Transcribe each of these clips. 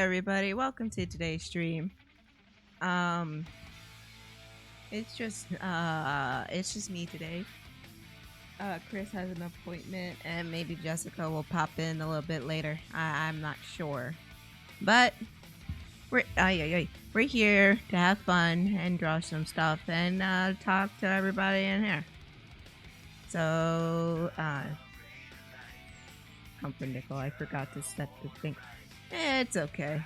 everybody. Welcome to today's stream. Um it's just me today. Kris has an appointment and maybe Jessica will pop in a little bit later. I'm not sure. But we're here to have fun and draw some stuff and talk to everybody in here. So comfort nickel, I forgot to set the thing. It's okay.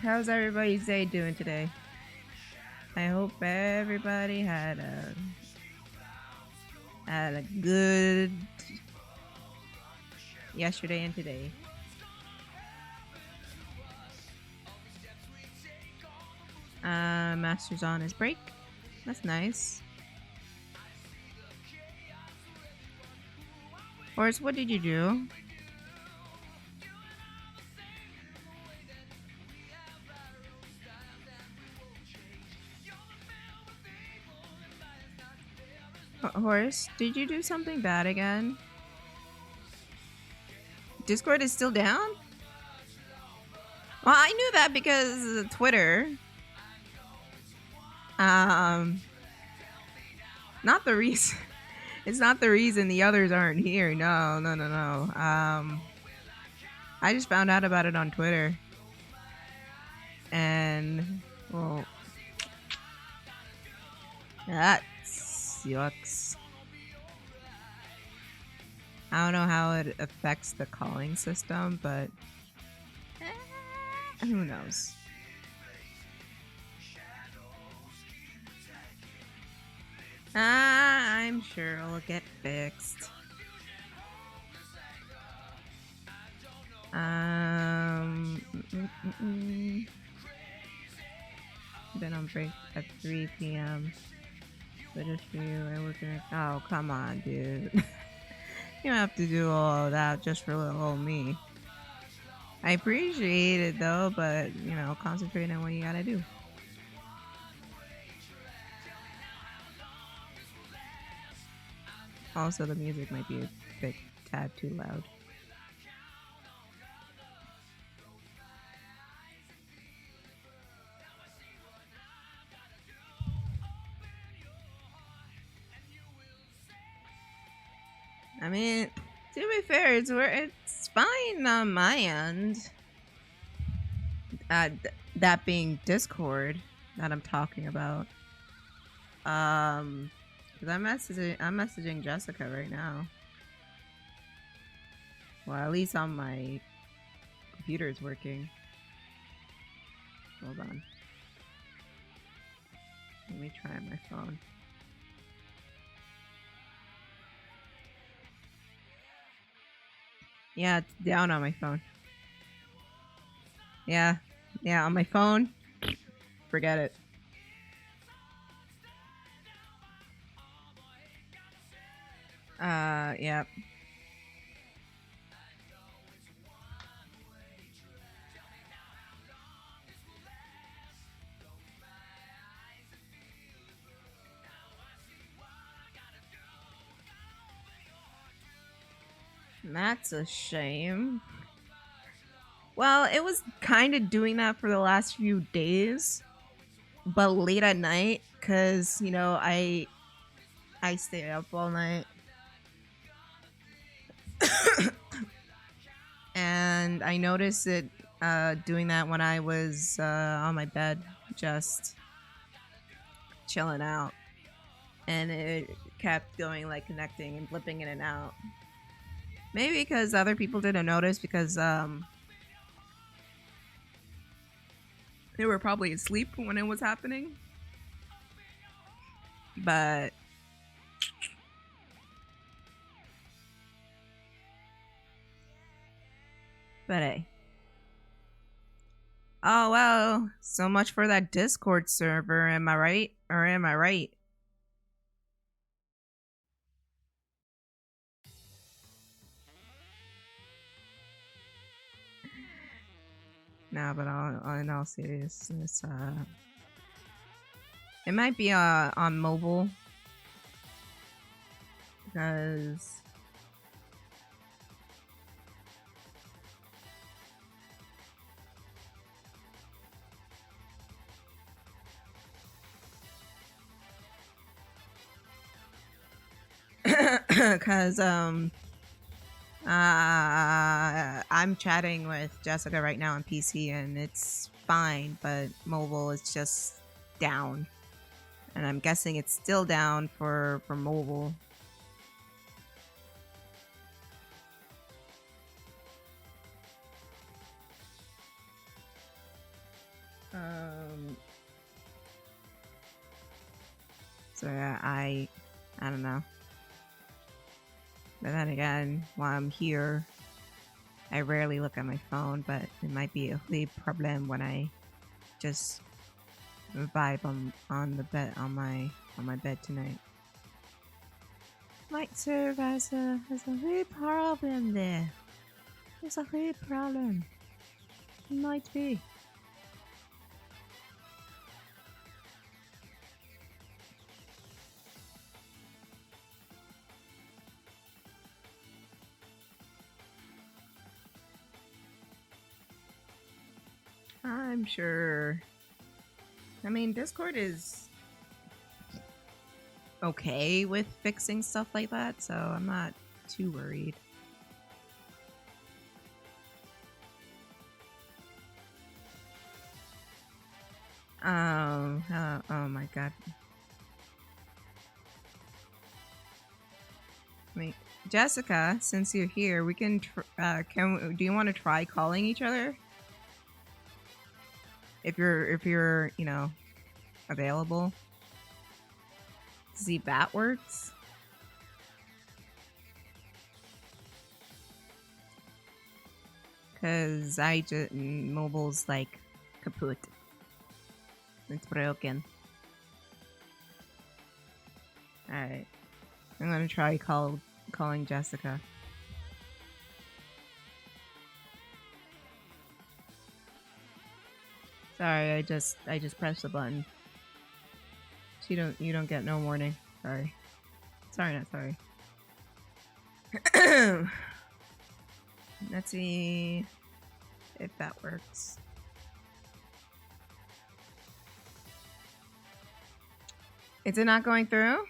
How's everybody's day doing today? I hope everybody had a good yesterday and today. Master's on his break. That's nice. Horace, what did you do? Horace, did you do something bad again? Discord is still down? Well, I knew that because of Twitter. Not the reason. It's not the reason the others aren't here. No. I just found out about it on Twitter. And, well, that sucks. I don't know how it affects the calling system, but who knows? I'm sure it'll get fixed. Been on break at 3 p.m. But just for you, I work in. Oh, come on, dude. You don't have to do all of that just for little old me. I appreciate it though, but you know, concentrate on what you gotta do. Also, the music might be a bit tad too loud. I mean, to be fair, it's fine on my end. That being Discord that I'm talking about. Because I'm messaging Jessica right now. Well, at least on my computer's working. Hold on. Let me try my phone. Yeah, it's down on my phone. Yeah, on my phone. Forget it. Yeah. That's a shame. Well, it was kind of doing that for the last few days, but late at night, cause you know I stay up all night, and I noticed it doing that when I was on my bed, just chilling out, and it kept going like connecting and flipping in and out. Maybe because other people didn't notice because they were probably asleep when it was happening. But hey. Oh well, so much for that Discord server, am I right? Or am I right? Nah, but in all seriousness, it might be on mobile because Cause I'm chatting with Jessica right now on PC and it's fine, but mobile is just down. And I'm guessing it's still down for mobile. So yeah, I don't know. But then again, while I'm here, I rarely look at my phone, but it might be a big problem when I just vibe on the bed on my bed tonight. Might serve as a real problem there. There's a real problem. It might be. I'm sure. I mean, Discord is okay with fixing stuff like that, so I'm not too worried. Oh my god. Wait, Jessica, since you're here, we can. Do you want to try calling each other? If you're you know available. See if that works. Cause mobile's like kaput. It's broken. Alright. I'm gonna try calling Jessica. Sorry, I just pressed the button. You don't get no warning. Sorry. Sorry, not sorry. Let's see if that works. Is it not going through?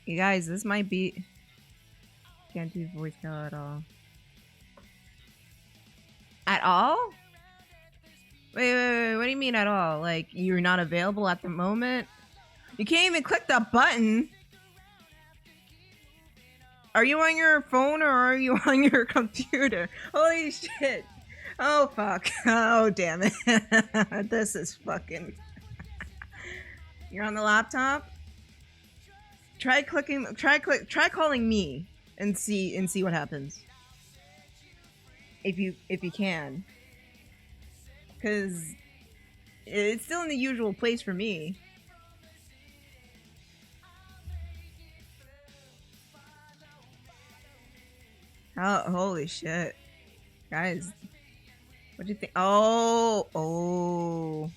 You guys, this might be... Can't do voicemail at all. At all? Wait, what do you mean at all? Like, you're not available at the moment? You can't even click the button! Are you on your phone or are you on your computer? Holy shit! Oh fuck. Oh damn it. This is fucking... You're on the laptop? Try calling me and see what happens. If you can. Cause it's still in the usual place for me. Oh, holy shit. Guys, what do you think? Oh.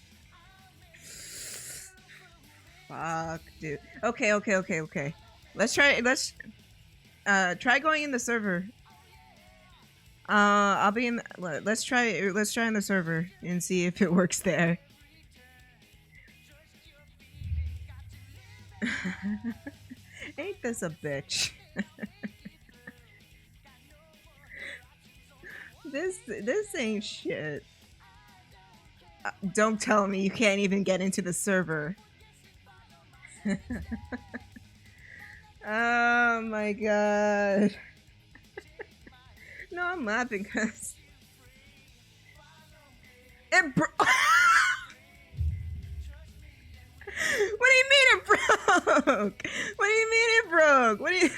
Fuck, dude. Okay. Let's try going in the server. I'll be in. Let's try in the server and see if it works there. Ain't this a bitch? This ain't shit. Don't tell me you can't even get into the server. Oh my god. No, I'm laughing because it broke. What do you mean it broke? What do you mean it broke? What do you...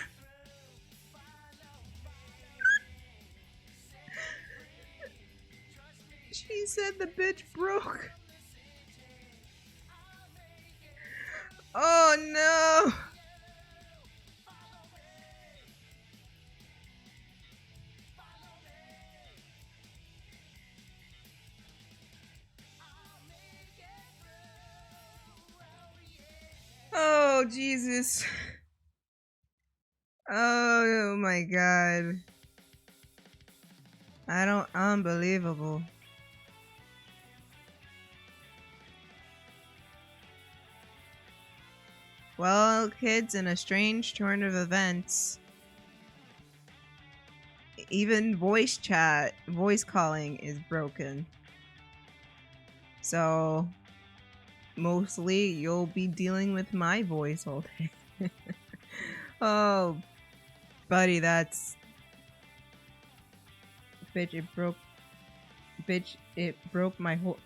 She said the bitch broke. Oh no. Oh Jesus. Oh Oh my god. Unbelievable. Well, kids, in a strange turn of events, even voice calling is broken. So, mostly you'll be dealing with my voice all day. Oh, buddy, that's... Bitch, it broke my whole...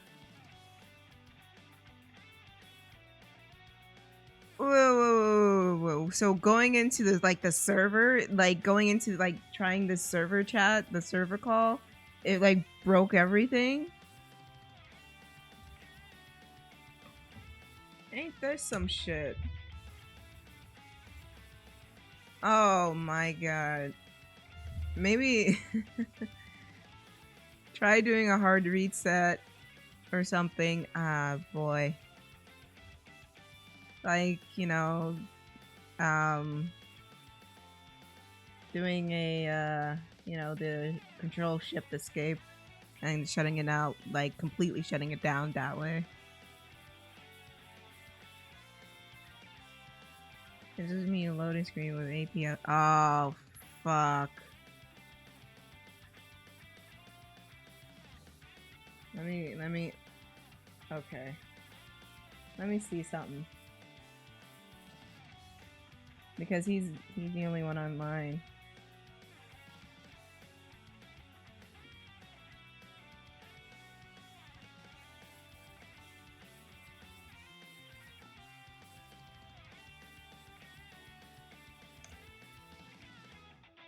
Whoa. So going into the server, going into trying the server chat, the server call, it broke everything. Ain't this some shit? Oh my god. Maybe try doing a hard reset or something. Ah, boy. Doing a, the control shift escape and shutting it out, completely shutting it down that way. This is me a loading screen with API. Oh, fuck. Let me, okay. Let me see something. Because he's the only one online.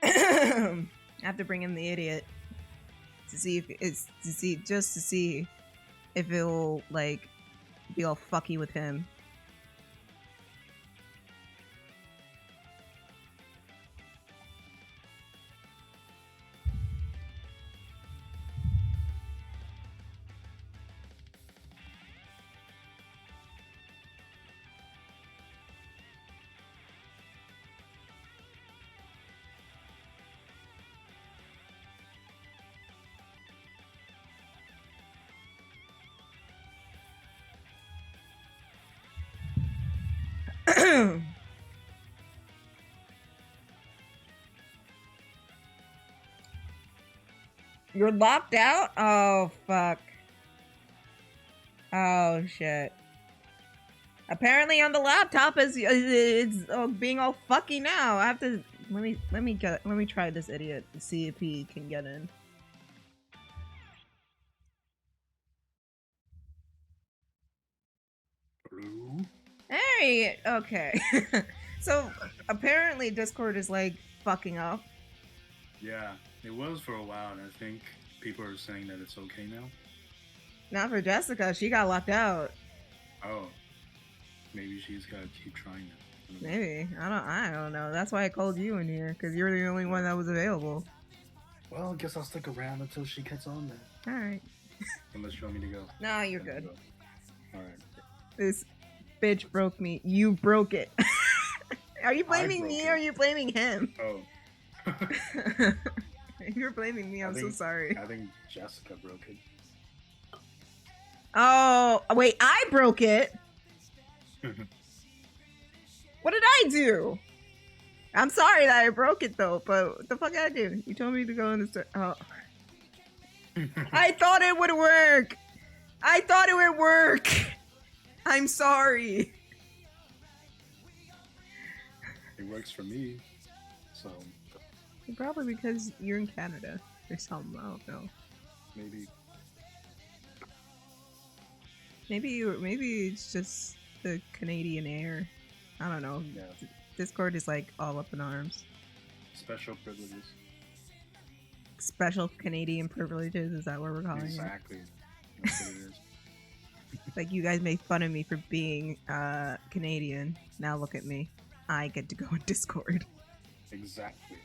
I have to bring in the idiot to see if if it'll be all fucky with him. You're locked out? Oh, fuck. Oh, shit. Apparently on the laptop it's being all fucky now. I have to let me try this idiot to see if he can get in. Hey, okay. So apparently Discord is fucking up. Yeah, it was for a while, and I think people are saying that it's okay now. Not for Jessica. She got locked out. Oh, maybe she's got to keep trying it. Maybe. I don't know. That's why I called you in here, because you're the only one that was available. Well, I guess I'll stick around until she gets on there. Alright. Unless you want me to go. No, you're good. Alright. This bitch broke me. You broke it. Are you blaming me or are you blaming him? Oh. If you're blaming me, I'm so sorry. I think Jessica broke it. Oh, wait, I broke it? What did I do? I'm sorry that I broke it though, but what the fuck did I do? You told me to go in the oh. I thought it would work. I thought it would work. I'm sorry. It works for me, so. Probably because you're in Canada or something. I don't know. Maybe. Maybe it's just the Canadian air. I don't know. Yeah. Discord is all up in arms. Special privileges. Special Canadian privileges, is that what we're calling exactly. It? That's what it is. You guys make fun of me for being Canadian. Now look at me. I get to go in Discord. Exactly.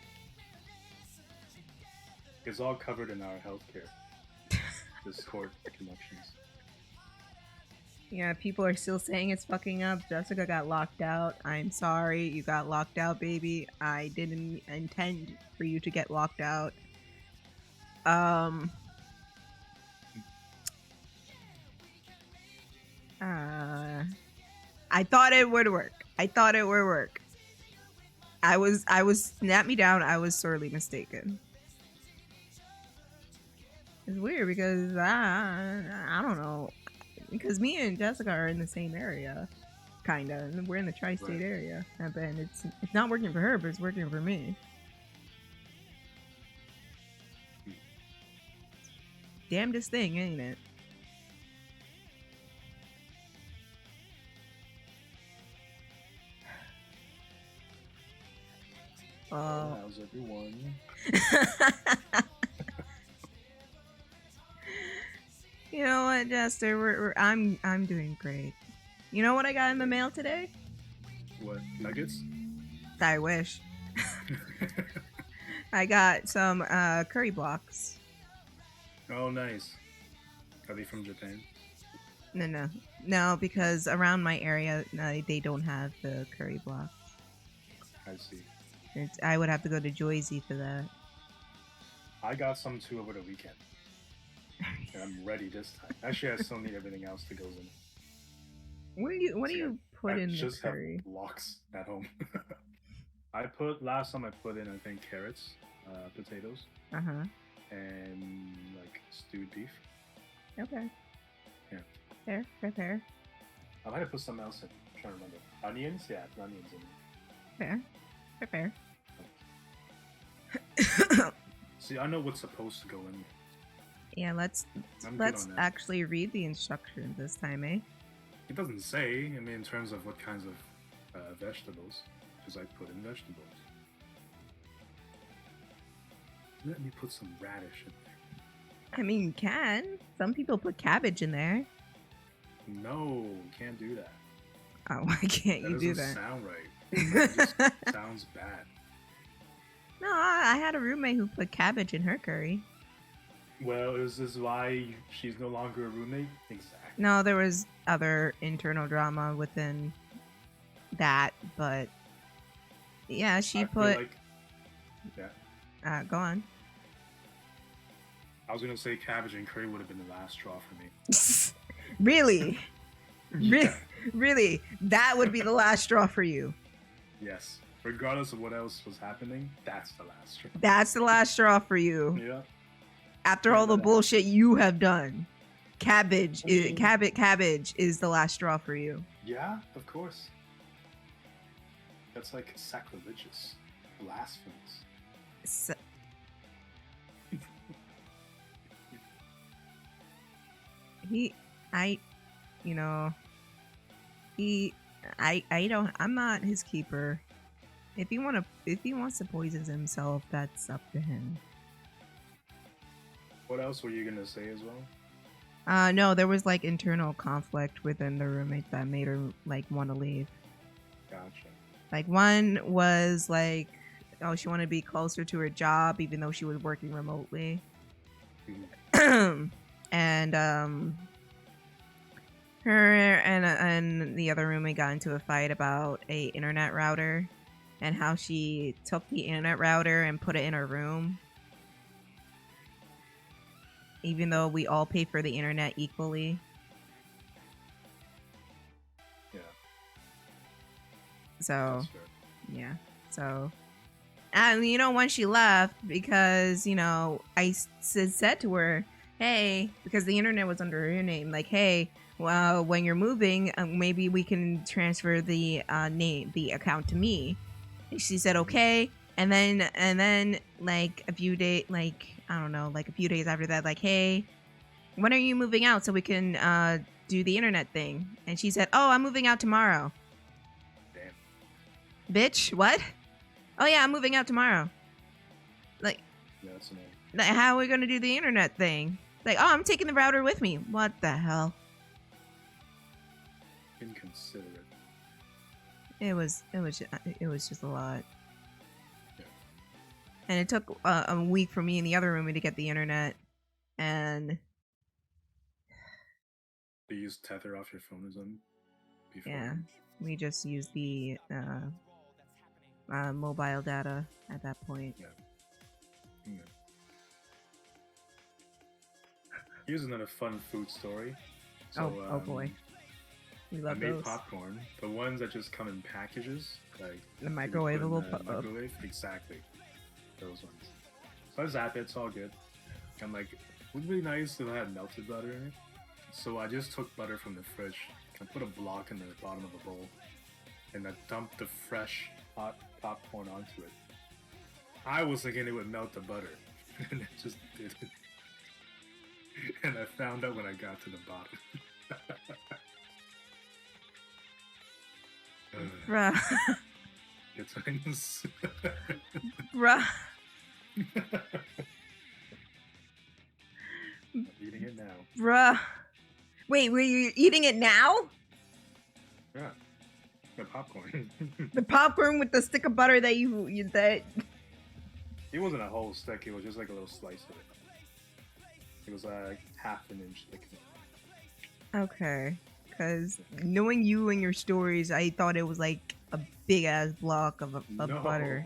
It's all covered in our healthcare. Discord connections. Yeah, people are still saying it's fucking up. Jessica got locked out. I'm sorry, you got locked out, baby. I didn't intend for you to get locked out. I thought it would work. I thought it would work. I was snap me down. I was sorely mistaken. It's weird because I don't know, because me and Jessica are in the same area, kind of. And we're in the tri-state area, and it's not working for her, but it's working for me. Damnedest thing, ain't it? How's everyone? You know what, Jester? I'm doing great. You know what I got in the mail today? What, nuggets? I wish. I got some curry blocks. Oh, nice. Are they from Japan? No, because around my area they don't have the curry blocks. I see. I would have to go to Joyzy for that. I got some too over the weekend. And I'm ready this time. Actually, I still need everything else that goes in. What do you put in the curry? Have blocks at home. Last time I put in, I think, carrots, potatoes, and like stewed beef. Okay. Yeah. Fair. I might have put something else in. I'm trying to remember. Onions? Yeah, onions in it. Fair. See, I know what's supposed to go in. Yeah, let's actually read the instructions this time, eh? It doesn't say. I mean, in terms of what kinds of vegetables, because I put in vegetables. Let me put some radish in there. I mean, you can. Some people put cabbage in there. No, can't do that. Oh, why can't you do that? That doesn't sound right. It just sounds bad. No, I had a roommate who put cabbage in her curry. Well, is this why she's no longer a roommate? Exactly. No, there was other internal drama within that, but yeah, she put. Yeah. Go on. I was gonna say cabbage and curry would have been the last straw for me. Really? Yeah. Really? That would be the last straw for you? Yes. Regardless of what else was happening, that's the last straw. That's the last straw for you. Yeah. After all the bullshit you have done, cabbage is the last straw for you. Yeah, of course. That's like sacrilegious, blasphemous. I'm not his keeper. If he wants to poison himself, that's up to him. What else were you gonna say as well? No, there was like internal conflict within the roommates that made her like want to leave. Gotcha. Like one was like, oh, she wanted to be closer to her job even though she was working remotely. And her and the other roommate got into a fight about a internet router and how she took the internet router and put it in her room, even though we all pay for the internet equally. Yeah. So, yeah. So, and when she left, because I said to her, hey, because the internet was under her name, like, hey, well, when you're moving, maybe we can transfer the account to me. And she said okay, and then like a few days, like I don't know, like a few days after that, like, hey, when are you moving out so we can do the internet thing? And she said, oh, I'm moving out tomorrow. Damn. Bitch, what? Oh yeah, I'm moving out tomorrow. Like, yeah, that's annoying. Like, how are we gonna do the internet thing? Like, oh, I'm taking the router with me. What the hell? Inconsiderate. It was just a lot. Yeah. And it took a week for me and the other roommate to get the internet, and Do you use tether off your phone or something? Before? Yeah, we just use the mobile data at that point. Yeah. Yeah. Here's another fun food story. So, oh boy. We love I made those. popcorn. The ones that just come in packages, like the microwavable microwave. Exactly, those ones. So I zap it. It's all good. I'm like, it would be nice if I had melted butter in it. So I just took butter from the fridge. I put a block in the bottom of a bowl, and I dumped the fresh hot popcorn onto it. I was thinking it would melt the butter, and it just didn't. And I found out when I got to the bottom. Bruh. Good times. Bruh. I'm eating it now. Bruh. Wait, were you eating it now? Yeah. The popcorn. The popcorn with the stick of butter that that... It wasn't a whole stick, it was just like a little slice of it. It was like half an inch thick. Okay. Because knowing you and your stories, I thought it was like a big ass block of butter.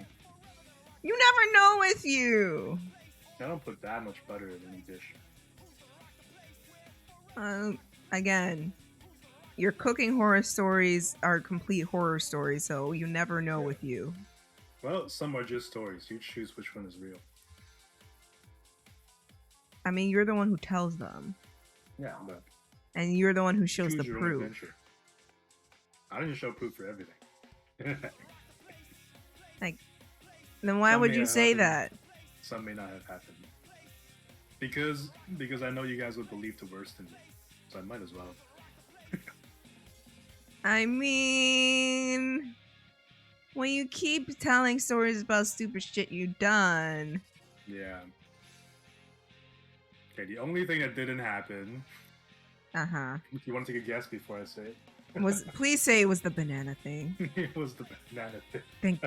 You never know with you. I don't put that much butter in any dish. Again, your cooking horror stories are complete horror stories, so you never know with you. Well, some are just stories. You choose which one is real. I mean, you're the one who tells them. Yeah, but... And you're the one who shows the proof. Adventure. I didn't show proof for everything. Like, then why would you say that? Some may not have happened. Because I know you guys would believe the worst in me. So I might as well. I mean... when you keep telling stories about stupid shit you've done... Yeah. Okay, the only thing that didn't happen... Uh-huh. You want to take a guess before I say it? Please say it was the banana thing. It was the banana thing. Thank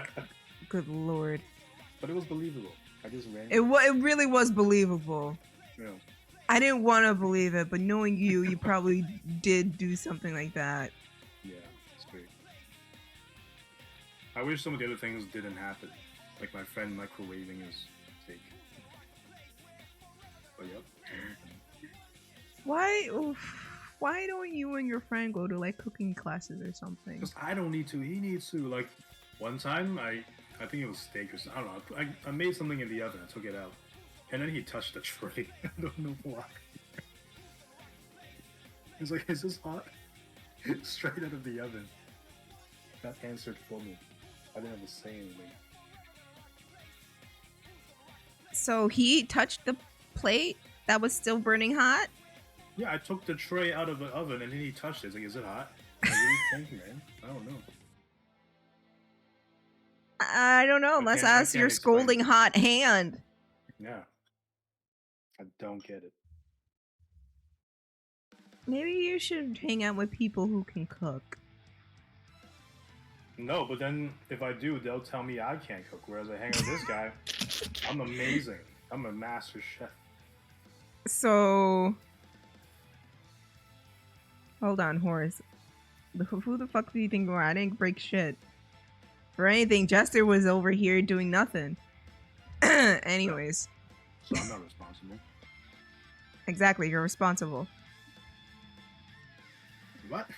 good lord. But it was believable. I just ran. It really was believable. Yeah. I didn't want to believe it, but knowing you probably did do something like that. Yeah, it's great. I wish some of the other things didn't happen. Like my friend microwaving his steak. But yep. Why don't you and your friend go to like cooking classes or something? Because I don't need to. He needs to. Like one time, I think it was steak or something. I don't know. I made something in the oven. I took it out, and then he touched the tray. I don't know why. He's like, "Is this hot?" Straight out of the oven. That answered for me. I didn't have to say anything. So he touched the plate that was still burning hot? Yeah, I took the tray out of the oven and then he touched it. He's like, is it hot? What do you think, man? I don't know. I don't know. Let's ask your scolding hot hand. Yeah. I don't get it. Maybe you should hang out with people who can cook. No, but then if I do, they'll tell me I can't cook. Whereas I hang out with this guy, I'm amazing. I'm a master chef. So... hold on, Horace. Who the fuck do you think you are? I didn't break shit. For anything, Jester was over here doing nothing. Anyways. So I'm not responsible. Exactly, you're responsible. What?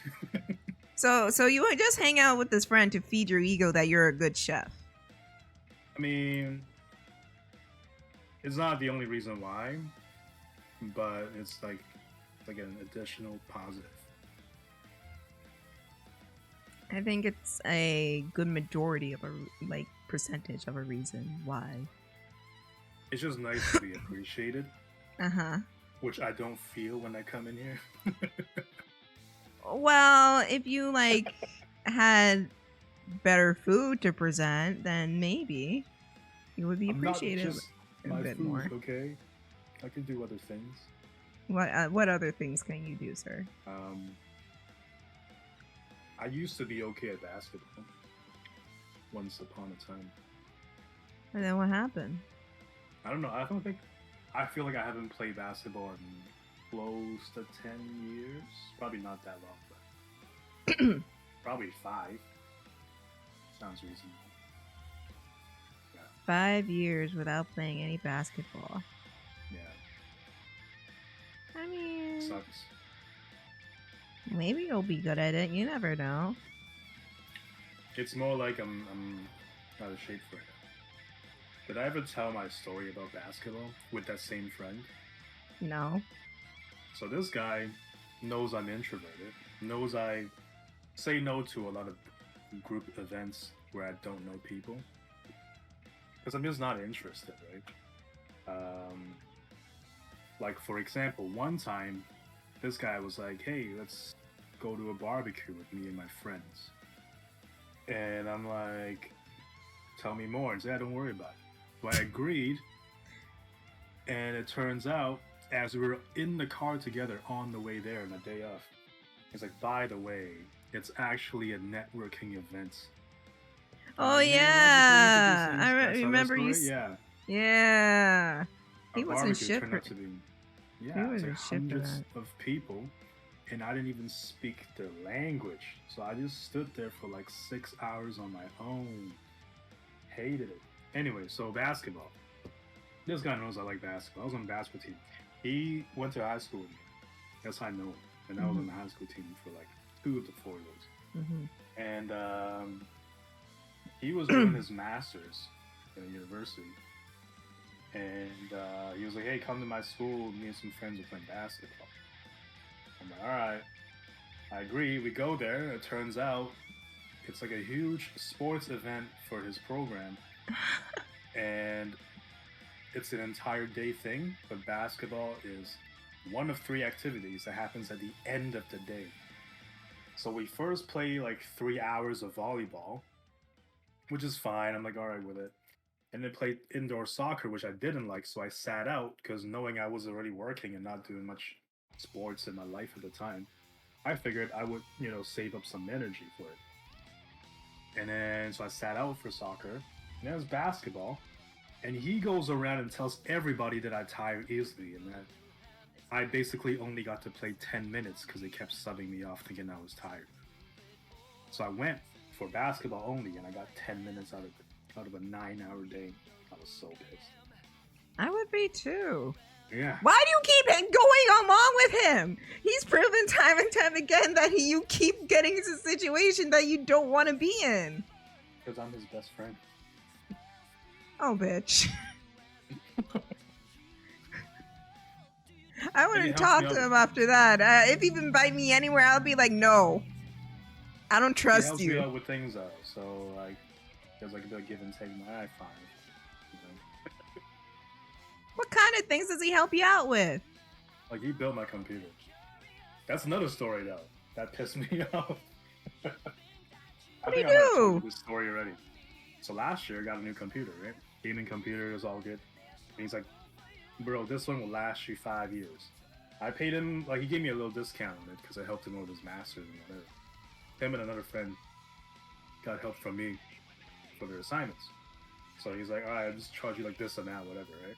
So you would just hang out with this friend to feed your ego that you're a good chef. I mean, it's not the only reason why, but it's like an additional positive. I think it's a good majority of a percentage of a reason why. It's just nice to be appreciated. Uh-huh. Which I don't feel when I come in here. Well, if you had better food to present, then maybe you would be appreciated a bit more. Okay, I can do other things. What other things can you do, sir? I used to be okay at basketball. Once upon a time. And then what happened? I don't know. I feel like I haven't played basketball in close to 10 years. Probably not that long, but probably 5. Sounds reasonable. Yeah. 5 years without playing any basketball. Yeah. I mean, Sucks. maybe you'll be good at it. You never know. It's more like I'm out of shape for it. Did I ever tell my story about basketball with that same friend? No. So this guy knows I'm introverted, knows I say no to a lot of group events where I don't know people. Because I'm just not interested, right? Like, for example, one time, this guy was like, hey, let's go to a barbecue with me and my friends. And I'm like, tell me more. And say, don't worry about it. So I agreed. And it turns out, as we were in the car together on the way there on the day off, he's like, by the way, it's actually a networking event. Oh, like, yeah. I remember you. Yeah. Yeah. He Our wasn't barbecue shit turned for out to be, He yeah, it's wasn't like shit for hundreds that. of people, and I didn't even speak their language. So I just stood there for like 6 hours on my own. Hated it. Anyway, so basketball. This guy knows I like basketball. I was on the basketball team. He went to high school with me. That's how I know him. And I was on the high school team for like 2 of the 4 years. And he was doing his master's at university. And he was like, hey, come to my school. Me and some friends are playing basketball. I'm like, all right. I agree. We go there. It turns out it's like a huge sports event for his program. And it's an entire day thing. But basketball is one of 3 activities that happens at the end of the day. So we first play like 3 hours of volleyball, which is fine. I'm like, all right with it. And then played indoor soccer, which I didn't like, so I sat out because knowing I was already working and not doing much sports in my life at the time, I figured I would, save up some energy for it. And then, so I sat out for soccer, and then it was basketball, and he goes around and tells everybody that I tire easily and that I basically only got to play 10 minutes because they kept subbing me off thinking I was tired. So I went for basketball only, and I got 10 minutes out of a 9-hour day. I was so pissed. I would be too. Yeah. Why do you keep going along with him? He's proven time and time again that you keep getting into a situation that you don't want to be in. Because I'm his best friend. Oh, bitch. I wouldn't talk to him after that. If he invite me anywhere, I'll be like, no. I don't trust he helps you. Me out with things though, so like there's like a bit of give and take. I find. What kind of things does he help you out with? Like he built my computer. That's another story though. That pissed me off. What do you do? This story already. So last year I got a new computer, right? Gaming computer is all good. And he's like, bro, this one will last you 5 years. I paid him, like he gave me a little discount on it because I helped him with his master's and whatever. Him and another friend got help from me for their assignments. So he's like, all right, I'll just charge you like this amount, whatever, right?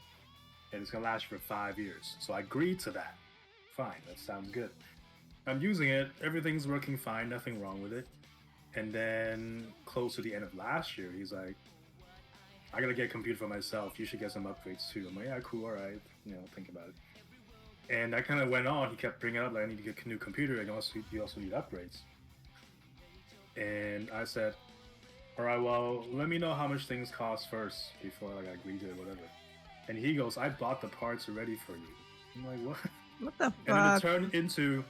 And it's gonna last you for 5 years. So I agreed to that. Fine, that sounds good. I'm using it, everything's working fine, nothing wrong with it. And then close to the end of last year, he's like, I gotta get a computer for myself. You should get some upgrades too. I'm like, yeah, cool, all right. Think about it. And that kind of went on. He kept bringing up, like, I need to get a new computer, and you also need upgrades. And I said, all right, well, let me know how much things cost first before I agree to it, whatever. And he goes, I bought the parts already for you. I'm like, what? What the fuck? And then it turned into,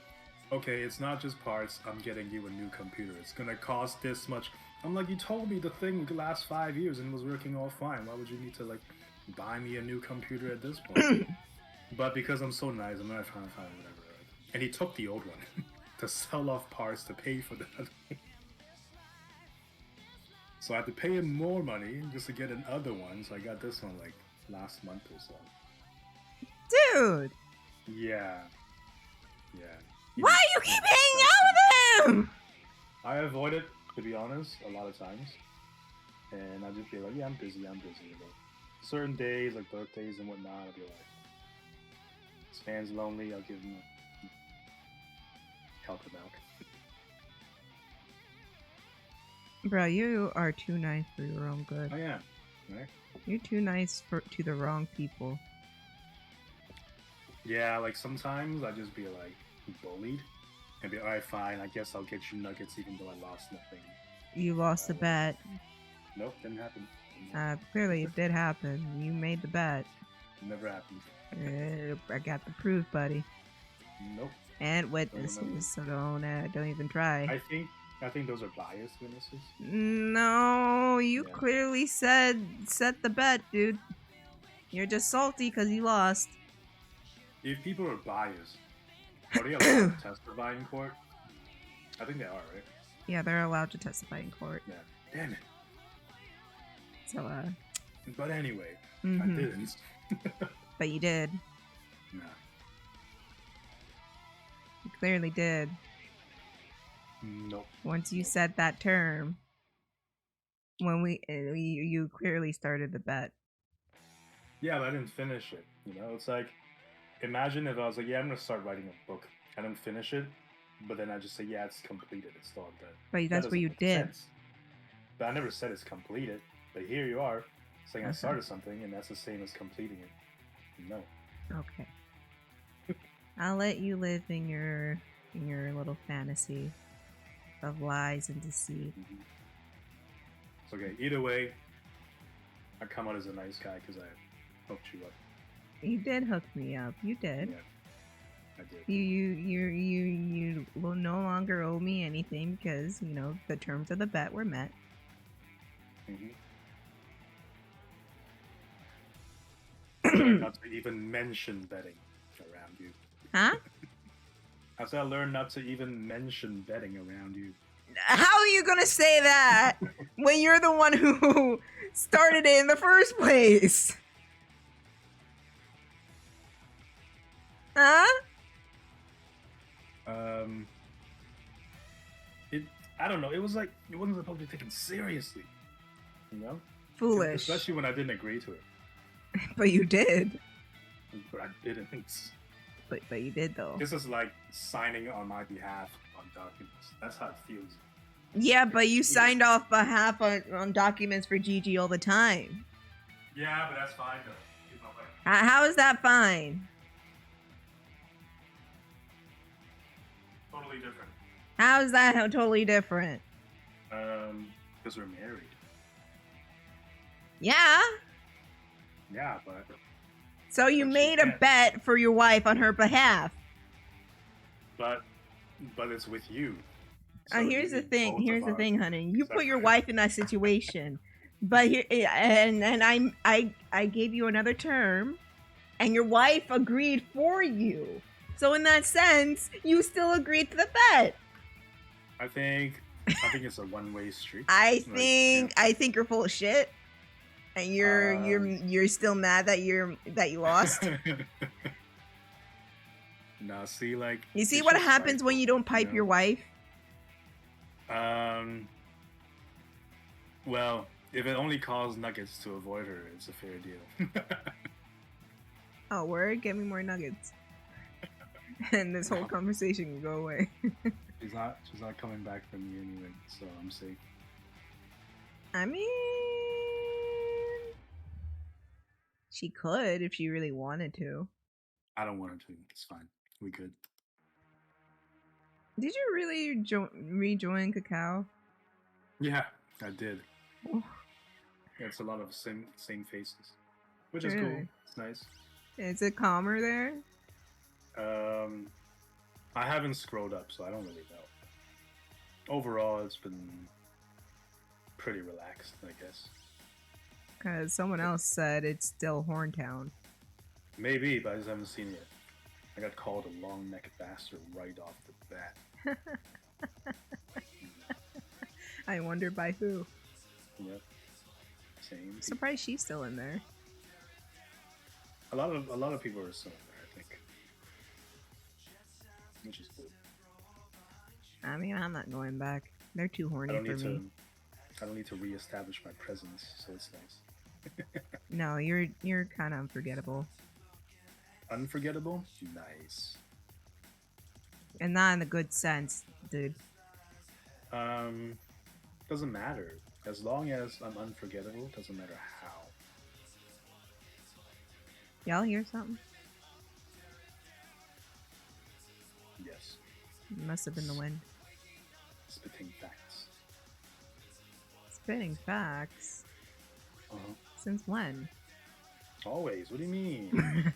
okay, it's not just parts. I'm getting you a new computer. It's gonna cost this much. I'm like, you told me the thing would last 5 years and was working all fine. Why would you need to like buy me a new computer at this point? But because I'm so nice, I'm like, fine, whatever. Right? And he took the old one to sell off parts to pay for that. So I had to pay him more money just to get another one. So I got this one like last month or so. Dude! Yeah. Why do you keep hanging out with him? I avoid it, to be honest, a lot of times. And I just be like, yeah, I'm busy. But certain days, like birthdays and whatnot, I'll be like, Stan's lonely, I'll give him help him out. Bro, you are too nice for your own good. I am, right? You're too nice to the wrong people. Yeah, like sometimes I just be like bullied and be alright, fine. I guess I'll get you nuggets even though I lost nothing. You lost the bet. Nope, didn't happen. Clearly it did happen. You made the bet. Never happened. I got the proof, buddy. Nope. And witnesses, so don't even try. I think those are biased witnesses. No, you clearly said set the bet, dude. You're just salty because you lost. If people are biased, are they allowed to testify in court? I think they are, right? Yeah, they're allowed to testify in court. Yeah. Damn it. So, But anyway, I didn't. But you did. Nah. You clearly did. Nope. Once you said that term, when you clearly started the bet. Yeah, but I didn't finish it. You know, it's like, imagine if I was like, yeah, I'm gonna start writing a book. I don't finish it, but then I just say, yeah, it's completed. It's all done. But that's what you did. Sense. But I never said it's completed. But here you are saying I started something, and that's the same as completing it. No. Okay. I'll let you live in your little fantasy of lies and deceit. It's okay. Either way, I come out as a nice guy because I hooked you up. You did hook me up. You did. Yeah, I did. You will no longer owe me anything because, you know, the terms of the bet were met. Not to even mention betting around you. Huh? I said I learned not to even mention betting around you. How are you gonna say that when you're the one who started it in the first place? Huh? I don't know. It was like it wasn't supposed to be taken seriously. You know? Foolish. Especially when I didn't agree to it. But you did. But I didn't. But you did though. This is like signing on my behalf on documents. That's how it feels. Yeah, but you signed off behalf on documents for Gigi all the time. Yeah, but that's fine though. How is that fine? Totally different. How is that totally different? Because we're married. Yeah. Yeah, but... So you made a bet for your wife on her behalf. But it's with you. So here's the thing. Here's the thing, honey. You put your wife in that situation, but here, and I gave you another term, and your wife agreed for you. So in that sense, you still agreed to the bet. I think it's a one-way street. I think you're full of shit, and you're still mad that you lost. No, see, like you see what happens when you don't pipe your wife. Well, if it only caused nuggets to avoid her, it's a fair deal. Oh, word? Get me more nuggets. And this whole conversation can go away. She's not coming back from me anyway, so I'm safe. I mean, she could if she really wanted to. I don't want her to. It's fine. We good. Did you really rejoin Cacao? Yeah, I did. Oh. Yeah, it's a lot of same faces, which is cool. It's nice. Is it calmer there? I haven't scrolled up, so I don't really know. Overall, it's been pretty relaxed, I guess. Because someone else said it's still Horntown. Maybe, but I just haven't seen it yet. I got called a long-necked bastard right off the bat. I wonder by who. Yep. Same. Surprised she's still in there. A lot of people are still in there, I think. Which is cool. I mean, I'm not going back. They're too horny for me. I don't need to reestablish my presence, so it's nice. No, you're kind of unforgettable. Unforgettable? Nice. And not in the good sense, dude. Doesn't matter. As long as I'm unforgettable, doesn't matter how. Y'all hear something? Yes. It must have been the wind. Spitting facts. Spitting facts? Uh-huh. Since when? Always. What do you mean?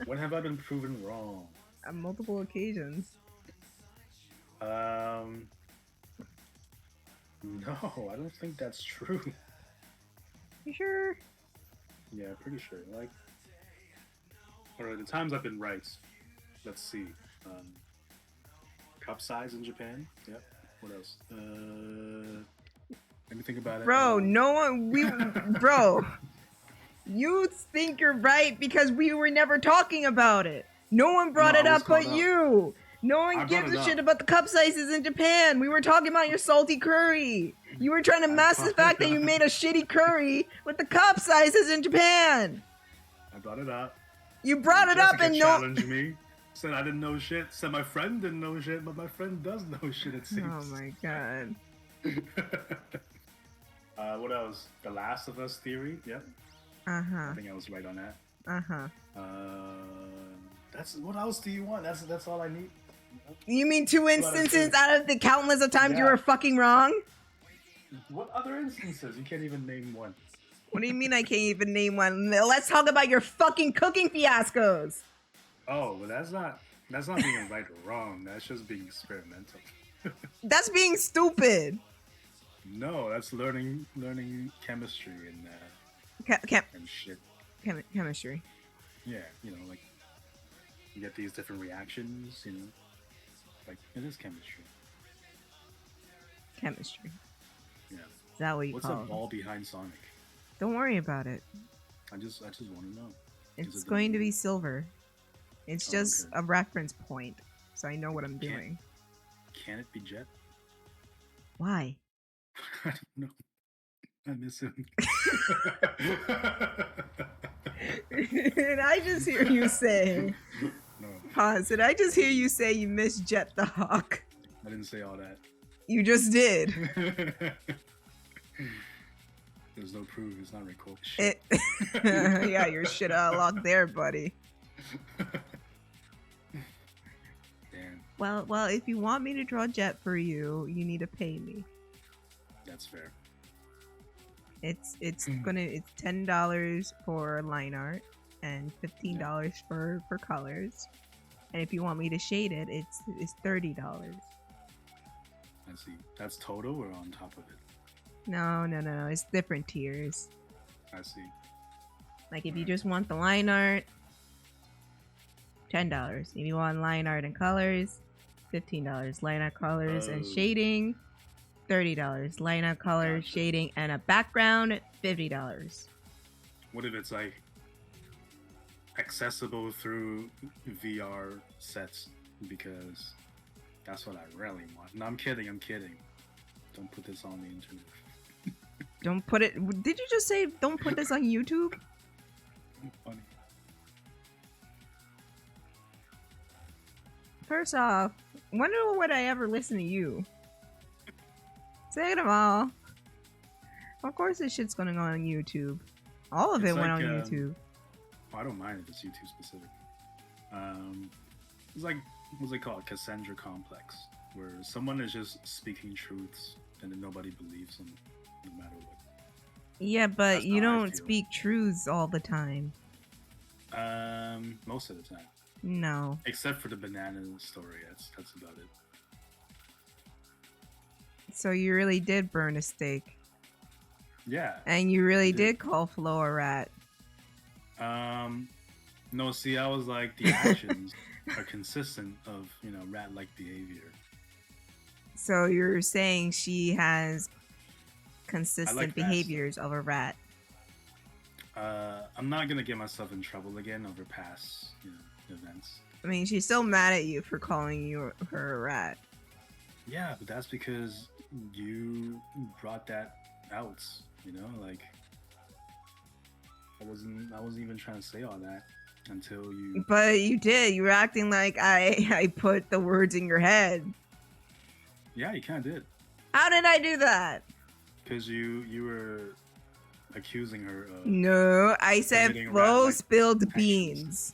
When have I been proven wrong? On multiple occasions. No, I don't think that's true. You sure? Yeah, pretty sure. Like, alright, the times I've been right. Let's see. Cup size in Japan. Yep. What else? Let me think about it. Bro, no one. Bro. You think you're right because we were never talking about it. No one brought it up but you. No one gives a shit about the cup sizes in Japan. We were talking about your salty curry. You were trying to mask the fact that you made a shitty curry with the cup sizes in Japan. I brought it up. You brought it up and challenged me. Said I didn't know shit. Said my friend didn't know shit, but my friend does know shit, it seems. Oh my god. What else? The Last of Us theory. Yep. Uh-huh. I think I was right on that. Uh-huh. That's what else do you want? That's all I need. You mean 2 instances out of the countless of times you were fucking wrong? What other instances? You can't even name one. What do you mean I can't even name one? Let's talk about your fucking cooking fiascos. Oh, well that's not being right or wrong. That's just being experimental. That's being stupid. No, that's learning chemistry and and shit. Chemistry. Yeah, you know, like you get these different reactions, you know. Like it is chemistry. Chemistry. Yeah. Is that what you What's call it? What's the ball behind Sonic? Don't worry about it. I just want to know. It's going to be silver. It's just a reference point, so I know what I'm doing. Can it be Jet? Why? I don't know. I miss him. Did I just hear you say? No. Pause. Did I just hear you say you miss Jet the Hawk? I didn't say all that. You just did. There's no proof. It's not recorded. Yeah, your shit out of luck there, buddy. Damn. Well, if you want me to draw Jet for you, you need to pay me. That's fair. It's $10 for line art and $15 for colors. And if you want me to shade it, it's $30. I see. That's total or on top of it? No. It's different tiers. I see. Like if you just want the line art, $10. If you want line art and colors, $15. Line art, colors, and shading, $30. Line art, colors, shading, and a background, $50. What if it's like accessible through VR sets? Because that's what I really want. No, I'm kidding. Don't put this on the internet. Don't put it. Did you just say don't put this on YouTube? Funny. First off, when would I ever listen to you? Second of all, of course this shit's gonna go on YouTube. All of it went on YouTube. I don't mind if it's YouTube specific. It's like, what's it called? Cassandra complex, where someone is just speaking truths and then nobody believes them, no matter what. Yeah, but you don't speak truths all the time. Most of the time. No. Except for the banana story. That's about it. So you really did burn a steak. Yeah. And you really did call Flo a rat. No, see, I was like, the actions are consistent of, rat-like behavior. So you're saying she has consistent behaviors of a rat. I'm not gonna get myself in trouble again over past, events. I mean, she's still mad at you for calling her a rat. Yeah, but that's because you brought that out, like I wasn't even trying to say all that. until you. But you did. You were acting like I put the words in your head. Yeah, you kind of did. How did I do that? Because you were accusing her of. No, I said committing Flo like, spilled actions. beans.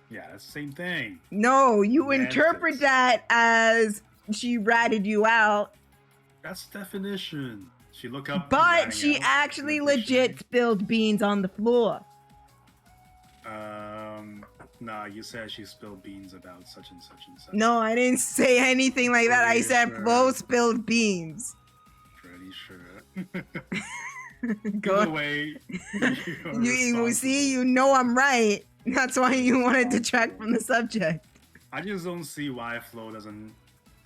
Yeah, that's the same thing. No, you Semantics. interpret that as she ratted you out. That's definition. She looked up. But ratting she out actually in the dictionary. legit spilled beans on the floor. Nah, you said she spilled beans about such and such and such. No, I didn't say anything like that. I Pretty said sure. Flo spilled beans. Pretty sure. Go Either way, you see, you know I'm right. That's why you wanted to detract from the subject. I just don't see why Flo doesn't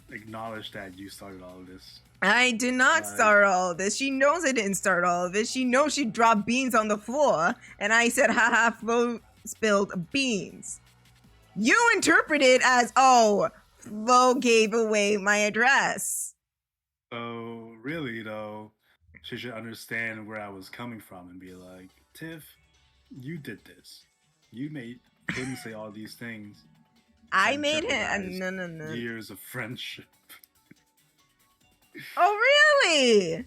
acknowledge that you started all of this. I did not start all of this. She knows I didn't start all of this. She knows she dropped beans on the floor, and I said, haha, Flo spilled beans. You interpret it as, oh, Flo gave away my address. So, really, though, she should understand where I was coming from and be like, Tiff, you did this. You made him say all these things. I made him. No. Years of friendship. Oh, really?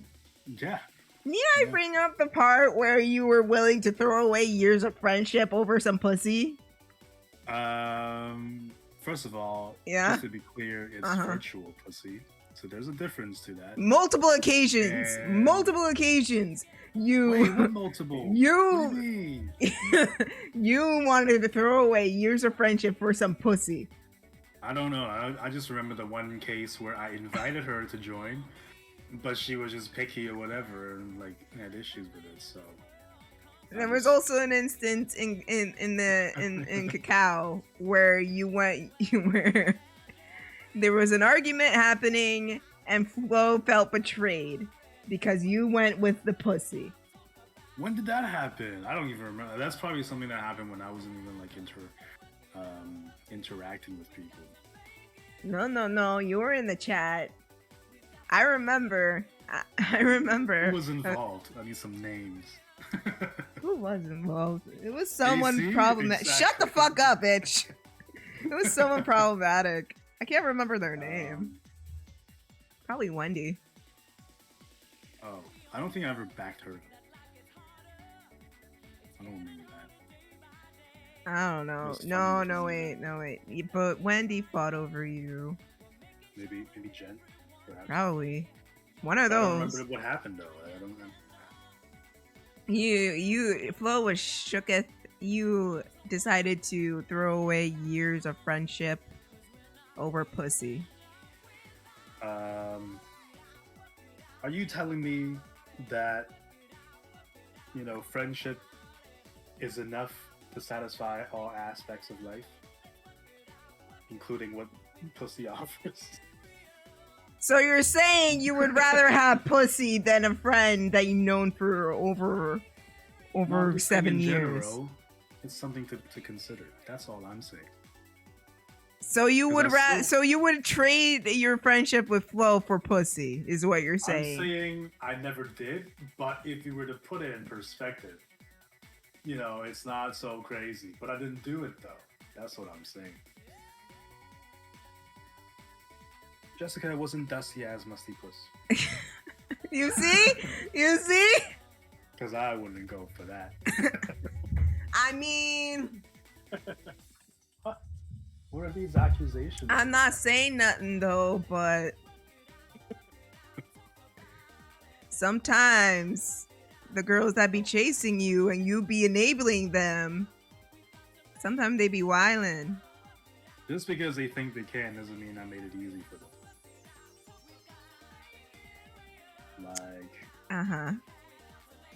Yeah. Need I bring up the part where you were willing to throw away years of friendship over some pussy? First of all, Yeah? just to be clear, it's virtual pussy. So there's a difference to that. Multiple occasions. And... Multiple occasions. You. Wait, what multiple? You. What do you mean? You wanted to throw away years of friendship for some pussy. I don't know. I just remember the one case where I invited her to join, but she was just picky or whatever, and like had issues with it. So there was also an instance in Cacao where there was an argument happening and Flo felt betrayed because you went with the pussy. When did that happen? I don't even remember. That's probably something that happened when I wasn't even like interacting with people. No. You were in the chat. I remember. Who was involved? I need some names. Who was involved? It was someone problematic. Exactly. Shut the fuck up, bitch. It was someone problematic. I can't remember their name. Probably Wendy. Oh, I don't think I ever backed her. I don't remember that. I don't know. No, wait. But Wendy fought over you. Maybe Jen. Perhaps. Probably. One of I don't those. remember what happened though. I don't remember. Flo was shooketh. You decided to throw away years of friendship over pussy. Are you telling me that, friendship is enough to satisfy all aspects of life, including what pussy offers? So you're saying you would rather have pussy than a friend that you've known for over 7 years? General, it's something to consider. That's all I'm saying. So you would trade your friendship with Flo for pussy, is what you're saying. I'm saying I never did, but if you were to put it in perspective, it's not so crazy. But I didn't do it though. That's what I'm saying. Jessica wasn't dusty as musty puss. You see? Because I wouldn't go for that. I mean... What are these accusations? I'm not saying nothing though, but... sometimes the girls that be chasing you and you be enabling them, sometimes they be wildin'. Just because they think they can doesn't mean I made it easy for them.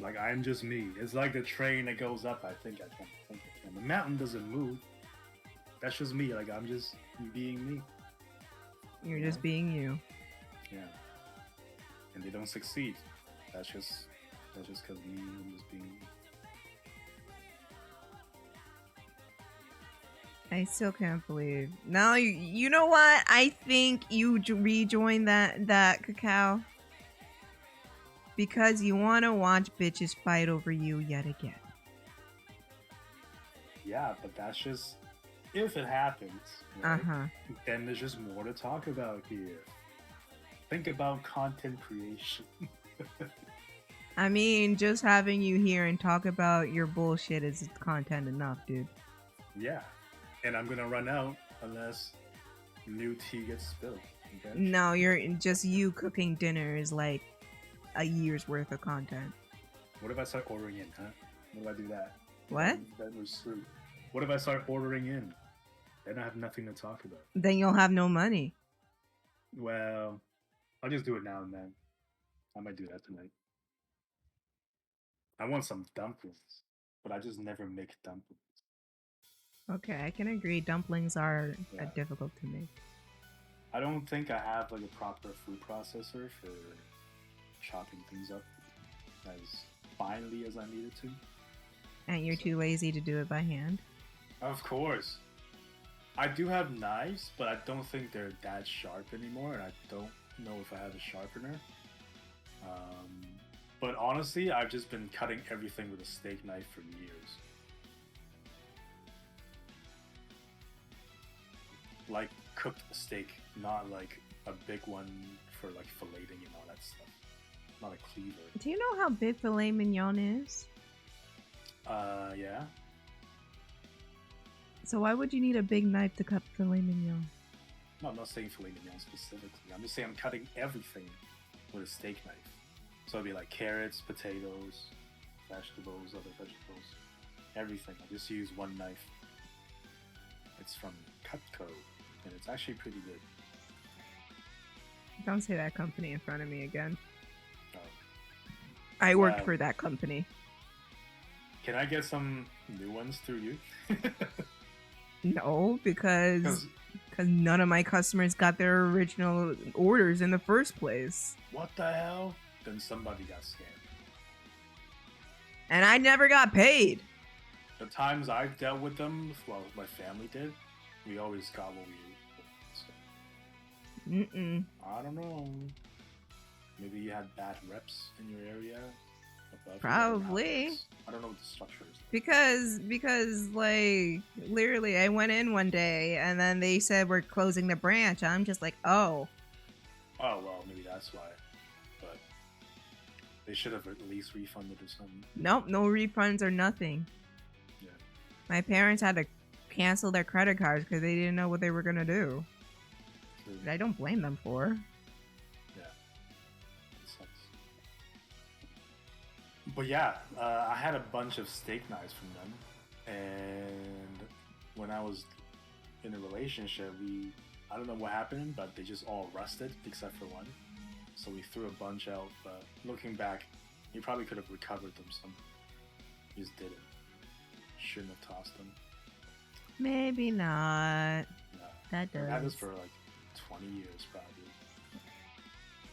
Like I'm just me. It's like the train that goes up. I think I can. The mountain doesn't move. That's just me. Like I'm just being me. You're just being you. Yeah. And they don't succeed. That's just because me. I'm just being me. I still can't believe. Now you know what? I think you rejoin that Cacao because you want to watch bitches fight over you yet again. yeah, but that's just if it happens, right? Uh-huh. Then there's just more to talk about here. Think about content creation. I mean, just having you here and talk about your bullshit is content enough, dude. Yeah, and I'm gonna run out unless new tea gets spilled. Okay? No, you're just you cooking dinner is like a year's worth of content. What if I start ordering in, huh? What if I do that? What? That was true. What if I start ordering in? Then I have nothing to talk about. Then you'll have no money. Well, I'll just do it now and then. I might do that tonight. I want some dumplings, but I just never make dumplings. Okay, I can agree. Dumplings are Yeah. difficult to make. I don't think I have like a proper food processor for chopping things up as finely as I needed to. And you're too lazy to do it by hand. Of course. I do have knives, but I don't think they're that sharp anymore, and I don't know if I have a sharpener. But honestly, I've just been cutting everything with a steak knife for years. Like cooked steak, not like a big one for like filleting and all that stuff. Not a cleaver. Do you know how big filet mignon is? Yeah. So why would you need a big knife to cut filet mignon? No, I'm not saying filet mignon specifically. I'm just saying I'm cutting everything with a steak knife. So it'd be like carrots, potatoes, vegetables, other vegetables, everything. I just use one knife. It's from Cutco, and it's actually pretty good. Don't say that company in front of me again. Oh. I worked for that company. Can I get some new ones through you? No, because none of my customers got their original orders in the first place. What the hell? Then somebody got scammed. And I never got paid. The times I've dealt with them, well, my family did, we always got what we wanted. Mm-mm. I don't know. Maybe you had bad reps in your area. Probably. I don't know what the structure is. Because like literally I went in one day and then they said we're closing the branch. I'm just like, oh. Oh well, maybe that's why. But they should have at least refunded or something. Nope, no refunds or nothing. Yeah. My parents had to cancel their credit cards because they didn't know what they were gonna do. True. I don't blame them for. But yeah, I had a bunch of steak knives from them, and when I was in a relationship, I don't know what happened, but they just all rusted except for one. So we threw a bunch out, but looking back, you probably could have recovered them some. You just didn't. Shouldn't have tossed them. Maybe not. No. That does. I had this for like 20 years probably.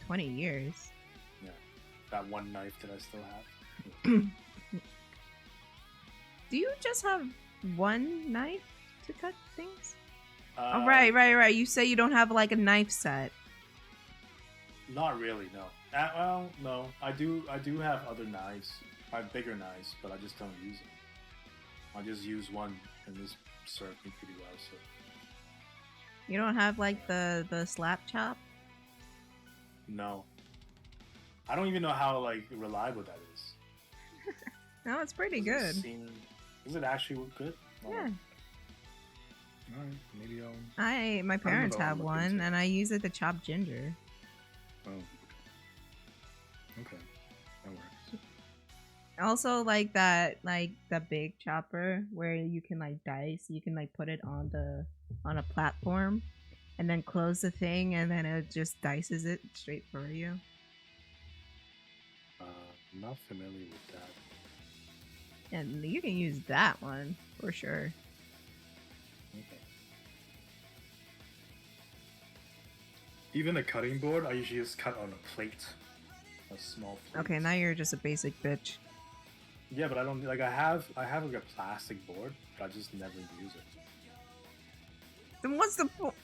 20 years? Yeah. That one knife that I still have. Do you just have one knife to cut things? Oh, right. You say you don't have like a knife set. Not really, no. Well, no. I do have other knives. I have bigger knives, but I just don't use them. I just use one, and this served me pretty well. So. You don't have like the slap chop? No. I don't even know how like reliable that is. No, it's pretty good. Is it actually good? Yeah. Alright, maybe my parents have one, and I use it to chop ginger. Oh. Okay. That works. Also, like the big chopper where you can like dice. You can like put it on a platform, and then close the thing, and then it just dices it straight for you. I'm not familiar with that. And you can use that one for sure. Okay. Even a cutting board, I usually just cut on a plate, a small plate. Okay, now you're just a basic bitch. Yeah, but I don't like. I have like a plastic board, but I just never use it. Then what's the point?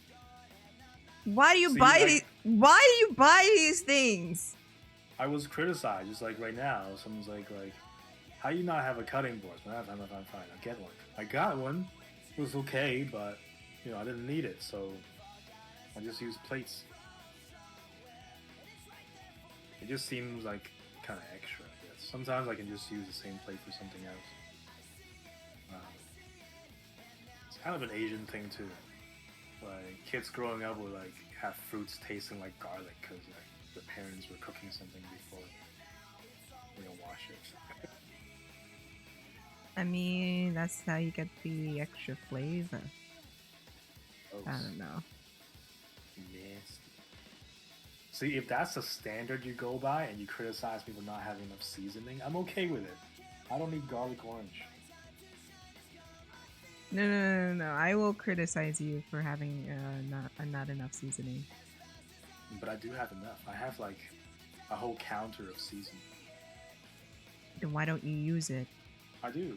Why do you buy these? Why do you buy these things? I was criticized, just like right now. Someone's like, How you not have a cutting board? I'm fine. I'll get one. I got one. It was okay, but I didn't need it, so I just used plates. It just seems like kind of extra, I guess. Sometimes I can just use the same plate for something else. It's kind of an Asian thing too. Like kids growing up would like have fruits tasting like garlic because like their parents were cooking something before wash it. I mean, that's how you get the extra flavor. I don't know. Nasty. See, if that's the standard you go by and you criticize me for not having enough seasoning, I'm okay with it. I don't need garlic orange. No. I will criticize you for having not enough seasoning. But I do have enough. I have like a whole counter of seasoning. Then why don't you use it? I do.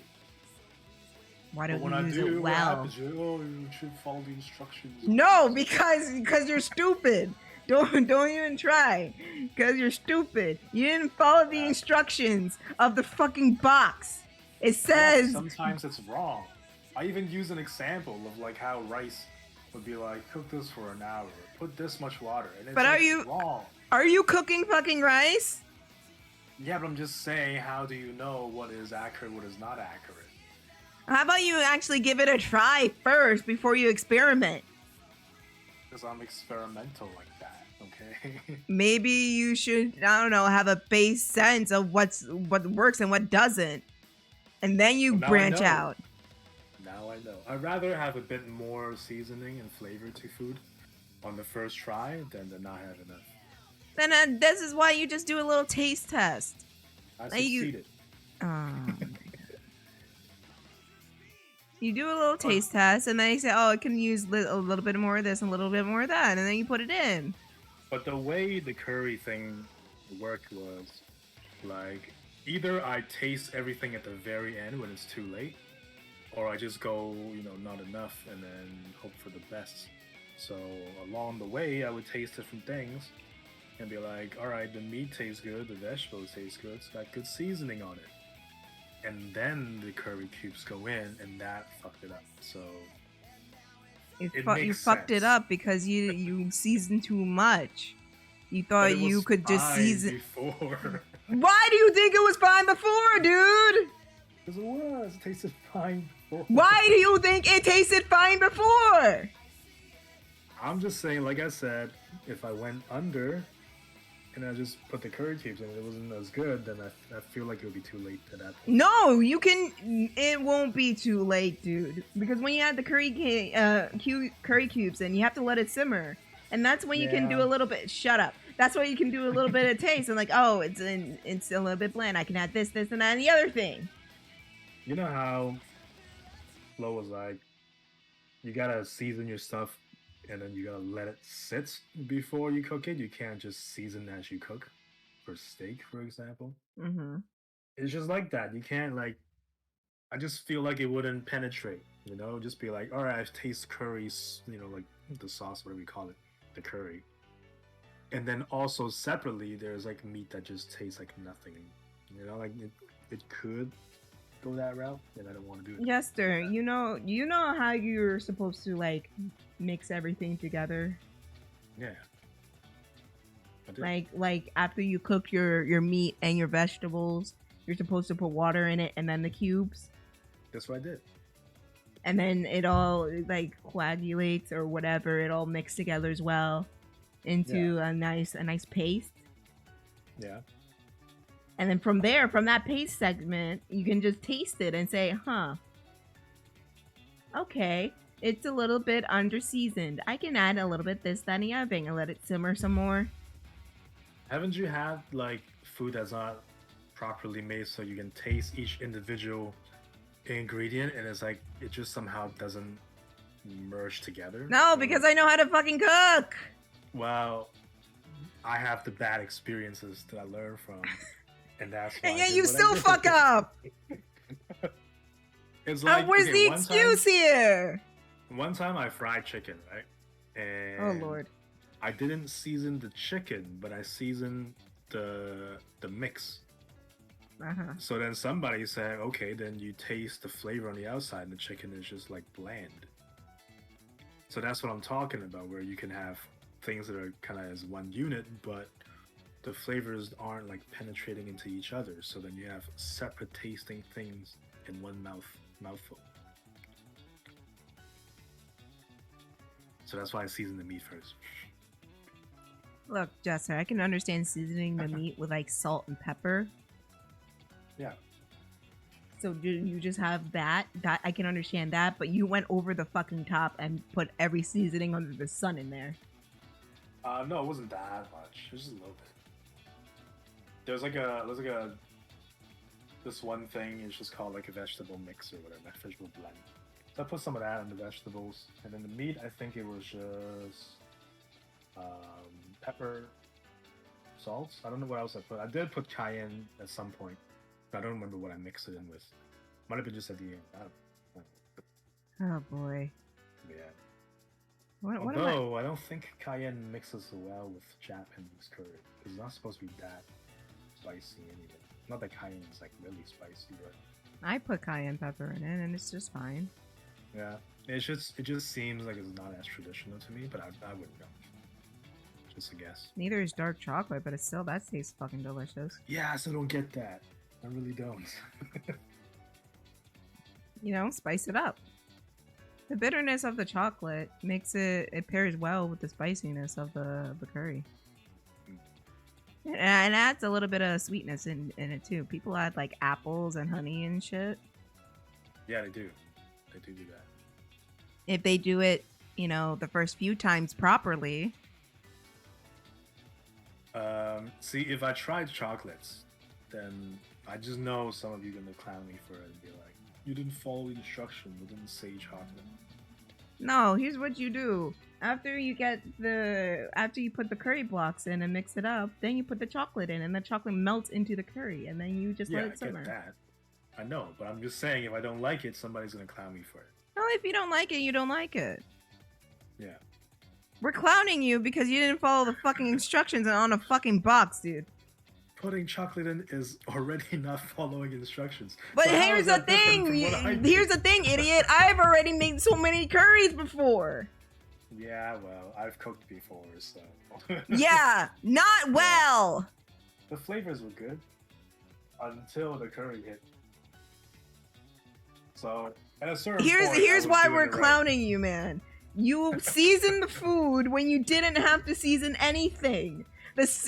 Why don't you use it well? You should follow the instructions. No, because you're stupid. Don't even try. Because you're stupid. You didn't follow the instructions of the fucking box. It says... Sometimes it's wrong. I even use an example of like how rice would be like, cook this for an hour. Put this much water. And it's wrong. Are you cooking fucking rice? Yeah, but I'm just saying, how do you know what is accurate, what is not accurate? How about you actually give it a try first before you experiment? Because I'm experimental like that, okay? Maybe you should, I don't know, have a base sense of what works and what doesn't. And then you branch out. Now I know. I'd rather have a bit more seasoning and flavor to food on the first try than to not have enough. Then this is why you just do a little taste test. I succeeded. You do a little taste test, and then you say, oh, it can use a little bit more of this and a little bit more of that, and then you put it in. But the way the curry thing worked was, like, either I taste everything at the very end when it's too late, or I just go, not enough, and then hope for the best. So along the way, I would taste different things, and be like, all right, the meat tastes good, the vegetables taste good, it's got good seasoning on it. And then the curry cubes go in, and that fucked it up. So you fucked it up because you seasoned too much. You thought you could just season before. Why do you think it was fine before, dude? Because it was. It tasted fine before. Why do you think it tasted fine before? I'm just saying, like I said, if I went under and I just put the curry cubes in, it wasn't as good, then I feel like it would be too late to that point. No, it won't be too late, dude. Because when you add the curry cubes in, you have to let it simmer. And that's when you can do a little bit, shut up. That's when you can do a little bit of taste and like, oh, it's a little bit bland. I can add this, and that, and the other thing. You know how Flo was like, you gotta season your stuff and then you gotta let it sit before you cook it. You can't just season as you cook. For steak, for example. Mm-hmm. It's just like that. You can't I just feel like it wouldn't penetrate, just be like, all right, I taste curries, like the sauce, whatever we call it, the curry. And then also separately, there's like meat that just tastes like nothing. Like it could go that route, and I don't want to do it. Jester, you know how you're supposed to like mix everything together? Yeah. Like after you cook your meat and your vegetables, you're supposed to put water in it and then the cubes. That's what I did. And then it all like coagulates or whatever. It all mixed together as well into a nice paste. Yeah. And then from that paste segment, you can just taste it and say, huh, okay, it's a little bit under seasoned. I can add a little bit this, that, and the other thing and let it simmer some more. Haven't you had like food that's not properly made so you can taste each individual ingredient and it's like it just somehow doesn't merge together? No, because I know how to fucking cook. Well, I have the bad experiences that I learned from, and that's why. And yet you still fuck up. It's like, where's the excuse here? One time I fried chicken, right? And oh Lord. I didn't season the chicken, but I seasoned the mix. Uh-huh. So then somebody said, okay, then you taste the flavor on the outside, and the chicken is just like bland. So that's what I'm talking about, where you can have things that are kind of as one unit, but the flavors aren't like penetrating into each other. So then you have separate tasting things in one mouthful. So that's why I season the meat first. Look, Jester, I can understand seasoning the meat with like salt and pepper. Yeah. So do you just have that? That I can understand that, but you went over the fucking top and put every seasoning under the sun in there. No, it wasn't that much. It was just a little bit. There's like this one thing. It's just called like a vegetable mix or whatever, a vegetable blend. So I put some of that on the vegetables, and then the meat. I think it was just pepper, salt. I don't know what else I put. I did put cayenne at some point, but I don't remember what I mixed it in with. Might have been just at the end. I don't know. Oh boy. Yeah. What I don't think cayenne mixes well with Japanese curry because it's not supposed to be that spicy anyway. Not that cayenne is like really spicy, but I put cayenne pepper in it, and it's just fine. yeah, it just seems like it's not as traditional to me. But I wouldn't know. Just a guess. Neither is dark chocolate, but it's still that tastes fucking delicious. Yeah, I still don't get that. I really don't. You know, spice it up. The bitterness of the chocolate makes it pairs well with the spiciness of the curry. And it adds a little bit of sweetness in it too. People add like apples and honey and shit. Yeah, they do. They do that. If they do it, you know, the first few times properly. See, if I tried chocolates, then I just know some of you are gonna clown me for it and be like, "You didn't follow the instructions. You didn't say chocolate." No, here's what you do. After you put the curry blocks in and mix it up, then you put the chocolate in, and the chocolate melts into the curry, and then you just let it simmer. I get that. I know, but I'm just saying, if I don't like it, somebody's gonna clown me for it. Well, if you don't like it, you don't like it. Yeah. We're clowning you because you didn't follow the fucking instructions on a fucking box, dude. Putting chocolate in is already not following instructions. But so here's the thing. Here's the thing, idiot. I've already made so many curries before. Yeah, well, I've cooked before, so. Yeah, not well. The flavors were good until the curry hit. So at a certain point, here's why we're clowning you, man. You seasoned the food when you didn't have to season anything.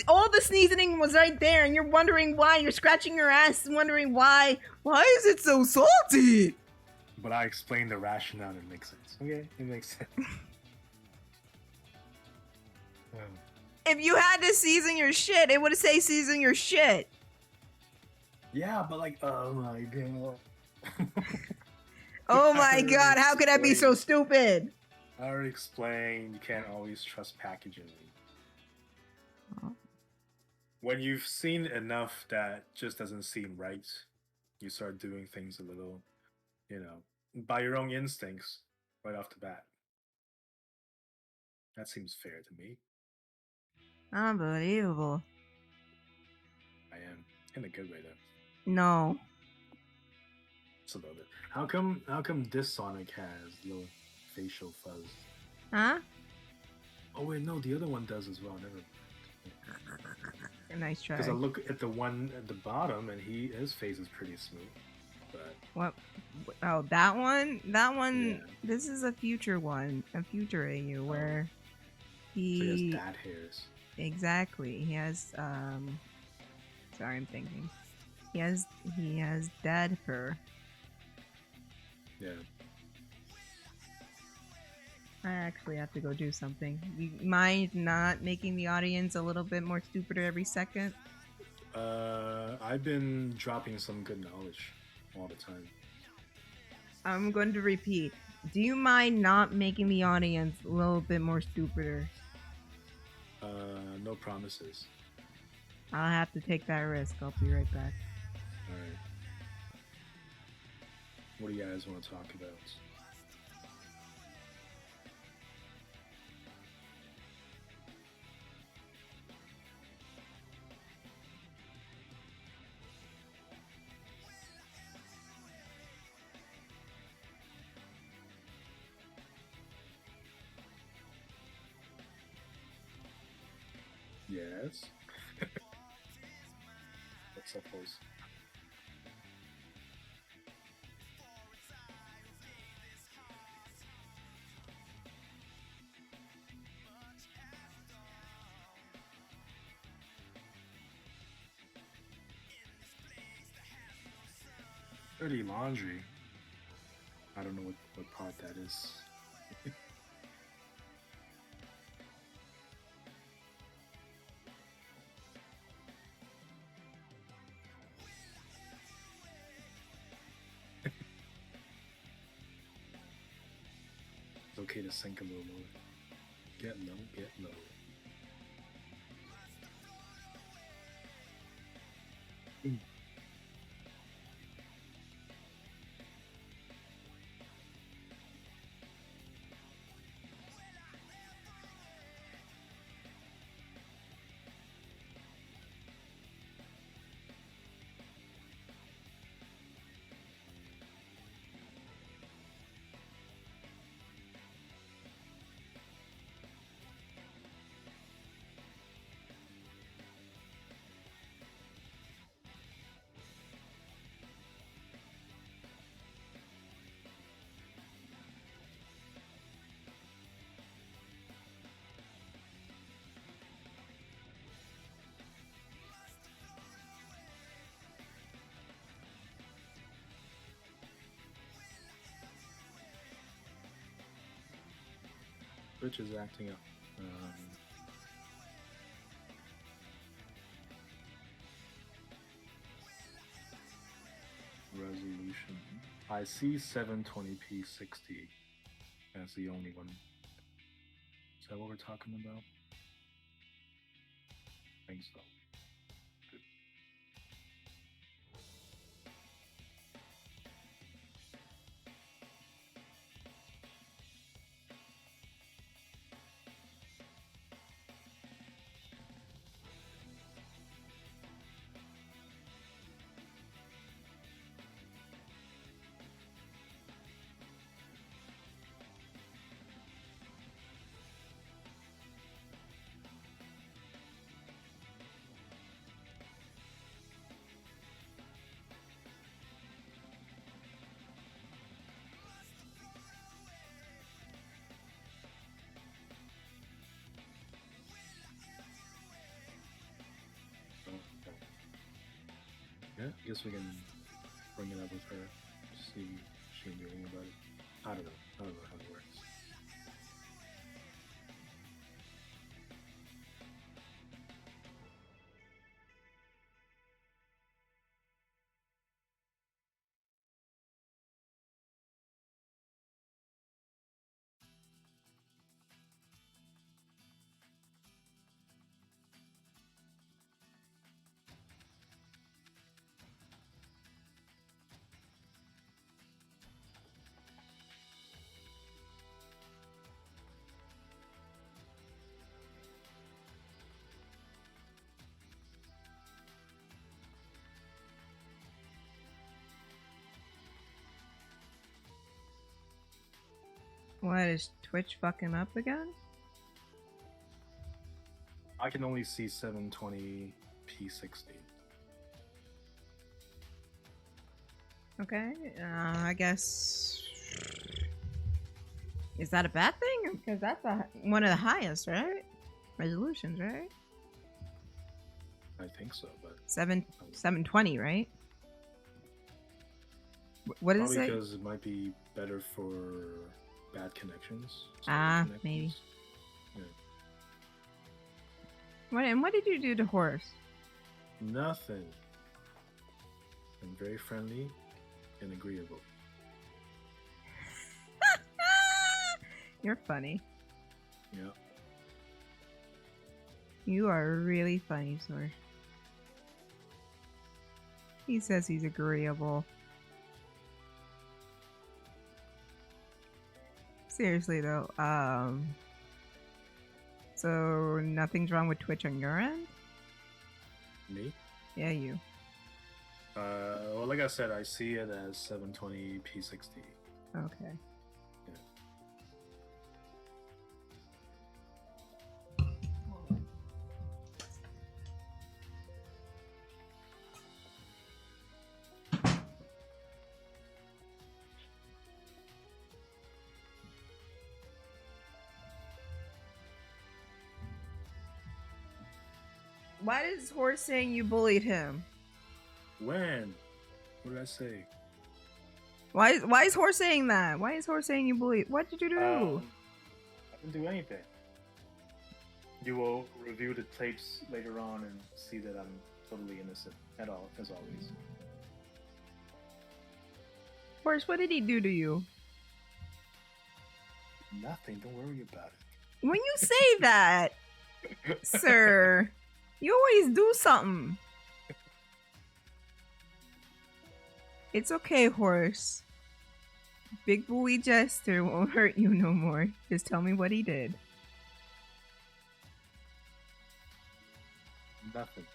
All the seasoning was right there, and you're wondering why. You're scratching your ass and wondering why. Why is it so salty? But I explained the rationale and it makes sense. Okay, it makes sense. If you had to season your shit, it would say season your shit. Yeah, but like, oh my god. Oh my god, how could I be so stupid? I already explained you can't always trust packaging. When you've seen enough that just doesn't seem right, you start doing things a little, you know, by your own instincts right off the bat. That seems fair to me. Unbelievable. I am. In a good way, though. No. It's a little bit. How come this Sonic has little facial fuzz? Huh? Oh wait, no, the other one does as well. Never. Nice try. Because I look at the one at the bottom, and his face is pretty smooth. But what? Oh, that one. That one. Yeah. This is a future one, a future AU where he has dad hairs. Exactly. He has. Sorry, I'm thinking. He has dad fur. Yeah. I actually have to go do something. You mind not making the audience a little bit more stupider every second? I've been dropping some good knowledge all the time. I'm going to repeat. Do you mind not making the audience a little bit more stupider? No promises. I'll have to take that risk. I'll be right back. Alright. What do you guys want to talk about? Yes. What's up, boys? Dirty laundry. I don't know what part that is. It's okay to sink a little lower. Get low, get low. Twitch is acting up. Resolution. I see 720p 60 as the only one. Is that what we're talking about? I think so. Good. Yeah, I guess we can bring it up with her, see if she can do anything about it. I don't know how it works. What, is Twitch fucking up again? I can only see 720p 60. Okay, I guess. Is that a bad thing? Because that's one of the highest, right? Resolutions, right? I think so, but 720, right? What is probably it? because it might be better for bad connections. Maybe. Yeah. What did you do to Horse? Nothing. I'm very friendly and agreeable. You're funny. Yeah. You are really funny, sir. He says he's agreeable. Seriously though, so nothing's wrong with Twitch on your end? Me? Yeah, you. Well, like I said, I see it as 720p 60. Okay. Why is Horse saying you bullied him? When? What did I say? Why is Horse saying that? Why is Horse saying you bullied? What did you do? I didn't do anything. You will review the tapes later on and see that I'm totally innocent at all, as always. Horse, what did he do to you? Nothing. Don't worry about it. When you say that, sir, you always do something. It's okay, Horse. Big Boy Jester won't hurt you no more. Just tell me what he did. Nothing.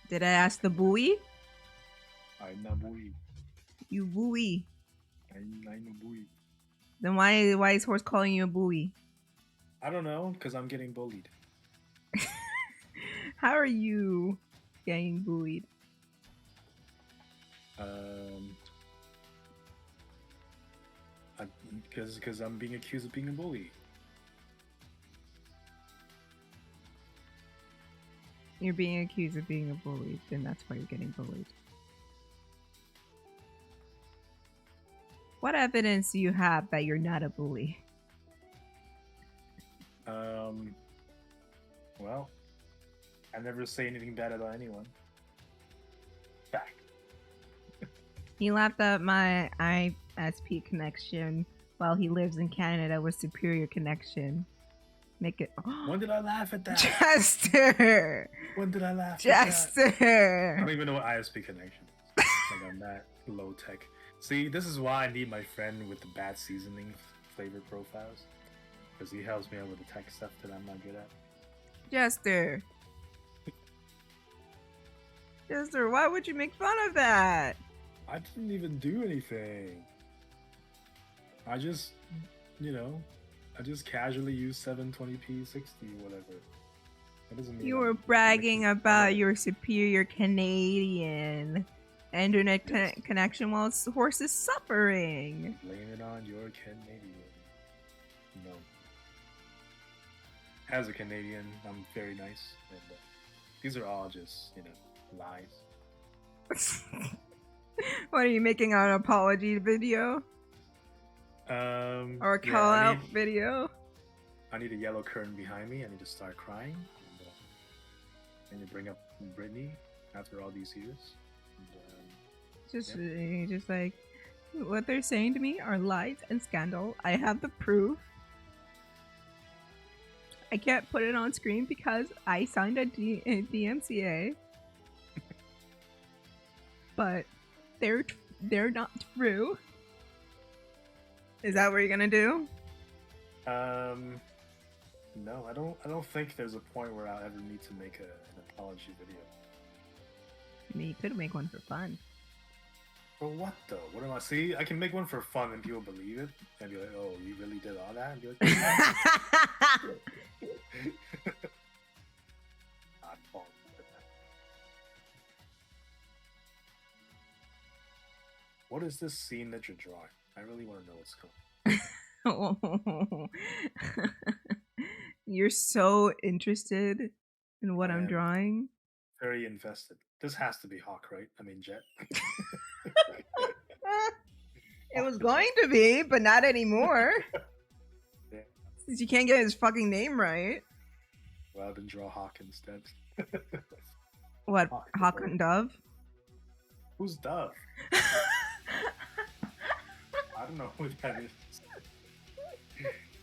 Did I ask the buoy? I'm not bullied. You buoy. I'm no bullied. Then why is Horse calling you a buoy? I don't know, because I'm getting bullied. How are you getting bullied? Because I'm being accused of being a bully. You're being accused of being a bully, then that's why you're getting bullied. What evidence do you have that you're not a bully? Well, I never say anything bad about anyone. Fact. He laughed at my ISP connection while he lives in Canada with superior connection. Make it. When did I laugh at that? Jester! When did I laugh Jester! at that? I don't even know what ISP connection is. Like, I'm that low tech. See, this is why I need my friend with the bad seasoning flavor profiles. Because he helps me out with the tech stuff that I'm not good at. Jester! Jester, why would you make fun of that? I didn't even do anything. I just, I just casually use 720p 60 whatever. That doesn't mean you were bragging about your superior Canadian internet connection while Horse is suffering. Blame it on your Canadian. No. As a Canadian, I'm very nice. And these are all just, lies. What are you making an apology video? Or a call out video? I need a yellow curtain behind me. I need to start crying. And you bring up Brittany after all these years. And, just like, what they're saying to me are lies and scandal. I have the proof. I can't put it on screen because I signed a DMCA. But they're not true. Is that what you're gonna do? No, I don't think there's a point where I'll ever need to make an apology video. I mean, you could make one for fun. For what though? What am I? See, I can make one for fun and people believe it and be like, "Oh, you really did all that?" And be like, "Yeah." I'm falling for that. What is this scene that you're drawing? I really want to know what's going. You're so interested in what I'm drawing. Very invested. This has to be Hawk, right? I mean, Jet. It was going to be, but not anymore. Yeah. Since you can't get his fucking name right. Well, then draw Hawk instead. What? Hawk and Dove? Who's Dove? I don't know who that is.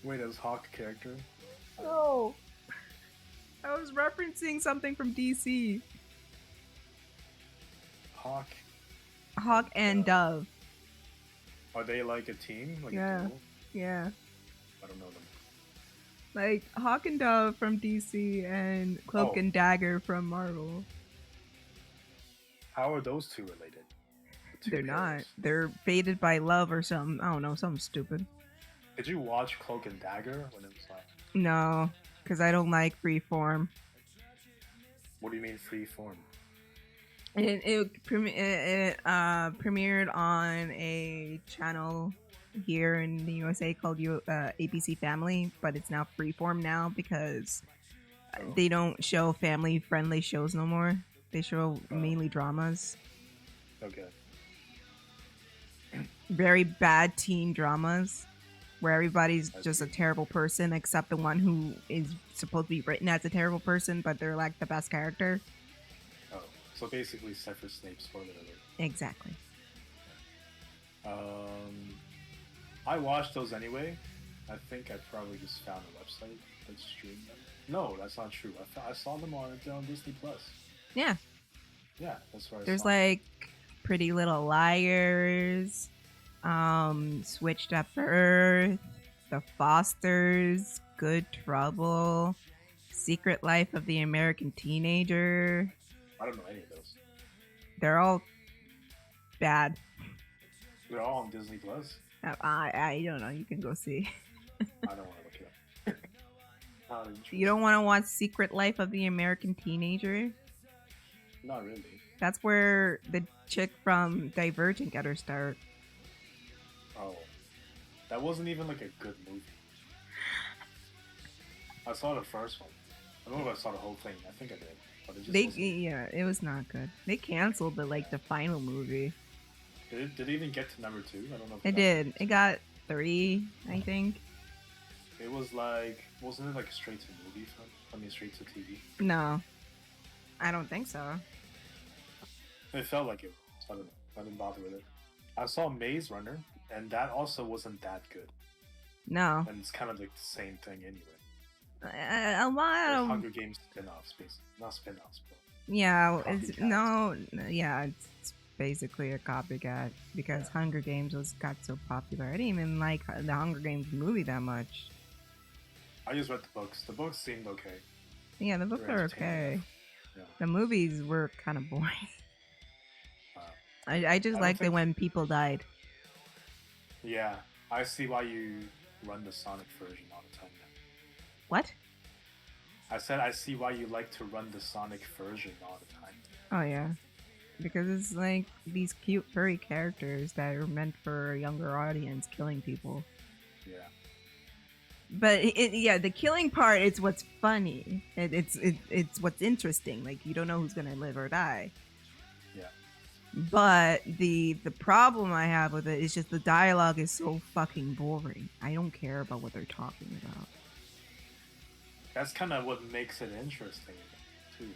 Wait, is Hawk a character? No. I was referencing something from DC. Hawk and Dove. Are they like a team? Like yeah. A duo? Yeah. I don't know them. Like Hawk and Dove from DC and Cloak and Dagger from Marvel. How are those two related? They're not. They're fated by love or something. I don't know, something stupid. Did you watch Cloak and Dagger when it was like? No, because I don't like freeform. What do you mean freeform? It premiered on a channel here in the USA called ABC Family, but it's now freeform now because Oh. they don't show family-friendly shows no more. They show Oh. mainly dramas. Okay. Very bad teen dramas where everybody's I just a see. terrible person except the one who is supposed to be written as a terrible person, but they're like the best character. Oh, so basically Severus Snape, spoiler alert. Exactly. I watched those anyway. I think I probably just found a website that streamed them. No, that's not true. I saw them on Disney Plus. Yeah. Yeah, that's where I There's saw them. like Pretty Little Liars, Switched at Birth, The Fosters, Good Trouble, Secret Life of the American Teenager. I don't know any of those. They're all bad. They're all on Disney Plus. I don't know. You can go see. I don't want to look it up. Not interested. You don't want to watch Secret Life of the American Teenager? Not really. That's where the chick from Divergent got her start. Oh, that wasn't even like a good movie. I saw the first one. I don't know if I saw the whole thing. I think I did, but it just wasn't. Yeah, it was not good. They canceled the final movie. Did it even get to number 2? I don't know. If It did. It got 3, I think. It was like, wasn't it like straight to movie film? I mean, straight to TV. No, I don't think so. It felt like it. I don't know. I didn't bother with it. I saw Maze Runner, and that also wasn't that good. No. And it's kind of like the same thing anyway. A lot Like of Hunger Games spin-offs, basically. Not spin-offs, but yeah. Copycat. It's basically a copycat because Yeah. Hunger Games got so popular. I didn't even like the Hunger Games movie that much. I just read the books. The books seemed okay. Yeah, the books They're are entertaining okay. Yeah. The movies were kind of boring. I just don't liked it think- when people died. Yeah, I see why you run the Sonic version all the time now. What? I said I see why you like to run the Sonic version all the time. Oh yeah, because it's like these cute furry characters that are meant for a younger audience killing people. Yeah. But the killing part is what's funny. It's what's interesting. Like you don't know who's gonna live or die. Yeah. But the problem I have with it is just the dialogue is so fucking boring. I don't care about what they're talking about. That's kind of what makes it interesting, too.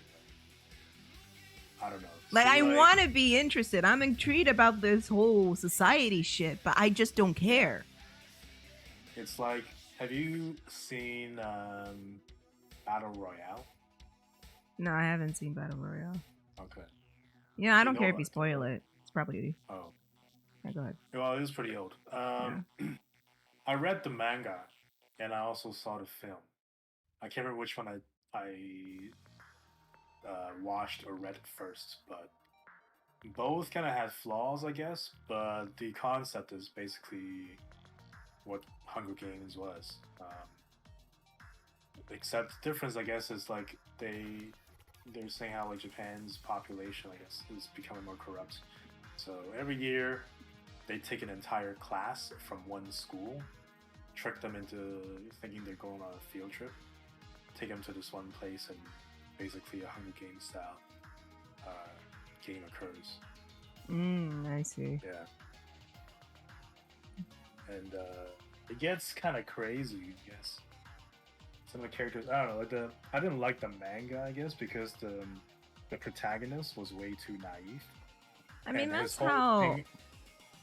I don't know. Like See, I want to be interested. I'm intrigued about this whole society shit, but I just don't care. It's like, have you seen Battle Royale? No, I haven't seen Battle Royale. Okay. Yeah, I You don't know care if about you it, spoil it. It's probably Oh. yeah. Go ahead. Well, it is pretty old. I read the manga, and I also saw the film. I can't remember which one I watched or read it first, but both kind of had flaws, I guess. But the concept is basically what Hunger Games was. Except the difference, I guess, is like they're saying how like Japan's population, I guess, is becoming more corrupt. So every year, they take an entire class from one school, trick them into thinking they're going on a field trip, take them to this one place, and basically a Hunger Games style game occurs. I see. Yeah. And it gets kind of crazy, I guess. Some of the characters, I don't know, I didn't like the manga, I guess, because the protagonist was way too naive. I mean, And that's his whole how thing-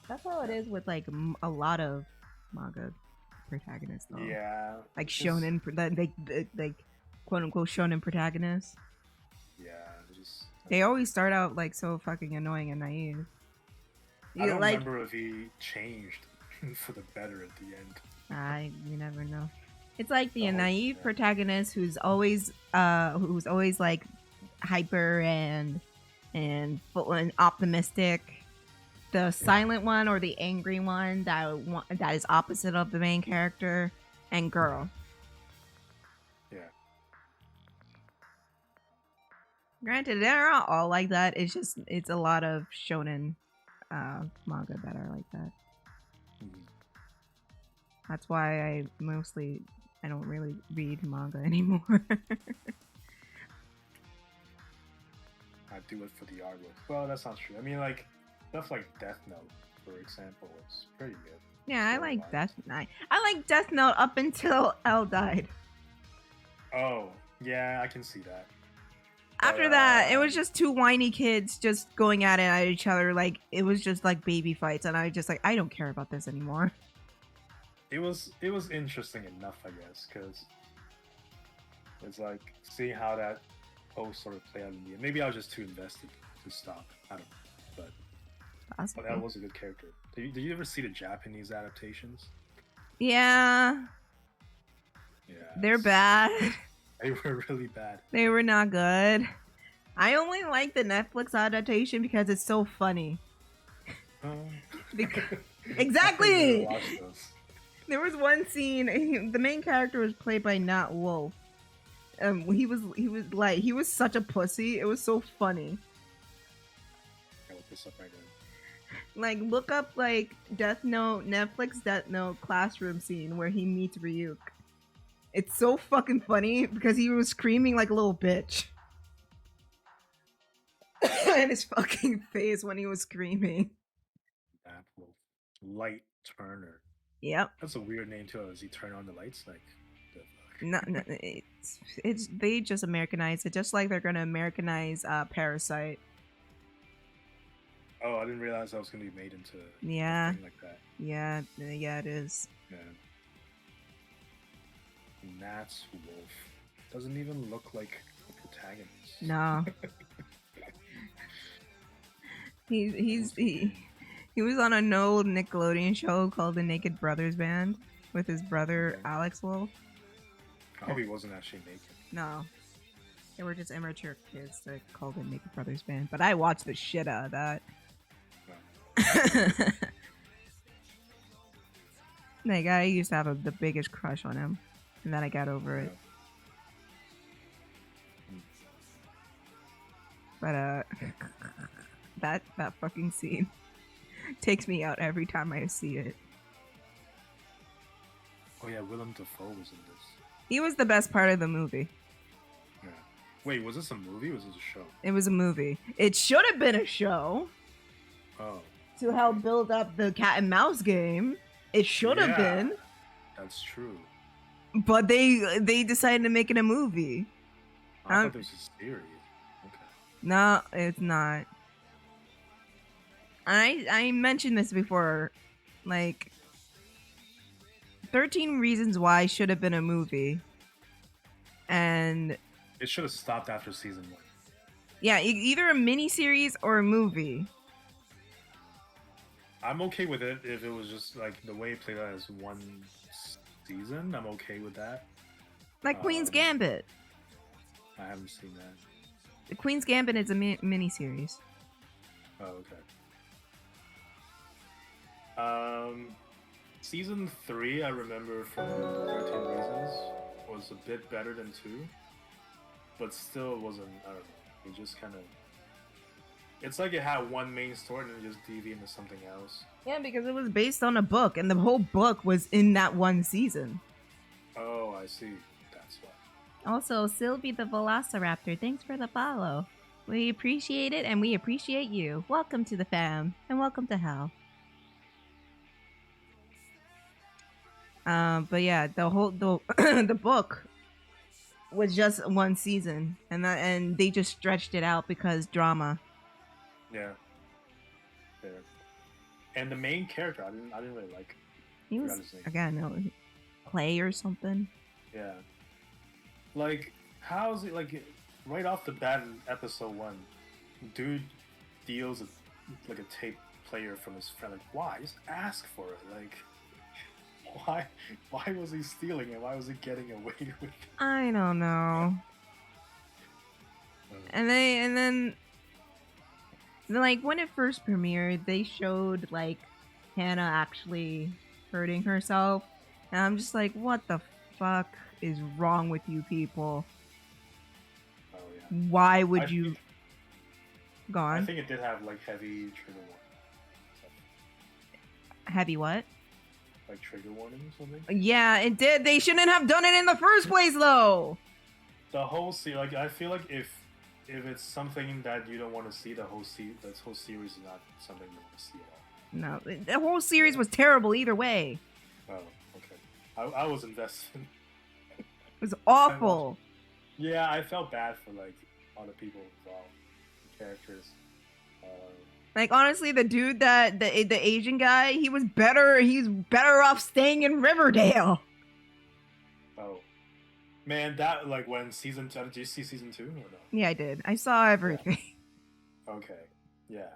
it is with like a lot of manga protagonists. Though. Yeah. Like it's just- shonen, like quote unquote shonen protagonists. Yeah, just. They always start out like so fucking annoying and naive. I don't like, remember if he changed for the better at the end. You never know. It's like the Oh, naive yeah. protagonist who's always like hyper and full and optimistic. The silent one or the angry one that is opposite of the main character and girl. Yeah. Granted, they're not all like that. It's a lot of shonen manga that are like that. Mhm. That's why I don't really read manga anymore. I do it for the artwork. Well, that's not true. I mean, like stuff like Death Note, for example, was pretty good. Yeah, I like Story-wise. Death Note. I like Death Note up until L died. Oh, yeah, I can see that. After that, it was just two whiny kids just going at each other. Like, it was just like baby fights, and I just like, I don't care about this anymore. It was interesting enough, I guess, because it's like seeing how that whole sort of play out in the end. Maybe I was just too invested to stop. I don't know, but that was a good character. Did you ever see the Japanese adaptations? Yeah. Yeah. They're bad. They were really bad. They were not good. I only like the Netflix adaptation because it's so funny. Exactly. There was one scene. The main character was played by Nat Wolf. He was such a pussy. It was so funny. I'll look this up right now. Like, look up like Death Note, Netflix Death Note classroom scene where he meets Ryuk. It's so fucking funny because he was screaming like a little bitch. And his fucking face when he was screaming. That Wolf. Light Turner. Yep. That's a weird name too. Does he turn on the lights? Like, the fuck? No, it's they just Americanized it, just like they're gonna Americanize Parasite. Oh, I didn't realize that was gonna be made into Yeah. a thing like that. Yeah, it is. Yeah. Nat's Wolf doesn't even look like a protagonist. No. He was on an old Nickelodeon show called The Naked Brothers Band with his brother Alex Wolf. I hope he wasn't actually naked. No. They were just immature kids that called it Naked Brothers Band. But I watched the shit out of that. No. Like, I used to have the biggest crush on him. And then I got over it. But, that fucking scene takes me out every time I see it. Oh yeah, Willem Dafoe was in this. He was the best part of the movie. Yeah. Wait, was this a movie or was this a show? It was a movie. It should have been a show. Oh. To help build up the cat and mouse game. It should have been. That's true. But they decided to make it a movie. I thought this was a series. Okay. No, it's not. I mentioned this before. Like, 13 Reasons Why should have been a movie. And it should have stopped after season 1. Yeah, either a miniseries or a movie. I'm okay with it if it was just like the way it played out as one season. I'm okay with that. Like Queen's Gambit. I haven't seen that. The Queen's Gambit is a miniseries. Oh, okay. Season 3, I remember from 13 Reasons, was a bit better than 2, but still wasn't. I don't know. It just kind of. It's like it had one main story and then just deviated into something else. Yeah, because it was based on a book, and the whole book was in that one season. Oh, I see. That's why. Also, Sylvie the Velociraptor, thanks for the follow. We appreciate it, and we appreciate you. Welcome to the fam, and welcome to hell. But yeah, the book was just one season, and they just stretched it out because drama. Yeah. Fair. And the main character, I didn't really like. He was again Clay or something. Yeah. Like, how is it like right off the bat in episode 1, dude deals like a tape player from his friend. Like, why? Just ask for it. Like, why was he stealing it? Why was he getting away with it? I don't know. And then like when it first premiered, they showed like Hannah actually hurting herself, and I'm just like, what the fuck is wrong with you people? Oh yeah. Why would you? Go on. I think it did have like heavy trigger warning. Heavy what? Like trigger warning or something? Yeah, it did. They shouldn't have done it in the first place, though. The whole scene, like, I feel like if if it's something that you don't want to see, the whole series is not something you want to see at all. No, the whole series was terrible either way. Oh, okay. I was invested. It was awful. Yeah, I felt bad for like all the people involved, the characters. Like honestly, the dude that the Asian guy, he was better. He's better off staying in Riverdale. Oh, man, that like when season 2, did you see season 2 or no? Yeah, I did. I saw everything. Yeah. Okay, yeah.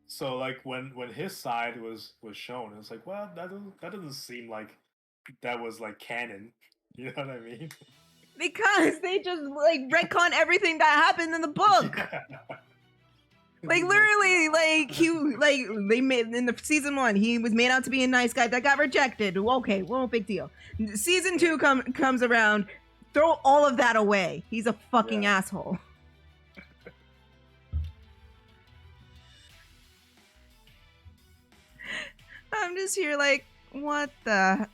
So like when his side was shown, it's like, well, that doesn't seem like that was like canon. You know what I mean? Because they just like retcon everything that happened in the book. Yeah. Like literally, like they made in the season 1, he was made out to be a nice guy that got rejected. Okay, well, big deal. Season 2 comes around, throw all of that away. He's a fucking asshole. I'm just here like, what the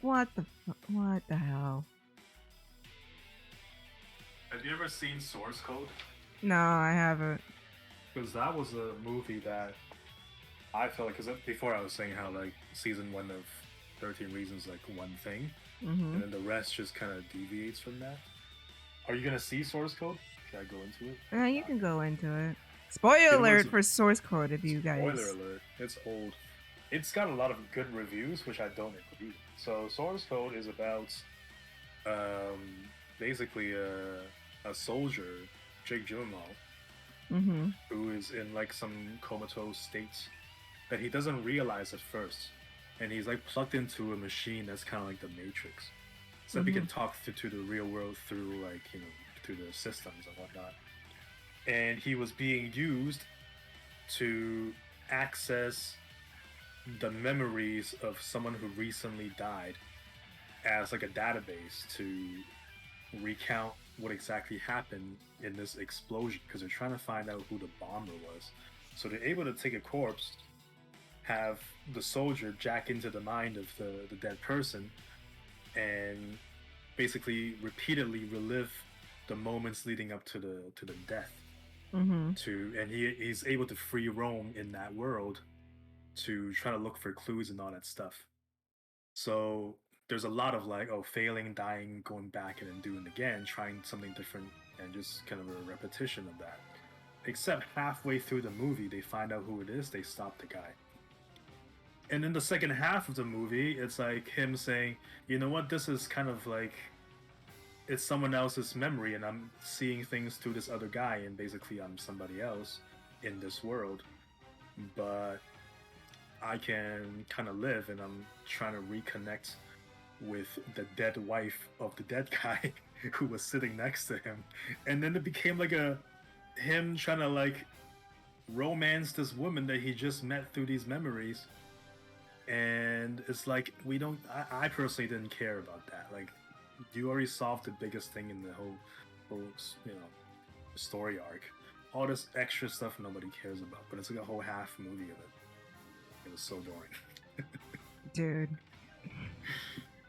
hell? Have you ever seen Source Code? No, I haven't. Because that was a movie that I felt like, because before I was saying how like season 1 of 13 Reasons like one thing, and then the rest just kind of deviates from that. Are you gonna see Source Code? Should I go into it? You can go into it. Spoiler alert for Source Code if you guys. Spoiler alert. It's old. It's got a lot of good reviews, which I don't agree. So Source Code is about basically a soldier, Jake Gyllenhaal, who is in like some comatose state that he doesn't realize at first, and he's like plugged into a machine that's kind of like the Matrix, so that he can talk to the real world through like through the systems and whatnot. And he was being used to access the memories of someone who recently died as like a database to recount what exactly happened in this explosion, because they're trying to find out who the bomber was. So they're able to take a corpse, have the soldier jack into the mind of the dead person, and basically repeatedly relive the moments leading up to the death. And he's able to free roam in that world to try to look for clues and all that stuff. So there's a lot of like, failing, dying, going back and then doing it again, trying something different, and just kind of a repetition of that. Except halfway through the movie, they find out who it is, they stop the guy. And in the second half of the movie, it's like him saying, you know what, this is kind of like, it's someone else's memory, and I'm seeing things through this other guy, and basically I'm somebody else in this world. But I can kind of live, and I'm trying to reconnect with the dead wife of the dead guy who was sitting next to him. And then it became like him trying to like romance this woman that he just met through these memories. And it's like, I personally didn't care about that. Like, you already solved the biggest thing in the whole story arc. All this extra stuff nobody cares about, but it's like a whole half movie of it. It was so boring. Dude.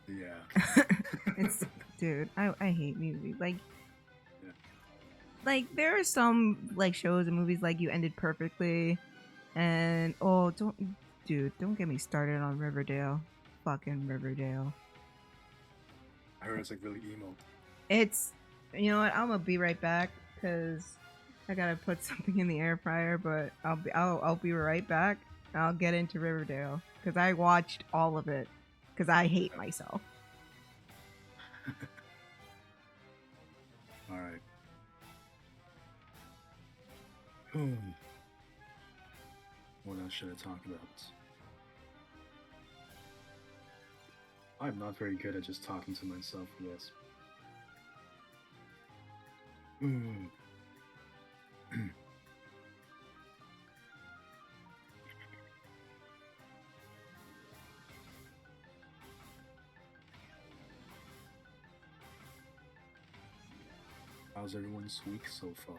Yeah. Dude, I hate movies. Like there are some like shows and movies like You Ended Perfectly, and don't get me started on Riverdale. Fucking Riverdale. I heard it's like really emo. It's, you know what? I'm gonna be right back because I gotta put something in the air fryer. But I'll be right back. I'll get into Riverdale because I watched all of it because I hate myself. All right. What else should I talk about? I'm not very good at just talking to myself for this. How's everyone's week so far?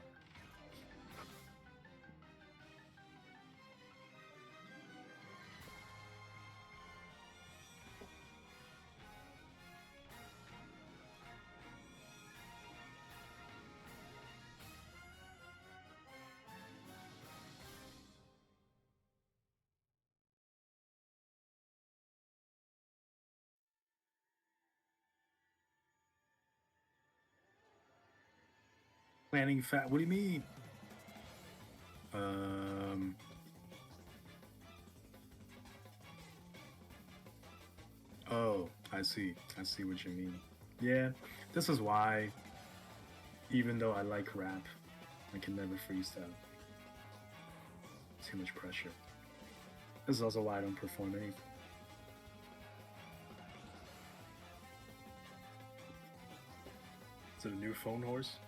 Planning fat. What do you mean? Um. Oh, I see. I see what you mean. Yeah, this is why, even though I like rap, I can never freestyle. Too much pressure. This is also why I don't perform anything. Is it a new phone horse?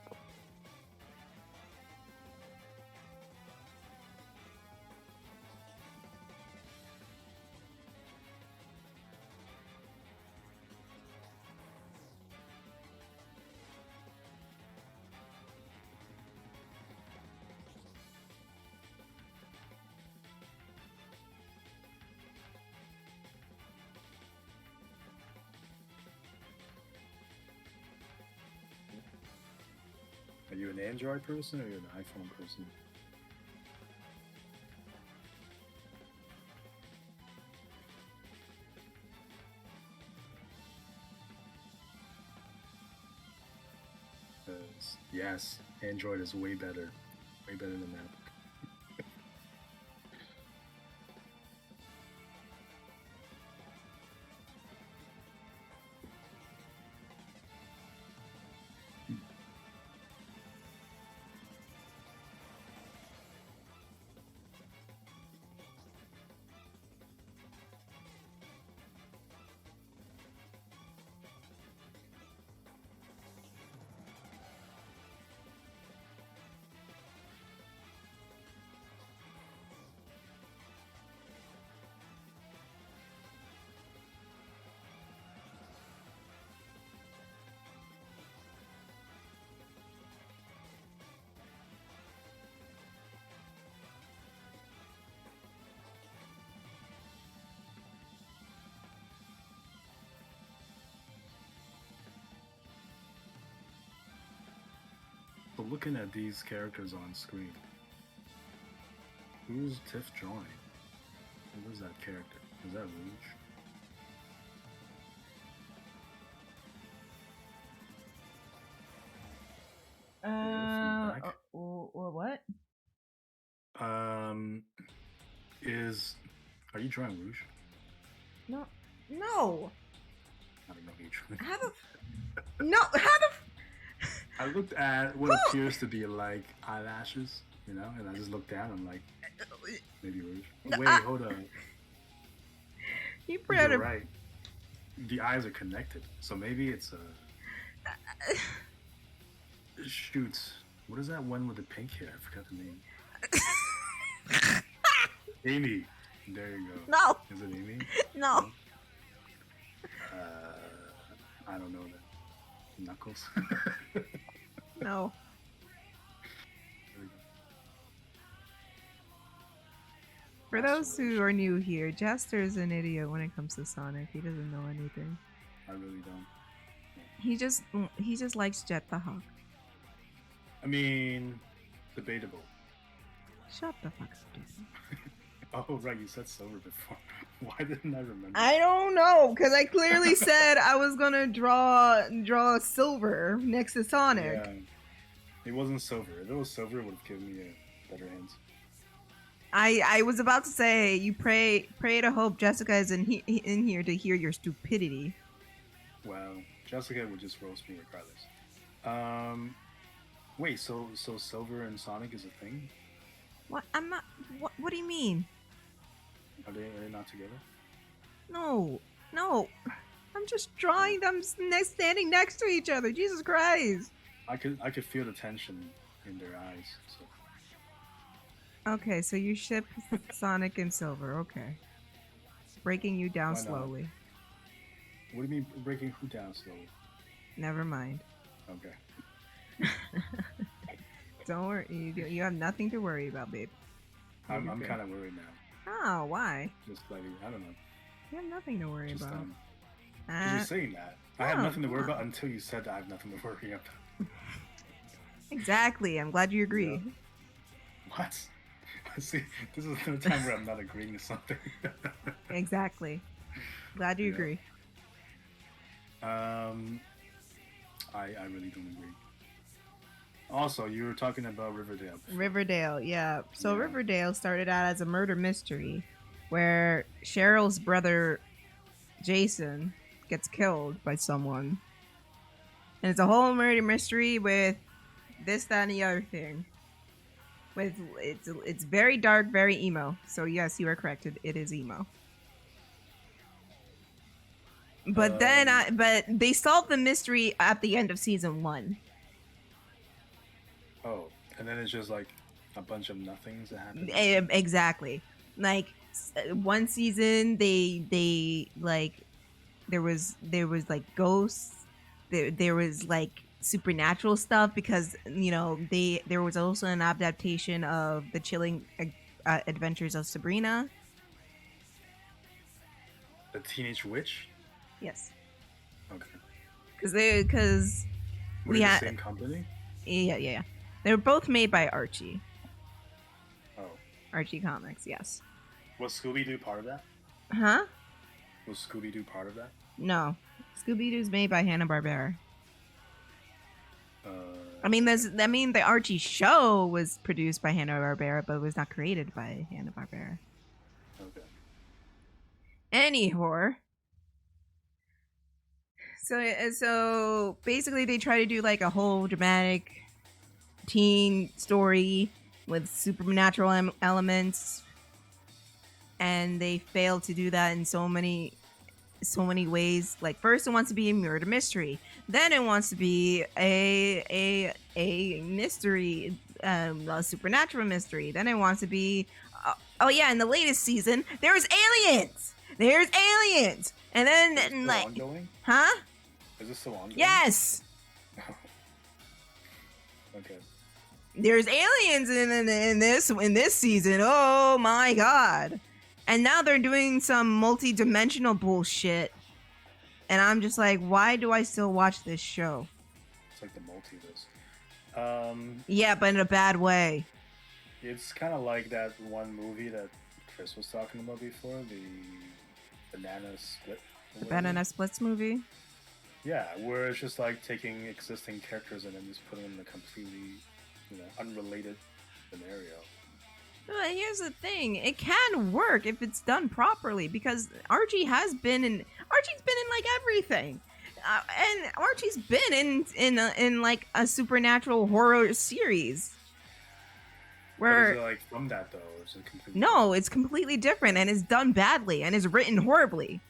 Are you an Android person or are you an iPhone person? Yes, Android is way better. Way better than that. But looking at these characters on screen, who's Tiff drawing? Who is that character? Is that Rouge? What? Um, is are you drawing Rouge? No, no. I don't know who you're How drawing. the? No, how the? I looked at what appears to be like eyelashes, you know, and I just looked down. I'm like, maybe Rouge. No, Wait, hold on. You You're right. The eyes are connected, so maybe it's a. Shoot, what is that one with the pink hair? I forgot the name. Amy. There you go. No. Is it Amy? No. I don't know that. Knuckles. No. For those who are new here, Jester is an idiot when it comes to Sonic. He doesn't know anything. I really don't. He just likes Jet the Hawk. I mean, debatable. Shut the fuck up, Jason. Oh right, you said silver before. Why didn't I remember? I don't know, because I clearly said I was gonna draw silver next to Sonic. Yeah, it wasn't silver. If it was silver, it would have given me a better hint. I was about to say you pray to hope Jessica is in here to hear your stupidity. Well, Jessica would just roast me regardless. Wait, so silver and Sonic is a thing? What? I'm not. What do you mean? Are they not together? No. I'm just drawing them standing next to each other. Jesus Christ. I could feel the tension in their eyes. So. Okay, so you ship Sonic and Silver. Okay. Breaking you down slowly. What do you mean breaking who down slowly? Never mind. Okay. Don't worry. You have nothing to worry about, babe. I'm kind of worried now. Oh, why? Just like, I don't know. You have nothing to worry about. You're saying that. I have nothing to worry about until you said that I have nothing to worry about. Exactly. I'm glad you agree. Yeah. What? See, this is the third time where I'm not agreeing to something. Exactly. Glad you agree. I really don't agree. Also, you were talking about Riverdale. Riverdale, yeah. So Yeah. Riverdale started out as a murder mystery where Cheryl's brother Jason gets killed by someone. And it's a whole murder mystery with this, that, and the other thing. With it's very dark, very emo. So yes, you are correct. It is emo. But but they solved the mystery at the end of season 1. Oh, and then it's just like a bunch of nothings that happen. Exactly. Like one season, they like there was like ghosts. There was like supernatural stuff because there was also an adaptation of the chilling adventures of Sabrina. The Teenage Witch. Yes. Okay. Because we had the same company. Yeah. They were both made by Archie. Oh. Archie Comics, yes. Was Scooby-Doo part of that? Huh? Was Scooby-Doo part of that? No. Scooby-Doo's made by Hanna-Barbera. The Archie show was produced by Hanna-Barbera, but it was not created by Hanna-Barbera. Okay. Anyhow. So basically they try to do like a whole dramatic teen story with supernatural elements, and they fail to do that in so many ways. Like first it wants to be a murder mystery, then it wants to be a mystery, a supernatural mystery, then it wants to be in the latest season there's aliens, and then like ongoing? Huh? Is this still ongoing? Yes. Okay. There's aliens in this season. Oh my god. And now they're doing some multi-dimensional bullshit. And I'm just like, why do I still watch this show? It's like the multiverse. Yeah, but in a bad way. It's kind of like that one movie that Kris was talking about before, the Banana Split. The Banana Splits movie? Yeah, where it's just like taking existing characters and then just putting them in a completely, unrelated scenario. But here's the thing: it can work if it's done properly, because Archie's been in like everything, and Archie's been in like a supernatural horror series. Where but is it like from that though? Or is it completely no, it's completely different, and it's done badly, and it's written horribly.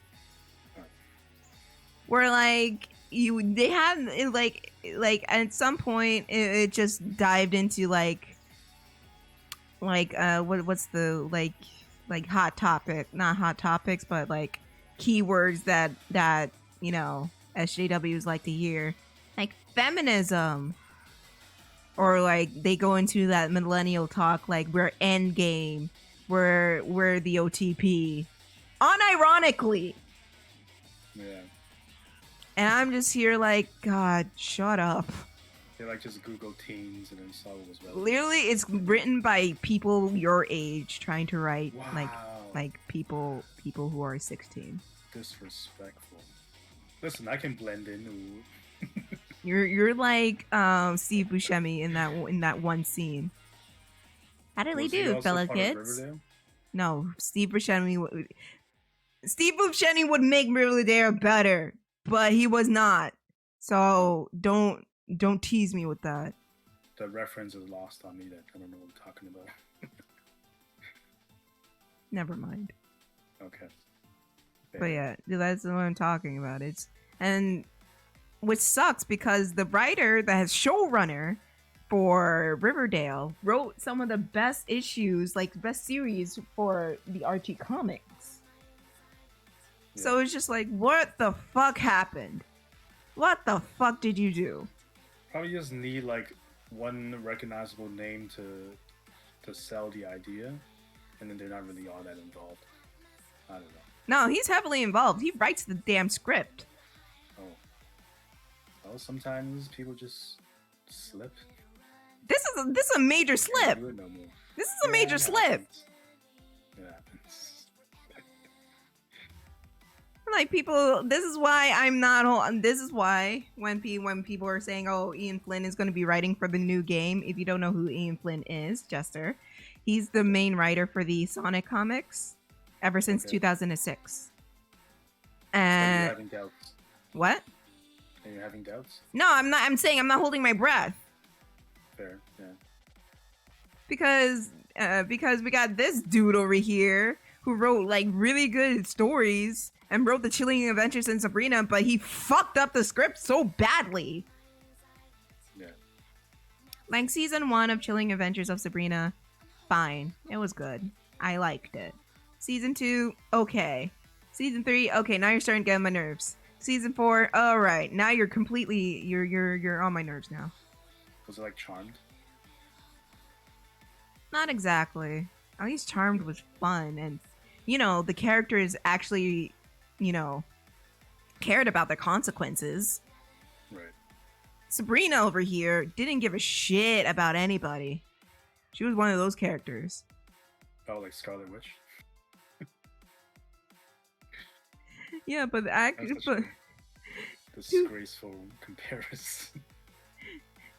Where like they had like at some point it just dived into like what's the like hot topic, not hot topics, but like keywords that SJWs like to hear, like feminism, or like they go into that millennial talk like we're endgame, we're the OTP, unironically. Yeah. And I'm just here like, God, shut up. They like just Google teens and then saw what was relevant. Literally, it's written by people your age trying to write like people who are 16. Disrespectful. Listen, I can blend in. You're like Steve Buscemi in that one scene. How did they do, fellow kids? No, Steve Buscemi would make Riverdale better, but he was not. So don't tease me with that. The reference is lost on me. That I don't know what I'm talking about. Never mind. Okay. But yeah, that's what I'm talking about. And which sucks because the writer, the showrunner for Riverdale, wrote some of the best issues, like best series for the Archie comics. Yeah. So it's just like, what the fuck happened? What the fuck did you do? Probably just need like one recognizable name to sell the idea, and then they're not really all that involved. I don't know. No, he's heavily involved. He writes the damn script. Oh. Well, sometimes people just slip. This is a major slip. No more. This is a major slip. It happens. Like people, this is why I'm not. This is why when people are saying, "Oh, Ian Flynn is going to be writing for the new game," if you don't know who Ian Flynn is, Jester, he's the main writer for the Sonic comics ever since 2006. Are you having doubts? What? Are you having doubts? No, I'm not. I'm saying I'm not holding my breath. Fair, yeah. Because we got this dude over here who wrote like really good stories and wrote the Chilling Adventures in Sabrina, but he fucked up the script so badly. Yeah. Like season 1 of Chilling Adventures of Sabrina, fine. It was good. I liked it. Season 2, okay. Season 3, okay, now you're starting to get on my nerves. Season 4, alright, now you're completely you're on my nerves now. Was it like Charmed? Not exactly. At least Charmed was fun, and you know, the characters actually, you know, cared about their consequences. Right. Sabrina over here didn't give a shit about anybody. She was one of those characters. Oh, like Scarlet Witch? Yeah, but disgraceful comparison.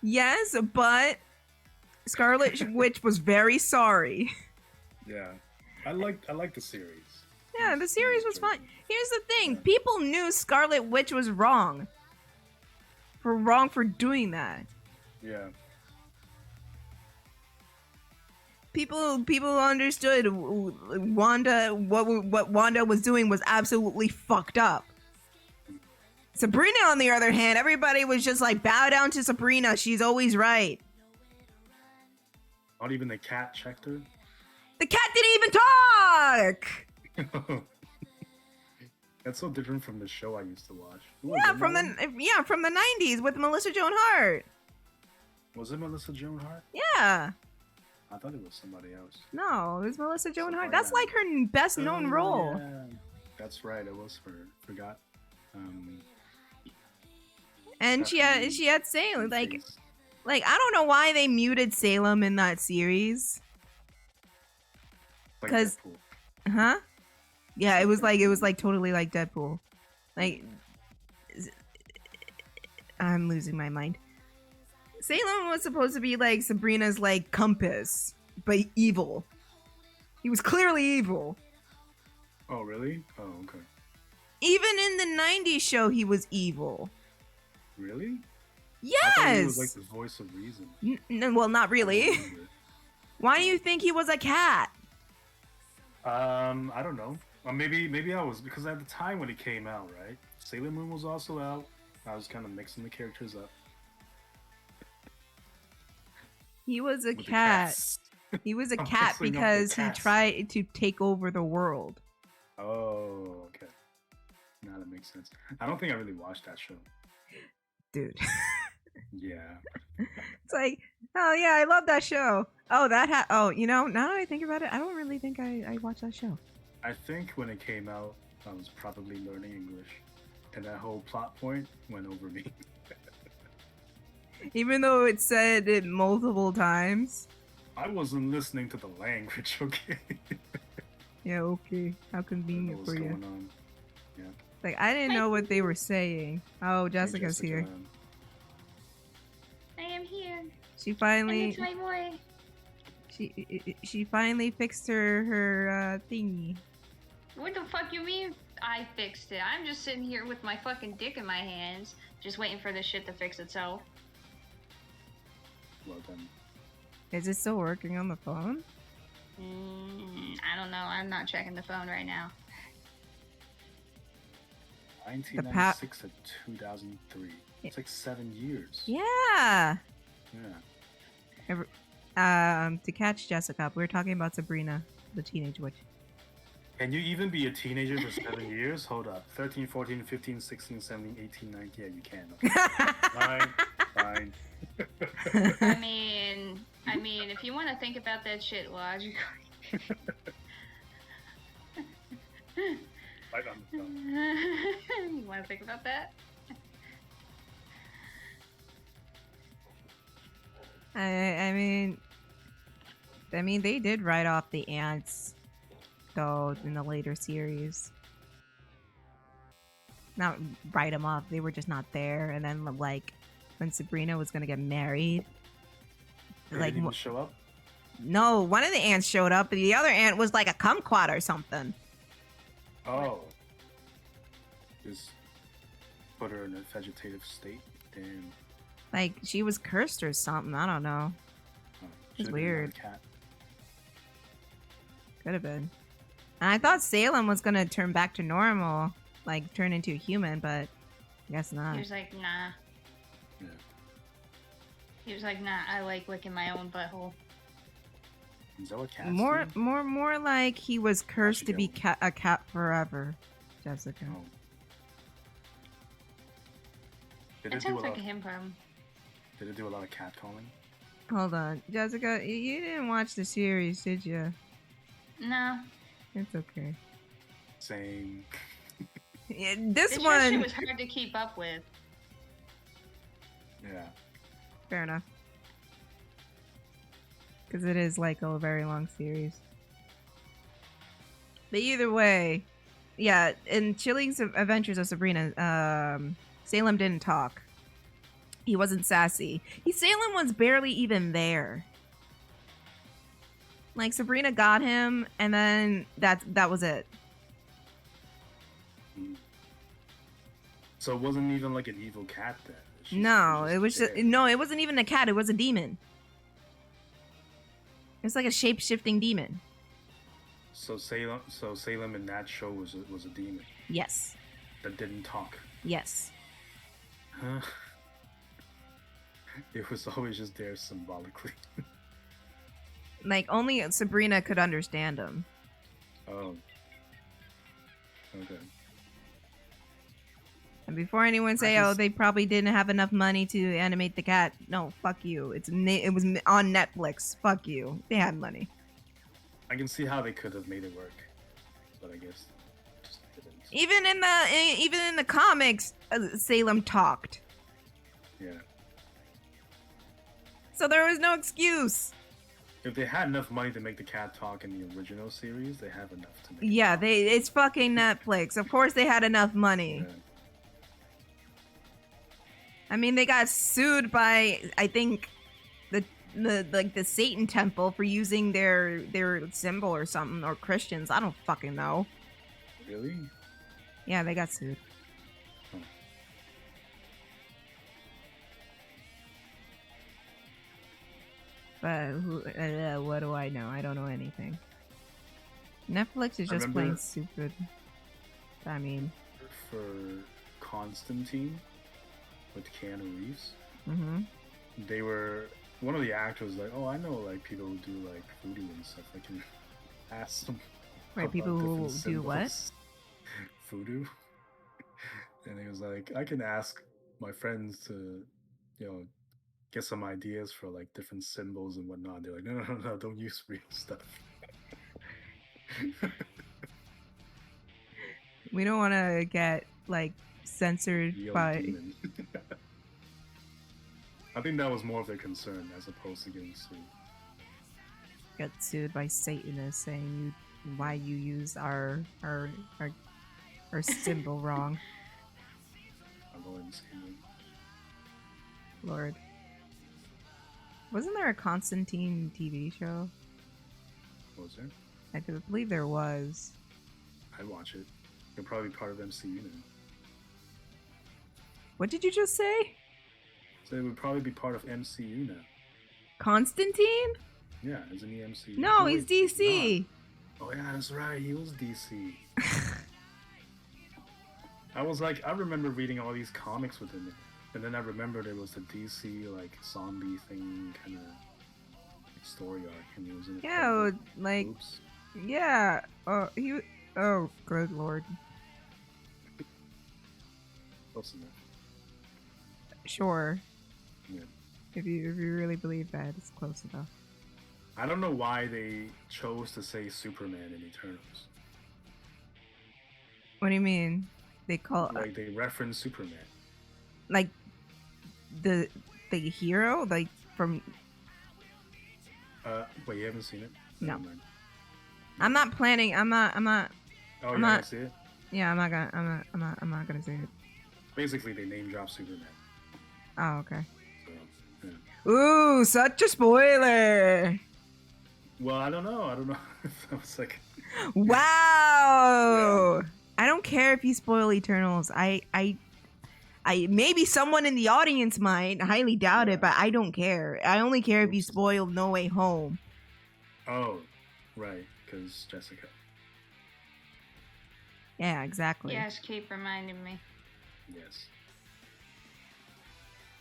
Yes, but Scarlet Witch was very sorry. Yeah. I like the series. Yeah, the series was fun. Here's the thing. People knew Scarlet Witch was wrong. For doing that. Yeah. People understood Wanda, what Wanda was doing was absolutely fucked up. Sabrina, on the other hand, everybody was just like, bow down to Sabrina. She's always right. Not even the cat checked her? The cat didn't even talk! That's so different from the show I used to watch. Yeah, from the 90s with Melissa Joan Hart. Was it Melissa Joan Hart? Yeah. I thought it was somebody else. No, it was Melissa Joan Hart. That's like her best known role. Yeah. That's right, it was her. Forgot. And she had Salem. Like I don't know why they muted Salem in that series. Because huh? Yeah, it was like totally like Deadpool. Like I'm losing my mind. Salem was supposed to be like Sabrina's like compass, but evil. He was clearly evil. Oh, really? Oh, okay. Even in the 90s show, he was evil. Really? Yes! I thought he was like the voice of reason. Well, not really. Why do you think he was a cat? I don't know. Maybe I was, because at the time when it came out, right? Sailor Moon was also out. I was kind of mixing the characters up. He was a cat. He was a cat because he tried to take over the world. Oh, okay. Now that makes sense. I don't think I really watched that show. Dude. Yeah. It's like, oh yeah, I love that show. Oh, you know, now that I think about it, I don't really think I watched that show. I think when it came out, I was probably learning English. And that whole plot point went over me. Even though it said it multiple times. I wasn't listening to the language, okay? Yeah, okay. How convenient for you. Going on. Yeah. Like, I didn't know what they were saying. Oh, Jessica's here. I am here. She finally... And it's my boy. She finally fixed her thingy. What the fuck you mean I fixed it? I'm just sitting here with my fucking dick in my hands, just waiting for this shit to fix itself. Well done. Is it still working on the phone? I don't know. I'm not checking the phone right now. 1996 to 2003. It's like 7 years. Yeah. Yeah. To catch Jessica up, we were talking about Sabrina, the teenage witch. Can you even be a teenager for 7 years? Hold up. 13, 14, 15, 16, 17, 18, 19. Yeah, you can. Okay. Fine. I mean, if you want to think about that shit logically. Right on the phone. You want to think about that? I mean, they did write off the ants, though, in the later series. not write them off. They were just not there. And then like when Sabrina was gonna get married, They like didn't even show up. no, one of the ants showed up, but the other ant was like a kumquat or something. Oh. Just put her in a vegetative state. Damn. Like she was cursed or something. I don't know. Oh, It's should've been another weird. Cat. Could have been. And I thought Salem was gonna turn back to normal, like turn into a human, but I guess not. He was like, nah. Yeah. He was like, nah, I like licking my own butthole. Is that what cats More, do? more like he was cursed to be get a cat forever, Jessica. Oh. Did That it do sounds a like lot? a him problem. Did it do a lot of cat calling? Hold on, Jessica, you didn't watch the series, did you? No. It's okay. Same. Yeah, this This one, shit was hard to keep up with. Yeah. fair enough, because it is like a very long series. But either way, yeah, in Chilling Adventures of Sabrina, Salem didn't talk. He wasn't sassy. Salem was barely even there. Like Sabrina got him, and then that was it. Mm. So it wasn't even like an evil cat then. It's just- No, it's it was just there. no. It wasn't even a cat. It was a demon. It's like a shape shifting demon. So Salem in that show was a demon Yes. that didn't talk. Yes. Huh? It was always just there symbolically. Like only Sabrina could understand him. Oh. Okay. And before anyone say, I "Oh, just- they probably didn't have enough money to animate the cat," no, fuck you. It was on Netflix. Fuck you. They had money. I can see how they could have made it work, but I guess just didn't. Even in the comics, Salem talked, Yeah. so there was no excuse. If they had enough money to make the cat talk in the original series, they have enough to make. it Yeah, talk. it's fucking Netflix. Of course, they had enough money. Yeah. I mean, they got sued by I think the Satan Temple for using their symbol or something, or Christians. I don't fucking know. Really? Yeah, they got sued. Huh. But what do I know? I don't know anything. Netflix is just remember- plain stupid. I mean, For Constantine with Keanu Reeves, they were one of the actors like, oh, I know like people who do like voodoo and stuff. I can ask them. right? about People who different do what? symbols." Voodoo. And he was like, I can ask my friends to, get some ideas for like different symbols and whatnot. They're like, no, don't use real stuff. We don't want to get like censored Real by. demon. I think that was more of their concern as opposed to getting sued. Get sued by Satanists saying why you use our symbol wrong, Our Lord and Savior. Lord. Wasn't there a Constantine TV show? Was there? I believe there was. I'd watch it. You'll probably be part of MCU then. What did you just say? So it would probably be part of MCU now. Constantine? Yeah, isn't he MCU? No, Oh, he's wait, DC. not. Oh yeah, that's right. He was DC. I was like, I remember reading all these comics with him, and then I remembered it was the DC like zombie thing kind of story arc, and he was in it. Yeah, like Oops. yeah. Oh, good lord. Close enough. Sure. Yeah. If you really believe that, it's close enough. I don't know why they chose to say Superman in Eternals. What do you mean? They call Like they reference Superman. like the hero like from. Wait, you haven't seen it? No. Never mind. I'm not planning. I'm not. Oh, I'm you not- haven't seen it? Yeah, I'm not gonna say it. Basically, they name drop Superman. Oh, okay. So, yeah. Ooh, such a spoiler! Well, I don't know. I was like, Wow! Yeah. I don't care if you spoil Eternals. I maybe someone in the audience might. I highly doubt it, but I don't care. I only care if you spoil No Way Home. Oh, right, because Jessica. Yeah, exactly. Yes, keep reminding me. Yes.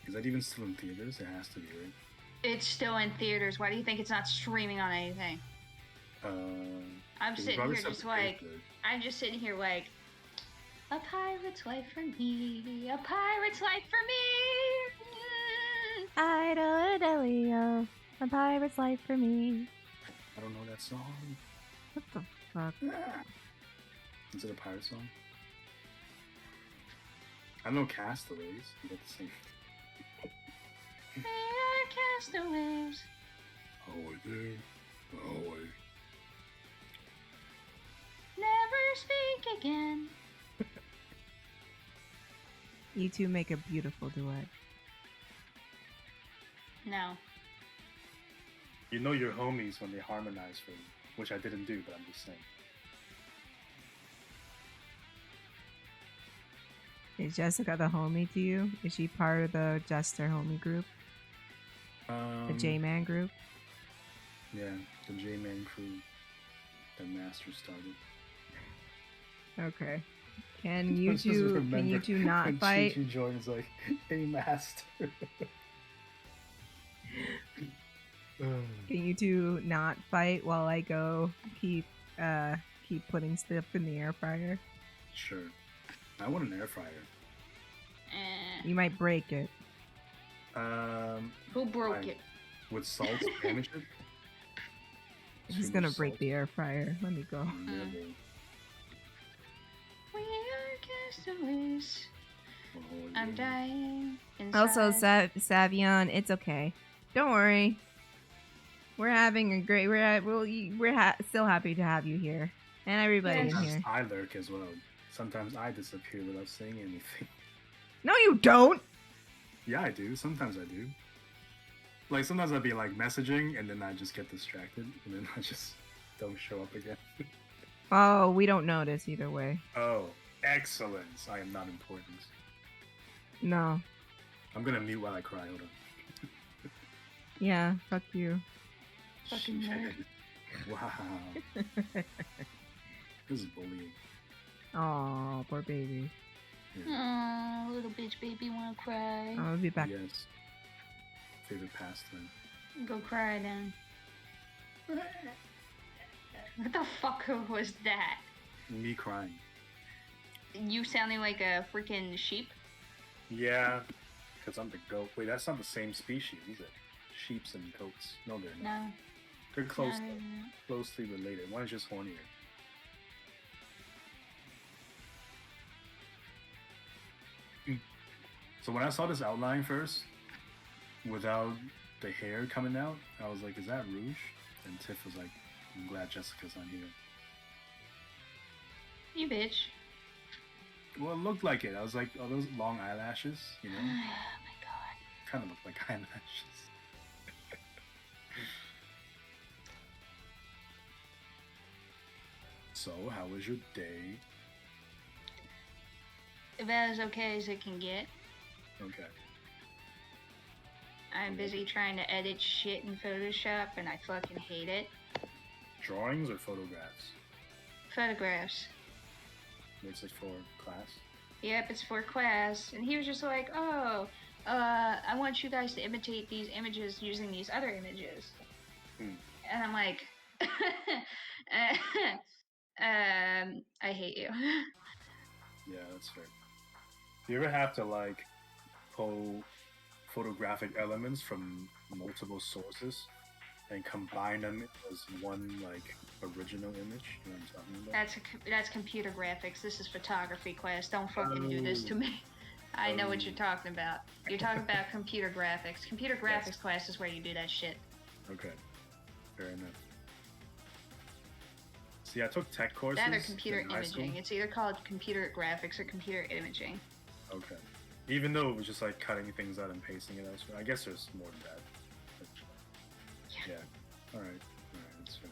Is that even still in theaters? It has to be, right? It's still in theaters. Why do you think it's not streaming on anything? I'm sitting here just like, I'm just sitting here like, a pirate's life for me, a pirate's life for me. Idalia, a pirate's life for me. I don't know that song. What the fuck? Is it a pirate song? I know Castaways. You got the same. We are castaways. Oh, dude. Oh, Never speak again. You two make a beautiful duet. No. You know your homies when they harmonize for you, which I didn't do, but I'm just saying. Is Jessica the homie to you? Is she part of the Jester homie group? The J-Man group? Yeah, the J-Man crew that Master started. Okay. Can you two not fight? She joins like, hey, Master. Can you two not fight while I go keep putting stuff in the air fryer? Sure. I want an air fryer. You might break it. Who broke it? With salt damage it? He's gonna break the air fryer. Let me go. We are castaways. I'm dying inside. Also, Savion, it's okay. Don't worry. We're having a great. We're still happy to have you here, and everybody in here. I lurk as well. Sometimes I disappear without saying anything. No, you don't. Yeah, I do. Sometimes I do. Like sometimes I'd be like messaging, and then I just get distracted, and then I just don't show up again. Oh, we don't notice either way. Oh, excellence! I am not important. No. I'm gonna mute while I cry. Hold on. Yeah, fuck you. Fucking nerd. Wow. This is bullying. Oh, poor baby. Yeah. Oh, little bitch baby wanna cry. I'll be back. Yes. Favorite pastime. Go cry then. What the fuck was that? Me crying. You sounding like a freaking sheep? Yeah, because I'm the goat. Wait, that's not the same species, is it? Sheeps and goats. No, they're not. No. They're closely related. One is just hornier. So when I saw this outline first, without the hair coming out, I was like, is that Rouge? And Tiff was like, I'm glad Jessica's not here. You bitch. Well, it looked like it. I was like, oh, those long eyelashes, you know? Oh my god. Kind of looked like eyelashes. So, how was your day? About as okay as it can get. Okay. I'm busy trying to edit shit in Photoshop and I fucking hate it. Drawings or photographs? Photographs. It's like for class? Yep, it's for class. And he was just like, oh, I want you guys to imitate these images using these other images. And I'm like, I hate you. Yeah, that's fair. Do you ever have to like pull photographic elements from multiple sources and combine them as one like original image? You know what I'm talking about? That's computer graphics. This is photography class. Don't fucking do this to me. I know what you're talking about. You're talking about computer graphics. Computer graphics class is where you do that shit. Okay, fair enough. See, I took tech courses. That or computer imaging. It's either called computer graphics or computer imaging. Okay. Even though it was just like cutting things out and pasting it elsewhere. I guess there's more to that. But, yeah. Alright. Alright, that's fair.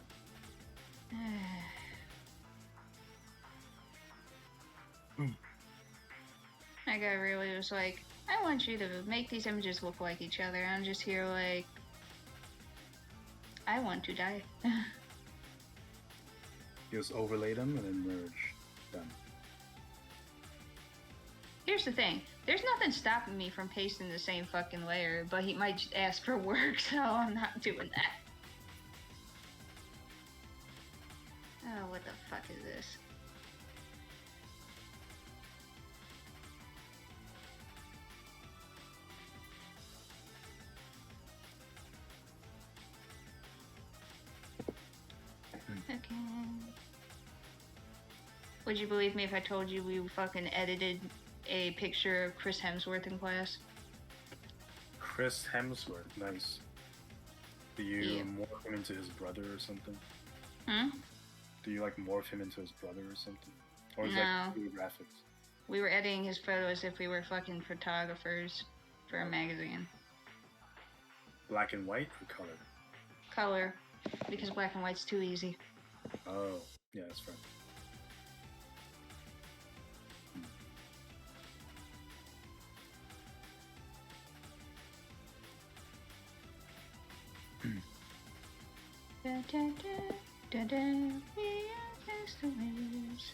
My guy really was like, I want you to make these images look like each other. I'm just here like, I want to die. Just overlay them and then merge them. Here's the thing. There's nothing stopping me from pasting the same fucking layer, but he might just ask for work, so I'm not doing that. Oh, what the fuck is this? Okay. Would you believe me if I told you we fucking edited a picture of Chris Hemsworth in class? Chris Hemsworth, nice. Do you morph him into his brother or something? Hmm? Do you like morph him into his brother or something? Or is No. that pure graphics? We were editing his photo as if we were fucking photographers for a magazine. Black and white or color? Color. Because black and white's too easy. Oh, yeah, that's right. Da, da, da, da, da, we are castaways.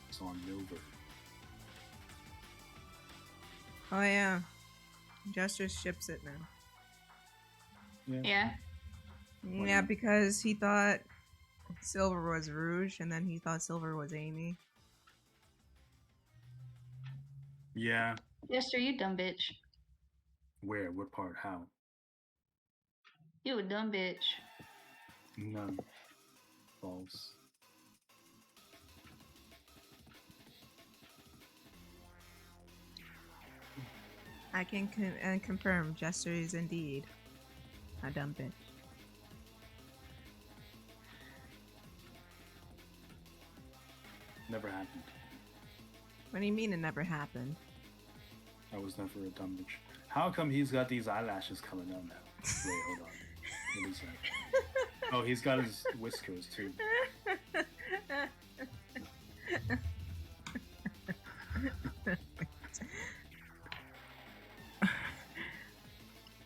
It's on Milver. Oh yeah, Jester ships it now. Yeah? Yeah, because he thought Silver was Rouge, and then he thought Silver was Amy. Yeah. Jester, you dumb bitch. Where? What part? How? You a dumb bitch. None. False. I can confirm Jester is indeed a dumb bitch. Never happened. What do you mean it never happened? I was never a dumb bitch. How come he's got these eyelashes coming out now? Wait, hold on. What is that? Oh, he's got his whiskers too.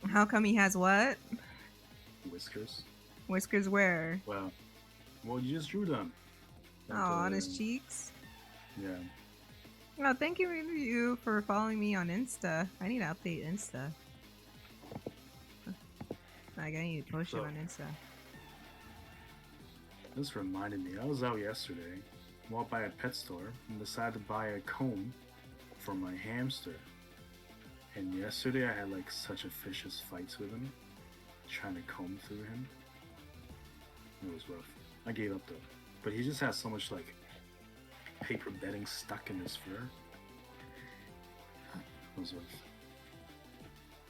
How come he has what? Whiskers. Whiskers where? Well, you just drew them. Oh, on his cheeks? Yeah. Oh, thank you for following me on Insta. I need to update Insta. Like, I need to post it on Insta. This reminded me, I was out yesterday, walked by a pet store, and decided to buy a comb for my hamster. And yesterday I had like such a vicious fights with him, trying to comb through him. It was rough. I gave up though. But he just has so much like paper bedding stuck in his fur. It was rough.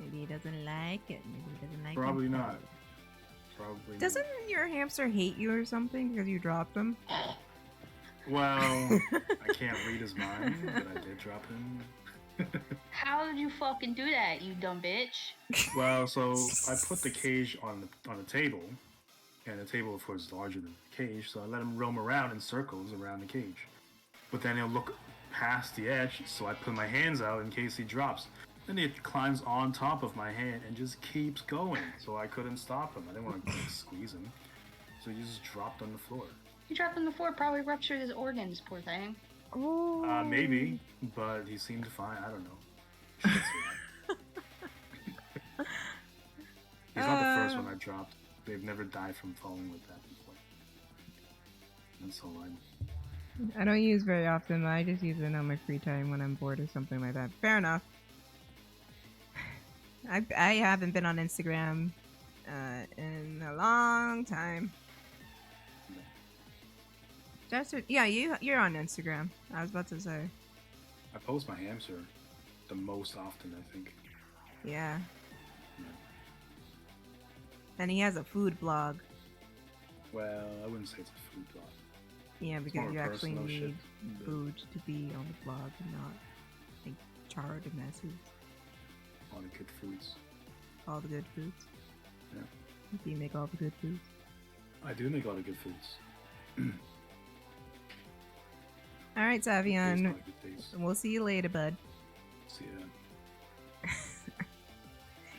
Maybe he doesn't like it. Maybe he doesn't like it. Probably not. Probably Doesn't your hamster hate you or something because you dropped him? Well, I can't read his mind, but I did drop him. How did you fucking do that, you dumb bitch? Well, so I put the cage on the table, and the table, of course, is larger than the cage, so I let him roam around in circles around the cage. But then he'll look past the edge, so I put my hands out in case he drops. Then he climbs on top of my hand and just keeps going, so I couldn't stop him. I didn't want to squeeze him, so he just dropped on the floor. He dropped on the floor, probably ruptured his organs, poor thing. Oh. Maybe, but he seemed fine. I don't know. He's not the first one I dropped. They've never died from falling like that before. That's all I don't use very often, but I just use it on my free time when I'm bored or something like that. Fair enough. I haven't been on Instagram in a long time. Jester, yeah, you're on Instagram. I was about to say. I post my hamster the most often, I think. Yeah. And he has a food blog. Well, I wouldn't say it's a food blog. Yeah, because you actually need food to be on the blog and not like charred messes. All the good foods. All the good foods. Yeah. Do you make all the good foods? I do make all the good foods. All right, Savion. We'll see you later, bud. See ya.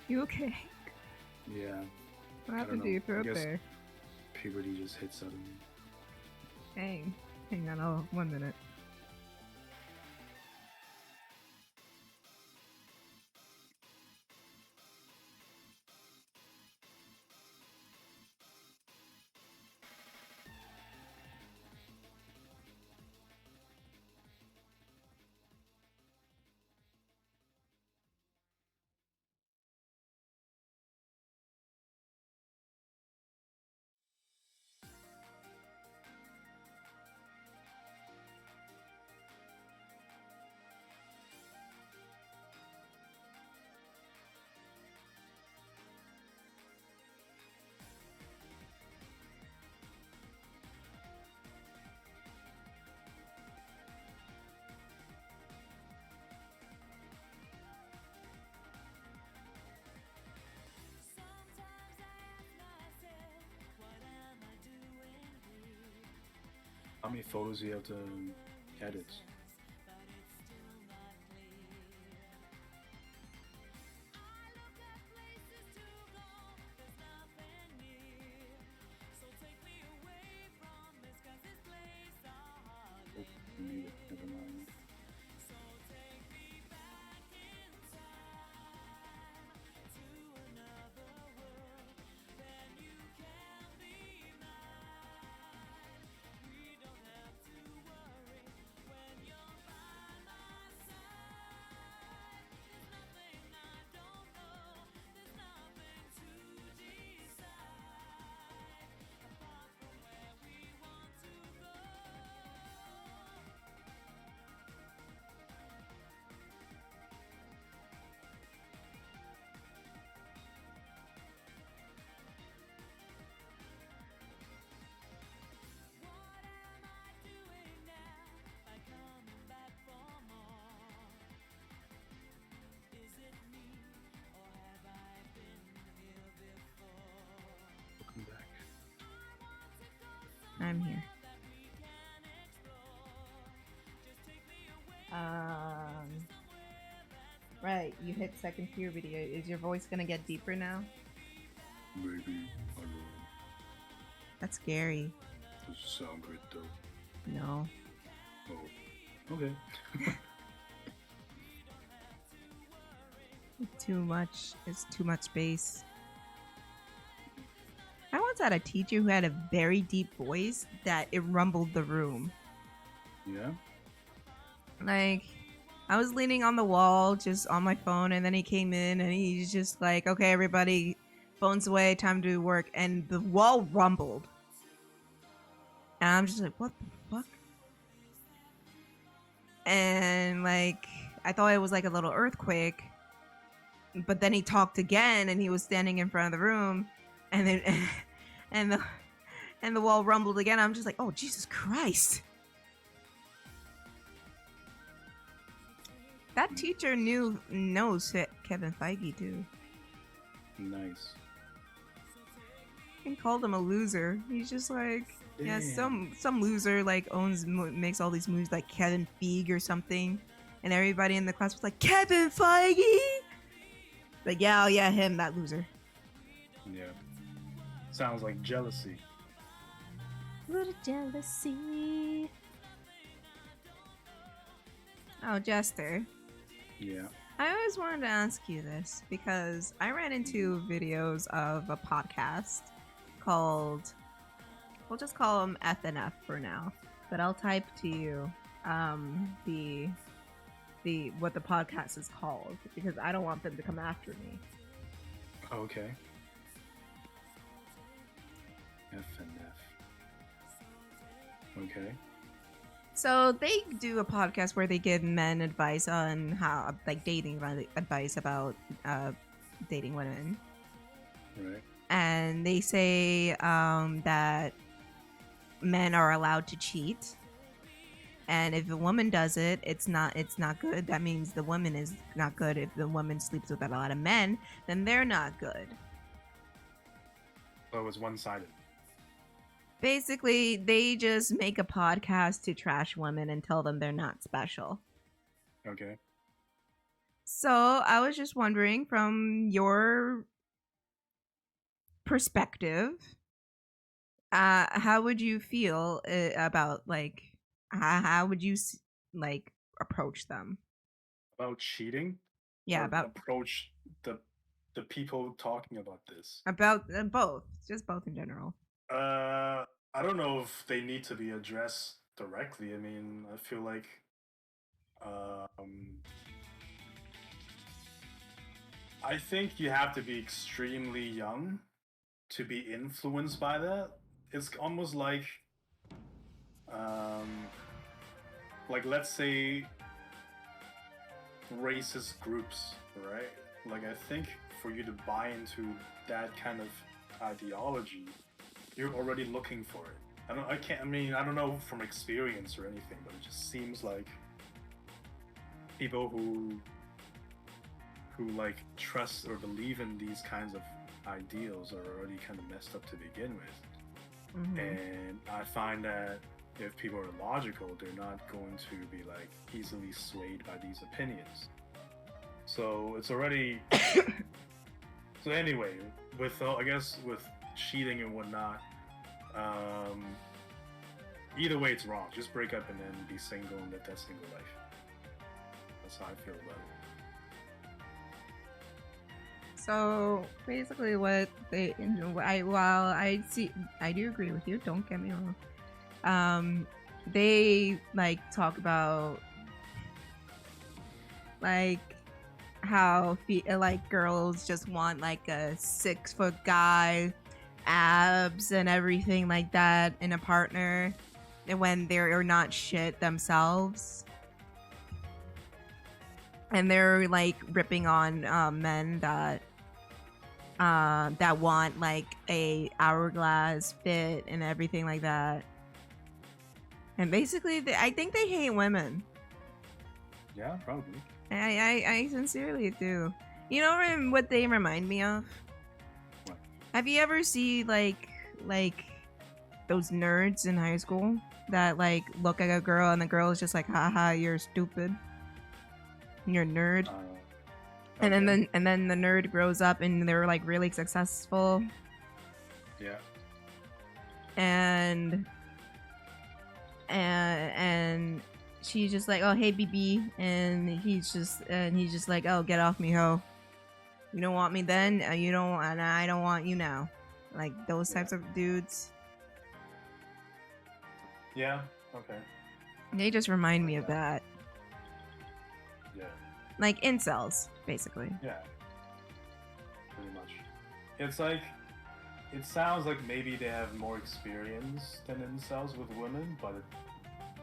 You okay? Yeah. What happened to your throat there? Puberty just hit suddenly. Hang on, 1 minute. How many photos do you have to edit? Oh, never mind. I'm here. Right, you hit second puberty. Is your voice gonna get deeper now? Maybe. I don't know. That's scary. Doesn't sound good though. No. Oh. Okay. Too much. It's too much bass. I once had a teacher who had a very deep voice that it rumbled the room. Yeah? Like, I was leaning on the wall just on my phone, and then he came in and he's just like, okay, everybody, phones away, time to do work. And the wall rumbled. And I'm just like, what the fuck? And like, I thought it was like a little earthquake. But then he talked again, and he was standing in front of the room, and then and the wall rumbled again. I'm just like, oh, Jesus Christ! That teacher knows Kevin Feige too. Nice. And called him a loser. He's just like, damn. Yeah, some loser like makes all these movies like Kevin Feige or something, and everybody in the class was like, Kevin Feige. Like, yeah, oh yeah, him, that loser. Yeah. Sounds like jealousy. Little jealousy. Oh, Jester. Yeah. I always wanted to ask you this because I ran into videos of a podcast called, we'll just call them FNF for now, but I'll type to you what the podcast is called because I don't want them to come after me. Okay. FNF. Okay. So they do a podcast where they give men advice on how, like, dating advice about dating women. Right. And they say that men are allowed to cheat. And if a woman does it, it's not good. That means the woman is not good. If the woman sleeps with a lot of men, then they're not good. So it's one-sided. Basically, they just make a podcast to trash women and tell them they're not special. Okay. So I was just wondering, from your perspective, how would you feel about, like, how would you like approach them? About cheating? Yeah, or about approach the people talking about this. About both, just both in general. I don't know if they need to be addressed directly. I mean, I feel like I think you have to be extremely young to be influenced by that. It's almost like let's say racist groups, right? Like, I think for you to buy into that kind of ideology, you're already looking for it. I don't know from experience or anything, but it just seems like people who like trust or believe in these kinds of ideals are already kind of messed up to begin with. Mm-hmm. And I find that if people are logical, they're not going to be like easily swayed by these opinions. So it's already so anyway, with I guess with cheating and whatnot, either way it's wrong. Just break up and then be single and live that single life. That's how I feel about it. So basically, what they, I do agree with you. Don't get me wrong. They like talk about like how like girls just want like a 6-foot guy, abs and everything like that in a partner, when they're not shit themselves. And they're like ripping on men that want like a hourglass fit and everything like that. And basically, I think they hate women. Yeah, probably. I sincerely do. You know what they remind me of? What? Have you ever seen like those nerds in high school that like look at a girl and the girl is just like, haha, you're stupid, you're a nerd. Okay. And then the nerd grows up and they're like really successful. Yeah. And she's just like, oh hey BB, and he's just like, oh get off me ho, you don't want me then, you don't, and I don't want you now, like those types of dudes. Yeah. Okay. They just remind me of that. Yeah. Like incels, basically. Yeah. Pretty much. It's like, it sounds like maybe they have more experience than incels with women, but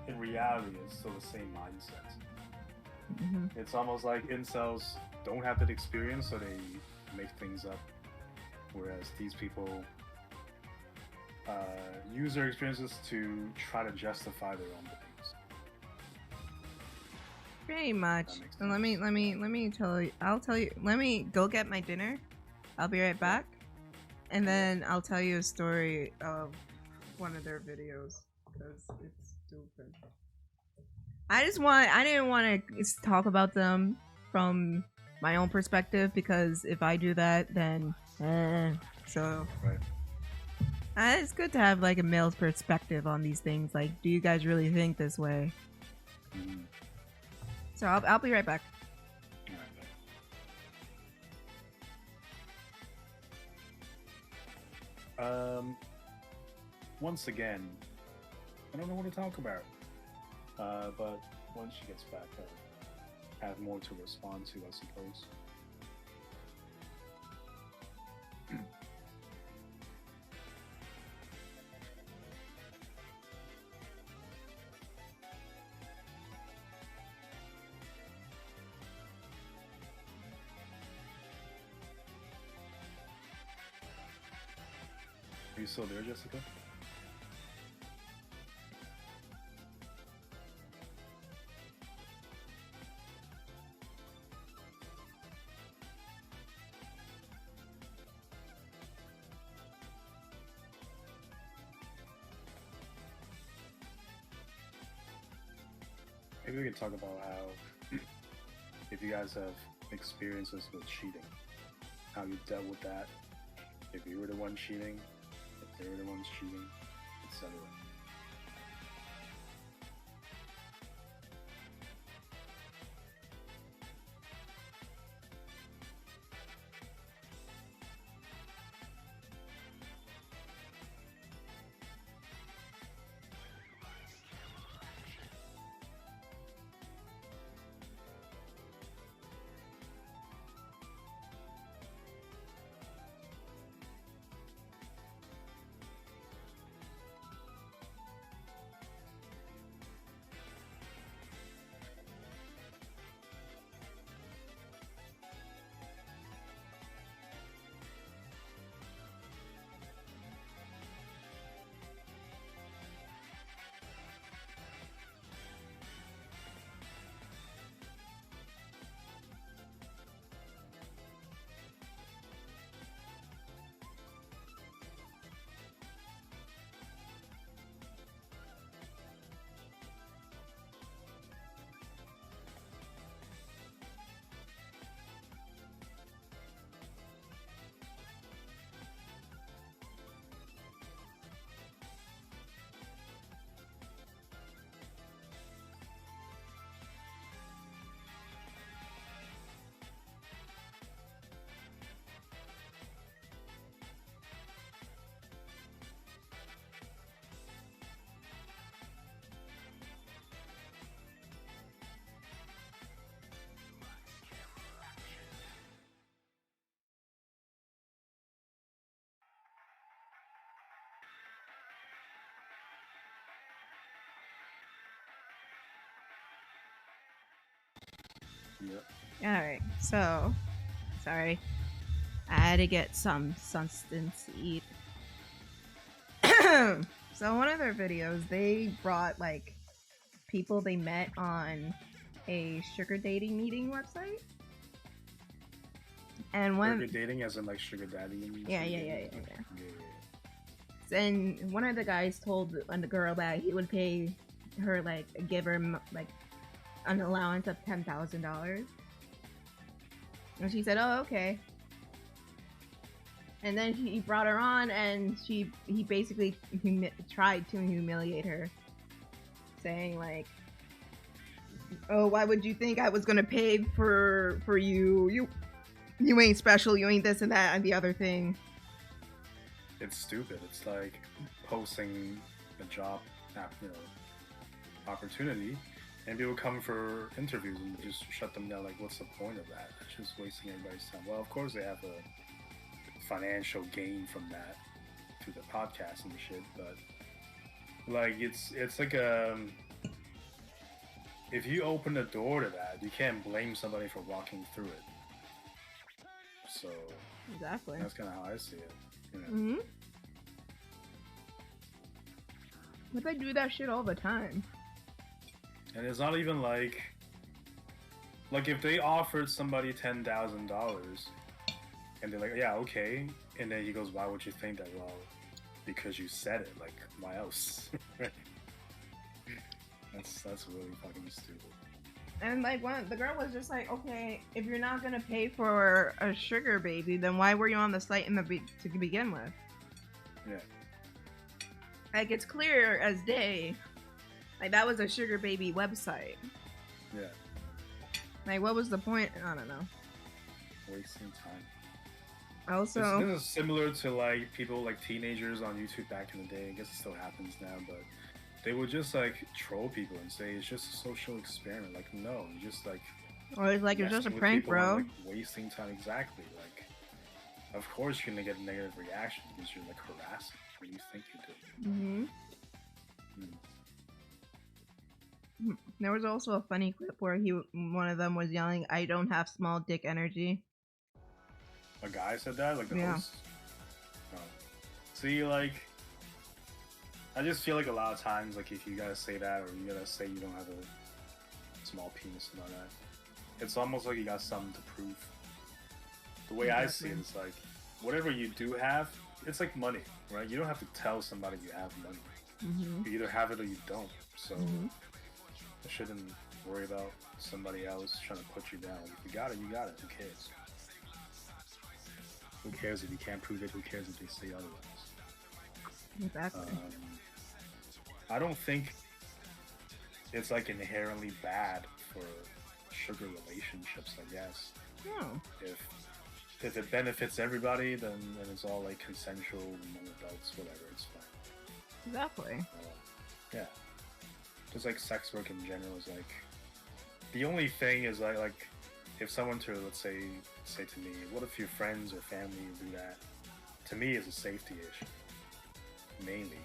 in reality, it's still the same mindset. Mm-hmm. It's almost like incels don't have that experience, so they make things up. Whereas these people use their experiences to try to justify their own beliefs. Pretty much. So let me tell you. I'll tell you. Let me go get my dinner. I'll be right back, and then I'll tell you a story of one of their videos because it's stupid. I didn't want to talk about them from my own perspective, because if I do that, then so. Right. It's good to have like a male's perspective on these things. Like, do you guys really think this way? Mm-hmm. So I'll be right back. Once again, I don't know what to talk about. But once she gets back, I'll have more to respond to, I suppose. Are you still there, Jessica? maybe we can talk about how, if you guys have experiences with cheating, how you dealt with that, if you were the one cheating, if they were the ones cheating, etc. Yep. Alright, so sorry. I had to get some substance to eat. So one of their videos, they brought like people they met on a sugar dating meeting website. And sugar dating as in like sugar daddy? Yeah. And one of the guys told the girl that he would pay her give her like an allowance of $10,000. And she said, "Oh, okay." And then he brought her on, and he basically tried to humiliate her, saying like, "Oh, why would you think I was gonna pay for you? You ain't special. You ain't this and that and the other thing." It's stupid. It's like posting a job, opportunity, and people come for interviews and just shut them down. Like, what's the point of that? It's just wasting everybody's time. Well, of course they have a financial gain from that through the podcast and shit, but like it's like if you open the door to that, you can't blame somebody for walking through it. So exactly, that's kind of how I see it. You know? Mm-hmm. But they do that shit all the time. And it's not even like if they offered somebody $10,000 and they're like, yeah, okay, and then he goes, why would you think that? Well, because you said it. Like, why else? That's really fucking stupid. And like the girl was just like, okay, if you're not gonna pay for a sugar baby, then why were you on the site to begin with? Yeah. Like, it's clear as day. Like, that was a sugar baby website. Yeah. Like, what was the point? I don't know. Wasting time. Also, this is similar to like people like teenagers on YouTube back in the day. I guess it still happens now, but they would just like troll people and say it's just a social experiment. Like, no, you just like. Or it's like it's just a prank, bro. And, like, wasting time, exactly. Like, of course you're gonna get a negative reaction because you're like harassing. What do you think you're doing? There was also a funny clip where one of them was yelling, "I don't have small dick energy." A guy said that, like the yeah. host. Oh. See, like, I just feel like a lot of times, like, if you gotta say that or you gotta say you don't have a small penis and all that, it's almost like you got something to prove. The way I see it is like, whatever you do have, it's like money, right? You don't have to tell somebody you have money. You either have it or you don't. So it shouldn't worry about somebody else trying to put you down. If you got it, you got it. Who cares? Who cares if you can't prove it? Who cares if they say otherwise? Exactly. I don't think it's like inherently bad for sugar relationships, I guess. No. If it benefits everybody, then it's all like consensual among adults, whatever, it's fine. Exactly. Yeah. Just like sex work in general is like, the only thing is like if someone to, let's say to me, what if your friends or family do that? To me, is a safety issue, mainly.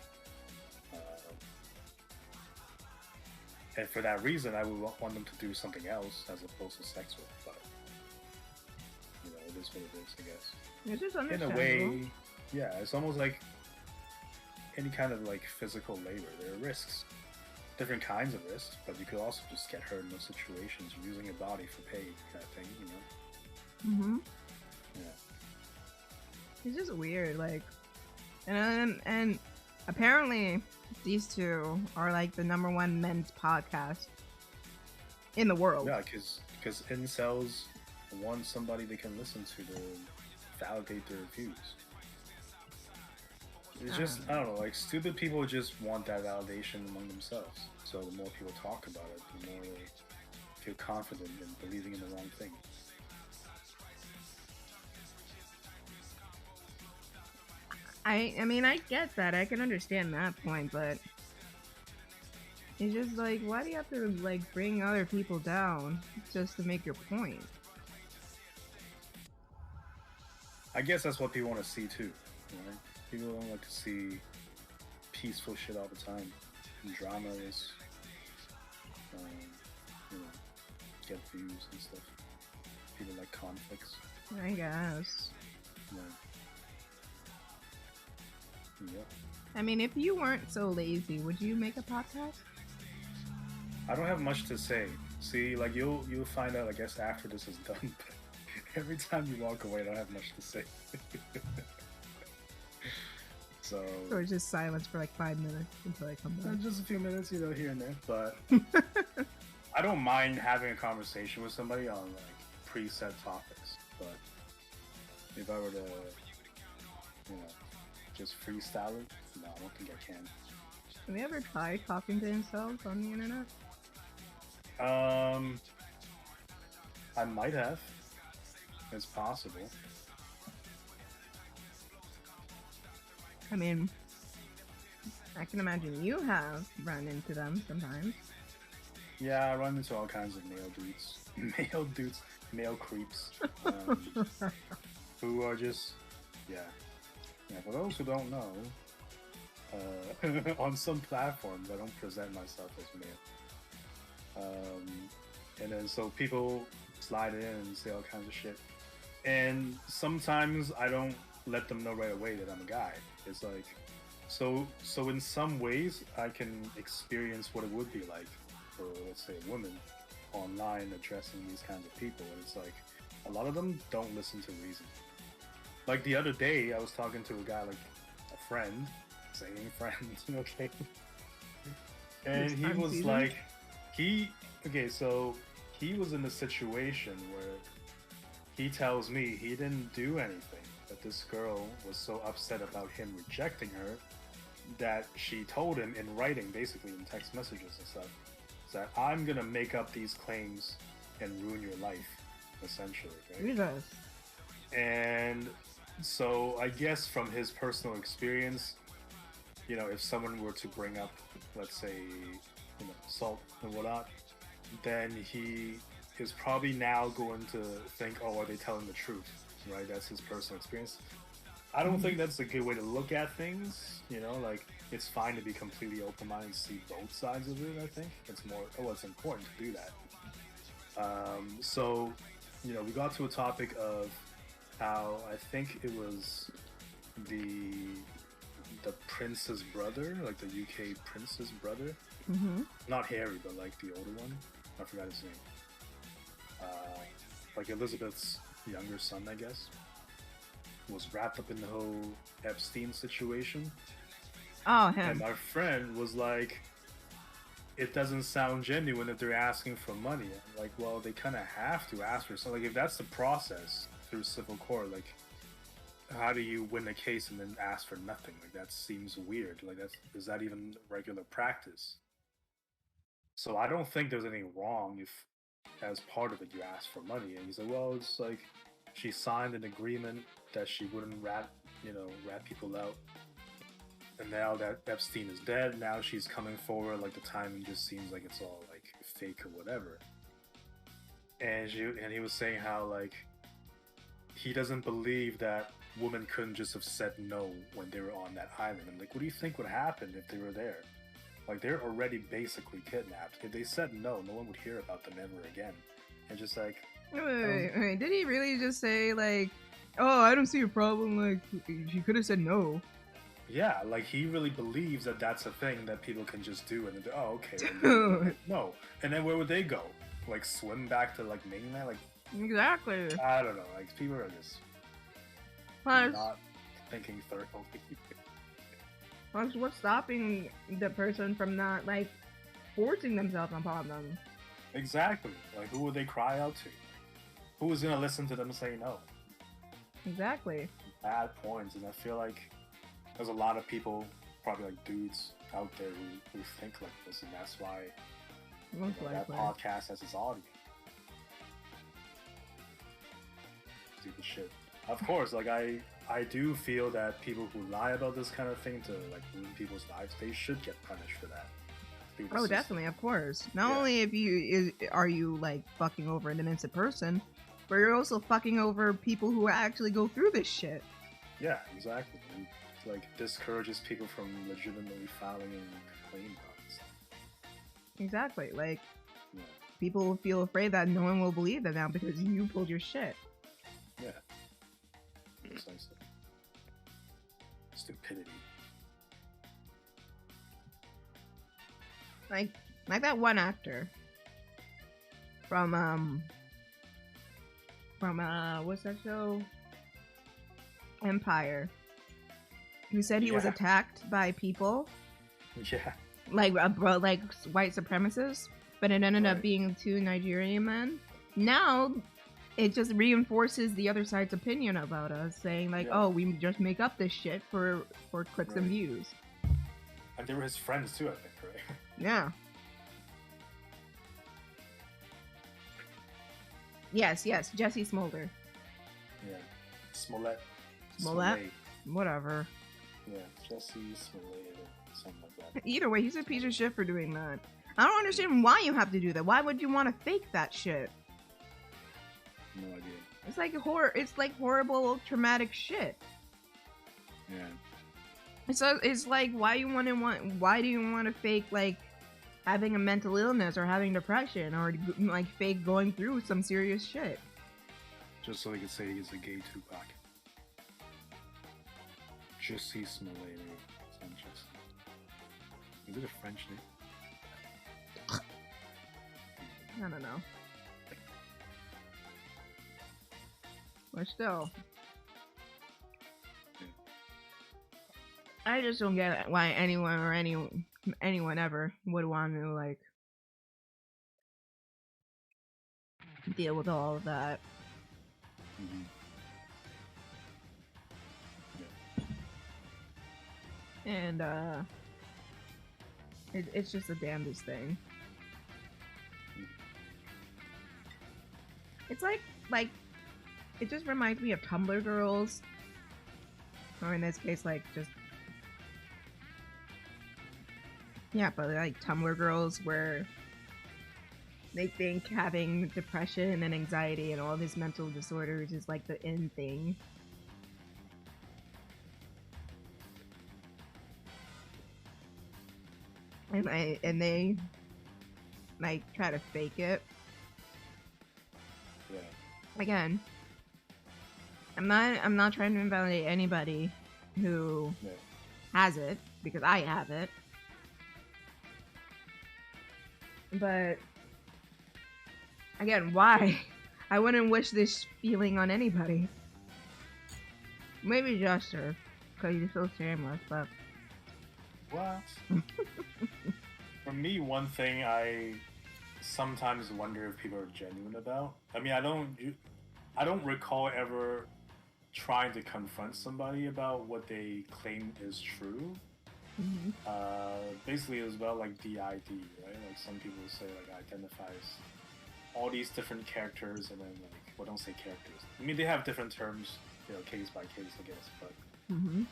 And for that reason, I would want them to do something else as opposed to sex work. But you know, it is what it is, I guess. It's just understandable. In a way, yeah, it's almost like any kind of like physical labor. There are risks, different kinds of risks, but you could also just get hurt in those situations using your body for pay, kind of thing, you know. Mhm. Yeah. It's just weird, like, and apparently these two are like the #1 men's podcast in the world. Yeah, because incels want somebody they can listen to validate their views. It's just, I don't know, like stupid people just want that validation among themselves. So the more people talk about it, the more they feel confident in believing in the wrong thing. I mean, I get that. I can understand that point, but it's just like, why do you have to like bring other people down just to make your point? I guess that's what people want to see too. Right? People don't like to see peaceful shit all the time. And dramas, you know, get views and stuff. People like conflicts. I guess. Yeah. Yeah. I mean, if you weren't so lazy, would you make a podcast? I don't have much to say. See, like you'll find out, I guess, after this is done. But every time you walk away, I don't have much to say. So it's just silence for like 5 minutes until I come back. Just a few minutes, you know, here and there. But I don't mind having a conversation with somebody on like preset topics. But if I were to, you know, just freestyle it, no, I don't think I can. Have you ever tried talking to themselves on the internet? I might have. It's possible. I mean, I can imagine you have run into them sometimes. Yeah, I run into all kinds of male creeps, who are just, yeah. For those who don't know, on some platforms I don't present myself as male. And then so people slide in and say all kinds of shit. And sometimes I don't let them know right away that I'm a guy. It's like, so in some ways I can experience what it would be like for, let's say, a woman online addressing these kinds of people. And it's like, a lot of them don't listen to reason. Like the other day, I was talking to a guy, like a friend, saying friend, okay? And he was like, so he was in a situation where he tells me he didn't do anything, but this girl was so upset about him rejecting her that she told him in writing, basically in text messages and stuff, that I'm gonna make up these claims and ruin your life, essentially, right? Jesus. And so I guess from his personal experience, you know, if someone were to bring up, let's say, you know, assault and whatnot, then he is probably now going to think, oh, are they telling the truth, right? That's his personal experience. I don't think that's a good way to look at things, you know, like, it's fine to be completely open-minded and see both sides of it, I think. It's more, it's important to do that. So, you know, we got to a topic of how I think it was the prince's brother, like the UK prince's brother. Mm-hmm. Not Harry, but like the older one. I forgot his name. Like Elizabeth's younger son, I guess, was wrapped up in the whole Epstein situation. Oh, him. And my friend was like, it doesn't sound genuine if they're asking for money. Like, well, they kind of have to ask for something. Like, if that's the process through civil court, like, how do you win a case and then ask for nothing? Like, that seems weird. Like, is that even regular practice? So I don't think there's anything wrong if, as part of it, you ask for money. And he's like, well, it's like she signed an agreement that she wouldn't rat people out. And now that Epstein is dead, now she's coming forward. Like, the timing just seems like it's all like fake or whatever. And he was saying how like he doesn't believe that women couldn't just have said no when they were on that island. I'm like, what do you think would happen if they were there? Like, they're already basically kidnapped. If they said no, no one would hear about them ever again. And just like, wait, did he really just say like, oh, I don't see a problem? Like, she could have said no. Yeah, like, he really believes that that's a thing that people can just do, and oh, okay. Dude. No, and then where would they go? Like, swim back to like mainland? Like, exactly. I don't know. Like, people are just not thinking thoroughly. What's stopping the person from not like forcing themselves upon them? Exactly. Like, who would they cry out to? Who is gonna listen to them say no? Exactly. Bad points, and I feel like there's a lot of people, probably like dudes out there who think like this, and that's why that podcast has its audience. Stupid shit. Of course, like I do feel that people who lie about this kind of thing to like ruin people's lives, they should get punished for that. Oh, definitely, of course. Not only are you like fucking over an innocent person, but you're also fucking over people who actually go through this shit. Yeah, exactly. And, like, discourages people from legitimately filing a claim about stuff. Exactly. Like, people feel afraid that no one will believe them now because you pulled your shit. Yeah. Precisely. Stupidity. Like that one actor from what's that show? Empire. Who said he was attacked by people? Yeah. Like white supremacists, but it ended up being 2 Nigerian men. Now it just reinforces the other side's opinion about us, saying like, oh, we just make up this shit for clicks and views. And they were his friends too, I think, right? Yeah. Yes, Jesse Smolder. Yeah. Smollett. Whatever. Yeah, Jesse Smollett or something like that. Either way, he's a piece of shit for doing that. I don't understand why you have to do that. Why would you want to fake that shit? No idea. It's like horrible, traumatic shit. Yeah. So it's like, why do you want to fake like having a mental illness or having depression or like fake going through some serious shit? Just so he could say he's a gay Tupac. Jesse Smollett or Sanchez. Is it a French name? I don't know. But still. I just don't get why anyone or anyone ever would want to like deal with all of that. Mm-hmm. And it's just the damnedest thing. It's like it just reminds me of Tumblr girls, or in this case, like just but like Tumblr girls where they think having depression and anxiety and all these mental disorders is like the in thing. And they like try to fake it. Yeah. Again, I'm not trying to invalidate anybody who has it, because I have it. But again, why? I wouldn't wish this feeling on anybody. Maybe just her, because you're so shameless, but what? For me, one thing I sometimes wonder if people are genuine about. I mean, I don't recall ever trying to confront somebody about what they claim is true. Mm-hmm. Basically, it was about like DID, right? Like some people say like identifies all these different characters, and then like, well, don't say characters. I mean, they have different terms, case by case, I guess. But Mm-hmm.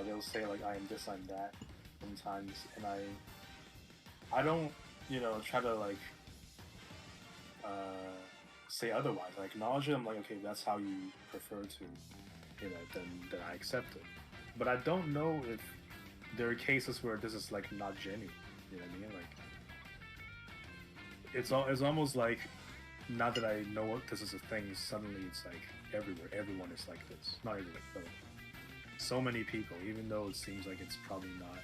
they'll say like I am this, I'm that, sometimes, and I don't, try to like say otherwise. I acknowledge it. I'm like, okay, that's how you prefer to, then I accept it. But I don't know if there are cases where this is like not genuine. You know what I mean? Like it's almost like now that I know this is a thing, suddenly it's like everywhere. Everyone is like this. Not everywhere, but so many people. Even though it seems like it's probably not.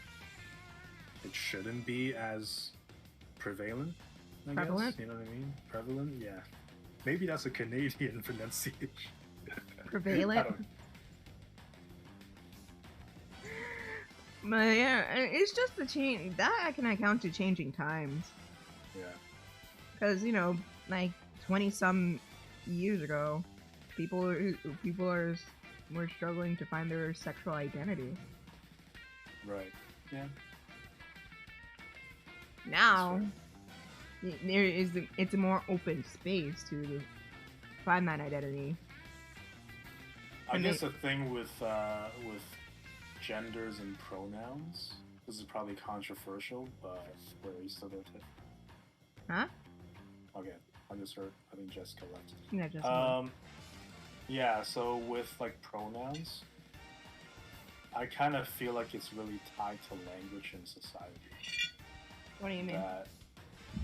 It shouldn't be as prevalent. Prevalent? Guess, you know what I mean? Prevalent, yeah. Maybe that's a Canadian pronunciation. Prevalent. But yeah, it's just the change that I can account to changing times. Yeah. Because like 20-some years ago, people were struggling to find their sexual identity. Right. Yeah. Now, it's a more open space to find that identity. I guess the thing with genders and pronouns, this is probably controversial, but where are you still there, Tiff? Huh? Okay, I just heard. I think Jessica left. Yeah, Jessica. Yeah. So with like pronouns, I kind of feel like it's really tied to language and society. What do you mean? That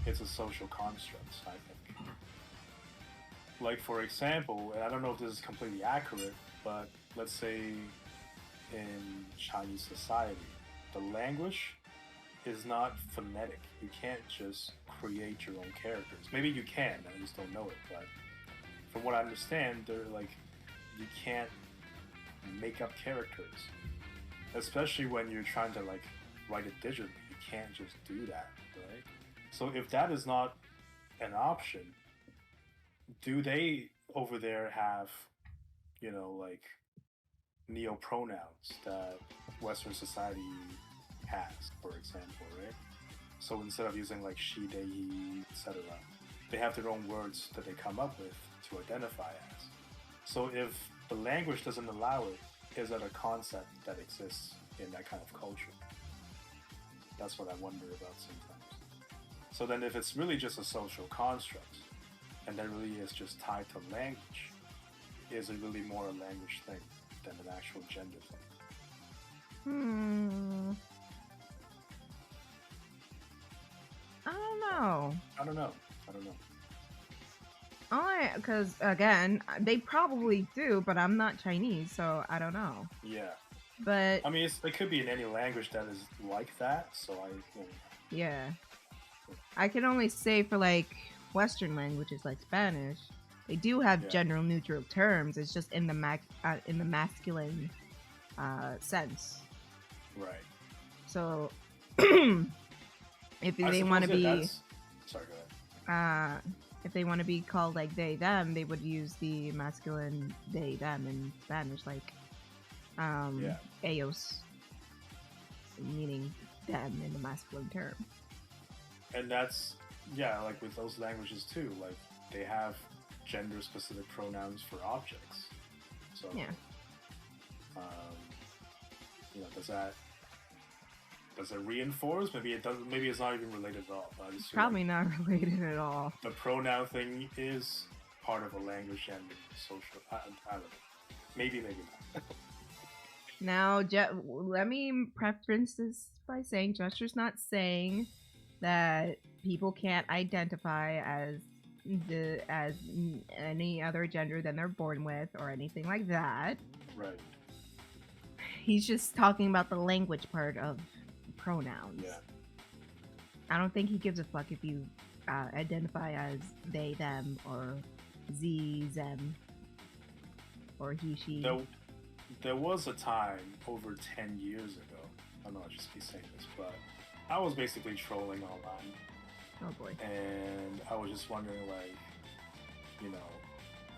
it's a social construct, I think. Like, for example, and I don't know if this is completely accurate, but let's say in Chinese society, the language is not phonetic. You can't just create your own characters. Maybe you can, I just don't know it, but from what I understand, they're like, you can't make up characters. Especially when you're trying to like write it digitally. You can't just do that, right? So if that is not an option, do they over there have, like neo-pronouns that Western society has, for example, right? So instead of using like she, they, he, etc., they have their own words that they come up with to identify as. So if the language doesn't allow it, is that a concept that exists in that kind of culture? That's what I wonder about sometimes. So then if it's really just a social construct, and that really is just tied to language, is it really more a language thing than an actual gender thing? I don't know. Only because again, they probably do, but I'm not Chinese, so I don't know. Yeah. But I mean, it could be in any language that is like that. So yeah, I can only say for like Western languages like Spanish, they do have gender neutral terms. It's just in the masculine sense. Right. So if they want to be, sorry, go ahead. If they want to be called like they them, they would use the masculine they them in Spanish, like ellos, meaning them in the masculine term. And that's like with those languages too. Like they have gender-specific pronouns for objects. So does it reinforce? Maybe it doesn't. Maybe it's not even related at all. But it's probably not related at all. The pronoun thing is part of a language and social. I don't know. Maybe not. Now, let me preference this by saying Jester's not saying that people can't identify as any other gender than they're born with or anything like that. Right. He's just talking about the language part of pronouns. Yeah. I don't think he gives a fuck if you identify as they, them, or z, them, or he, she. There was a time over 10 years ago, I don't know, I'll just be saying this, but I was basically trolling online. Oh boy. And I was just wondering, like, you know,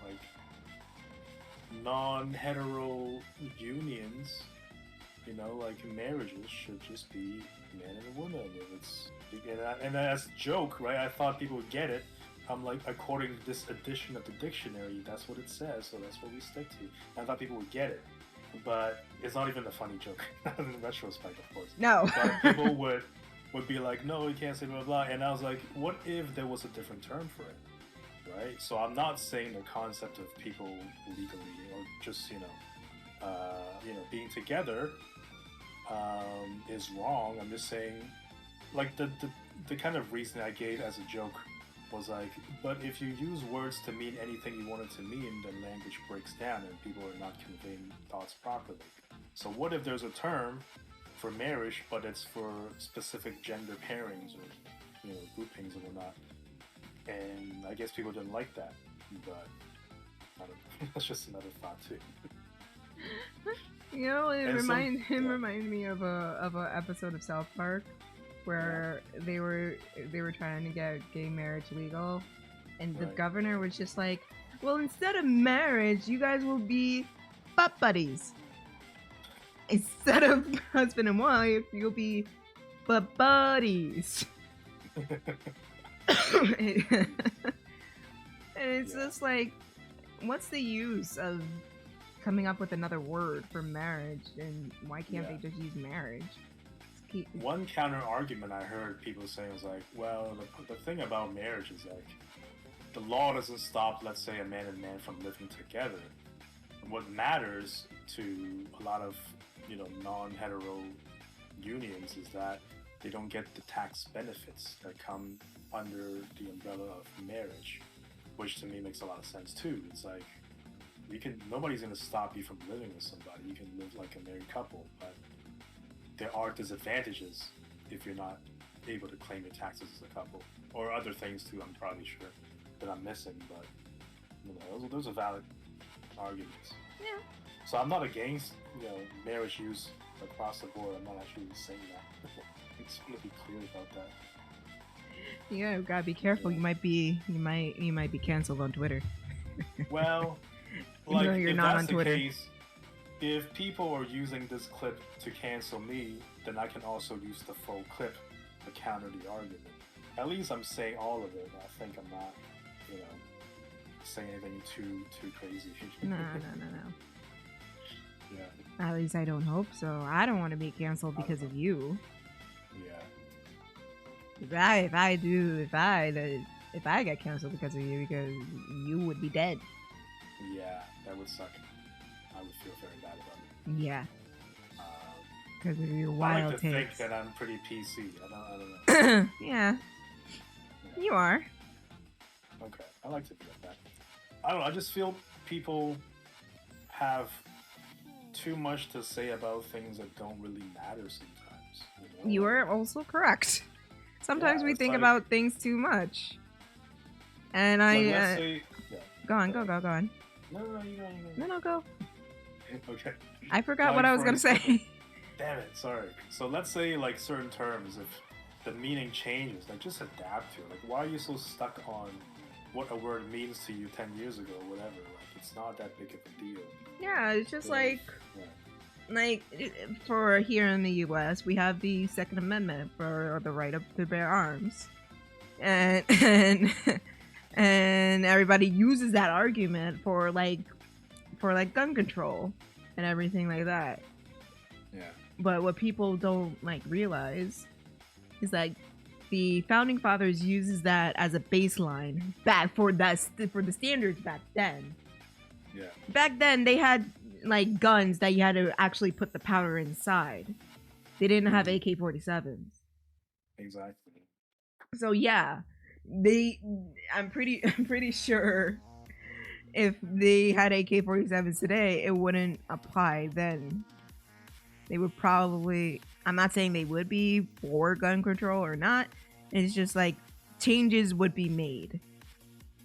like non-hetero unions, you know, like marriages should just be man and a woman. If it's and as a joke, right? I thought people would get it. I'm like, according to this edition of the dictionary, that's what it says, so that's what we stick to. I thought people would get it, but it's not even a funny joke in retrospect, of course. No. But people would be like, no, you can't say blah, blah, blah. And I was like, what if there was a different term for it, right? So I'm not saying the concept of people legally or just, being together is wrong. I'm just saying, like, the kind of reason I gave as a joke was like, but if you use words to mean anything you want it to mean, then language breaks down and people are not conveying thoughts properly. So what if there's a term for marriage, but it's for specific gender pairings or groupings and whatnot? And I guess people didn't like that, but I don't know. That's just another thought too. It reminded me of a episode of South Park where they were trying to get gay marriage legal, and the governor was just like, well, instead of marriage, you guys will be butt buddies. Instead of husband and wife, you'll be butt buddies. And it's just like, what's the use of coming up with another word for marriage, and why can't they just use marriage? One counter argument I heard people saying was like, well, the thing about marriage is like, the law doesn't stop, let's say, a man and man from living together. What matters to a lot of non-hetero unions is that they don't get the tax benefits that come under the umbrella of marriage, which to me makes a lot of sense too. It's like, nobody's going to stop you from living with somebody. You can live like a married couple, but there are disadvantages if you're not able to claim your taxes as a couple, or other things too. I'm probably sure that I'm missing, but those are valid arguments. Yeah. So I'm not against marriage use across the board. I'm not actually saying that. I just want to be clear about that. Yeah, you gotta be careful. You might be canceled on Twitter. Well, like, you're not on Twitter. Case, if people are using this clip to cancel me, then I can also use the full clip to counter the argument. At least I'm saying all of it. I think I'm not, saying anything too crazy. No. Yeah. At least I don't hope so. I don't want to be canceled because of you. Yeah. If I get canceled because of you, because you would be dead. Yeah, that would suck. I would feel very bad about it. Yeah. Because of your wild takes. I like to think that I'm pretty PC. I don't know. Yeah. You are. Okay. I like to think that. I don't know. I just feel people have too much to say about things that don't really matter sometimes. You are also correct. Sometimes we think about things too much. And Go on. No, go. Okay. I forgot what I was going to say. Damn it, sorry. So let's say, like, certain terms, if the meaning changes, like, just adapt to it. Like, why are you so stuck on what a word means to you 10 years ago or whatever? Like, it's not that big of a deal. Yeah, it's just like for here in the U.S., we have the Second Amendment for the right to bear arms. And everybody uses that argument for gun control and everything like that. Yeah. But what people don't realize is that the founding fathers uses that as a baseline for the standards back then. Yeah. Back then they had guns that you had to actually put the powder inside. They didn't have AK-47s. Exactly. So yeah, I'm pretty sure if they had AK-47s today, it wouldn't apply then. They would probably, I'm not saying they would be for gun control or not. It's just changes would be made.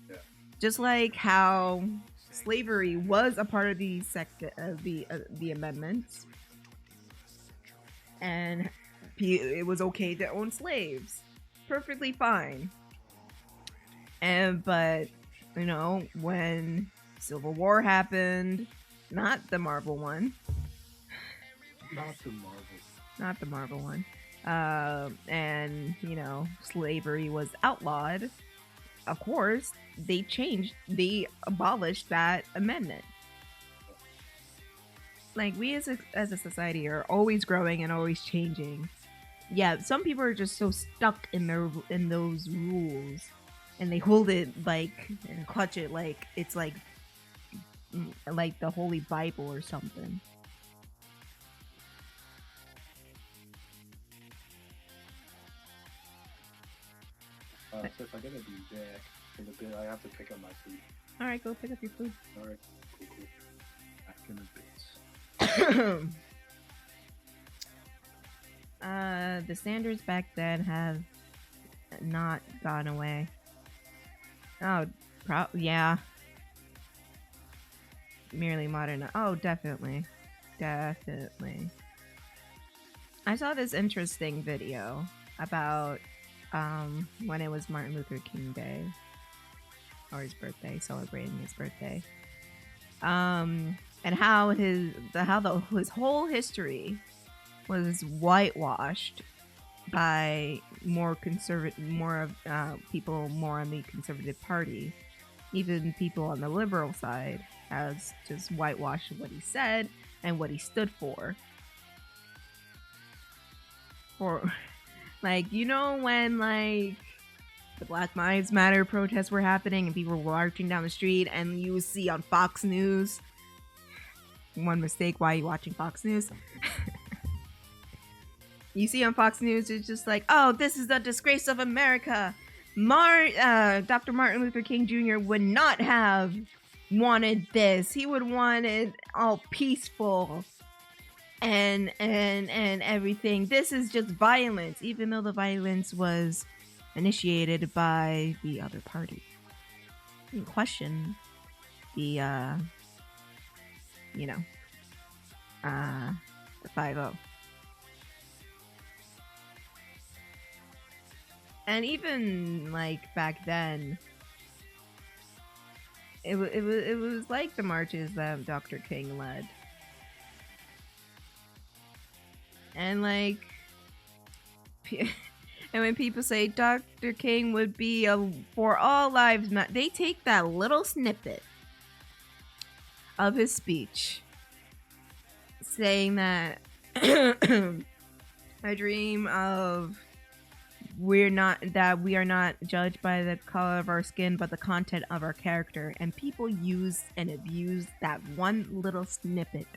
Yeah. Just like how slavery was a part of the amendments, and it was okay to own slaves. Perfectly fine. But, you know, when Civil War happened, not the Marvel one. Not the Marvel one. And, you know, slavery was outlawed. Of course, they abolished that amendment. Like, we as a society are always growing and always changing. Yeah, some people are just so stuck in those rules, and they hold it like and clutch it like it's like the Holy Bible or something. Tiff, I gotta be back in a bit. I have to pick up my food. All right, go pick up your food. All right, cool. Back in a bit. The standards back then have not gone away. Oh, yeah. Merely modern. Oh, definitely. I saw this interesting video about when it was Martin Luther King Day, or his birthday, celebrating his birthday. And how his whole history was whitewashed by people more on the conservative party. Even people on the liberal side has just whitewashed what he said and what he stood for. Like, you know, when like the Black Lives Matter protests were happening and people were marching down the street, and you see on Fox News, one mistake, why are you watching Fox News? You see on Fox News, it's just like, oh, this is the disgrace of America. Dr. Martin Luther King Jr. would not have wanted this. He would want it all peaceful and everything. This is just violence, even though the violence was initiated by the other party. You can question the, the 5-0. And even like back then, it was like the marches that Dr. King led, and like, and when people say Dr. King would be for all lives matter, they take that little snippet of his speech, saying that I dream of. We are not judged by the color of our skin, but the content of our character. And people use and abuse that one little snippet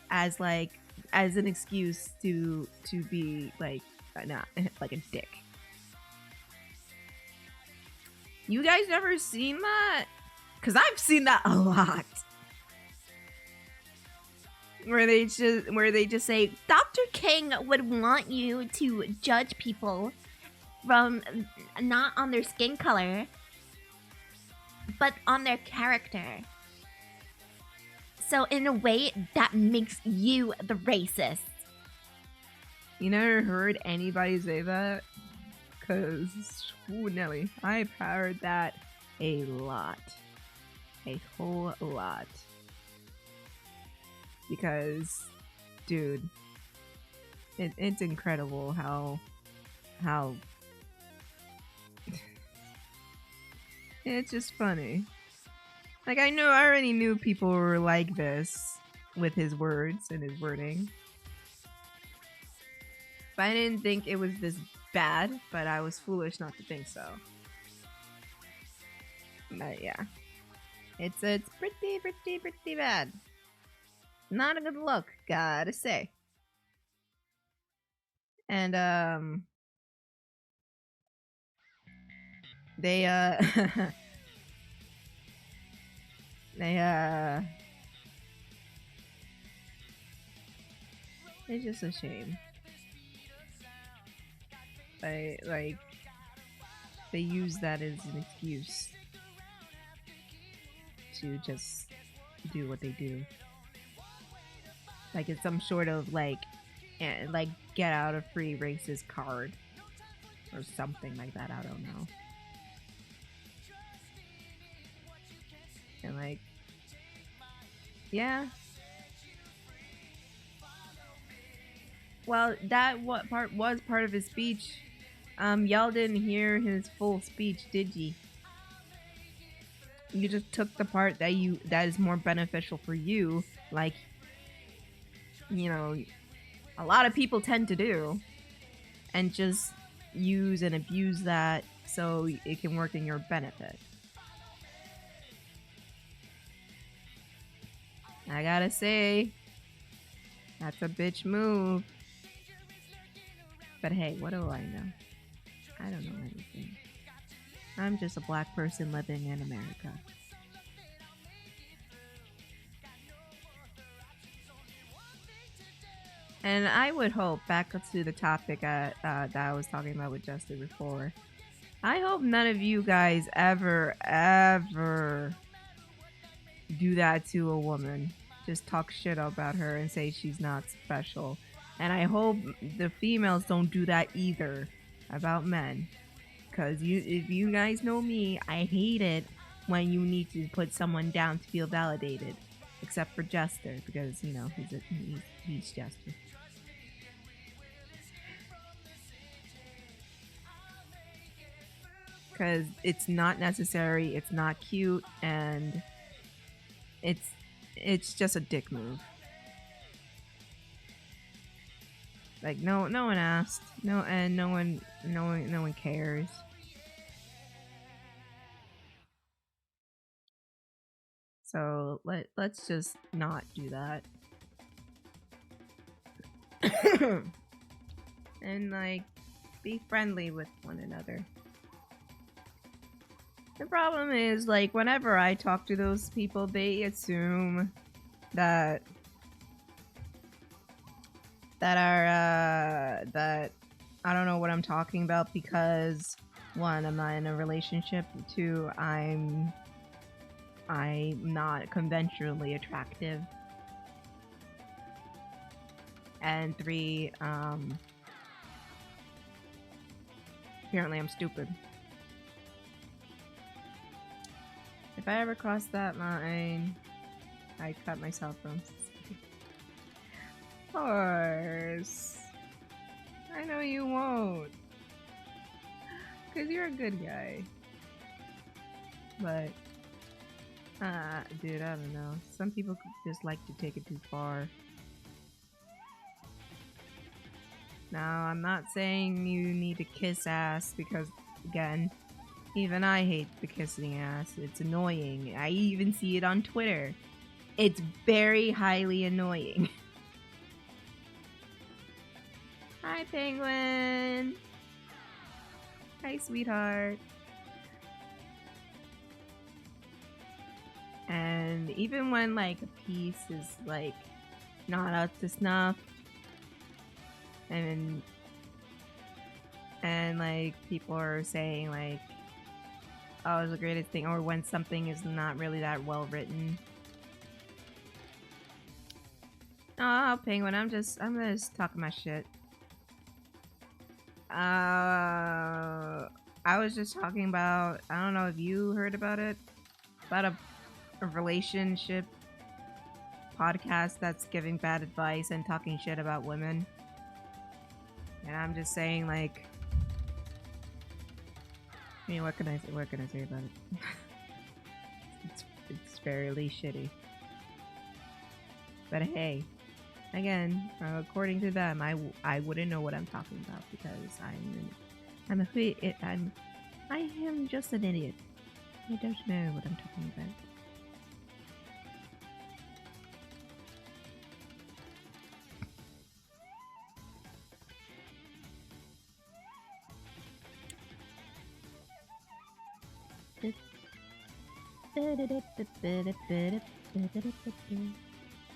as an excuse to be like a dick. You guys never seen that? Because I've seen that a lot. Where they just say Dr. King would want you to judge people from not on their skin color, but on their character. So in a way, that makes you the racist. You never heard anybody say that? Cause Nelly, I've heard that a lot, a whole lot. Because, dude, it's incredible how it's just funny. Like, I already knew people were like this with his words and his wording. But I didn't think it was this bad, but I was foolish not to think so. But yeah. It's pretty bad. Not a good look, gotta say. And they it's just a shame. They use that as an excuse to just do what they do. Like it's some sort of like get out of free racist card or something like that. I don't know. And like, yeah. Well, that part was part of his speech. Y'all didn't hear his full speech, did ye? You just took the part that is more beneficial for you, like, you know, a lot of people tend to do, and just use and abuse that so it can work in your benefit. I gotta say, that's a bitch move. But hey, what do I know? I don't know anything. I'm just a black person living in America. And I would hope, back to the topic that I was talking about with Justin before, I hope none of you guys ever do that to a woman. Just talk shit about her and say she's not special. And I hope the females don't do that either about men. Because if you guys know me, I hate it when you need to put someone down to feel validated. Except for Jester, because, you know, he's Jester. Because it's not necessary, it's not cute, and it's just a dick move. Like no one asked, no one cares. So let's just not do that. And like be friendly with one another. The problem is, like, whenever I talk to those people, they assume that I don't know what I'm talking about because, one, I'm not in a relationship, two, I'm not conventionally attractive, and three, apparently I'm stupid. If I ever cross that line, I cut myself from society. Of course. I know you won't. Because you're a good guy. But, dude, I don't know. Some people just like to take it too far. Now, I'm not saying you need to kiss ass because, again, even I hate the kissing ass. It's annoying. I even see it on Twitter. It's very highly annoying. Hi, Penguin. Hi, sweetheart. And even when, like, a piece is, like, not up to snuff, and like, people are saying, like, oh, it's the greatest thing, or when something is not really that well written. Oh, Penguin, I'm just talking my shit. I was just talking about, I don't know if you heard about it, about a relationship podcast that's giving bad advice and talking shit about women. And I'm just saying, like, I mean, what can I say about it? it's fairly shitty. But hey, again, according to them, I wouldn't know what I'm talking about because I am just an idiot. I don't know what I'm talking about.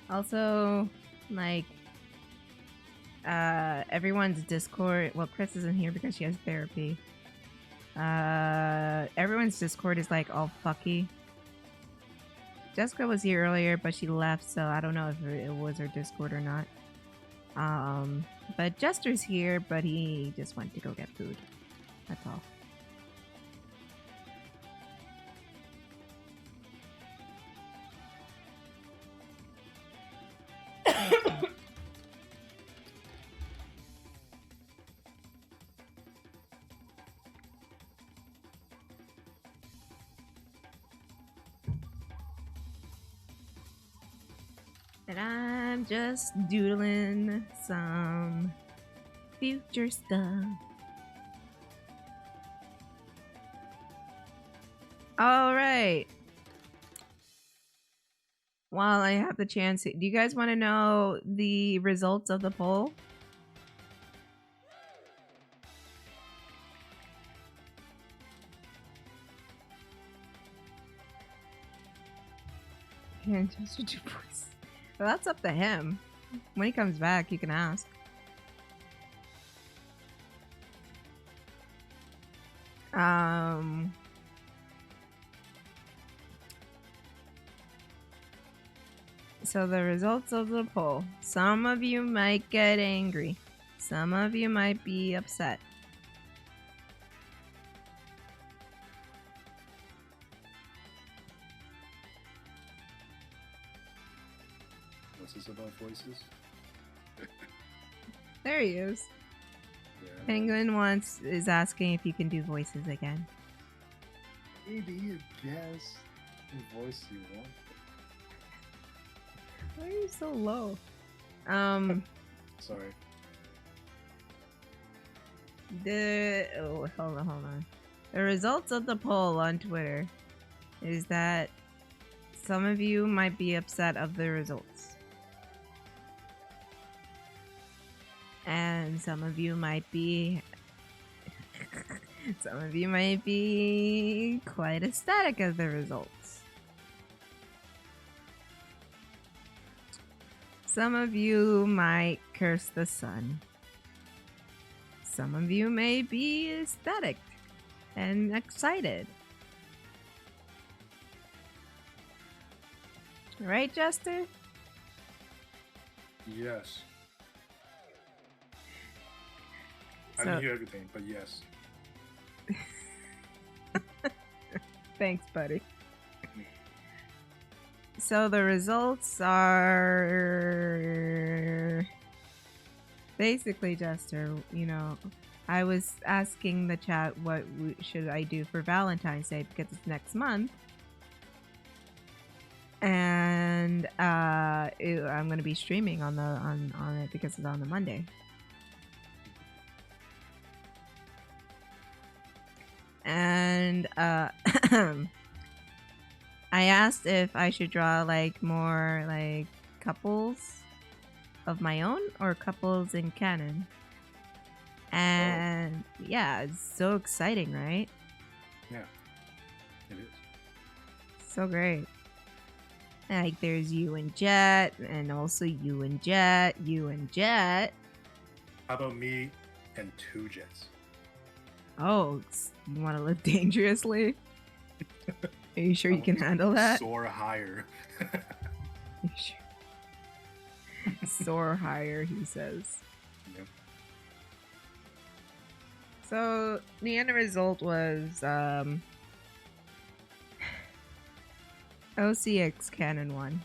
Also, like, everyone's Discord, well, Kris isn't here because she has therapy. Everyone's Discord is like all fucky. Jessica was here earlier, but she left, so I don't know if it was her Discord or not. But Jester's here, but he just went to go get food. That's all. And I'm just doodling some future stuff. All right. While I have the chance, do you guys want to know the results of the poll? Can't just do voice. Well, that's up to him. When he comes back, you can ask. So the results of the poll. Some of you might get angry. Some of you might be upset. What's this about voices? There he is. Yeah. Penguin is asking if you can do voices again. Maybe you guess the voice you want. Why are you so low? Sorry. Hold on. The results of the poll on Twitter is that some of you might be upset of the results. And some of you might be quite ecstatic of the results. Some of you might curse the sun. Some of you may be ecstatic and excited. Right, Jester? Yes. I didn't hear everything, but yes. Thanks, buddy. So the results are basically, Jester, you know, I was asking the chat what should I do for Valentine's Day because it's next month. And I'm going to be streaming on it because it's on the Monday. And I asked if I should draw like more like couples of my own or couples in canon. And yeah, it's so exciting, right? Yeah, it is. So great. Like there's you and Jet, and also you and Jet. How about me and 2 Jets? Oh, you want to live dangerously? Are you sure you can handle that? Soar higher. Sure? Soar higher, he says. Yep. So the end result was OCX Canon 1.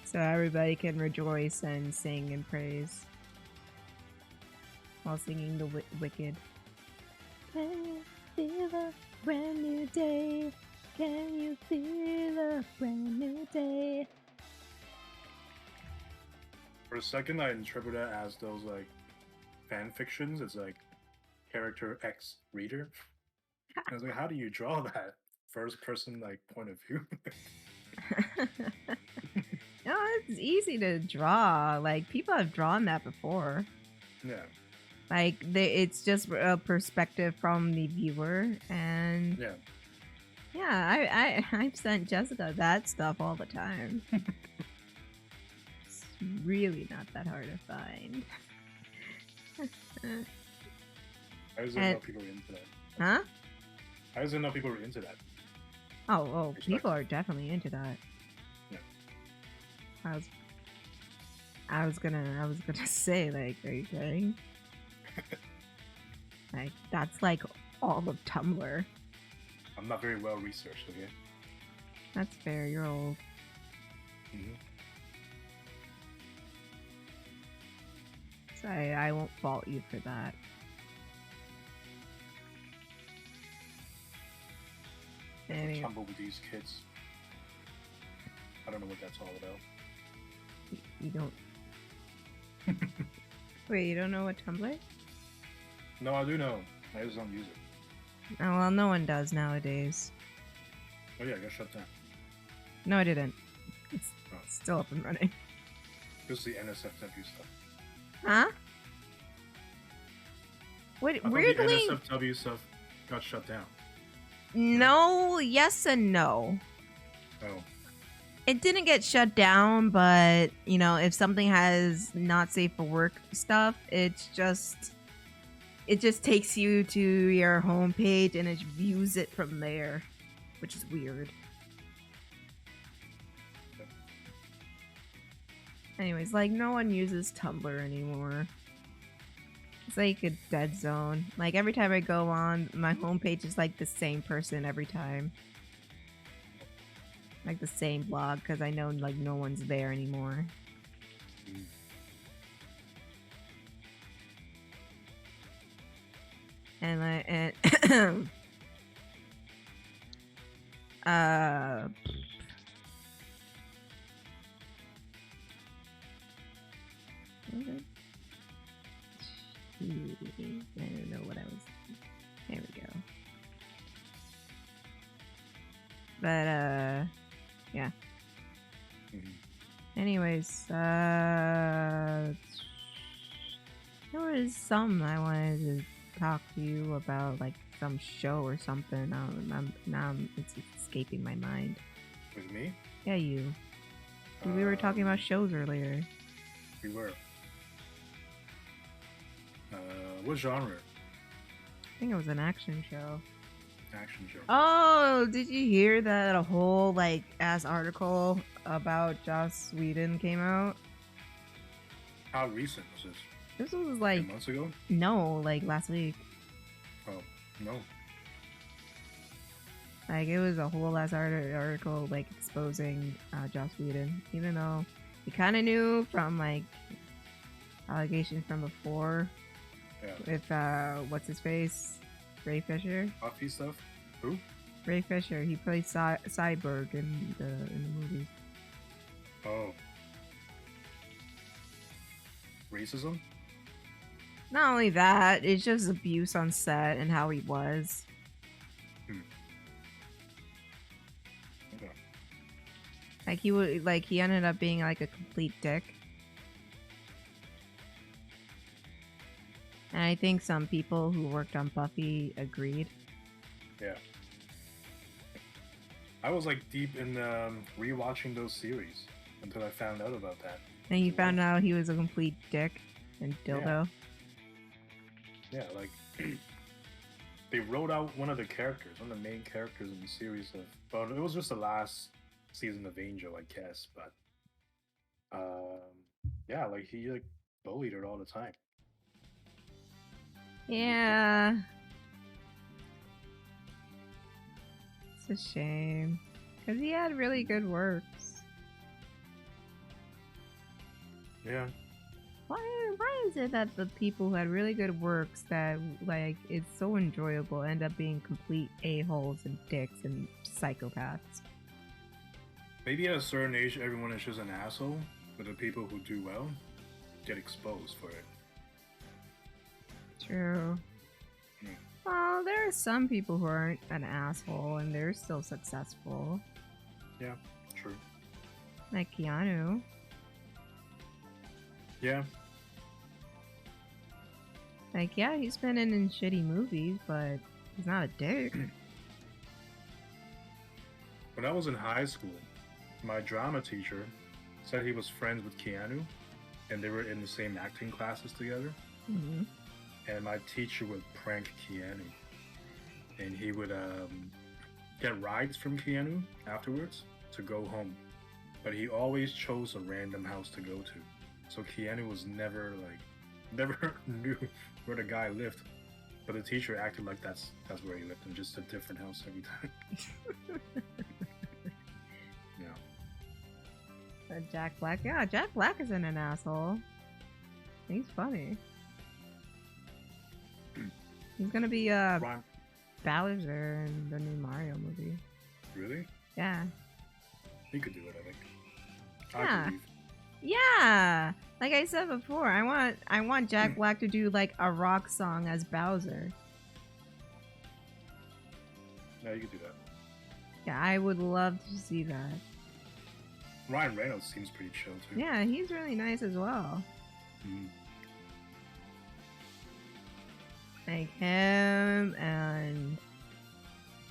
So everybody can rejoice and sing and praise while singing the Wicked. Can you feel a brand new day? Can you feel a brand new day? For a second, I interpreted it as those like fan fictions. It's like character X reader. I was like, how do you draw that first person like point of view? No, it's easy to draw. Like people have drawn that before. Yeah. Like it's just a perspective from the viewer, and I've sent Jessica that stuff all the time. It's really not that hard to find. I just didn't know people were into that. Huh? I just didn't know people were into that. Oh, people are definitely into that. Yeah. I was gonna say, like, are you kidding? Like, that's like all of Tumblr. I'm not very well researched, okay? That's fair, you're old. Mm-hmm. So I won't fault you for that. Anyway. Tumble with these kids. I don't know what that's all about. You don't... Wait, you don't know what Tumblr is? No, I do know. I just don't use it. Oh, well, no one does nowadays. Oh yeah, I got shut down. No, I didn't. It's still up and running. Just the NSFW stuff. Huh? Wait, weirdly... the NSFW stuff got shut down. No, yes and no. Oh. It didn't get shut down, but, you know, if something has not safe for work stuff, it just takes you to your homepage and it views it from there, which is weird. Anyways, like, no one uses Tumblr anymore. It's like a dead zone. Like, every time I go on, my homepage is like the same person every time. Like the same blog, because I know, like, no one's there anymore. And I don't know what I was... There we go. But, yeah. Anyways, there was something I wanted to talk to you about, like some show or something. I don't remember. Now it's escaping my mind. With me? Yeah, you. We were talking about shows earlier. We were. What genre? I think it was an action show. Action show. Oh, did you hear that a whole, like, ass article about Joss Whedon came out? How recent was this? This was like... 2 months ago? No, like last week. Oh, no. Like, it was a whole ass article, like, exposing Joss Whedon. Even though we kind of knew from, like, allegations from before. Yeah. With, what's his face? Ray Fisher. Buffy stuff? Who? Ray Fisher. He played Cyborg in the movie. Oh. Racism? Not only that, it's just abuse on set and how he was. Okay. Like he ended up being like a complete dick. And I think some people who worked on Buffy agreed. Yeah. I was like deep in rewatching those series until I found out about that. And you found out he was a complete dick and dildo. Yeah, like they wrote out one of the characters, one of the main characters in the series of. Well, it was just the last season of Angel, I guess, but yeah, like he like bullied her all the time. Yeah. It's a shame. Because he had really good works. Yeah. Why is it that the people who had really good works that, like, it's so enjoyable end up being complete a-holes and dicks and psychopaths? Maybe at a certain age, everyone is just an asshole, but the people who do well get exposed for it. True. Yeah. Well, there are some people who aren't an asshole and they're still successful. Yeah, true. Like Keanu. Yeah. Like, yeah, he's been in shitty movies, but he's not a dick. When I was in high school, my drama teacher said he was friends with Keanu, and they were in the same acting classes together. Mm-hmm. And my teacher would prank Keanu, and he would get rides from Keanu afterwards to go home, but he always chose a random house to go to. So Keanu was never knew where the guy lived, but the teacher acted like that's where he lived, in just a different house every time. Yeah. Jack Black. Yeah, Jack Black isn't an asshole. He's funny. He's gonna be Bowser in the new Mario movie. Really? Yeah. He could do it, I think. Yeah. I believe. Yeah. Like I said before, I want Jack Black to do like a rock song as Bowser. Yeah, you could do that. Yeah, I would love to see that. Ryan Reynolds seems pretty chill too. Yeah, he's really nice as well. Mm-hmm. Like him, and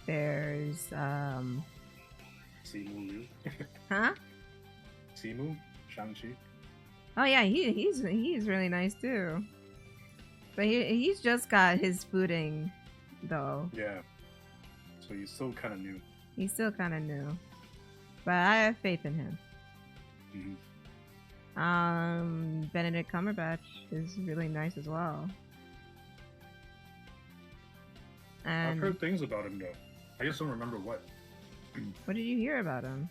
there's Simu Liu. huh? Simu? Shang-Chi? Oh yeah, he's really nice too. But he's just got his footing though. Yeah. So he's still kind of new. He's still kind of new. But I have faith in him. Mm-hmm. Benedict Cumberbatch is really nice as well. And I've heard things about him though. I just don't remember what. What did you hear about him?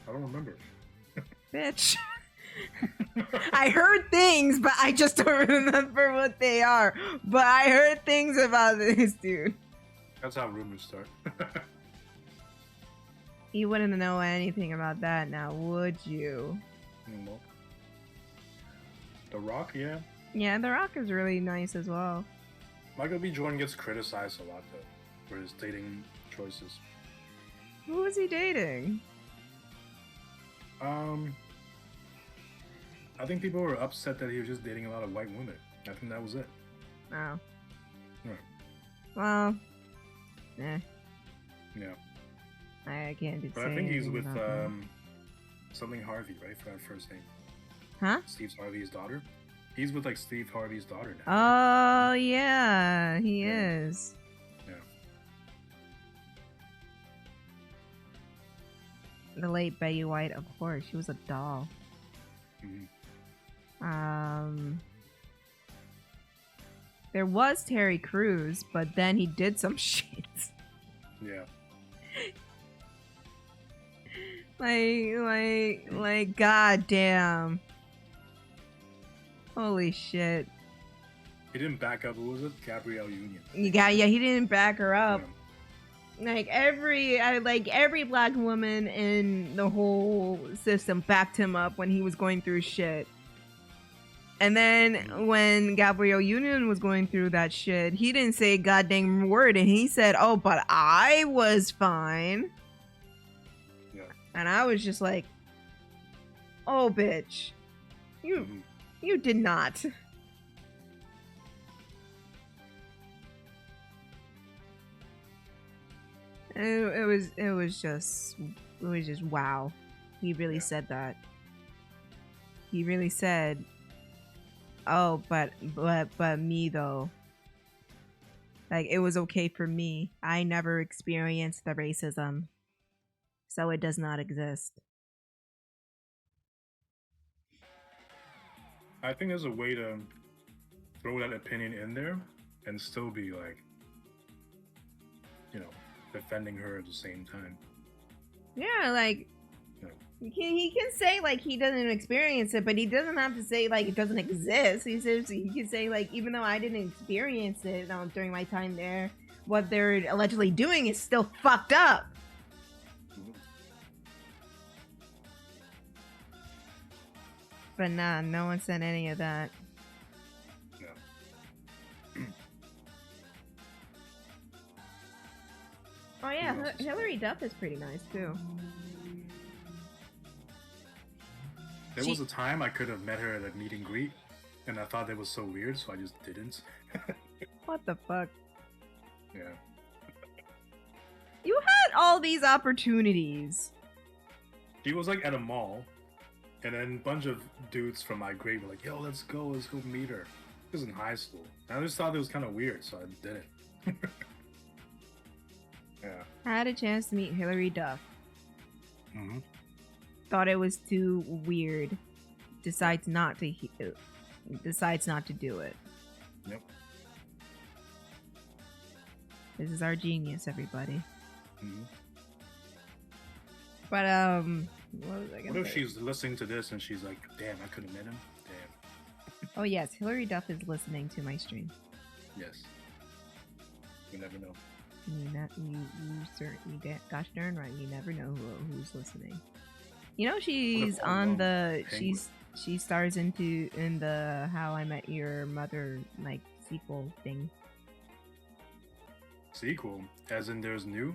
I don't remember. Bitch. I heard things, but I just don't remember what they are. But I heard things about this dude. That's how rumors start. You wouldn't know anything about that now, would you? No. The Rock, yeah. Yeah, The Rock is really nice as well. Michael B. Jordan gets criticized a lot though for his dating choices. Who was he dating? I think people were upset that he was just dating a lot of white women. I think that was it. Oh. Right. Well, eh. Yeah. I can't do. But I think he's with something Harvey, right? For that first name. Huh? Steve Harvey's daughter. He's with like Steve Harvey's daughter now. Oh yeah, he is. Yeah. The late Betty White, of course, she was a doll. Mm-hmm. There was Terry Crews, but then he did some shit. Yeah. like, goddamn. Holy shit. He didn't back up. Who was it? Gabrielle Union. Yeah, he didn't back her up. Yeah. Like every black woman in the whole system backed him up when he was going through shit. And then when Gabrielle Union was going through that shit, he didn't say a goddamn word, and he said, "Oh, but I was fine." Yeah. And I was just like, "Oh, bitch, you did not." It was just wow. He really said that. He really said, "Oh, but me though. Like, it was okay for me. I never experienced the racism, so it does not exist." I think there's a way to throw that opinion in there and still be like, defending her at the same time. Yeah, like, he can say like he doesn't experience it, but he doesn't have to say like it doesn't exist. He can say like, even though I didn't experience it during my time there, what they're allegedly doing is still fucked up. But nah, no one said any of that. No. Oh yeah, Hillary Duff is pretty nice too. There was a time I could have met her at a meet and greet, and I thought that was so weird, so I just didn't. What the fuck? Yeah. You had all these opportunities. She was like at a mall, and then a bunch of dudes from my grade were like, "Yo, let's go meet her." It was in high school. And I just thought it was kind of weird, so I didn't. Yeah. I had a chance to meet Hilary Duff. Mm-hmm. Thought it was too weird. Decides not to do it. Yep. This is our genius, everybody. Mm-hmm. But what was I gonna What if say? she's listening to this and she's like, "Damn, I could have met him." Damn. Oh yes, Hilary Duff is listening to my stream. Yes. You never know. You certainly gosh darn right. You never know who's listening. You know she's on the she stars in the How I Met Your Mother like sequel thing. Sequel, as in there's new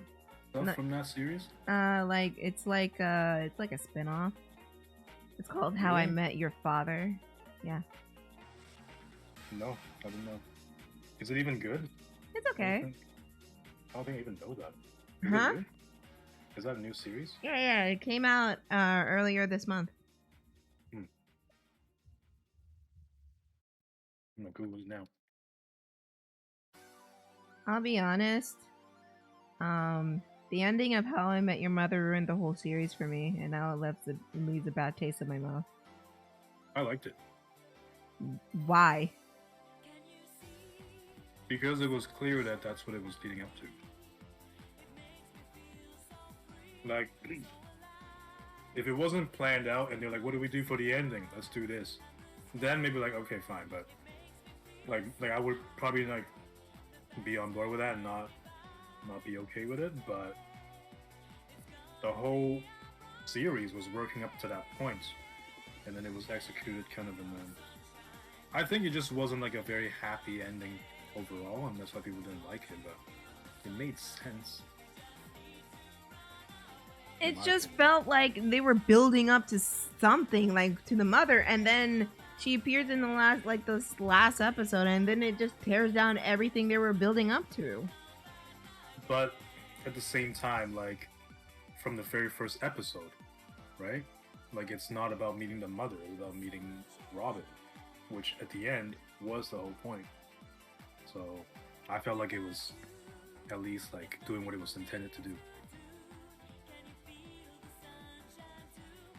stuff from that series. It's like a spin-off. It's called How I Met Your Father. Yeah. No, I don't know. Is it even good? It's okay. I don't think I even know that. Huh? Is that a new series? Yeah. It came out earlier this month. I'm gonna Google it now. I'll be honest. The ending of How I Met Your Mother ruined the whole series for me, and now it leaves a bad taste in my mouth. I liked it. Why? Because it was clear that that's what it was leading up to. Like, if it wasn't planned out and they're like, what do we do for the ending? Let's do this. Then maybe like, okay, fine, but like I would probably like be on board with that and not be okay with it, but the whole series was working up to that point, and then it was executed kind of in the... I think it just wasn't like a very happy ending overall, and that's why people didn't like it, but it made sense. It just felt like they were building up to something, like to the mother, and then she appears in the last episode, and then it just tears down everything they were building up to. But at the same time, like from the very first episode, right? Like it's not about meeting the mother; it's about meeting Robin, which at the end was the whole point. So I felt like it was at least like doing what it was intended to do.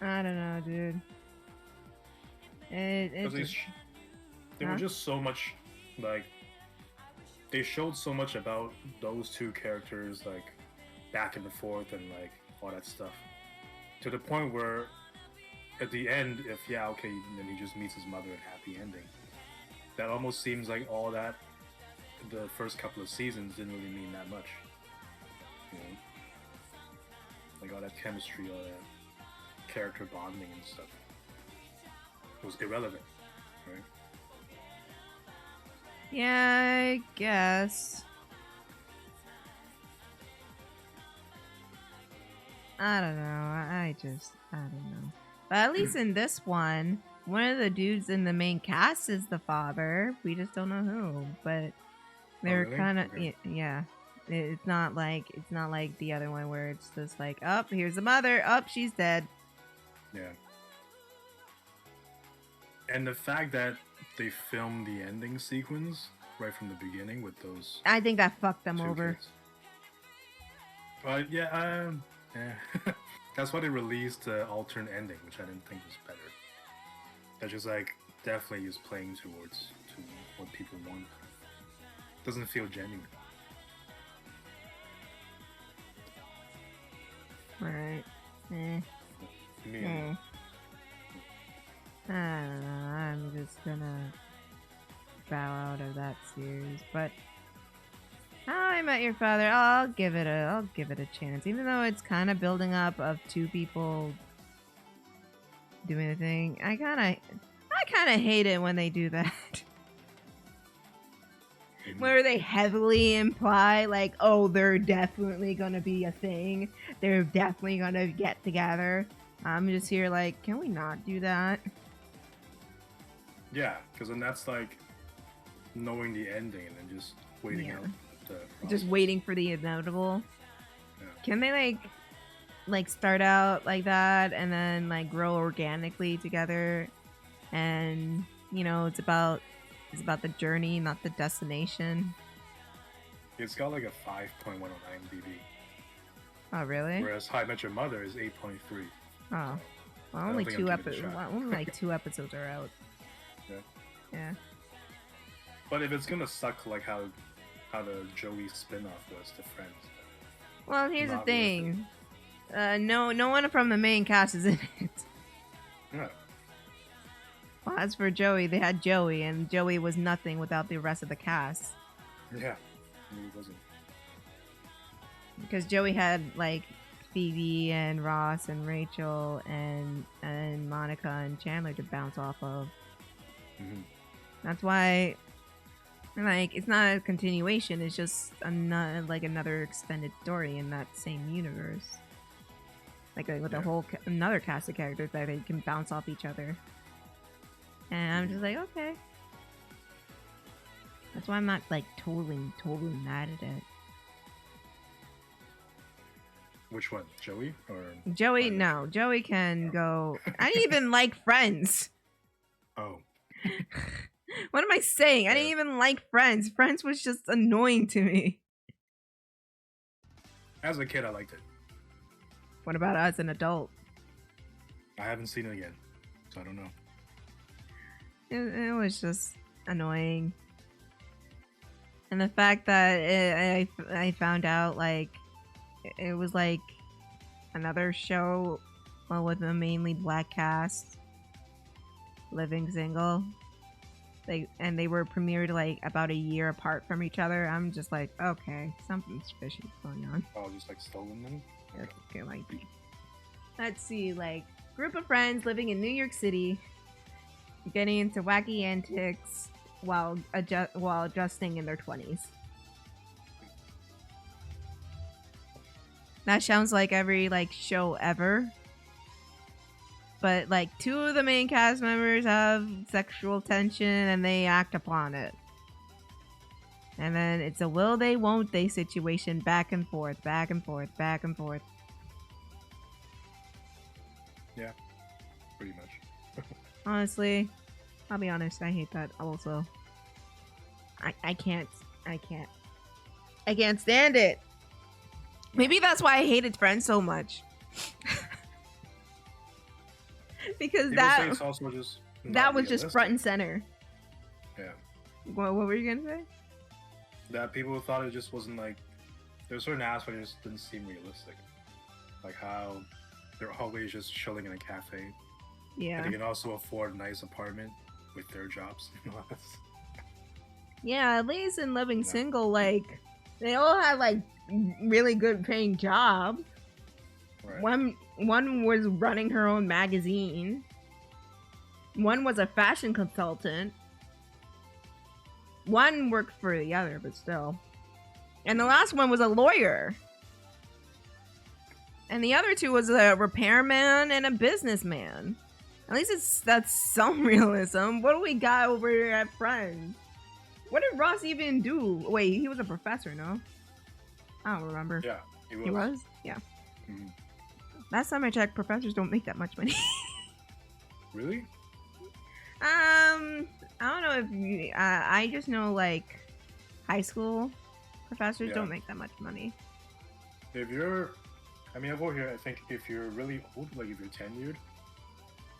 I don't know, dude. There were just so much, like, they showed so much about those two characters, like, back and forth and, like, all that stuff. To the point where, at the end, then he just meets his mother and happy ending. That almost seems like all that, the first couple of seasons didn't really mean that much. You know? Like, all that chemistry, all that character bonding and stuff. It was irrelevant, right? Yeah, I guess. I don't know. I don't know. But at least in this one of the dudes in the main cast is the father. We just don't know who. But they're kind of yeah. It's not like the other one where it's just like, oh, here's the mother. Oh, she's dead. Yeah. And the fact that they filmed the ending sequence right from the beginning with those... I think that fucked them over. Kids. But yeah, that's why they released the alternate ending, which I didn't think was better. That's just like, definitely is playing to what people want. Doesn't feel genuine. Alright. I don't know. I'm just gonna bow out of that series. But How I Met Your Father, I'll give it a chance. Even though it's kind of building up of two people doing the thing, I kind of hate it when they do that. Where they heavily imply, like, oh, they're definitely gonna be a thing. They're definitely gonna get together. I'm just here like, can we not do that? Yeah, because then that's like knowing the ending and then just waiting out the process. Just waiting for the inevitable. Yeah. Can they like start out like that and then like grow organically together? And it's about the journey, not the destination. It's got like a 5.1 on IMDb. Oh, really? Whereas How I Met Your Mother is 8.3. Oh, well, only two episodes. Only like 2 episodes are out. Yeah. Yeah. But if it's gonna suck like how the Joey spin-off was to Friends. Well, here's the thing. No one from the main cast is in it. Yeah. Well, as for Joey, they had Joey, and Joey was nothing without the rest of the cast. Yeah, he wasn't. Because Joey had like Phoebe and Ross and Rachel and Monica and Chandler to bounce off of. Mm-hmm. That's why, like, it's not a continuation. It's just another extended story in that same universe. Like with a whole another cast of characters that they can bounce off each other. And I'm just like, okay. That's why I'm not like totally mad at it. Which one, Joey or Joey? No, Joey can go. I didn't even like Friends. Oh. What am I saying? I didn't even like Friends. Friends was just annoying to me. As a kid, I liked it. What about as an adult? I haven't seen it again, so I don't know. It was just annoying. And the fact that I found out like it was like another show with a mainly black cast, living single. They were premiered like about a year apart from each other. I'm just like, okay, something's fishy going on. Oh, just like stolen them? Okay, like, let's see, like, group of friends living in New York City, getting into wacky antics while adjusting in their 20s. That sounds like every like show ever. But like 2 of the main cast members have sexual tension and they act upon it. And then it's a will they, won't they situation, back and forth, back and forth, back and forth. Yeah, pretty much. Honestly, I'll be honest, I hate that also. I can't stand it. Maybe that's why I hated Friends so much. Because People say it's also just that was realistic. just front and center. Yeah. What were you gonna say? That people thought it just wasn't like there's certain aspects that just didn't seem realistic, like how they're always just chilling in a cafe. Yeah. And they can also afford a nice apartment with their jobs. Yeah, at least in Living Single, like they all had like really good paying jobs. Right. One was running her own magazine. One was a fashion consultant. One worked for the other, but still. And the last one was a lawyer. And the other 2 was a repairman and a businessman. At least that's some realism. What do we got over here at Friends? What did Ross even do? Wait, he was a professor, no? I don't remember. Yeah, he was. He was? Yeah. Mm-hmm. Last time I checked, professors don't make that much money. Really? I don't know if you, I just know like high school professors don't make that much money. If you're, I mean, over here, I think if you're really old, like if you're tenured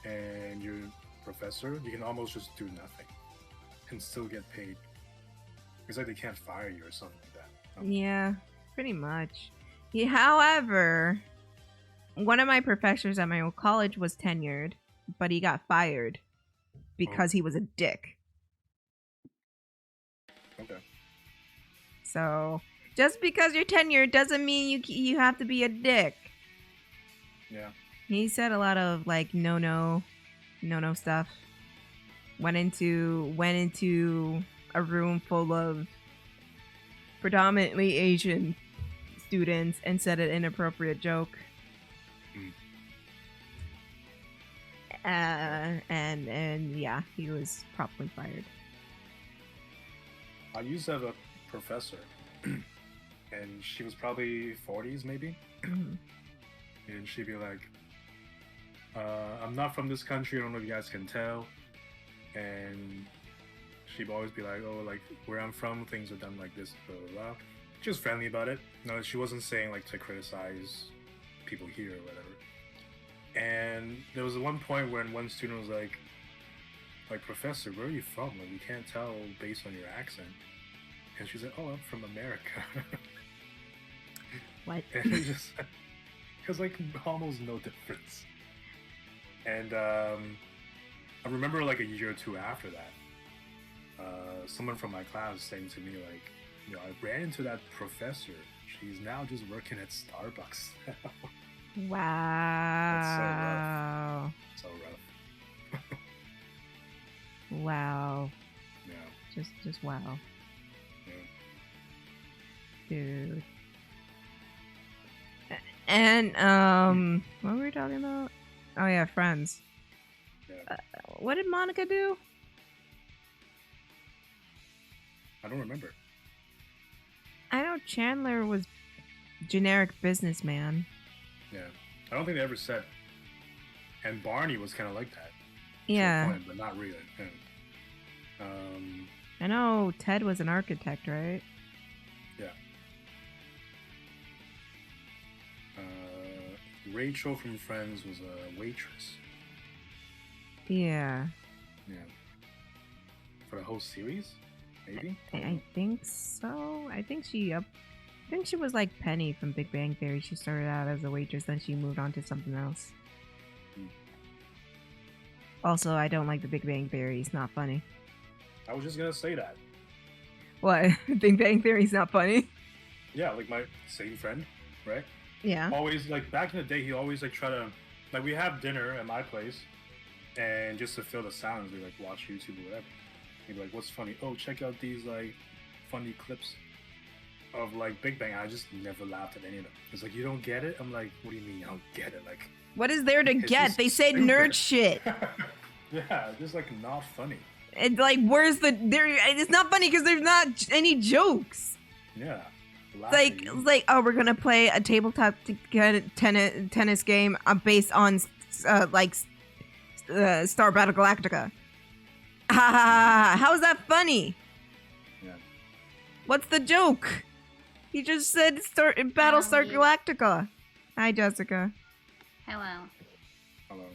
and you're a professor, you can almost just do nothing and still get paid. It's like they can't fire you or something like that. Yeah, pretty much. Yeah, however, one of my professors at my old college was tenured, but he got fired because he was a dick. Okay. So, just because you're tenured doesn't mean you have to be a dick. Yeah. He said a lot of like no stuff. Went into a room full of predominantly Asian students and said an inappropriate joke. And yeah, he was promptly fired. I used to have a professor, and she was probably 40s maybe, and she'd be like, I'm not from this country, I don't know if you guys can tell, and she'd always be like, oh, like, where I'm from, things are done like this, blah, blah, blah. just friendly about it. No, she wasn't saying like to criticize people here or whatever. And there was one point when one student was like, Professor, where are you from? Like, we can't tell based on your accent. And she's like, oh, I'm from America. What? And it just, because like almost no difference. And I remember like a year or two after that, someone from my class was saying to me like, I ran into that professor. She's now just working at Starbucks. Wow. That's so rough. Wow. Yeah. Just wow. Yeah. Dude. And what were we talking about? Oh yeah, Friends. Yeah. What did Monica do? I don't remember. I know Chandler was generic businessman. Yeah. I don't think they ever said. And Barney was kind of like that. Yeah. To a point, but not really. Yeah. I know Ted was an architect, right? Yeah. Rachel from Friends was a waitress. Yeah. Yeah. For the whole series, maybe. I think so. I think she was like Penny from Big Bang Theory. She started out as a waitress, then she moved on to something else. Also, I don't like the Big Bang Theory. It's not funny. I was just gonna say that. What? Big Bang Theory's not funny? Yeah, like my same friend, right? Yeah. Always, like, back in the day, he always, like, try to... Like, we have dinner at my place, and just to fill the silence, we, like, watch YouTube or whatever. He'd be like, what's funny? Oh, check out these, like, funny clips of, like, Big Bang. I just never laughed at any of them. It's like, you don't get it? I'm like, what do you mean you don't get it? Like... What is there to get? They said stupid. nerd shit. Yeah, just, like, not funny. And, like, where's the... It's not funny because there's not any jokes. Yeah. It's like, oh, we're gonna play a tabletop tennis game based on Star Battle Galactica. How is that funny? Yeah. What's the joke? He just said Battlestar Galactica. Hi, Jessica. Hello. Hello.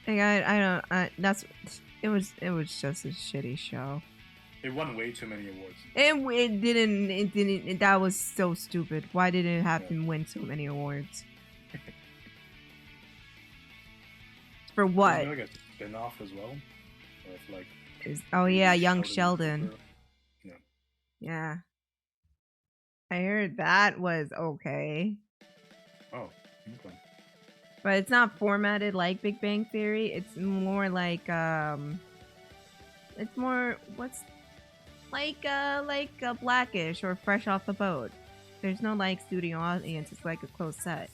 Like, I don't. It was just a shitty show. It won way too many awards. It didn't. That was so stupid. Why did it have to win so many awards? For what? Is there like a spin-off as well? Or if, like, Oh yeah, Young Sheldon. Yeah. Yeah. I heard that was okay. Oh, okay. But it's not formatted like Big Bang Theory. It's more like it's more like Blackish or Fresh Off the Boat. There's no like studio audience. It's like a closed set.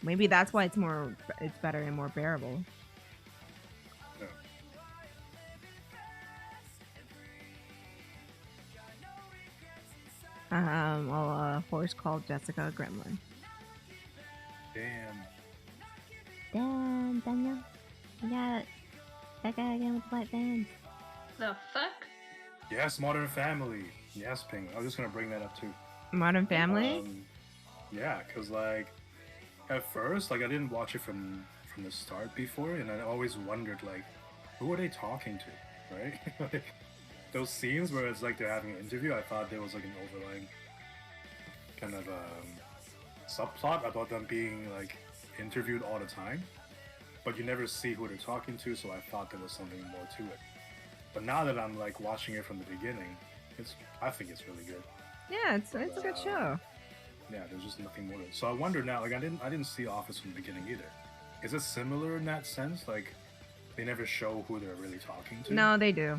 Maybe that's why it's better and more bearable. A horse called Jessica Gremlin. Damn, Daniel. You got that guy again with the white bands. The fuck? Yes, Modern Family. Yes, Ping. I was just gonna bring that up too. Modern Family? Yeah, cause like at first, like I didn't watch it from the start before, and I always wondered like, who are they talking to, right? Like those scenes where it's like they're having an interview. I thought there was like an overlying kind of subplot about them being like interviewed all the time, but you never see who they're talking to. So I thought there was something more to it. But now that I'm like watching it from the beginning, I think it's really good. Yeah, it's a good show. Yeah, there's just nothing more to it. So I wonder now, like I didn't see Office from the beginning either. Is it similar in that sense? Like they never show who they're really talking to? No, they do.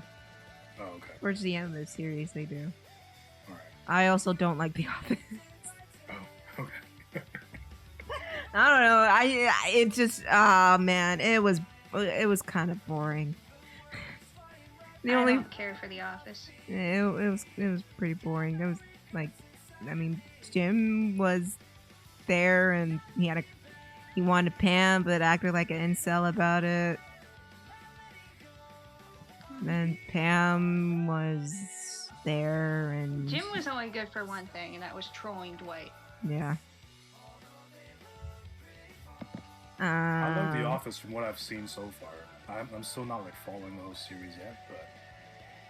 Oh, okay. Towards the end of the series, they do. Alright. I also don't like The Office. Oh, okay. I don't know. It just man, it was kind of boring. I don't care for The Office. It was pretty boring. It was like, I mean, Jim was there and he had he wanted Pam, but acted like an incel about it. Then Pam was there, and Jim was only good for one thing, and that was trolling Dwight. Yeah. I love The Office from what I've seen so far. I'm still not like following the whole series yet, but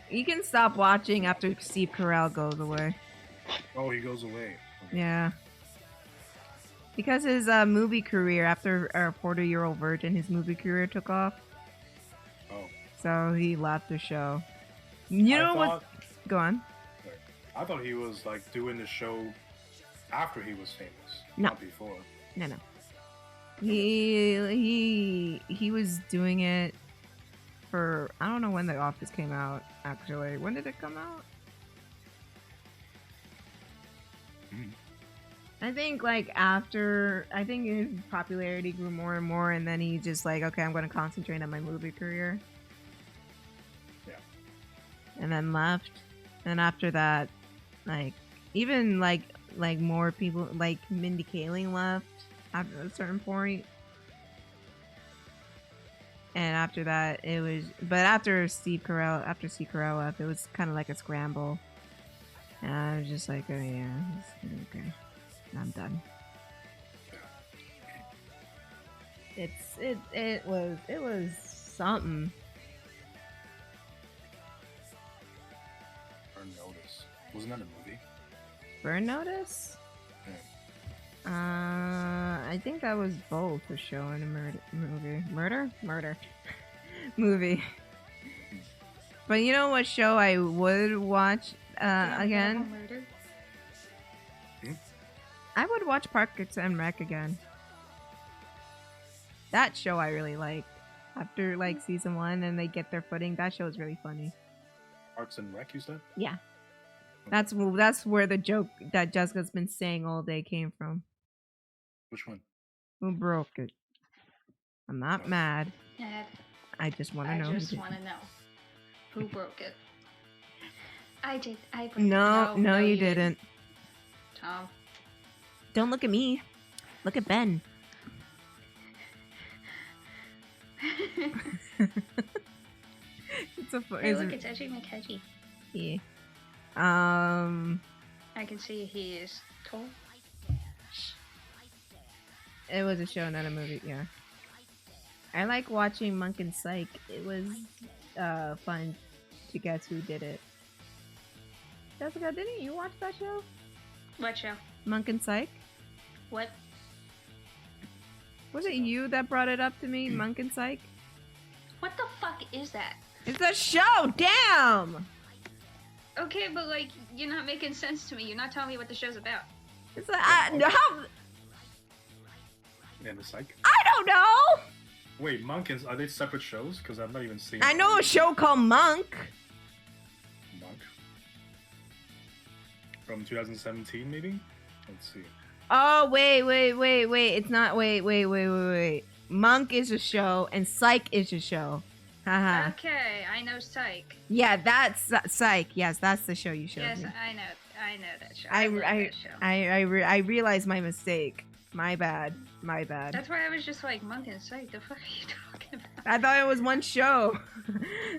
you can stop watching after Steve Carell goes away. Oh, he goes away. Okay. Yeah. Because his movie career, after 40-Year-Old Virgin, his movie career took off. Oh. So he left the show. You know what? Go on. I thought he was like doing the show after he was famous, no. Not before. No. He was doing it for, I don't know when The Office came out, actually. When did it come out? I think like after, I think his popularity grew more and more, and then he just like, okay, I'm going to concentrate on my movie career. Yeah. And then left. And after that, like, even like more people, like Mindy Kaling left after a certain point. And after that, it was, but after Steve Carell left, it was kind of like a scramble. And I was just like, oh yeah, okay, I'm done. It was something. Burn Notice. Wasn't that a movie? Burn Notice? I think that was both a show and a movie. Murder? Movie. But you know what show I would watch again? Murder? I would watch Parks and Rec again. That show I really like. After like season 1 and they get their footing, that show is really funny. Parks and Rec, you said? Yeah. That's where the joke that Jessica's been saying all day came from. Which one? Who broke it? I'm not mad. I just want to know. I just want to know who broke it. I did. I broke no, it. No, you didn't. Tom. Don't look at me. Look at Ben. Hey, look, it's actually McKedgy. Yeah. I can see he is tall. It was a show, not a movie. Yeah. I like watching Monk and Psych. It was fun to guess who did it. Jessica, didn't you watch that show? What show? Monk and Psych. What? Was it you that brought it up to me, Monk and Psych? What the fuck is that? It's a show! Damn! Okay, but like, you're not making sense to me. You're not telling me what the show's about. It's like, how? And the Psych? I don't know! Wait, Monk are they separate shows? Because I've not even seen I know a show called Monk. Monk? From 2017, maybe? Let's see. Oh, wait. It's not, wait. Monk is a show, and Psych is a show. Haha. Okay, I know Psych. Yeah, that's Psych. Yes, that's the show you showed me. Yes, I know that show. I realized my mistake. My bad. That's why I was just like, Monk and Psych, the fuck are you talking about? I thought it was one show.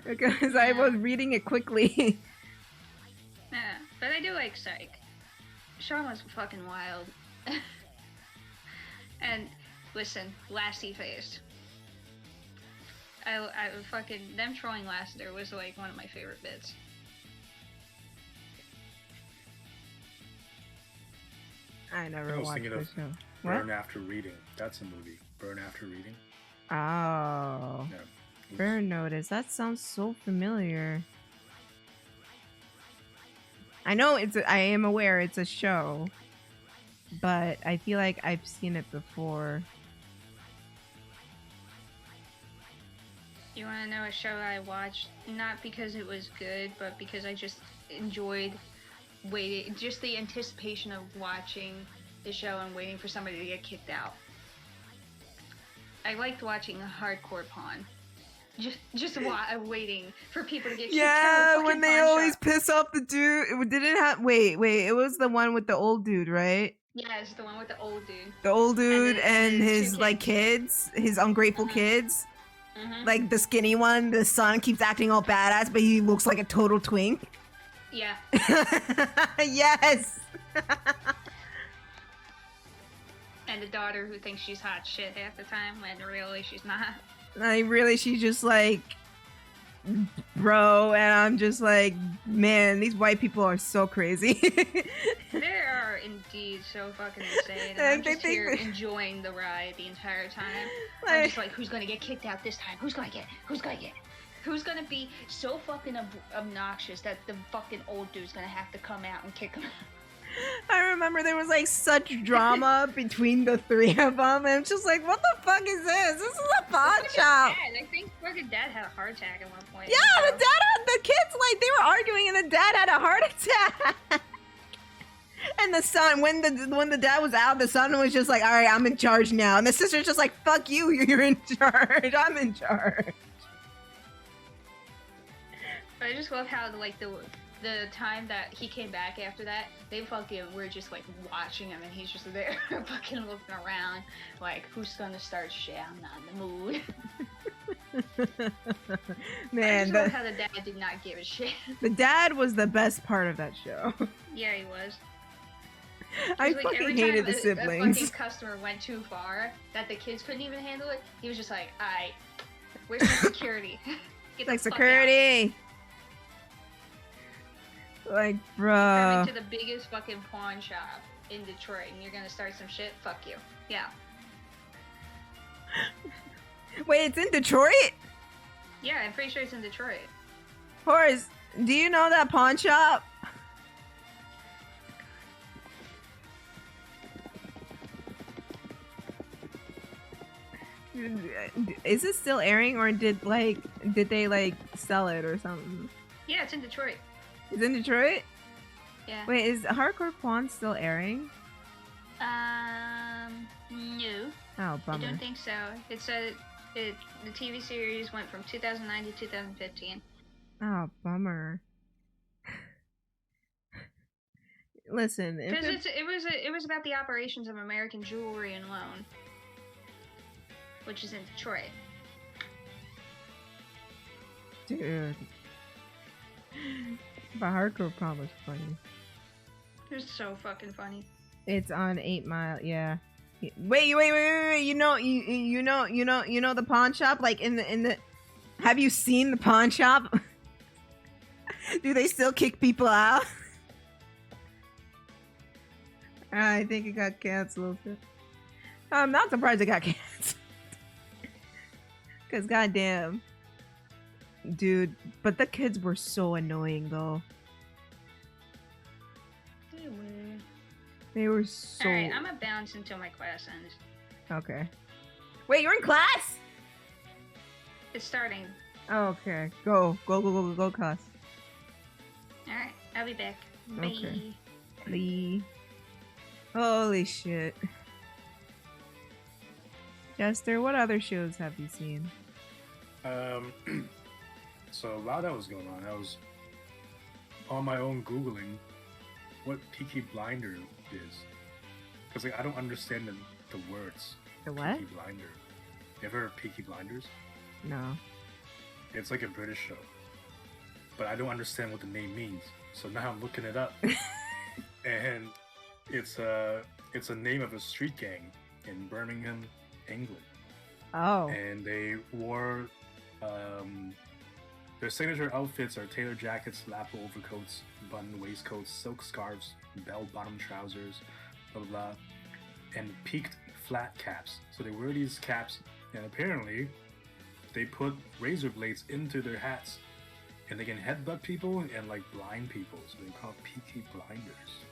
Because I was reading it quickly. Yeah, but I do like Psych. Sean was fucking wild. And listen, Lassie faced. I fucking, them trolling Lassiter was like one of my favorite bits. I never watched the show. Burn After Reading. That's a movie. Burn After Reading. Oh. Yeah. Burn Notice. That sounds so familiar. I know I am aware it's a show, but I feel like I've seen it before. You want to know a show I watched? Not because it was good, but because I just enjoyed waiting, just the anticipation of watching the show and waiting for somebody to get kicked out. I liked watching Hardcore Pawn. Just waiting for people to get kicked out. Yeah, when they always piss off the dude. It didn't have. Wait. It was the one with the old dude, right? Yeah, it's the one with the old dude. The old dude and his like kids, his ungrateful kids. Like the skinny one, the son keeps acting all badass, but he looks like a total twink. Yeah. Yes. And the daughter who thinks she's hot shit half the time when really she's not. Like really, she's just like, bro, and I'm just like, man, these white people are so crazy. They are indeed so fucking insane. And I'm just here enjoying the ride the entire time. I'm just like, who's gonna get kicked out this time? Who's gonna be so fucking obnoxious that the fucking old dude's gonna have to come out and kick him out? I remember there was like such drama between the three of them, and it's just like, what the fuck is this? This is a pawn shop. I think fucking dad had a heart attack at one point. Yeah, the kids, like, they were arguing, and the dad had a heart attack. And the son, when the dad was out, the son was just like, all right, I'm in charge now. And the sister's just like, fuck you, you're in charge. I'm in charge. I just love how, like, the time that he came back after that, they fucking were just like watching him, and he's just there fucking looking around like, who's gonna start shit? I'm not in the mood. Man, I just love how the dad did not give a shit. The dad was the best part of that show. Yeah, he was. I like, fucking hated the siblings. A fucking customer went too far that the kids couldn't even handle it. He was just like, alright, where's my security? Get like, security! Like, bro. You're coming to the biggest fucking pawn shop in Detroit and you're gonna start some shit? Fuck you. Yeah. Wait, it's in Detroit? Yeah, I'm pretty sure it's in Detroit. Horace, do you know that pawn shop? Is it still airing, or did they like sell it or something? Yeah, it's in Detroit. It's in Detroit? Yeah. Wait, is Hardcore Pawn still airing? No. Oh, bummer. I don't think so. It said the TV series went from 2009 to 2015. Oh, bummer. Listen, because it was about the operations of American Jewelry and Loan, which is in Detroit. Dude. But Hardcore Pawn was funny. It was so fucking funny. It's on 8 Mile, yeah. Wait! You know the pawn shop? Like in the have you seen the pawn shop? Do they still kick people out? I think it got canceled. I'm not surprised it got canceled. Cause goddamn. Dude, but the kids were so annoying though. They were so... Alright, I'm gonna bounce until my class ends. Okay. Wait, you're in class? It's starting. Oh, okay. Go, class. Alright, I'll be back. Okay. Bye. Holy shit. Jester, what other shows have you seen? So while that was going on, I was on my own Googling what Peaky Blinder is. Because like, I don't understand the words. The what? Peaky Blinder. You ever heard of Peaky Blinders? No. It's like a British show. But I don't understand what the name means. So now I'm looking it up. And it's a name of a street gang in Birmingham, England. Oh. And they wore their signature outfits are tailor jackets, lap overcoats, button waistcoats, silk scarves, bell-bottom trousers, blah blah blah, and peaked flat caps. So they wear these caps, and apparently they put razor blades into their hats, and they can headbutt people and like blind people. So they're called Peaky Blinders.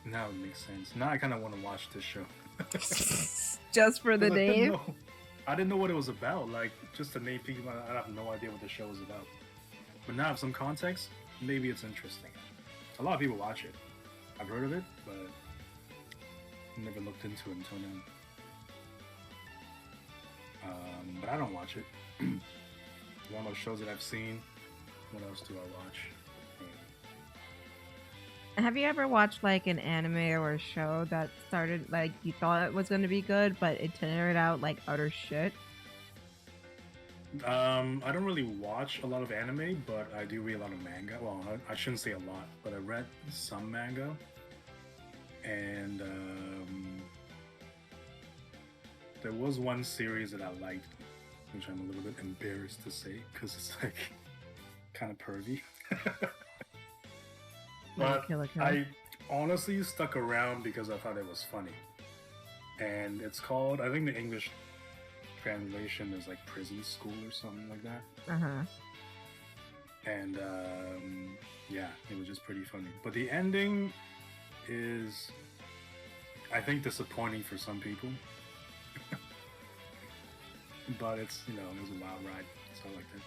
Now it makes sense. Now I kind of want to watch this show. Just for the name? I didn't know what it was about. Like, just the name Peaky Blinders, I have no idea what the show is about. But now I have some context, maybe it's interesting. A lot of people watch it. I've heard of it, but never looked into it until now. But I don't watch it. One of those shows that I've seen. What else do I watch? Have you ever watched like an anime or a show that started like you thought it was going to be good, but it turned out like utter shit? I don't really watch a lot of anime, but I do read a lot of manga. Well, I shouldn't say a lot, but I read some manga, and there was one series that I liked, which I'm a little bit embarrassed to say because it's like kind of pervy. But I honestly stuck around because I thought it was funny. And it's called, I think the English translation is like Prison School or something like that. Uh-huh. And yeah, it was just pretty funny. But the ending is, I think, disappointing for some people. But it's, you know, it was a wild ride. So I liked it.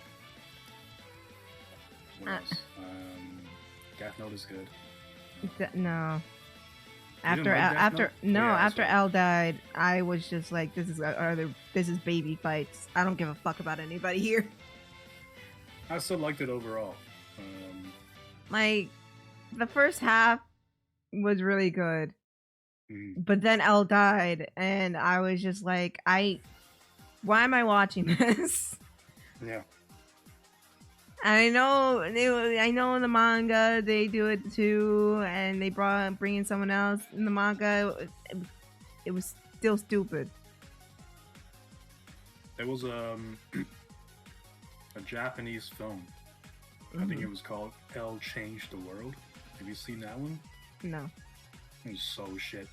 What else? Death Note is good. No. After L died, I was just like, this is baby fights. I don't give a fuck about anybody here. I still liked it overall. Like, the first half was really good, but then L died, and I was just like, why am I watching this? Yeah. I know in the manga they do it too, and they bring in someone else in the manga. It was still stupid. There was a Japanese film. I think it was called L Changed the World. Have you seen that one? No. It was so shit.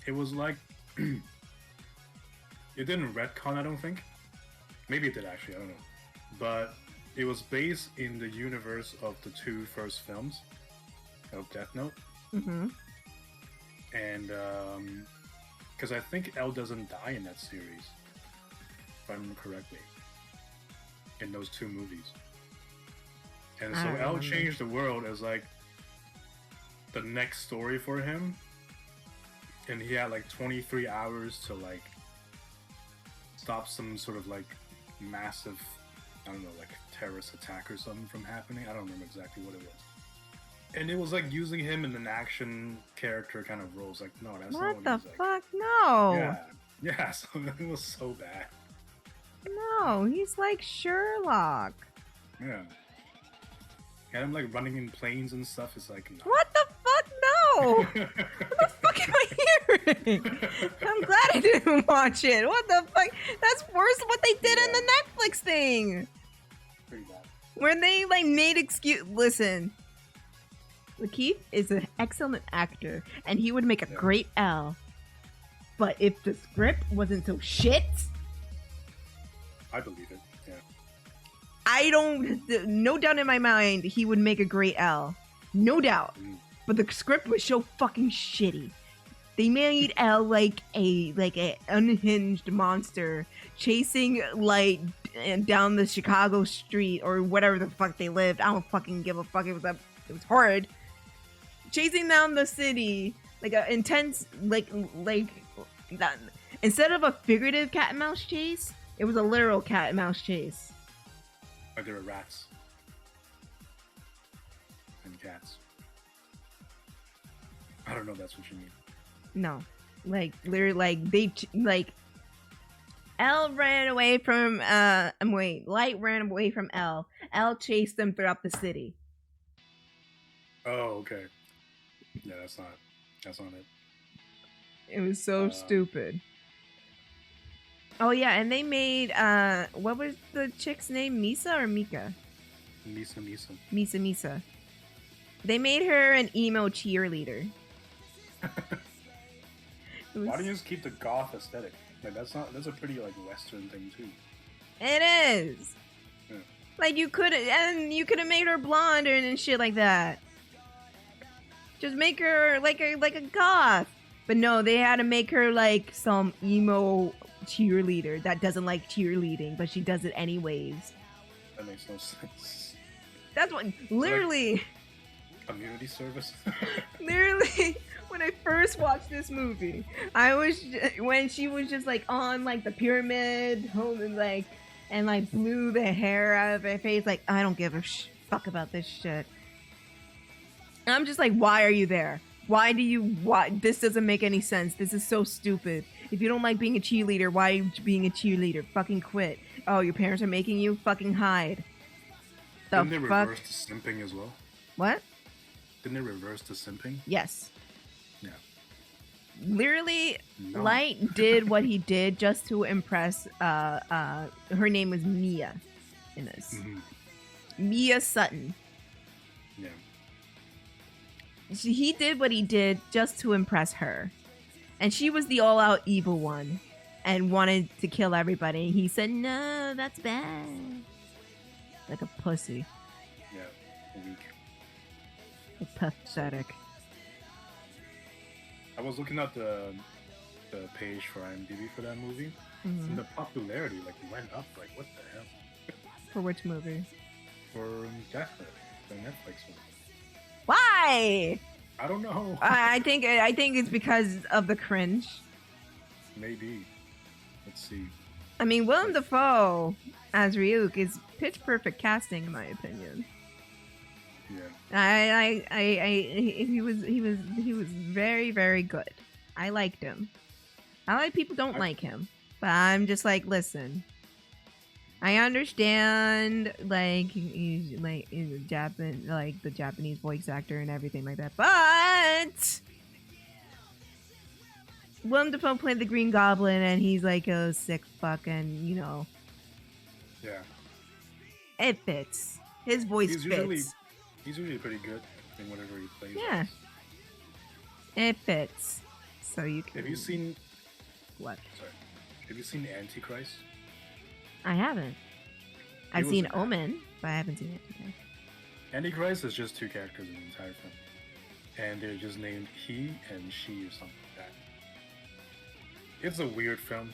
It was like it didn't retcon, I don't think. Maybe it did actually, I don't know. But it was based in the universe of the two first films of Death Note. Mm-hmm. And because I think L doesn't die in that series, if I remember correctly, in those two movies. And so L Changed the World as like the next story for him, and he had like 23 hours to like stop some sort of like massive, I don't know, like terrorist attack or something from happening. I don't remember exactly what it was. And it was like using him in an action character kind of roles. Like, no, that's not what the he's fuck? Like. No. Yeah. So it was so bad. No, he's like Sherlock. Yeah. And I'm like running in planes and stuff. It's like, no. What the fuck? No. What the fuck am I hearing? I'm glad I didn't watch it. What the fuck? That's worse than what they did in the Netflix thing. Pretty bad. Where they like made excuse. Listen, Lakeith is an excellent actor, and he would make a great L. But if the script wasn't so shit, I believe it. Yeah. I don't. No doubt in my mind, he would make a great L. No doubt. But the script was so fucking shitty. They made L like a unhinged monster chasing like down the Chicago street or whatever the fuck they lived. I don't fucking give a fuck. It was horrid. Chasing down the city like an intense like that. Instead of a figurative cat and mouse chase, it was a literal cat and mouse chase. Like there were rats and cats. I don't know if that's what you mean. No. Like, literally, like, they, like, L ran away from, Light ran away from L. L chased them throughout the city. Oh, okay. Yeah, that's not it. It was so stupid. Oh, yeah, and they made, what was the chick's name? Misa or Mika? Misa. They made her an emo cheerleader. Why do you just keep the goth aesthetic? Like that's a pretty like Western thing too. It is. Yeah. Like you could have made her blonde and shit like that. Just make her like a goth. But no, they had to make her like some emo cheerleader that doesn't like cheerleading, but she does it anyways. That makes no sense. That's what literally. Like, community service. Literally. When I first watched this movie, when she was just like on like the pyramid, holding like and like blew the hair out of her face, like I don't give a fuck about this shit. And I'm just like, why are you there? Why? This doesn't make any sense. This is so stupid. If you don't like being a cheerleader, why are you being a cheerleader? Fucking quit. Oh, your parents are making you? Fucking hide. Didn't they reverse the simping as well? What? Didn't they reverse the simping? Yes. Yeah. Literally, no. Light did what he did just to impress, her name was Mia in this. Mm-hmm. Mia Sutton. Yeah. He did what he did just to impress her. And she was the all-out evil one and wanted to kill everybody. He said, no, that's bad. Like a pussy. Yeah, weak. Pathetic. I was looking at the page for IMDb for that movie. Mm-hmm. And the popularity went up. Like, what the hell? For which movie? For Deathbed, the Netflix one. Why? I don't know. I think it's because of the cringe. Maybe. Let's see. I mean, Willem Dafoe as Ryuk is pitch perfect casting, in my opinion. Yeah. He was very, very good. I liked him. A lot of people don't like him, but I'm just like, listen. I understand, he's the Japanese voice actor and everything like that, but Willem Dafoe played the Green Goblin, and he's like a sick fucking, Yeah. It fits. His voice fits. He's usually pretty good in whatever he plays. Yeah. It fits. So you can. Have you seen? What? Sorry. Have you seen Antichrist? I haven't. I've seen Omen, but I haven't seen Antichrist. Antichrist is just two characters in the entire film. And they're just named he and she or something like that. It's a weird film.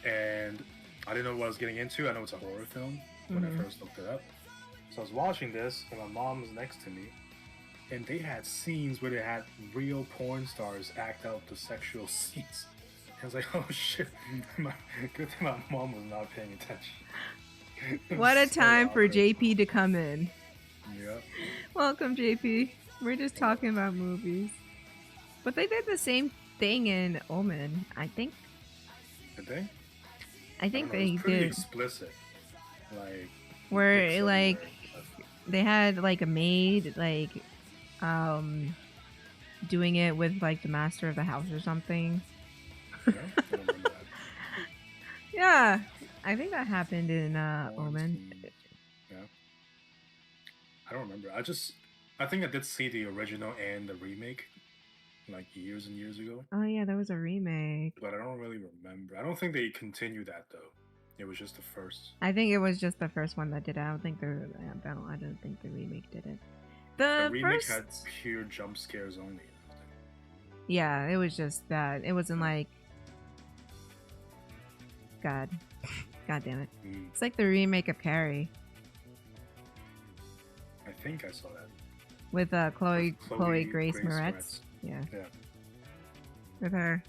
And I didn't know what I was getting into. I know it's a horror film when I first looked it up. So I was watching this, and my mom was next to me. And they had scenes where they had real porn stars act out the sexual scenes. I was like, oh shit. Good thing my mom was not paying attention. What a time for JP to come in. Yeah. Welcome, JP. We're just talking about movies. But they did the same thing in Omen, I think. Did they? I think they did. It was pretty did. Explicit. Where, they had, a maid, doing it with, the master of the house or something. Yeah, I don't remember that. Yeah, I think that happened in Omen. Yeah. I don't remember. I think I did see the original and the remake, years and years ago. Oh yeah, there was a remake. But I don't really remember. I don't think they continued that though. It was just the first. I think it was just the first one that did it. I don't think the remake did it. The remake had pure jump scares only. Yeah, it was just that. It wasn't God damn it. It's like the remake of Carrie. I think I saw that. With Chloe Grace Moretz. Yeah. With her.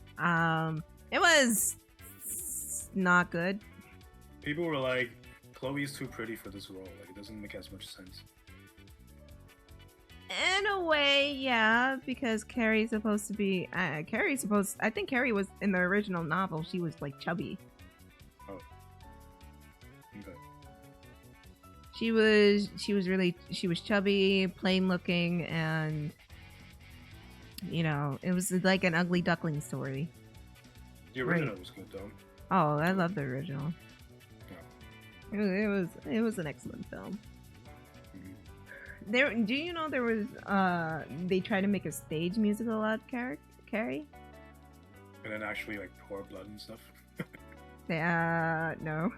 It was not good. People were like, Chloe's too pretty for this role. It doesn't make as much sense. In a way, yeah, because Carrie's supposed to be. I think Carrie was in the original novel. She was chubby. Oh. Okay. She was chubby, plain looking, and it was like an ugly duckling story. The original was good though. Oh, I love the original. Yeah. It was an excellent film. Do you know there was they tried to make a stage musical out of Carrie? And then actually pour blood and stuff? No.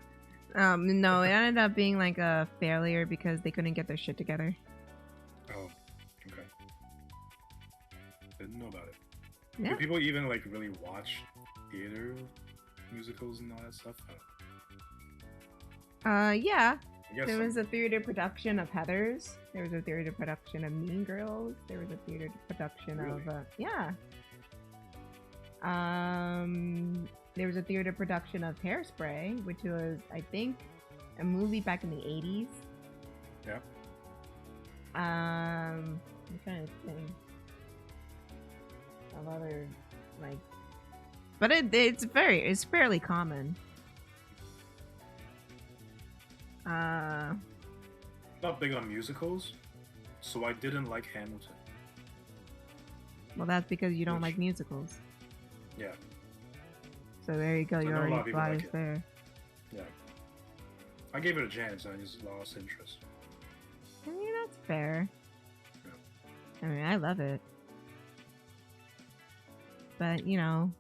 No, it ended up being a failure because they couldn't get their shit together. Oh, okay. Didn't know about it. Yeah. Do people even really watch theater musicals and all that stuff? Yeah. There was a theater production of Heathers. There was a theater production of Mean Girls. There was a theater production of yeah. There was a theater production of Hairspray, which was, I think, a movie back in the 80s. Yeah. I'm trying to think of other like, but it's fairly common. Not big on musicals, so I didn't like Hamilton. Well, that's because you don't like musicals. Yeah. So there you go. You already biased there. Yeah. I gave it a chance and I just lost interest. I mean, that's fair. Yeah. I mean, I love it. But, you know,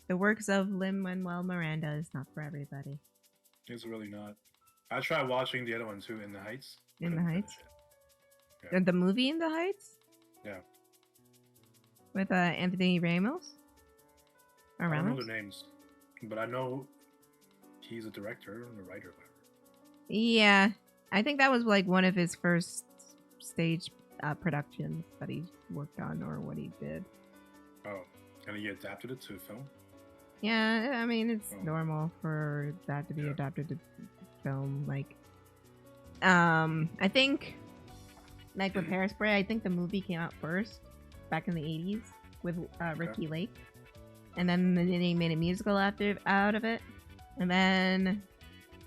the works of Lin-Manuel Miranda is not for everybody. It's really not. I tried watching the other one too, In the Heights. In the Heights? Yeah. The movie In the Heights? Yeah. With Anthony Ramos? I don't know the names, but I know he's a director and a writer. Yeah. I think that was like one of his first stage productions that he worked on or what he did. Oh, and he adapted it to film? Yeah, I mean, it's normal for that to be adapted to film. Like, I think, like with Hairspray, I think the movie came out first back in the 80s with Ricky Lake. And then they made a musical out of it. And then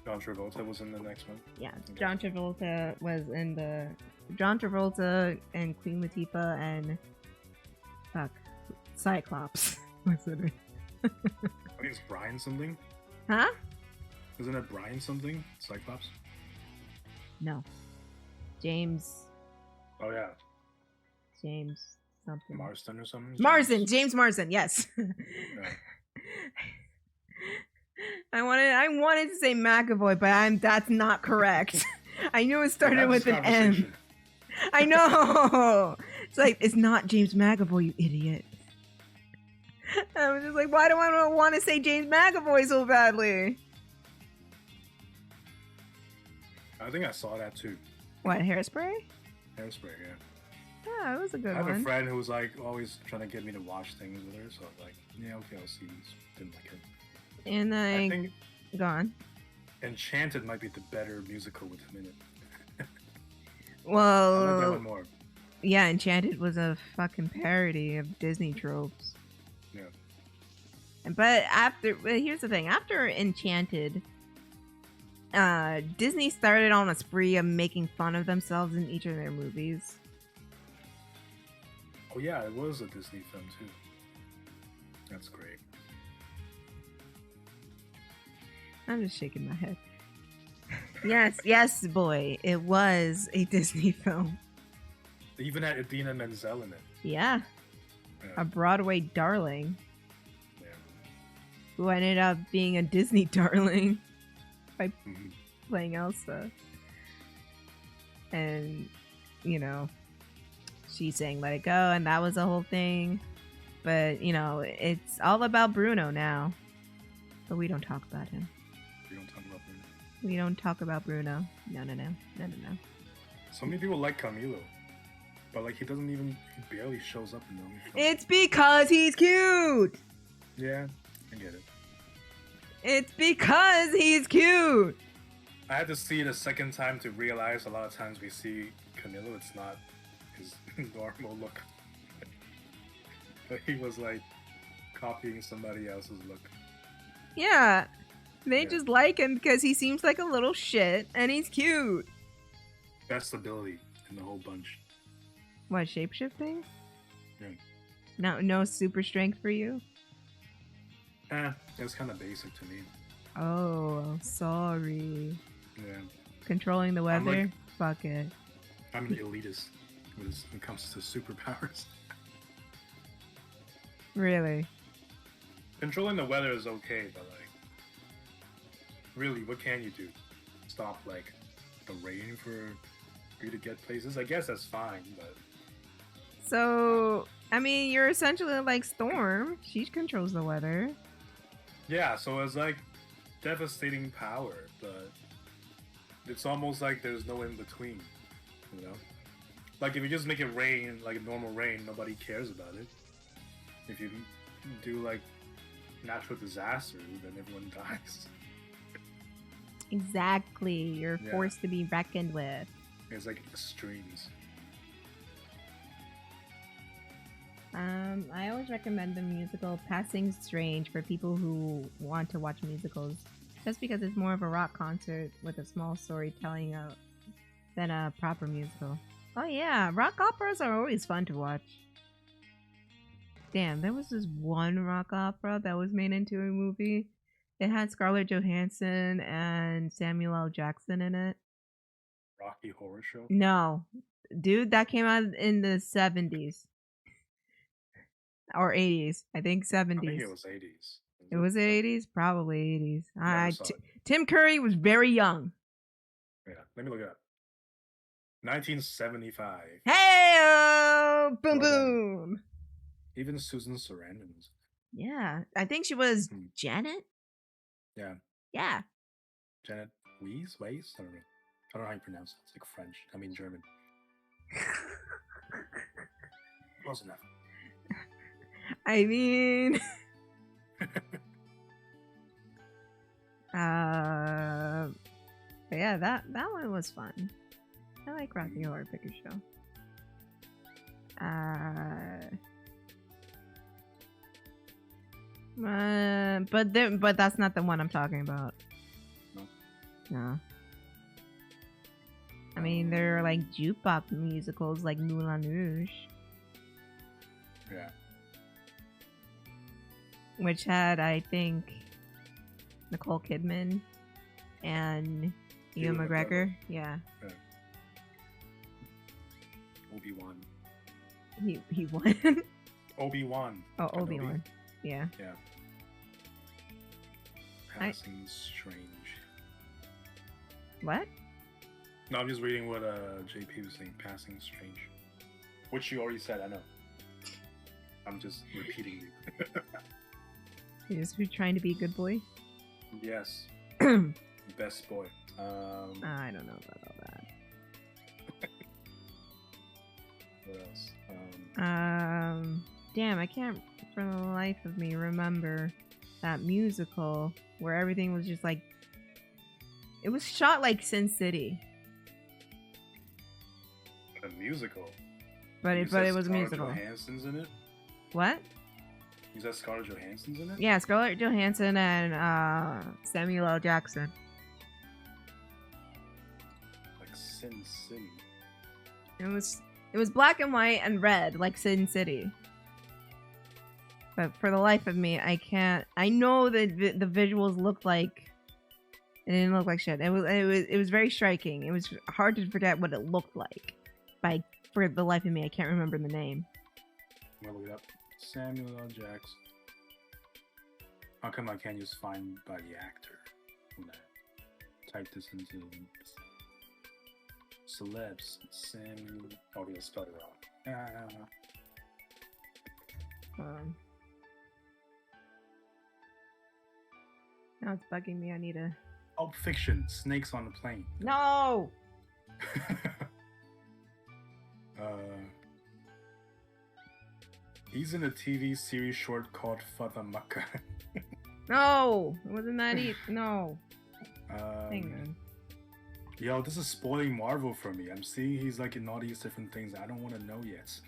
John Travolta was in the next one. Yeah, John Travolta was in the... John Travolta and Queen Latifah and... Cyclops was in it. I think it's Brian something. Huh? Isn't it Brian something? Cyclops? No. James... Oh, yeah. James something. Marsden or something? James Marsden, yes. Yeah. I wanted to say McAvoy, but that's not correct. I knew it started with an M. I know. It's like, it's not James McAvoy, you idiot. I was just like, why do I want to say James McAvoy so badly? I think I saw that too. What, Hairspray? Hairspray, yeah. Yeah, it was a good one. I have a friend who was like always trying to get me to watch things with her, so I was like, yeah, okay, I'll see. Didn't like it. And I think gone. Enchanted might be the better musical with him in it. Well, I like that one more. Yeah, Enchanted was a fucking parody of Disney tropes. Yeah. But here's the thing. After Enchanted, Disney started on a spree of making fun of themselves in each of their movies. Oh yeah, it was a Disney film too. That's great. I'm just shaking my head. yes, boy. It was a Disney film. They even had Idina Menzel in it. Yeah. A Broadway darling. Yeah. Who ended up being a Disney darling by playing Elsa. And, you know, she sang Let It Go, and that was the whole thing. But, you know, it's all about Bruno now. But we don't talk about him. We don't talk about Bruno. No. So many people like Camilo. But, like, he barely shows up in the movie. It's because he's cute! Yeah, I get it. It's because he's cute! I had to see it a second time to realize a lot of times we see Camilo, it's not his normal look. But he was, like, copying somebody else's look. Yeah. They just like him because he seems like a little shit and he's cute. Best ability in the whole bunch. What, shapeshifting? Yeah. No super strength for you? It's kind of basic to me. Oh, sorry. Yeah. Controlling the weather? Fuck it. I'm an elitist when it comes to superpowers. Really? Controlling the weather is okay, but like, really, what can you do? Stop like the rain for you to get places? I guess that's fine, but. So, I mean, you're essentially like Storm. She controls the weather. Yeah, so it's like devastating power, but it's almost like there's no in between, you know? Like if you just make it rain, like a normal rain, nobody cares about it. If you do like natural disasters, then everyone dies. Exactly. You're forced to be reckoned with. It's like extremes. I always recommend the musical Passing Strange for people who want to watch musicals, just because it's more of a rock concert with a small storytelling than a proper musical. Oh yeah, rock operas are always fun to watch. Damn, there was this one rock opera that was made into a movie. It had Scarlett Johansson and Samuel L. Jackson in it. Rocky Horror Show? No. Dude, that came out in the 70s. Or 80s. I think 70s. I think it was 80s. It was the 80s? Probably 80s. Tim Curry was very young. Yeah, let me look it up. 1975. Hey! Boom, boom! Even Susan Sarandon was. Yeah, I think she was Janet? Yeah. Yeah. Janet Weiss? I don't know. I don't know how you pronounce it. It's like French. I mean German. Close enough. I mean... but yeah, that one was fun. I like Rocky Horror Picture Show. But that's not the one I'm talking about. No. I mean, there are like jukebox musicals like Moulin Rouge. Yeah. Which had, I think, Nicole Kidman and Ewan McGregor. Yeah. Obi-Wan. He won. Obi-Wan. Oh, Obi-Wan. Yeah. Yeah. Passing Strange. What? No, I'm just reading what JP was saying. Passing Strange. Which you already said, I know. I'm just repeating you. You're just trying to be a good boy? Yes. Best boy. I don't know about all that. What else? Damn, I can't for the life of me remember that musical where everything was just like, it was shot like Sin City. A musical. But it was a musical. Scarlett Johansson's in it? What? Is that Scarlett Johansson's in it? Yeah, Scarlett Johansson and Samuel L. Jackson. Like Sin City. It was black and white and red, like Sin City. But for the life of me, I can't. I know that the visuals looked like it didn't look like shit. It was very striking. It was hard to forget what it looked like. But for the life of me, I can't remember the name. I'm gonna look it up. Samuel L. Jackson. How come I can't just find by the actor? When I type this into celebs. Samuel. Oh, he spelled it wrong. Now it's bugging me. I need a. Pulp Fiction. Snakes on the Plane. No. He's in a TV series short called Fata Maka. No, it wasn't that either. No. Hang on. Yo, this is spoiling Marvel for me. I'm seeing he's like in all these different things I don't want to know yet.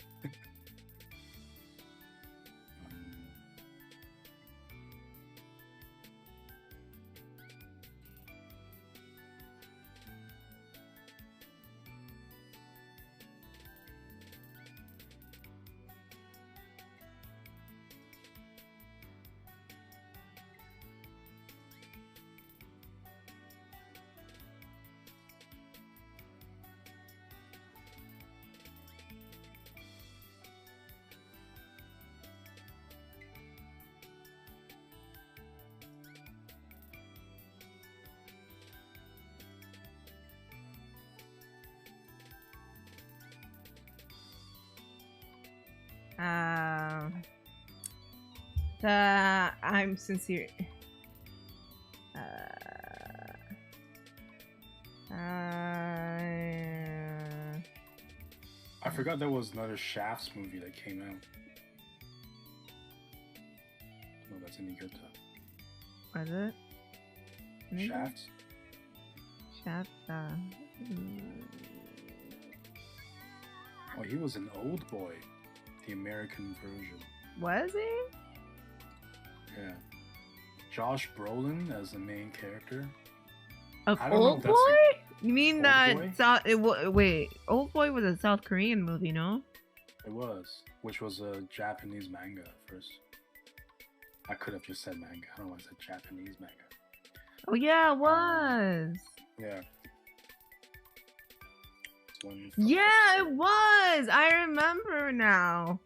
I'm sincere. I forgot there was another Shafts movie that came out. Oh, that's any good though. Was it? Shafts? Shafts, Oh, he was an old boy. the American version. Was he? Yeah. Josh Brolin as the main character. Of Old Boy? You mean that wait, Old Boy was a South Korean movie, no? It was, which was a Japanese manga at first. I could have just said manga. I don't know why I said Japanese manga. Oh yeah, it was. Yeah. Yeah, it was. I remember now.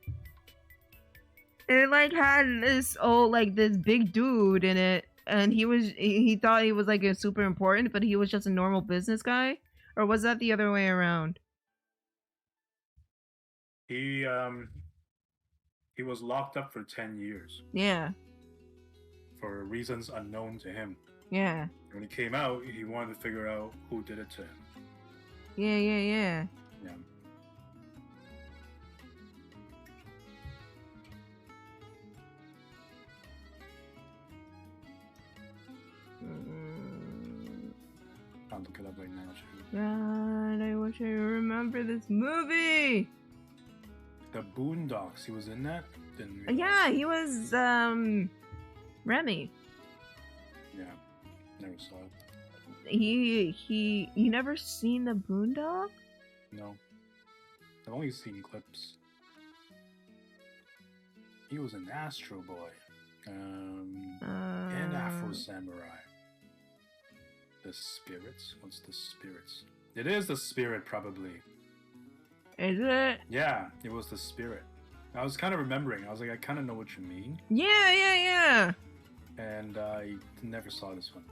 It like had this this big dude in it, and he thought he was like a super important, but he was just a normal business guy, or was that the other way around? He was locked up for 10 years. Yeah. For reasons unknown to him. Yeah. When he came out, he wanted to figure out who did it to him. Yeah. Yeah. I'll look it up right now, too. God, I wish I remember this movie. The Boondocks, he was in that? Yeah, he was Remy. Yeah, never saw it. You never seen the Boondocks? No, I've only seen clips. He was an Astro Boy, and Afro Samurai. The Spirits? What's the Spirits? It is the Spirit, probably. Is it? Yeah, it was the Spirit. I was kind of remembering. I was like, I kind of know what you mean. Yeah. And I never saw this one.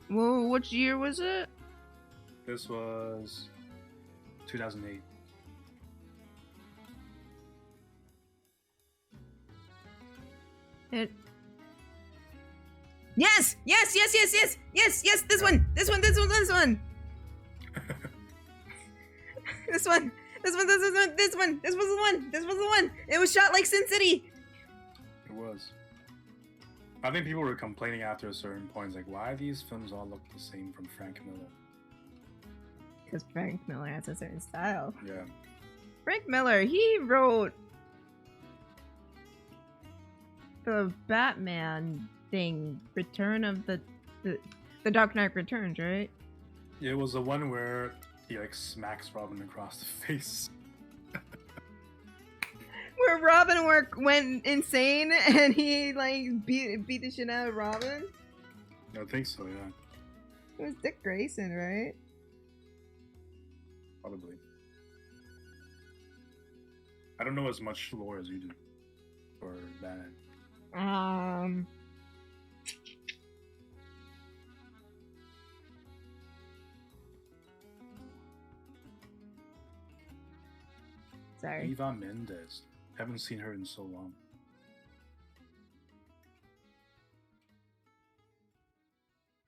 Well, which year was it? This was 2008. Yes, this one. This was the one. It was shot like Sin City. It was. I think people were complaining after a certain point, like, why these films all look the same from Frank Miller? Because Frank Miller has a certain style. Yeah. Frank Miller, he wrote the Batman thing, Return of the Dark Knight Returns, right? It was the one where he like smacks Robin across the face. Where Robin went insane and he like beat the shit out of Robin. I think so, yeah. It was Dick Grayson, right? Probably. I don't know as much lore as you do for Batman. Sorry. Eva Mendes. Haven't seen her in so long.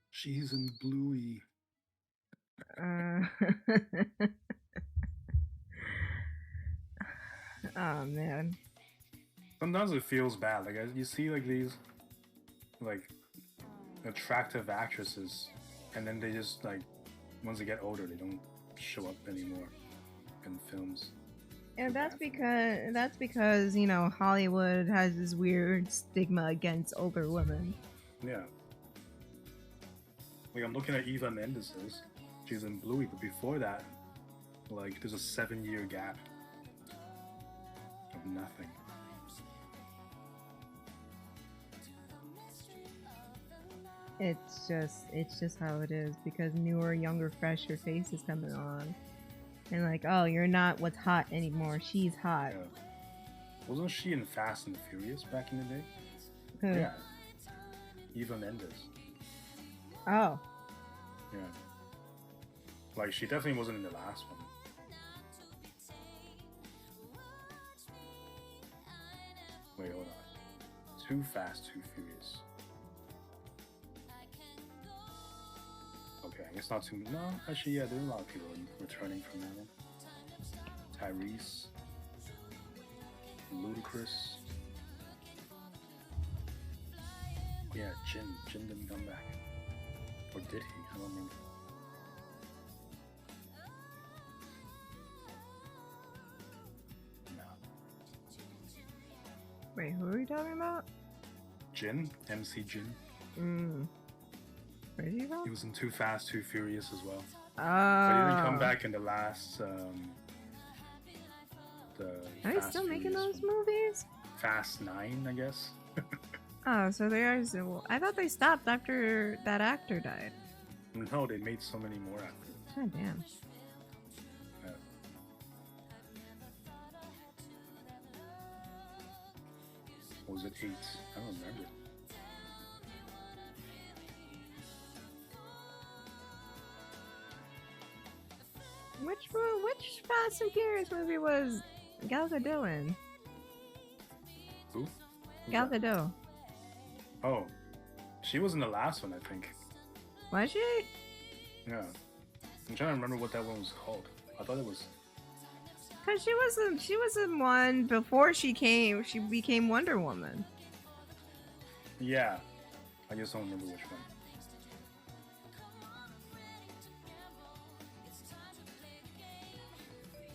She's in Bluey. Oh man. Sometimes it feels bad. Like you see like these like attractive actresses, and then they just like once they get older, they don't show up anymore in films. And that's because you know Hollywood has this weird stigma against older women. Yeah. Like I'm looking at Eva Mendes's. She's in Bluey, but before that, like there's a 7-year gap of nothing. It's just how it is because newer, younger, fresher faces coming on. And like, oh, you're not what's hot anymore. She's hot. Yeah. Wasn't she in Fast and Furious back in the day? Who? Yeah. Eva Mendes. Oh. Yeah. Like, she definitely wasn't in the last one. Wait, hold on. Too Fast, Too Furious. Okay, I guess not too... No, actually, yeah, there are a lot of people returning from that one. Tyrese. Ludacris. Yeah, Jin. Jin didn't come back. Or did he? I don't remember. No. Wait, who are we talking about? Jin, MC Jin. Where is he from? He was in Too Fast, Too Furious as well. Oh. But he didn't come back in the last. Are they still making those movies? Fast 9, I guess. Oh, so they are. I thought they stopped after that actor died. No, they made so many more after. God damn. Yeah. What was it, 8? I don't remember. Which Fast and Furious movie was Gal Gadot in? Who? Gal Gadot. Oh, she was in the last one, I think. Was she? Yeah. I'm trying to remember what that one was called. I thought it was. Cause she was in one before she became Wonder Woman. Yeah. I just don't remember which one.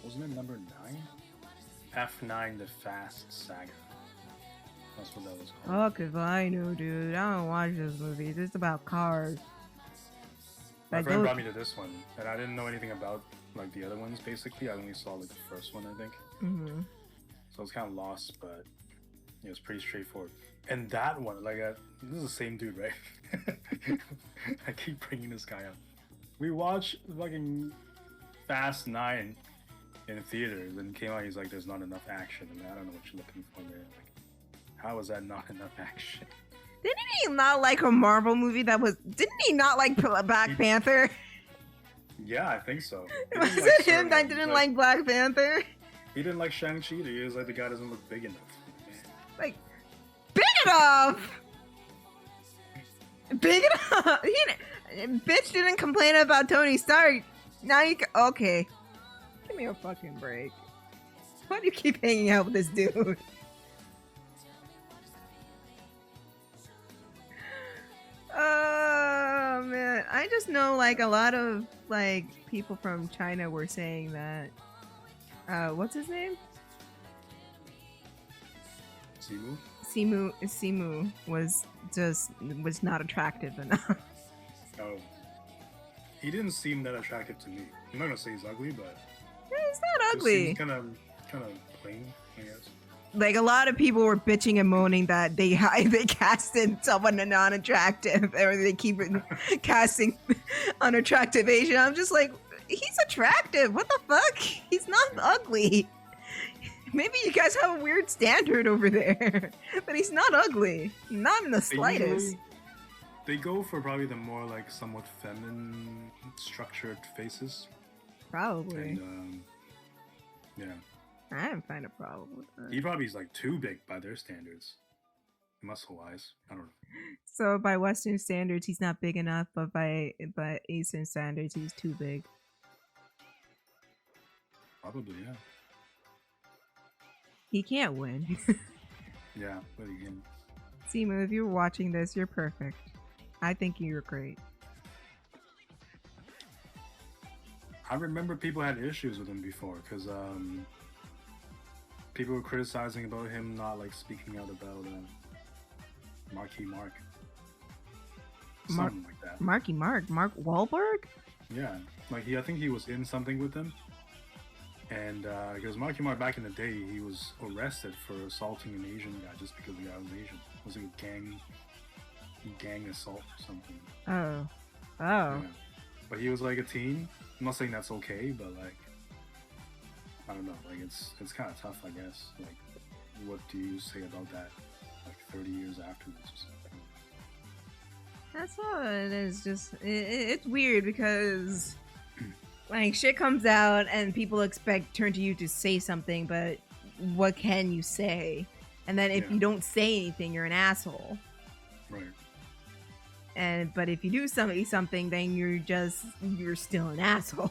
Wasn't it number 9? F9, The Fast Saga. That's what that was called. Fuck if I know, dude. I don't watch those movies. It's about cars. My friend brought me to this one, and I didn't know anything about like the other ones. Basically, I only saw like the first one, I think. Mm-hmm. So I was kind of lost, but it was pretty straightforward. And that one, like, this is the same dude, right? I keep bringing this guy up. We watched fucking Fast 9 in theaters, and came out. He's like, "There's not enough action," and I don't know what you're looking for there. Like, how is that not enough action? Didn't he not like a Marvel movie that was? Didn't he not like Black Panther? Yeah, I think so. Was it him that didn't like Black Panther? He didn't like Shang-Chi. He was like, the guy doesn't look big enough. Like, big enough. Big enough. Bitch didn't complain about Tony Stark. Now you okay. Give me a fucking break. Why do you keep hanging out with this dude? Oh man, I just know like a lot of like people from China were saying that. What's his name? Simu was not attractive enough. Oh, he didn't seem that attractive to me. I'm not gonna say he's ugly, but yeah, he's not ugly. He's kind of plain, I guess. Like a lot of people were bitching and moaning that they casted someone non-attractive, or they keep casting unattractive Asian. I'm just like, he's attractive. What the fuck? He's not ugly. Maybe you guys have a weird standard over there, but he's not ugly. Not in the slightest. They go for probably the more like somewhat feminine structured faces. Probably. And, yeah. I didn't find a problem with that. He probably is like too big by their standards. Muscle-wise. I don't know. So by Western standards, he's not big enough, but by Eastern standards, he's too big. Probably, yeah. He can't win. Yeah, but again. Simu, if you're watching this, you're perfect. I think you're great. I remember people had issues with him before, because people were criticizing about him not like speaking out about Marky Mark. Something like that. Marky Mark? Mark Wahlberg? Yeah. Like I think he was in something with them. And because Marky Mark back in the day, he was arrested for assaulting an Asian guy just because the guy was Asian. Was it a gang assault or something? Oh. Yeah. But he was like a teen. I'm not saying that's okay, but like, I don't know. Like it's kind of tough, I guess. Like, what do you say about that? Like 30 years afterwards or something. That's all it is. Just it's weird because like shit comes out and people turn to you to say something, but what can you say? And then if you don't say anything, you're an asshole. Right. But if you do something, then you're still an asshole.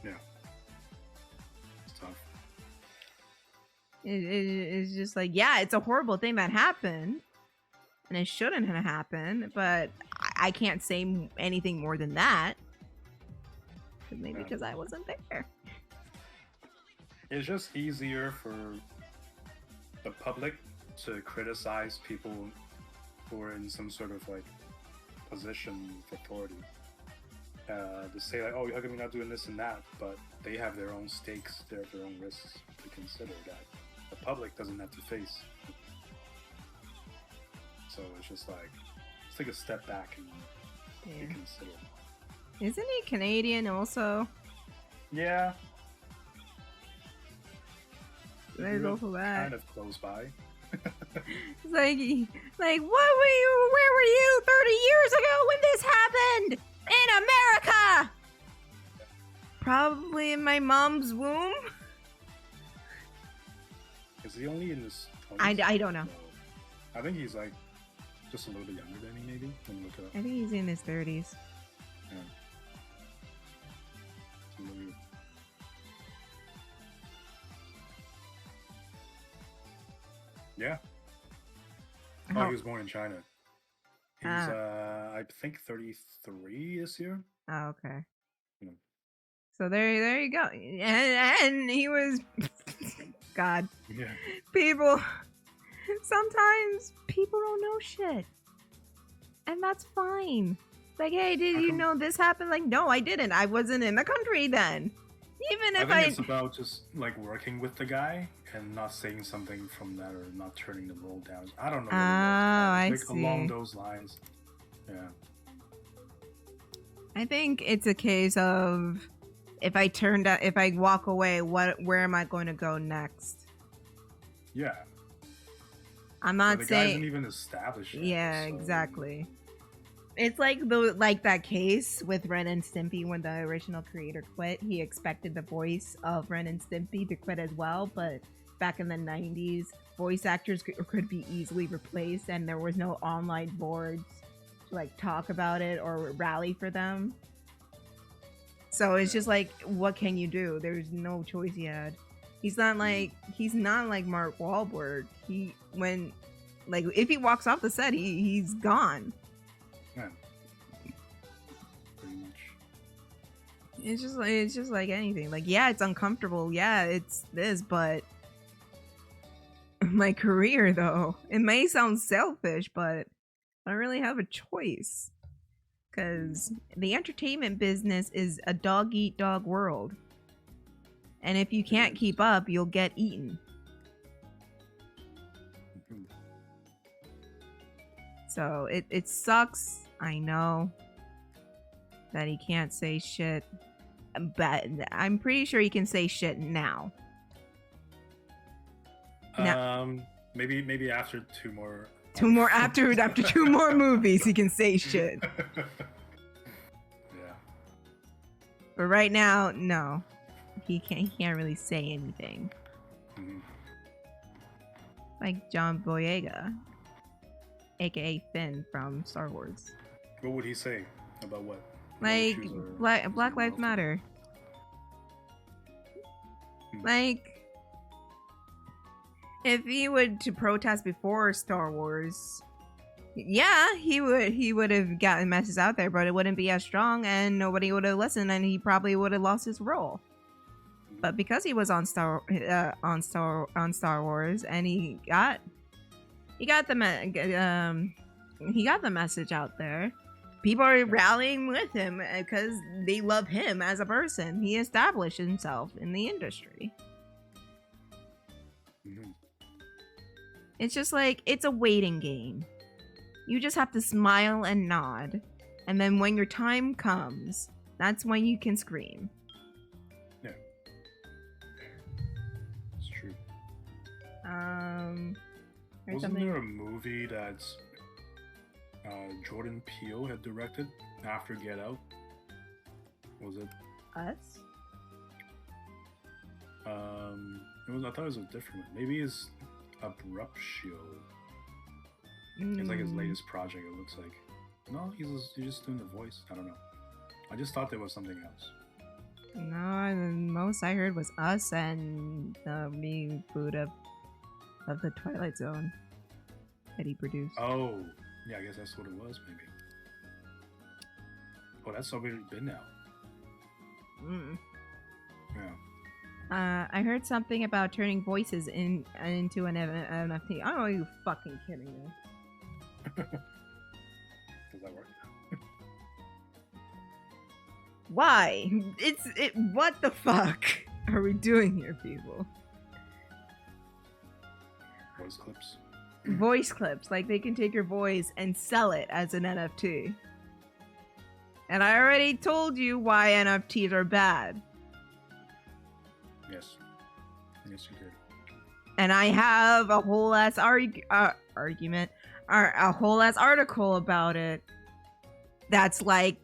Yeah. It's tough. It's just like, yeah, it's a horrible thing that happened, and it shouldn't have happened, but I can't say anything more than that. Maybe because I wasn't there. It's just easier for the public to criticize people who are in some sort of like position of authority. To say like, oh, how come you're not doing this and that? But they have their own stakes, they have their own risks to consider that the public doesn't have to face. So it's just like, let's take a step back and be considered. Isn't he Canadian also? Yeah. There's also that. Kind of close by. It's like, what were you? Where were you 30 years ago when this happened in America? Probably in my mom's womb. Is he only in this? I don't know. No. I think he's like just a little bit younger than me, maybe. Let me look it up. I think he's in his 30s. Yeah. Yeah. Oh, he was born in China. He's, I think 33 this year. Oh, okay. Yeah. So there you go. And he was, God. Yeah. People, sometimes people don't know shit. And that's fine. Like, hey, did you know this happened? Like, no, I didn't. I wasn't in the country then. Even if I think it's about just like working with the guy and not saying something from that or not turning the role down. I don't know. Oh, I like see. Along those lines. Yeah. I think it's a case of if I walk away, where am I going to go next? Yeah. I'm not the saying. Guy isn't even established yet, Yeah, so. exactly. It's like that case with Ren and Stimpy when the original creator quit. He expected the voice of Ren and Stimpy to quit as well, but back in the 90s, voice actors could be easily replaced, and there was no online boards to like talk about it or rally for them. So it's just like, what can you do? There's no choice he had. He's not like Mark Wahlberg. If he walks off the set, he's gone. Yeah. Pretty much. It's just like anything. Like, yeah, it's uncomfortable. Yeah, it's this, but my career, though, it may sound selfish, but I don't really have a choice. Because the entertainment business is a dog-eat-dog world. And if you can't keep up, you'll get eaten. So it sucks. I know that he can't say shit, but I'm pretty sure he can say shit now. Maybe after two more after 2 more movies he can say shit. Yeah. But right now, no, he can't really say anything. Mm-hmm. Like John Boyega, aka Finn from Star Wars. What would he say about what? Like Black Lives Matter. Like, if he would to protest before Star Wars, yeah, he would have gotten messages out there, but it wouldn't be as strong, and nobody would have listened, and he probably would have lost his role. But because he was on Star Wars, and he got the message out there. People are rallying with him because they love him as a person. He established himself in the industry. Mm-hmm. It's just like, it's a waiting game. You just have to smile and nod. And then when your time comes, that's when you can scream. Yeah. It's true. Wasn't there a movie that's Jordan Peele had directed after Get Out? Was it Us? I thought it was a different one. Maybe it's Abruptio. It's like his latest project, it looks like. No, he's just doing the voice. I don't know. I just thought there was something else. No, the most I heard was Us and the reboot of the Twilight Zone that he produced. Oh, yeah, I guess that's what it was, maybe. Oh, that's already been out. Mm. Yeah. I heard something about turning voices into an NFT. I don't know, you fucking kidding me. Does that work? Why? What the fuck are we doing here, people? Voice clips. Voice clips. Like, they can take your voice and sell it as an NFT. And I already told you why NFTs are bad. Yes. Yes, you did. And I have a whole ass argument, or a whole ass article about it. That's like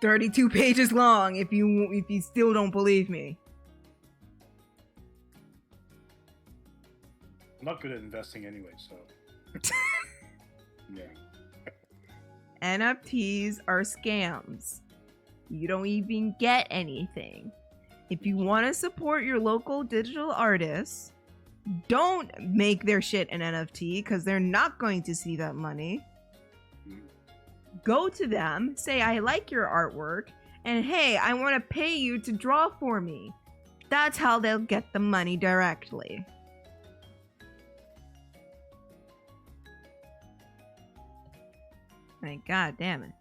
32 pages long. If you still don't believe me, I'm not good at investing anyway, so yeah. NFTs are scams. You don't even get anything. If you want to support your local digital artists, don't make their shit an NFT because they're not going to see that money. Go to them, say, I like your artwork, and hey, I want to pay you to draw for me. That's how they'll get the money directly. Like, god damn it.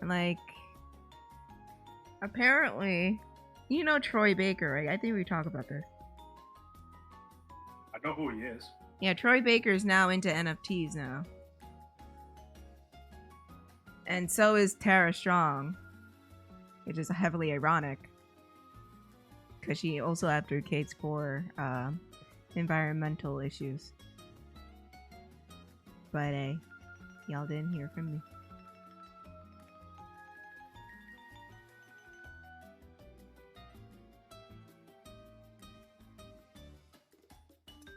Like, apparently, you know Troy Baker, right? I think we talked about this. I know who he is. Yeah, Troy Baker's now into NFTs now. And so is Tara Strong, which is heavily ironic. Because she also advocates for environmental issues. But y'all didn't hear from me.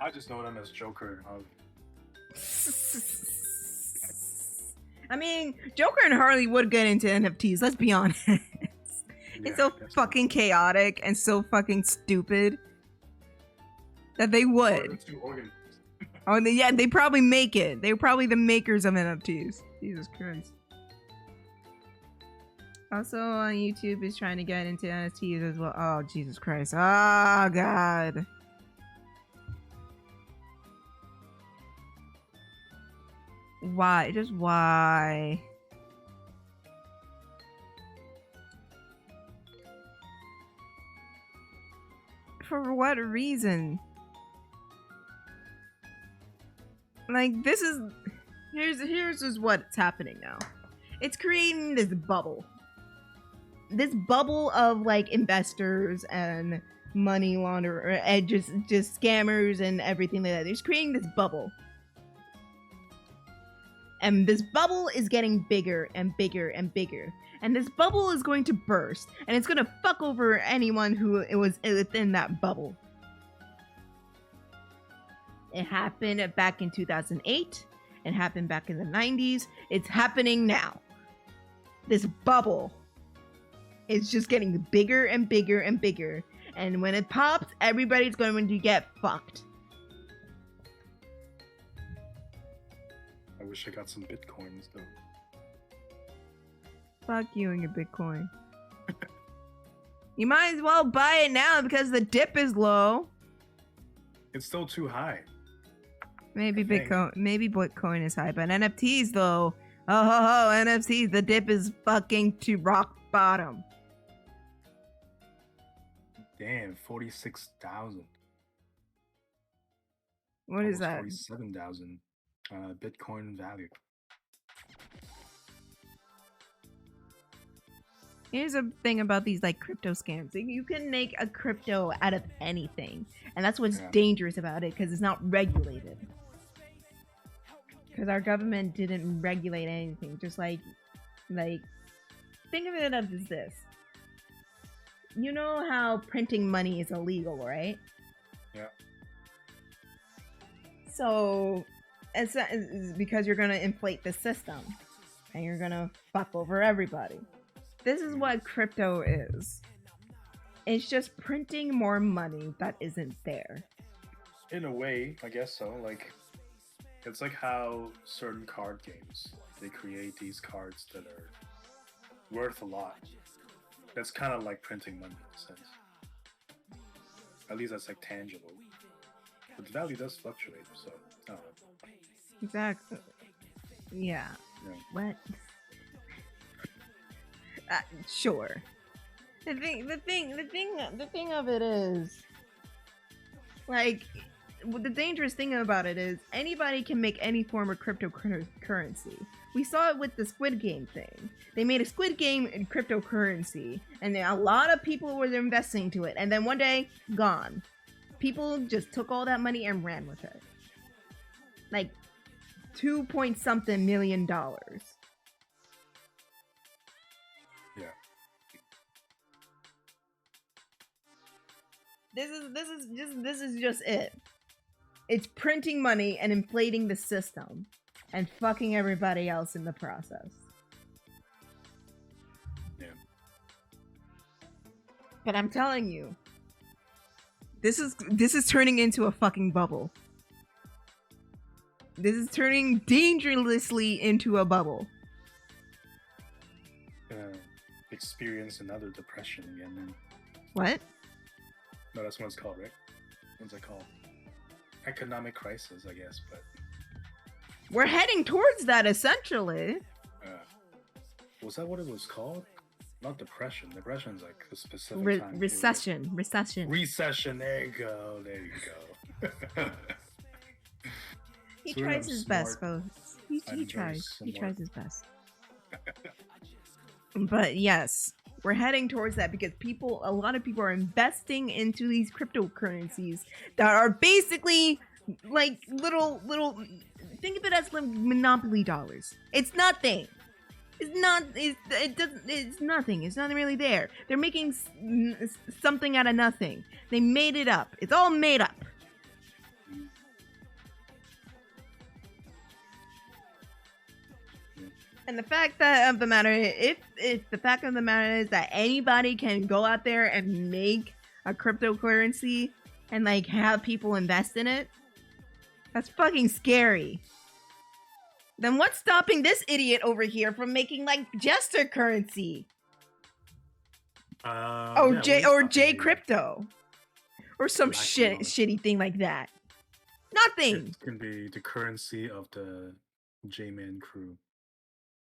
I just know them as Joker. I mean, Joker and Harley would get into NFTs, let's be honest. It's so fucking chaotic and so fucking stupid that they would. Oh, yeah, they probably make it. They're probably the makers of NFTs. Jesus Christ. Also on YouTube is trying to get into NFTs as well. Oh, Jesus Christ. Oh, God. Why? Just why? For what reason? Like, this is... Here's just what's happening now. It's creating this bubble. This bubble of, like, investors and money launderers and just scammers and everything like that. They're just creating this bubble. And this bubble is getting bigger and bigger and bigger. And this bubble is going to burst. And it's going to fuck over anyone who was within that bubble. It happened back in 2008. It happened back in the 90s. It's happening now. This bubble is just getting bigger and bigger and bigger. And when it pops, everybody's going to get fucked. I wish I got some bitcoins though. Fuck you and your Bitcoin. You might as well buy it now because the dip is low. It's still too high. Maybe Bitcoin is high, but NFTs though. Oh, NFTs, the dip is fucking to rock bottom. Damn, 46,000. What is that? 47,000. Bitcoin value. Here's a thing about these like crypto scams. You can make a crypto out of anything, and that's what's dangerous about it because it's not regulated. Because our government didn't regulate anything. Just like think of it as this. You know how printing money is illegal, right? Yeah. So it's because you're gonna inflate the system, and you're gonna fuck over everybody. This is what crypto is. It's just printing more money that isn't there. In a way, I guess so. Like, it's like how certain card games, they create these cards that are worth a lot. that's kind of like printing money in a sense. At least that's like tangible. But the value does fluctuate, so I don't know. Exactly. Yeah. What? Sure. The thing of it is, like, the dangerous thing about it is anybody can make any form of cryptocurrency. We saw it with the Squid Game thing. They made a Squid Game in cryptocurrency, and a lot of people were investing to it, and then one day, gone. People just took all that money and ran with it. Like, $2.something million. Yeah. This is just it. It's printing money and inflating the system and fucking everybody else in the process. Yeah. But I'm telling you, this is turning into a fucking bubble. This is turning dangerously into a bubble. Experience another depression again. Man. What? No, that's what it's called, right? What's it called? Economic crisis, I guess, but... We're heading towards that, essentially. Was that what it was called? Not depression. Depression's like a specific time. Recession. Recession. There you go. He tries his best, folks. He tries his best. But yes, we're heading towards that because a lot of people are investing into these cryptocurrencies that are basically like little, think of it as like monopoly dollars. It's nothing. It's nothing. It's not really there. They're making something out of nothing. They made it up. It's all made up. And the fact of the matter, if the fact of the matter is that anybody can go out there and make a cryptocurrency and like have people invest in it, that's fucking scary. Then what's stopping this idiot over here from making like Jester currency? J Crypto, or some shitty thing like that. Nothing. It can be the currency of the J-Man crew.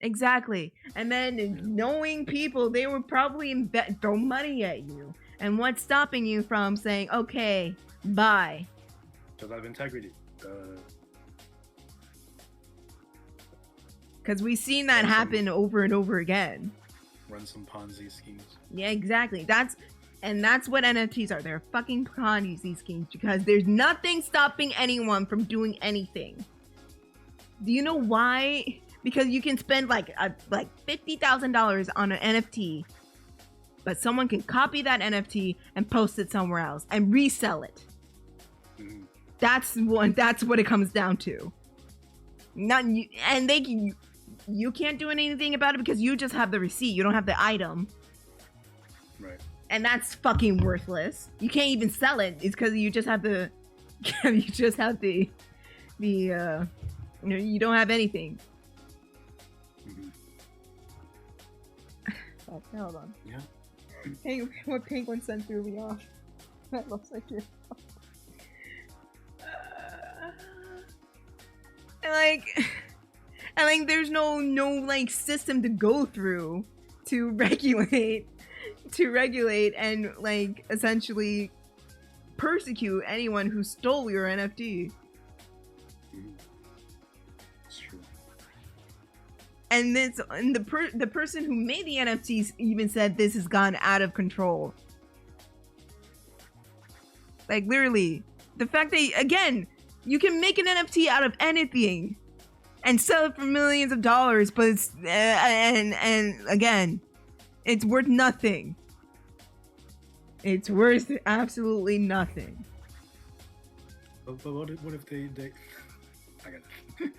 Exactly. And then knowing people, they would probably throw money at you. And what's stopping you from saying, okay, bye? Because I have integrity. Because we've seen that happen over and over again. Run some Ponzi schemes. Yeah, exactly. That's what NFTs are. They're fucking Ponzi schemes because there's nothing stopping anyone from doing anything. Do you know why? Because you can spend like $50,000 on an NFT, but someone can copy that NFT and post it somewhere else and resell it. Mm-hmm. That's what it comes down to. You can't do anything about it because you just have the receipt. You don't have the item. Right. And that's fucking worthless. You can't even sell it. It's because you just have the you don't have anything. Oh, hold on. Yeah. Hey, what penguin sent threw me off? That looks like your. And there's no like system to go through to regulate and like essentially persecute anyone who stole your NFT. And the person who made the NFTs even said this has gone out of control. Like literally, the fact that again, you can make an NFT out of anything and sell it for millions of dollars, but it's and again, it's worth nothing. It's worth absolutely nothing. But what if they I got it.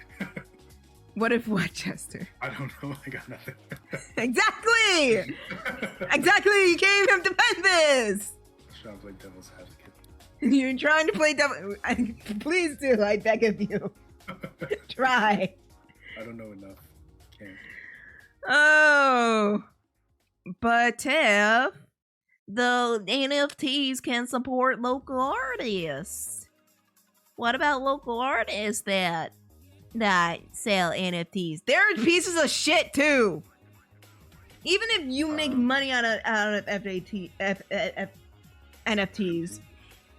What if what, Chester? I don't know. I got nothing. Exactly! Exactly! You can't even defend this! Trying to play devil's advocate. You're trying to play devil... Please do, I beg of you. Try. I don't know enough. Can't. Oh. But Tiff, the NFTs can support local artists. What about local artists that sell NFTs? They're pieces of shit too. Even if you make money out of NFTs,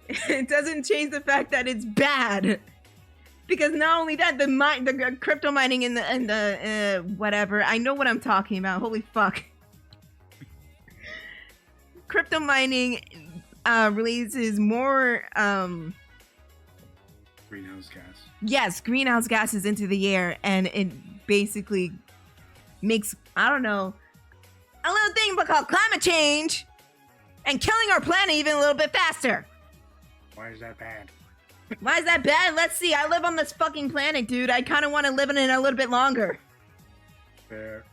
it doesn't change the fact that it's bad. Because not only that, the crypto mining and the whatever, I know what I'm talking about. Holy fuck. Crypto mining releases more greenhouse gas. Yes, greenhouse gases into the air, and it basically makes, I don't know, a little thing called climate change and killing our planet even a little bit faster. Why is that bad? Why is that bad? Let's see. I live on this fucking planet, dude. I kind of want to live in it a little bit longer. Fair.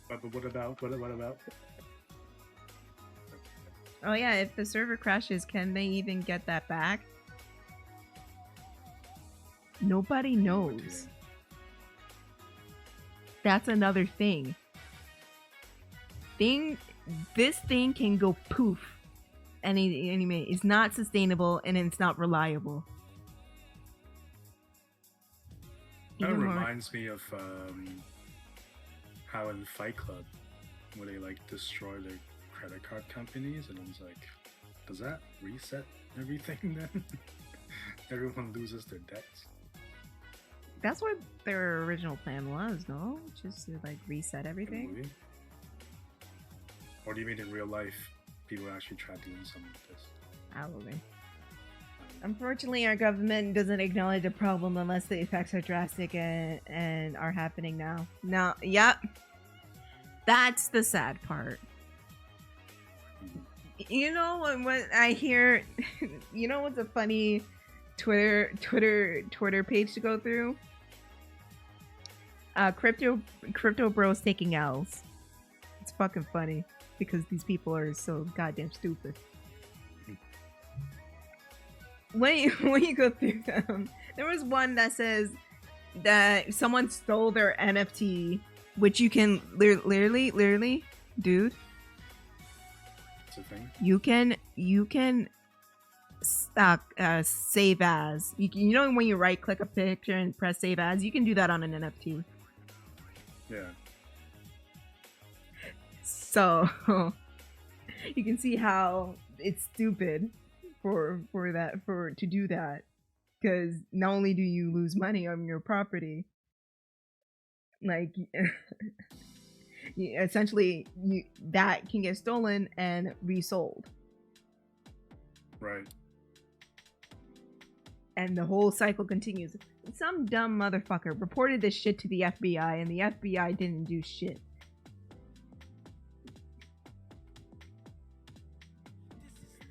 But what about? Oh yeah, if the server crashes, can they even get that back? Nobody knows. That's another thing. This thing can go poof. Anyway, it's not sustainable and it's not reliable. That reminds me of how in Fight Club, where they like destroy their credit card companies, and I was like, does that reset everything then? Everyone loses their debts. That's what their original plan was, no? Just to like reset everything. Or do you mean in real life? People actually try doing something like this. Probably. Unfortunately, our government doesn't acknowledge a problem unless the effects are drastic and are happening now. Now, yep. That's the sad part. You know what I hear? You know what's a funny Twitter page to go through? Crypto bros taking L's. It's fucking funny. Because these people are so goddamn stupid. When you go through them, there was one that says that someone stole their NFT, which you can literally, dude. It's a thing. You can save as. You know when you right click a picture and press save as, you can do that on an NFT. Yeah. So you can see how it's stupid to do that, because not only do you lose money on your property, like essentially that can get stolen and resold. Right. And the whole cycle continues. Some dumb motherfucker reported this shit to the FBI, and the FBI didn't do shit.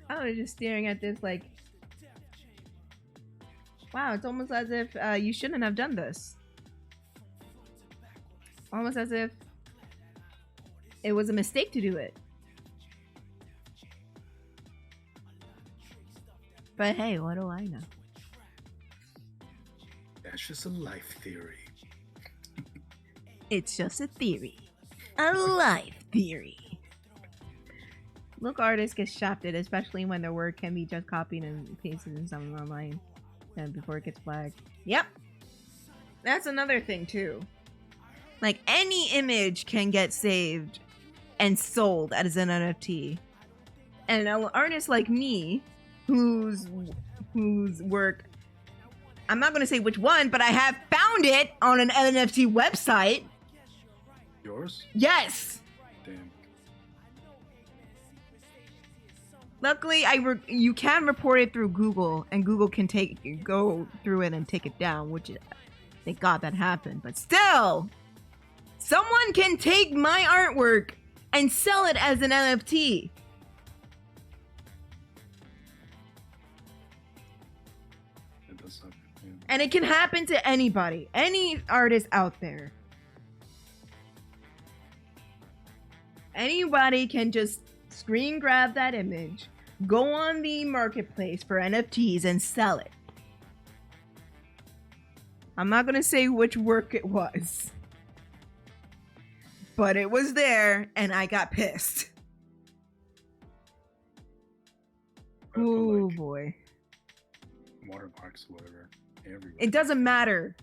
I was just staring at this like, wow, it's almost as if you shouldn't have done this. Almost as if it was a mistake to do it. But hey, what do I know? That's just a life theory. It's just a theory. A life theory. Look, artists get shafted, especially when their work can be just copied and pasted in something online and before it gets flagged. Yep. That's another thing, too. Like, any image can get saved and sold as an NFT. And an artist like me, whose work, I'm not going to say which one, but I have found it on an NFT website. Yours? Yes. Damn. Luckily, you can report it through Google, and Google can go through it and take it down, which is, thank God that happened. But still, someone can take my artwork and sell it as an NFT. It does suck. Yeah. And it can happen to anybody, any artist out there. Anybody can just screen grab that image, go on the marketplace for NFTs and sell it. I'm not going to say which work it was. But it was there, and I got pissed. Oh like boy. Watermarks or whatever. Everywhere. It doesn't matter.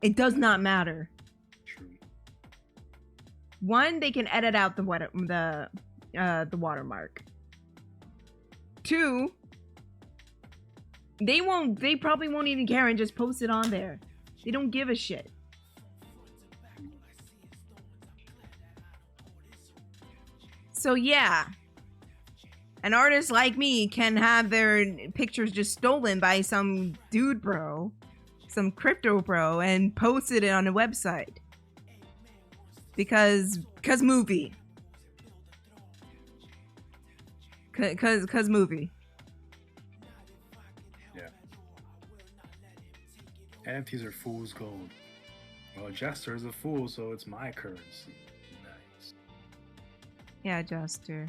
It does not matter. True. One, they can edit out the watermark. Two, they probably won't even care and just post it on there. They don't give a shit. So yeah, an artist like me can have their pictures just stolen by some dude bro, some crypto bro, and posted it on a website. Because movie. Cause movie. Yeah. NFTs are fool's gold. Well, Jester is a fool, so it's my currency. Nice. Yeah, Jester.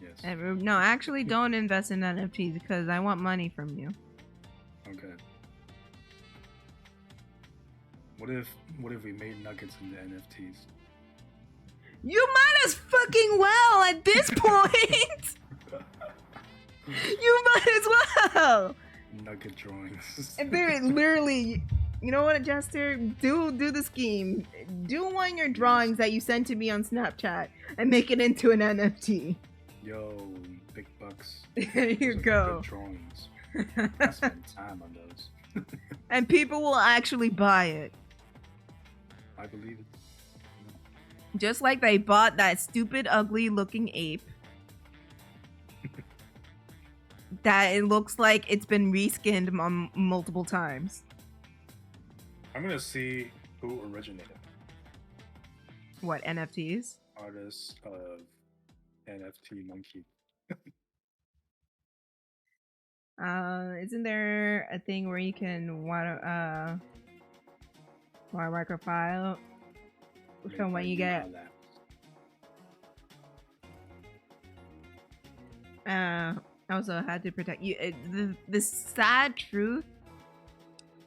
Yes. No, actually, don't invest in NFTs because I want money from you. Okay. What if we made nuggets into NFTs? You might as fucking well at this point. You might as well. Nugget drawings. And they're literally, you know what, Jester? Do the scheme. Do one of your drawings that you sent to me on Snapchat and make it into an NFT. Yo, big bucks. There you go. Good drawings. I spend time on those. And people will actually buy it. I believe it. Just like they bought that stupid, ugly-looking ape. That it looks like it's been reskinned multiple times. I'm gonna see who originated. What, NFTs? Artist of NFT monkey. Isn't there a thing where you can watermark a file from what you get? Also had to protect you. The sad truth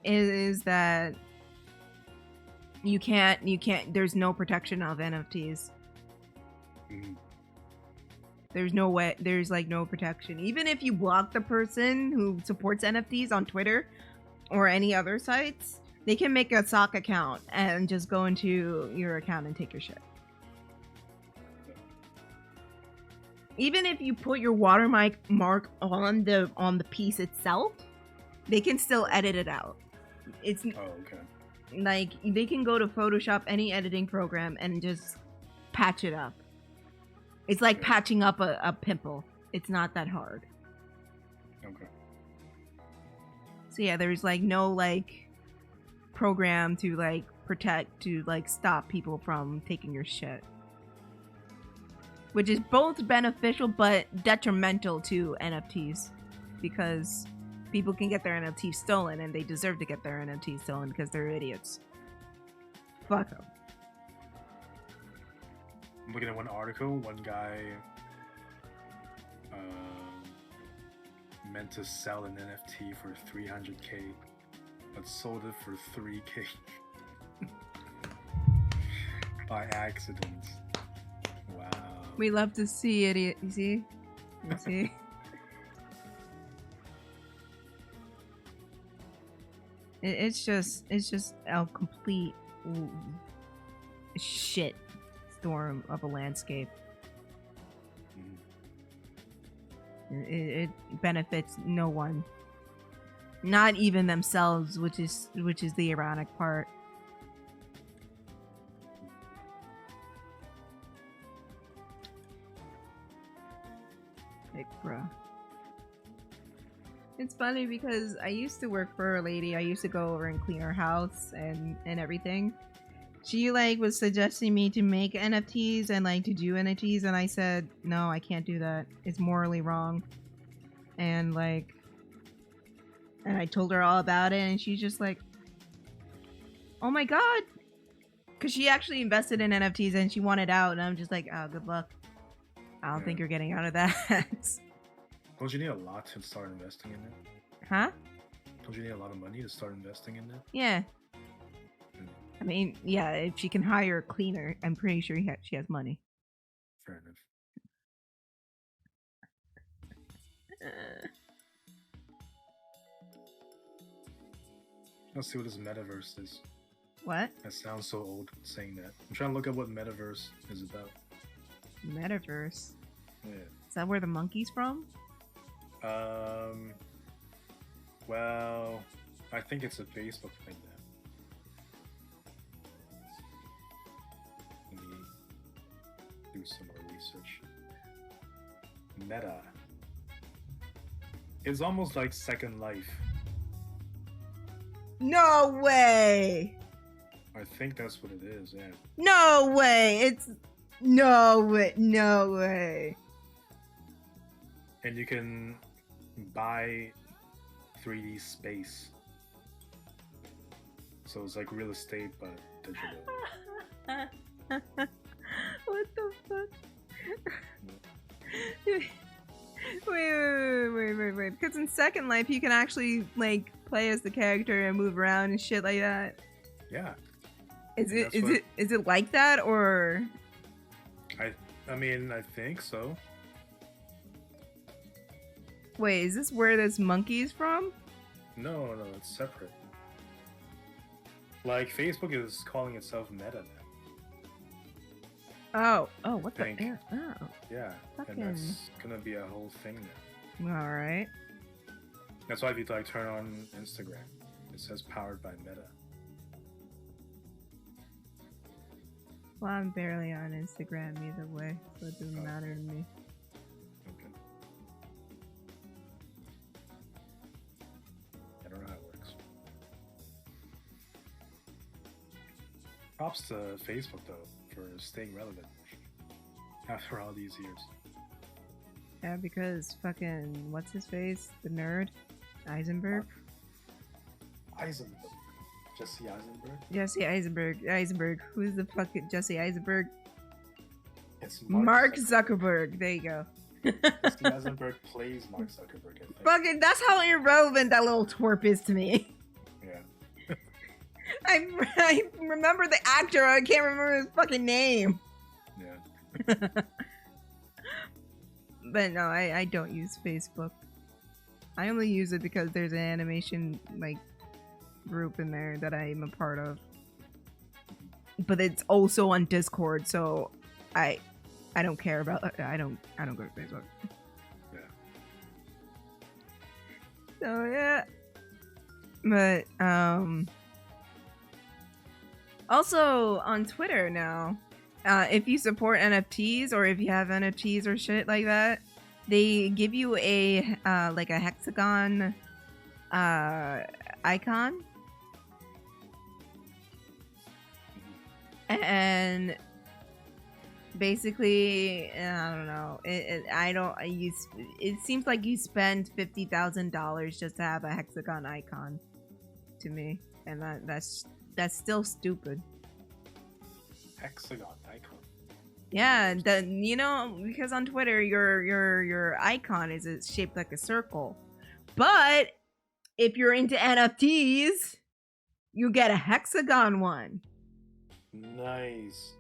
is that you can't. There's no protection of NFTs. Mm-hmm. There's no way. There's like no protection. Even if you block the person who supports NFTs on Twitter or any other sites, they can make a sock account and just go into your account and take your shit. Even if you put your watermark on the piece itself, they can still edit it out. It's okay. Like they can go to Photoshop, any editing program, and just patch it up. It's like patching up a pimple. It's not that hard. Okay. So yeah, there's like no like program to like protect, to like stop people from taking your shit. Which is both beneficial but detrimental to NFTs, because people can get their NFTs stolen and they deserve to get their NFTs stolen because they're idiots. Fuck them. I'm looking at one article. One guy meant to sell an NFT for $300K, but sold it for $3K by accident. Wow. We love to see it. You see? You see? It's just a complete shit storm of a landscape. It benefits no one, not even themselves, which is the ironic part. Like, bruh. It's funny because I used to work for a lady. I used to go over and clean her house and everything. She like was suggesting me to make NFTs and like to do NFTs, and I said no, I can't do that. It's morally wrong. And like, and I told her all about it, and she's just like, "Oh my god," because she actually invested in NFTs and she wanted out, and I'm just like, "Oh, good luck. I don't think you're getting out of that." Don't you need a lot to start investing in it? Huh? Don't you need a lot of money to start investing in it? Yeah. I mean, yeah, if she can hire a cleaner, I'm pretty sure she has money. Fair enough. Let's see what this metaverse is. What? That sounds so old saying that. I'm trying to look up what metaverse is about. Metaverse? Yeah. Is that where the monkey's from? Well, I think it's a Facebook thing then. Let me do some more research. Meta. It's almost like Second Life. No way! I think that's what it is, yeah. No way! It's... No way! No way! And you can buy 3D space. So it's like real estate, but digital. What the fuck? Wait. Because in Second Life, you can actually, like, play as the character and move around and shit like that. Yeah. Is it like that, or? I mean, I think so. Wait, is this where this monkey is from? No, it's separate. Like, Facebook is calling itself Meta now. Oh, what the? Oh. Yeah, fucking... and that's gonna be a whole thing now. Alright. That's why if you like turn on Instagram, it says powered by Meta. Well, I'm barely on Instagram either way, so it doesn't matter to me. Okay. I don't know how it works. Props to Facebook though for staying relevant after all these years. Yeah, because fucking what's his face, the nerd, Eisenberg. Jesse Eisenberg. Who's the fucking Jesse Eisenberg? It's Mark Zuckerberg. There you go. Jesse Eisenberg plays Mark Zuckerberg, I think. Fucking, that's how irrelevant that little twerp is to me. Yeah. I remember the actor. I can't remember his fucking name. Yeah. But no, I don't use Facebook. I only use it because there's an animation like group in there that I'm a part of. But it's also on Discord, so I don't care about I don't go to Facebook. Yeah. So yeah. But also on Twitter now, if you support NFTs or if you have NFTs or shit like that, they give you a like a hexagon icon, and basically I don't know. It seems like you spend $50,000 just to have a hexagon icon, to me, and that's still stupid. Hexagon icon. Yeah, because on Twitter your icon is shaped like a circle, but if you're into NFTs, you get a hexagon one. Nice.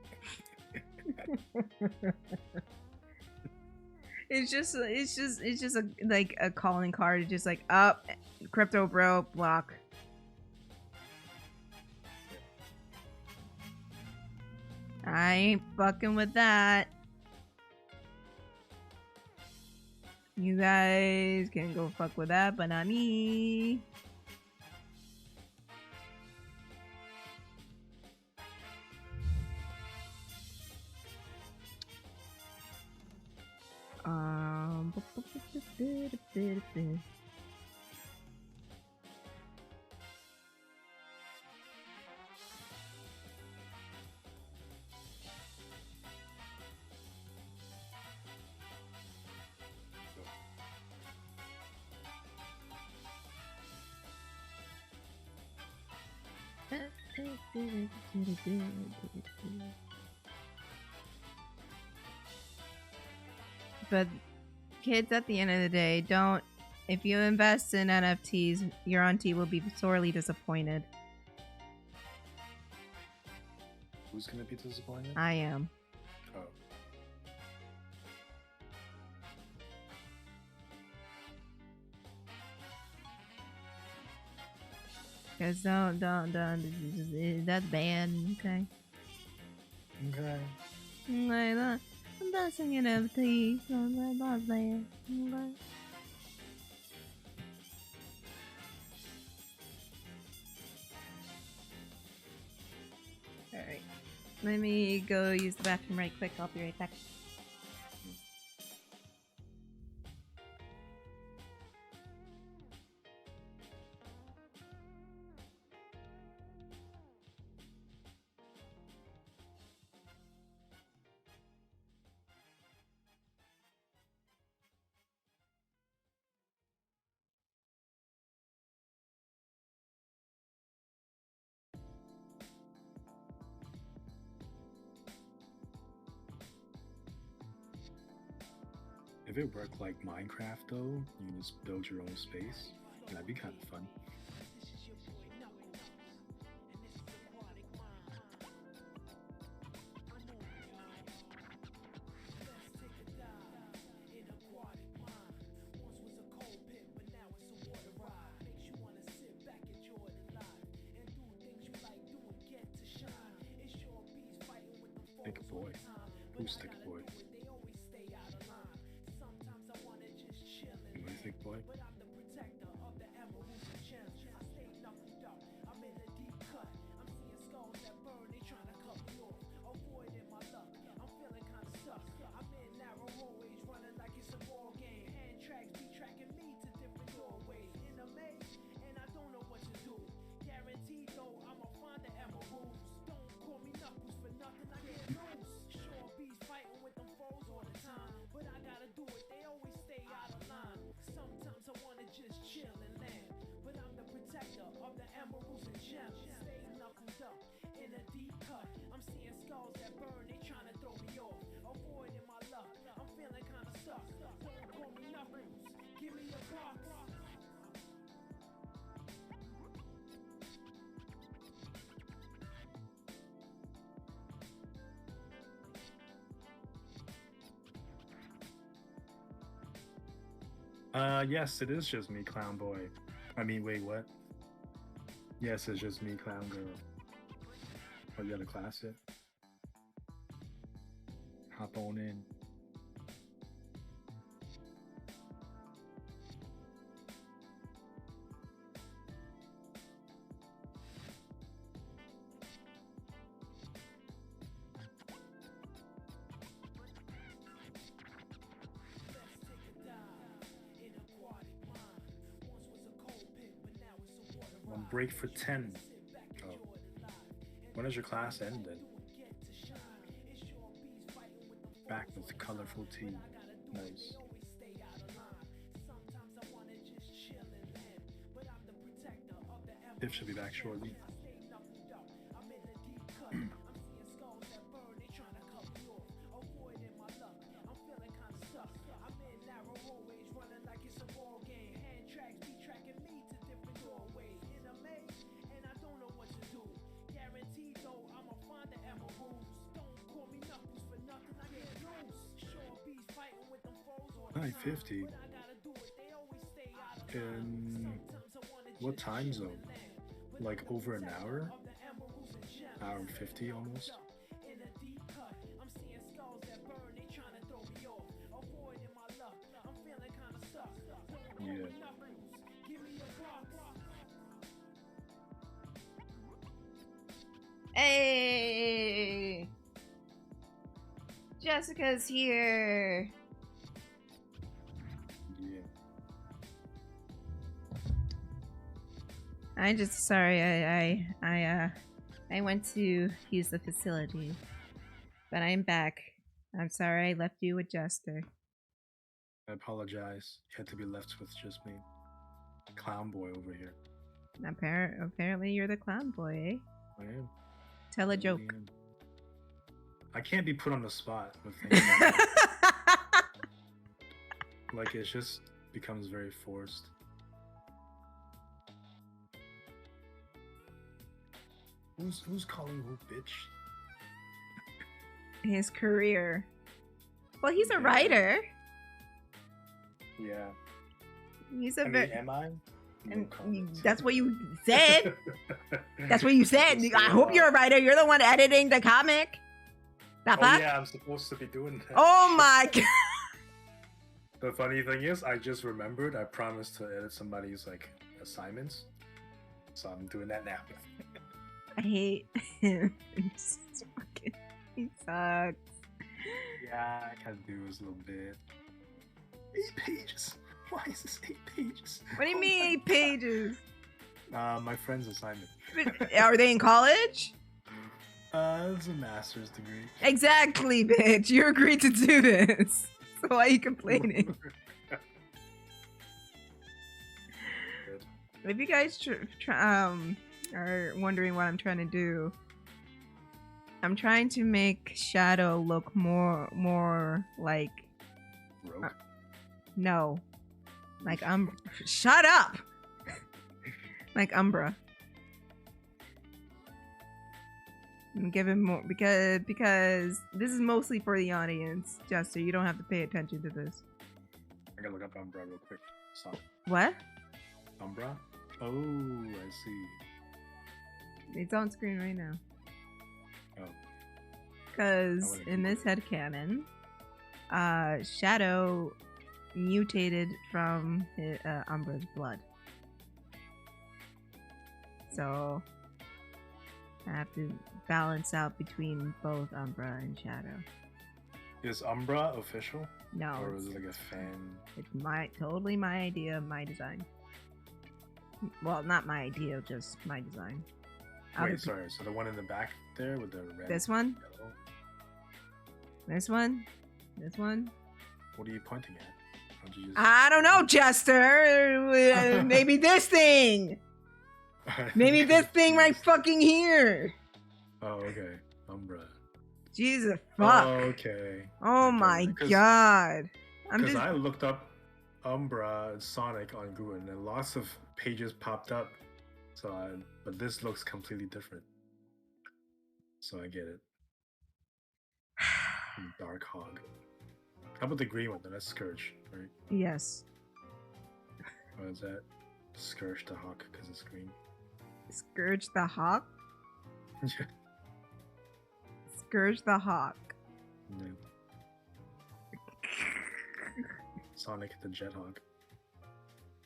It's just a calling card. It's just like up, crypto bro, block. I ain't fucking with that. You guys can go fuck with that, but not me. But kids, at the end of the day, don't. If you invest in NFTs, your auntie will be sorely disappointed. Who's gonna be disappointed? I am. Oh. Cause don't, that's bad, okay? Okay. I'm not singing empty, so that's bad, okay? Alright. Let me go use the bathroom right quick, I'll be right back. If it worked like Minecraft though, you just build your own space. That'd be kind of fun. Thick boy. Who's thick boy? You thick boy? Yes, it is just me, clown boy. I mean, wait, what? Yes, it's just me, clown girl. Oh, you got a class yet? Hop on in. Break for 10. Oh. When does your class end then? Back with colorful tea. Nice. Tiff should be back shortly. $9.50. In what time zone? Like over an hour? Hour 50 almost? Yeah. Hey! Jessica's here! I just sorry I went to use the facility, but I'm back. I'm sorry I left you with Jester. I apologize. You had to be left with just me. Clown boy over here. Apparently you're the clown boy, eh? I am. Tell a joke. I can't be put on the spot with things like that. Like it just becomes very forced. Who's calling who bitch? his career. Well, he's a writer. Yeah. He's a very. Am I? No that's what you said. That's what you said. I hope you're a writer. You're the one editing the comic. Yeah, I'm supposed to be doing that. Oh my god. The funny thing is, I just remembered I promised to edit somebody's like assignments, so I'm doing that now. I hate him. He sucks. Yeah, I can do this a little bit. 8 pages. Why is this 8 pages? What do you mean 8 pages? My friend's assignment. Are they in college? It's a master's degree. Exactly, bitch. You agreed to do this. So why are you complaining? If you guys are wondering what I'm trying to do, I'm trying to make Shadow look more like Rogue? No. Like shut up. Like Umbra. And give him more because this is mostly for the audience, Jester. You don't have to pay attention to this. I gotta look up Umbra real quick. So. What? Umbra? Oh, I see. It's on screen right now. Oh. Because in this headcanon, Shadow mutated from Umbra's blood. So I have to balance out between both Umbra and Shadow. Is Umbra official? No. Or is it like a fan? It's totally my idea, my design. Well, not my idea, just my design. Wait, sorry. So the one in the back there with the red. This one? Yellow? This one? This one? What are you pointing at? I don't know, Jester. Maybe this thing. Maybe this thing right fucking here. Oh, okay. Umbra. Jesus fuck. Oh, okay. Oh my god. Because I looked up Umbra and Sonic on Google and then lots of pages popped up. So but this looks completely different. So I get it. Dark Hog. How about the green one? That's Scourge, right? Yes. What is that? Scourge the Hawk because it's green. Scourge the Hawk? Yeah. Scourge the Hawk. Yeah. Sonic the Jethawk.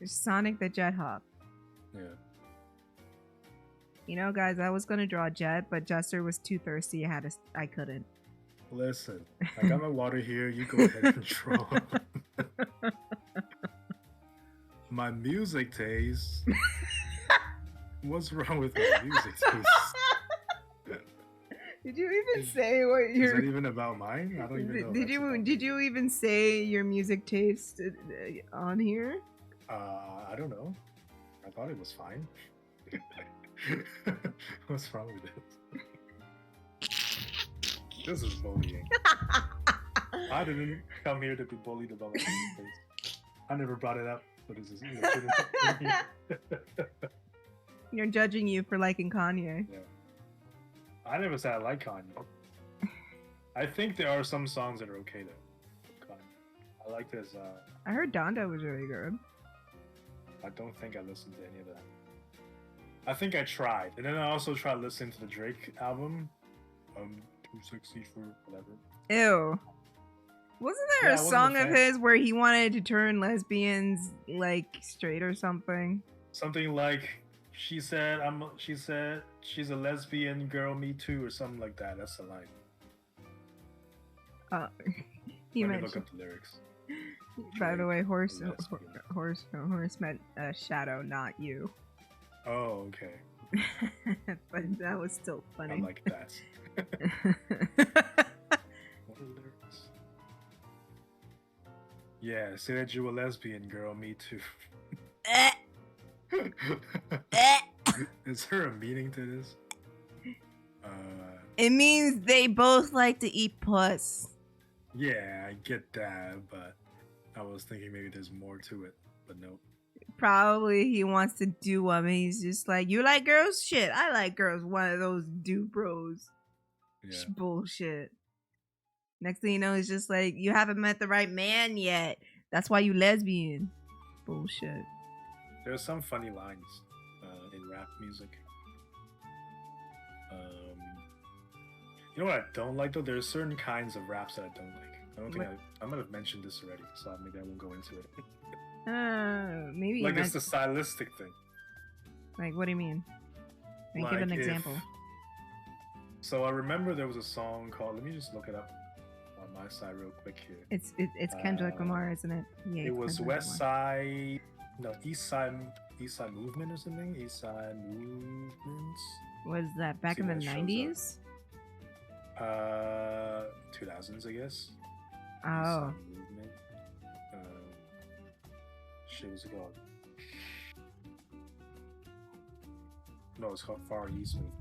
Sonic the Jethawk. Yeah. You know, guys, I was gonna draw Jet, but Jester was too thirsty. I couldn't. Listen, I got my water here. You go ahead and draw. My music taste. What's wrong with my music taste? Did you even say what your? Is that even about mine? I don't even know. Did you even say your music taste on here? I don't know. I thought it was fine. What's wrong with it? This is bullying. I didn't come here to be bullied about my music taste. I never brought it up. What is this? You're judging you for liking Kanye. Yeah. I never said I like Kanye. I think there are some songs that are okay though. Kanye. I like this. I heard Donda was really good. I don't think I listened to any of that. I think I tried, and then I also tried listening to the Drake album. Too sexy for whatever. Ew. Wasn't there a song of his where he wanted to turn lesbians like straight or something? Something like she said she's a lesbian girl, me too, or something like that. That's the line. Let me look up the lyrics. By the way, horse meant Shadow, not you. Oh, okay. But that was still funny. I like that. What are the lyrics? Yeah, say that you a lesbian girl, me too. Is there a meaning to this? It means they both like to eat puss. Yeah, I get that, but I was thinking maybe there's more to it, but no. Probably he wants to do them. He's just like, you like girls? Shit, I like girls. One of those do bros. Yeah. Bullshit. Next thing you know, it's just like, you haven't met the right man yet. That's why you lesbian. Bullshit. There's some funny lines in rap music. You know what I don't like though? There's certain kinds of raps that I don't like. I don't think I might have mentioned this already, so maybe I won't go into it. Maybe like it's the stylistic thing. Like, what do you mean? Like, give an example. So I remember there was a song called. Let me just look it up on my side real quick here. It's Kendrick Lamar, isn't it? Yeah. It was West Side, no, East Side Movement or something. East Side Movements. Was that back in the 90s? 2000s, I guess. Oh. Movement. Shit, what's it called? No, it's called Far East Movement.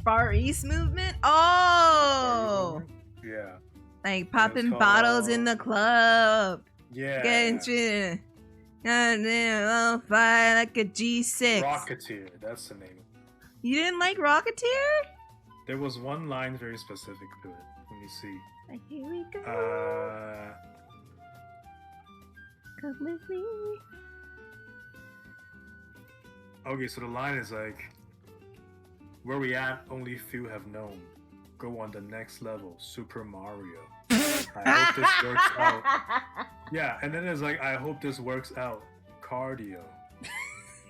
Far East Movement? Oh! Yeah. Like popping bottles in the club. Yeah. Getting on fire like a G6. Rocketeer, that's the name. You didn't like Rocketeer? There was one line very specific to it. Let me see. Like, here we go. Come with me. Okay, so the line is like, where we at, only few have known. Go on the next level, Super Mario. I hope this works out. Yeah, and then it's like, I hope this works out. Cardio.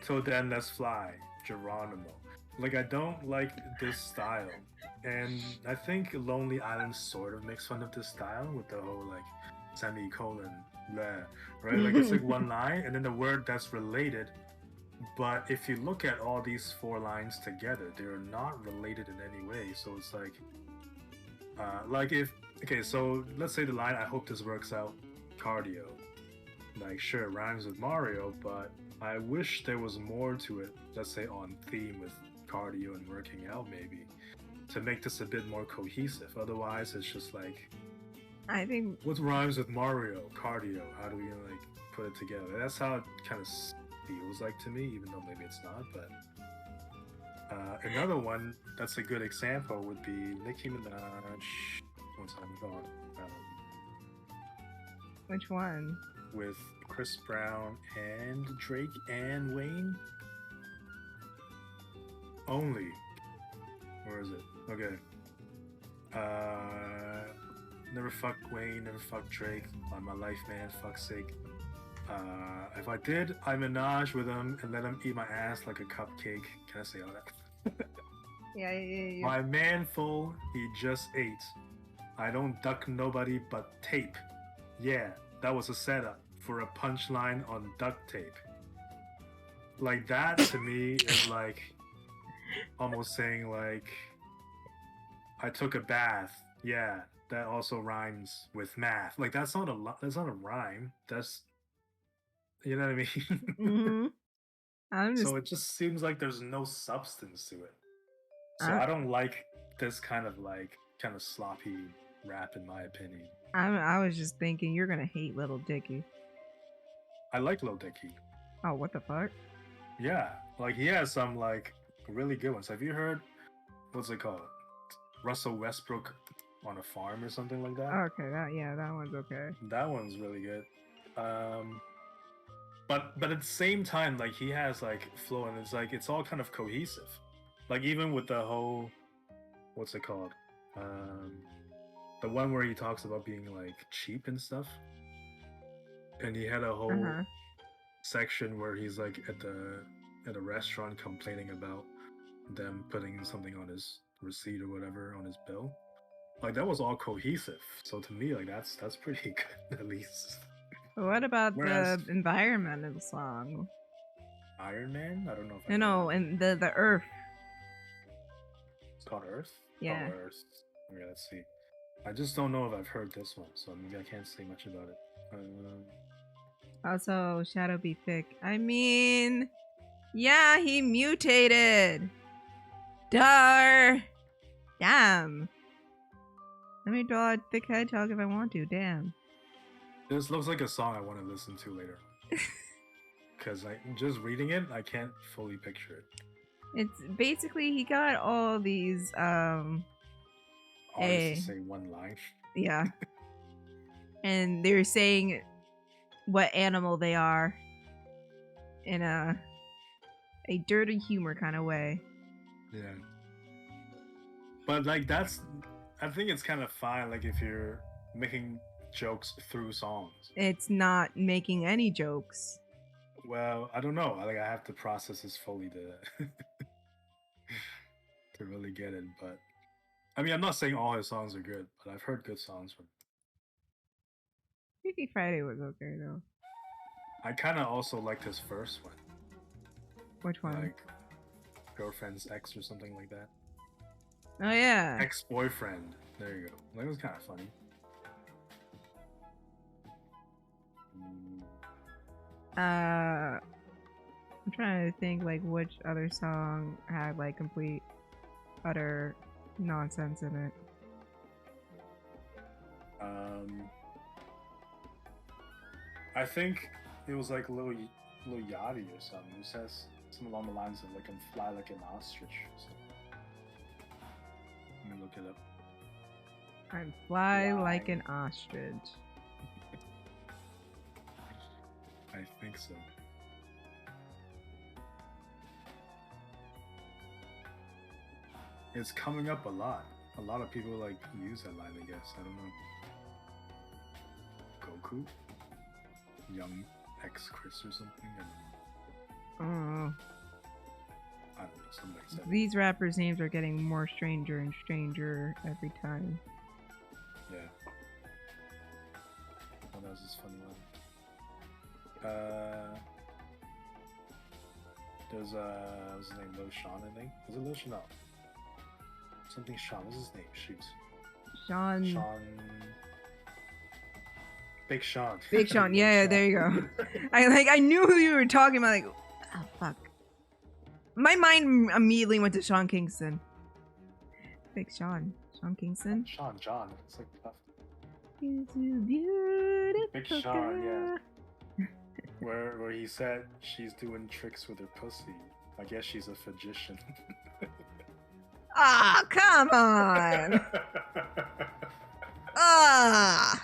Till then, let's fly. Geronimo. Like, I don't like this style. And I think Lonely Island sort of makes fun of this style with the whole, like, semicolon, bleh, right? Like, it's like one line, and then the word that's related. But if you look at all these four lines together, they're not related in any way. So it's like if, okay, so let's say the line, I hope this works out, cardio. Like, sure, it rhymes with Mario, but I wish there was more to it, let's say on theme with cardio and working out maybe, to make this a bit more cohesive. Otherwise, it's just like, I think, what rhymes with Mario? Cardio. How do we like put it together? That's how it kind of feels like to me, even though maybe it's not. But another one that's a good example would be Nicki Minaj. What's that called? Which one? With Chris Brown and Drake and Wayne. Only. Where is it? Okay. Never fuck Wayne, never fuck Drake. On my life, man, fuck's sake. If I did, I menage with him and let him eat my ass like a cupcake. Can I say all that? Yeah. My man full, he just ate. I don't duck nobody but tape. Yeah, that was a setup for a punchline on duct tape. Like, that to me is like almost saying like, I took a bath. Yeah, that also rhymes with math. Like, that's not a rhyme. That's, you know what I mean? Mm-hmm. So it just seems like there's no substance to it. So I don't like this kind of sloppy rap, in my opinion. I was just thinking you're gonna hate Lil Dicky. I like Lil Dicky. Oh, what the fuck? Yeah, like he has some like really good ones. Have you heard, what's it called? Russell Westbrook on a Farm or something like that? Okay, that one's okay. That one's really good. But at the same time, like, he has like flow, and it's like it's all kind of cohesive. Like, even with the whole, what's it called? The one where he talks about being like cheap and stuff. And he had a whole section where he's like at a restaurant complaining about them putting something on his receipt or whatever on his bill. Like, that was all cohesive. So to me, like, that's pretty good, at least. What about the environmental song? Iron Man? I don't know if No, and the Earth. It's called Earth? Yeah. Oh, Earth. Okay, let's see. I just don't know if I've heard this one, so maybe I can't say much about it. Also, Shadow Be Thick. I mean, yeah, he mutated. Damn. Let me draw a thick hedgehog if I want to. Damn. This looks like a song I want to listen to later. Because just reading it, I can't fully picture it. It's basically, he got all these Artists to say one line. Yeah. And they're saying what animal they are in a dirty humor kind of way. Yeah. But like I think it's kind of fine. Like if you're making jokes through songs. It's not making any jokes. Well, I don't know. Like I have to process this fully to to really get it. But I mean, I'm not saying all his songs are good, but I've heard good songs from him. Freaky Friday was okay though. I kind of also liked his first one. Which one? Like Girlfriend's Ex or something like that. Oh yeah. Ex-Boyfriend. There you go. That was kind of funny. I'm trying to think like which other song had like complete utter nonsense in it. I think it was like Lil Yachty or something who says something along the lines of like, "I'm fly like an ostrich." So, let me look it up. I'm fly like an ostrich. I think so. It's coming up a lot. A lot of people like use that line, I guess. I don't know. Goku? Young X Chris or something? I don't know. Something like that. These rappers' names are getting more stranger and stranger every time. Yeah. What else is funny one? There's what's his name? Lil Sean, I think. Is it Lil Sean? No. Something Sean. What's his name? Shoot. Sean. Big Sean. Big Sean. Yeah, there you go. I knew who you were talking about. Like, oh fuck. My mind immediately went to Sean Kingston. Big Sean. Sean Kingston. Sean John. It's like tough. He's a beautiful Big Sean, girl. yeah. Where he said she's doing tricks with her pussy. I guess she's a magician. Ah, come on. Ah.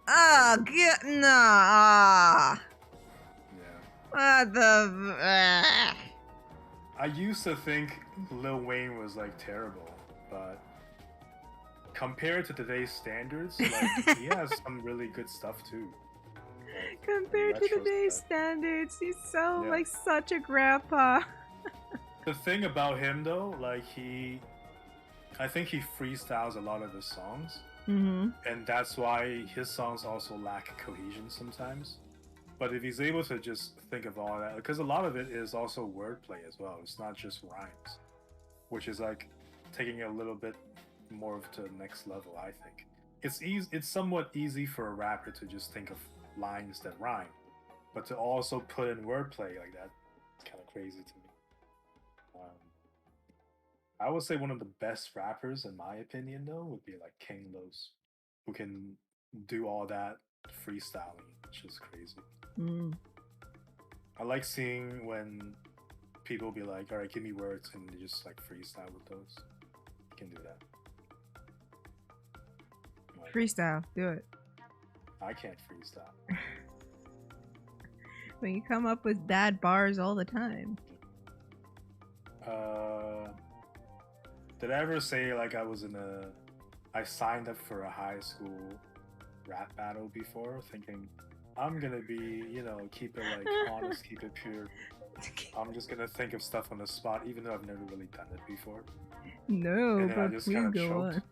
Ah, get nah. Yeah. What the? I used to think Lil Wayne was like terrible, but compared to today's standards, like he has some really good stuff too. Like, compared to today's standards, he's so like such a grandpa. The thing about him though, like I think he freestyles a lot of his songs, and that's why his songs also lack cohesion sometimes. But if he's able to just think of all that, because a lot of it is also wordplay as well. It's not just rhymes, which is like taking it a little bit more to the next level. I think it's somewhat easy for a rapper to just think of lines that rhyme, but to also put in wordplay like that, it's kind of crazy to me. I would say one of the best rappers, in my opinion, though, would be like King Los, who can do all that freestyling, which is crazy. I like seeing when people be like, "All right, give me words," and they just like freestyle with those. You can do that. Like, freestyle, do it. I can't freestyle. When you come up with bad bars all the time. Did I ever say like I signed up for a high school rap battle before, thinking I'm gonna be, keep it like honest, keep it pure. I'm just gonna think of stuff on the spot, even though I've never really done it before. No, and then but I just please kind of go choked. on.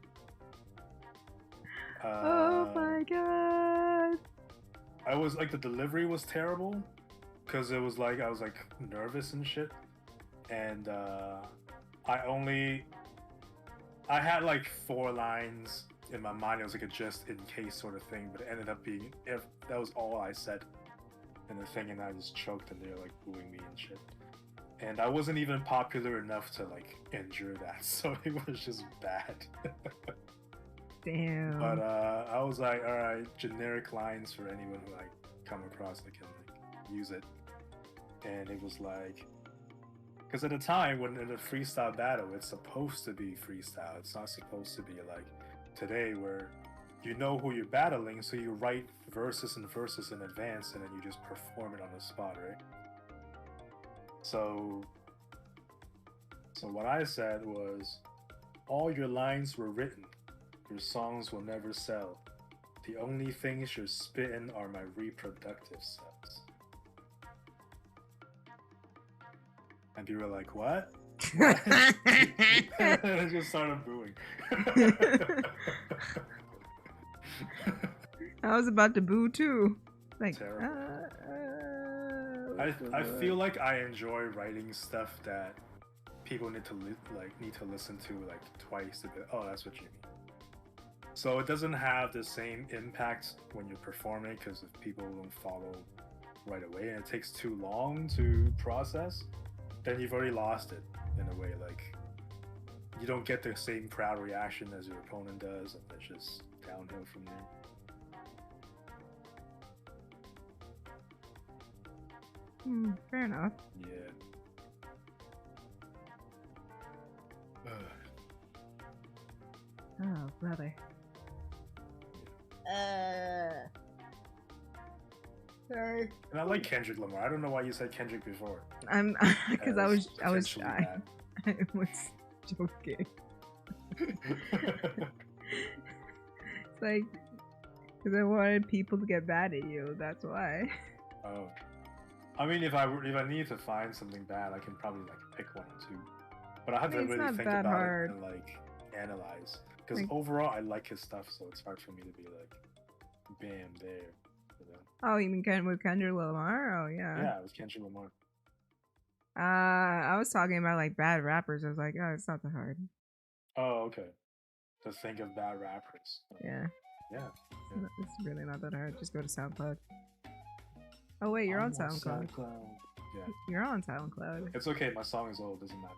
Oh my god! I was like, the delivery was terrible because it was like I was like nervous and shit, and I had like 4 lines in my mind. It was like a just in case sort of thing, but it ended up being that was all I said in the thing, and I just choked, and they're like booing me and shit. And I wasn't even popular enough to like endure that, so it was just bad. Damn. But I was like, all right, generic lines for anyone who like come across that can like use it. And it was like, because at the time when in a freestyle battle, it's supposed to be freestyle. It's not supposed to be like today where you know who you're battling, so you write verses and verses in advance, and then you just perform it on the spot, right? So what I said was, all your lines were written, your songs will never sell. The only things you're spitting are my reproductive cells. And people were like, what? I just started booing. I was about to boo too. Like, I feel like I enjoy writing stuff that people need to listen to like twice to be, oh, that's what you mean. So it doesn't have the same impact when you're performing, because if people don't follow right away and it takes too long to process, then you've already lost it in a way. Like, you don't get the same crowd reaction as your opponent does, and it's just downhill from there. Fair enough. Yeah. Oh, brother. Sorry. And I like Kendrick Lamar. I don't know why you said Kendrick before. I'm because I was joking. It's like, because I wanted people to get mad at you. That's why. Oh. I mean, if I need to find something bad, I can probably like pick one or two. But I have to really think about it and like analyze. Because overall, I like his stuff, so it's hard for me to be like, bam, there. You know? Oh, you mean with Kendrick Lamar? Oh, yeah. Yeah, it was Kendrick Lamar. I was talking about like bad rappers. I was like, oh, it's not that hard. Oh, okay. To think of bad rappers. Yeah. Yeah. It's really not that hard. Just go to SoundCloud. Oh wait, you're on SoundCloud. Yeah. You're on SoundCloud. It's okay. My song is old. Doesn't matter.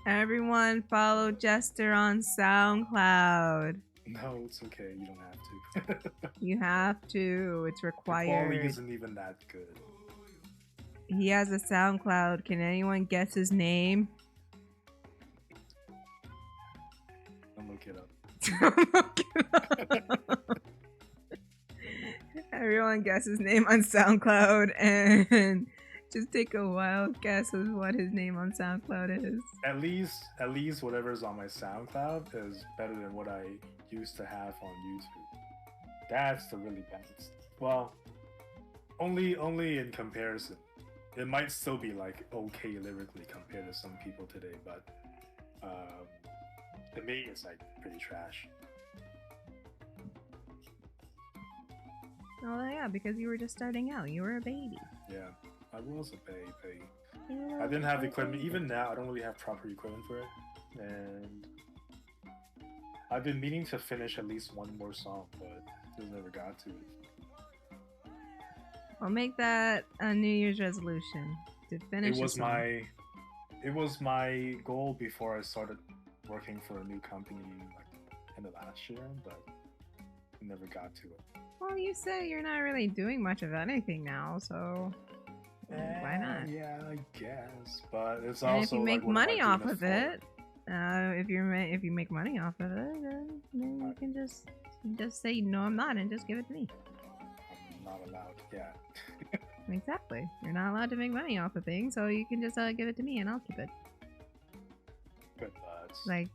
Everyone follow Jester on SoundCloud. No, it's okay. You don't have to. You have to. It's required. The quality isn't even that good. He has a SoundCloud. Can anyone guess his name? Don't look it up. Everyone guess his name on SoundCloud and just take a wild guess of what his name on SoundCloud is. At least whatever's on my SoundCloud is better than what I used to have on YouTube. That's the really bad stuff. Well, only in comparison. It might still be like okay lyrically compared to some people today, but to me it's like pretty trash. Oh yeah, because you were just starting out. You were a baby. Yeah, I was a baby. I didn't have equipment. Even now, I don't really have proper equipment for it. And I've been meaning to finish at least one more song, but just never got to it. I'll make that a New Year's resolution to finish. It was my goal before I started working for a new company like in the last year, but I never got to it. Well, you say you're not really doing much of anything now, so why not? Yeah, I guess. But it's and also if you make like, money off of it, if you make money off of it, then you can just say no, I'm not, and just give it to me. I'm not allowed. Yeah. Exactly. You're not allowed to make money off of things, so you can just give it to me, and I'll keep it. Good buds. Like.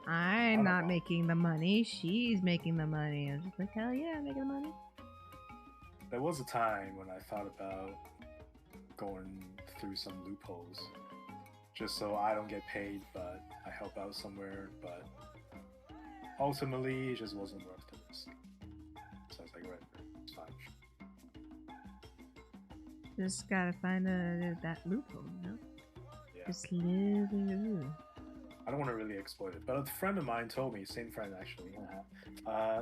I'm not making the money. She's making the money. I was just like, hell yeah, I'm making the money. There was a time when I thought about going through some loopholes just so I don't get paid, but I help out somewhere. But ultimately, it just wasn't worth the risk. So I was like, right, it's fine. Just gotta find that loophole, you know? Yeah. Just live in I don't want to really exploit it, but a friend of mine told me, same friend actually,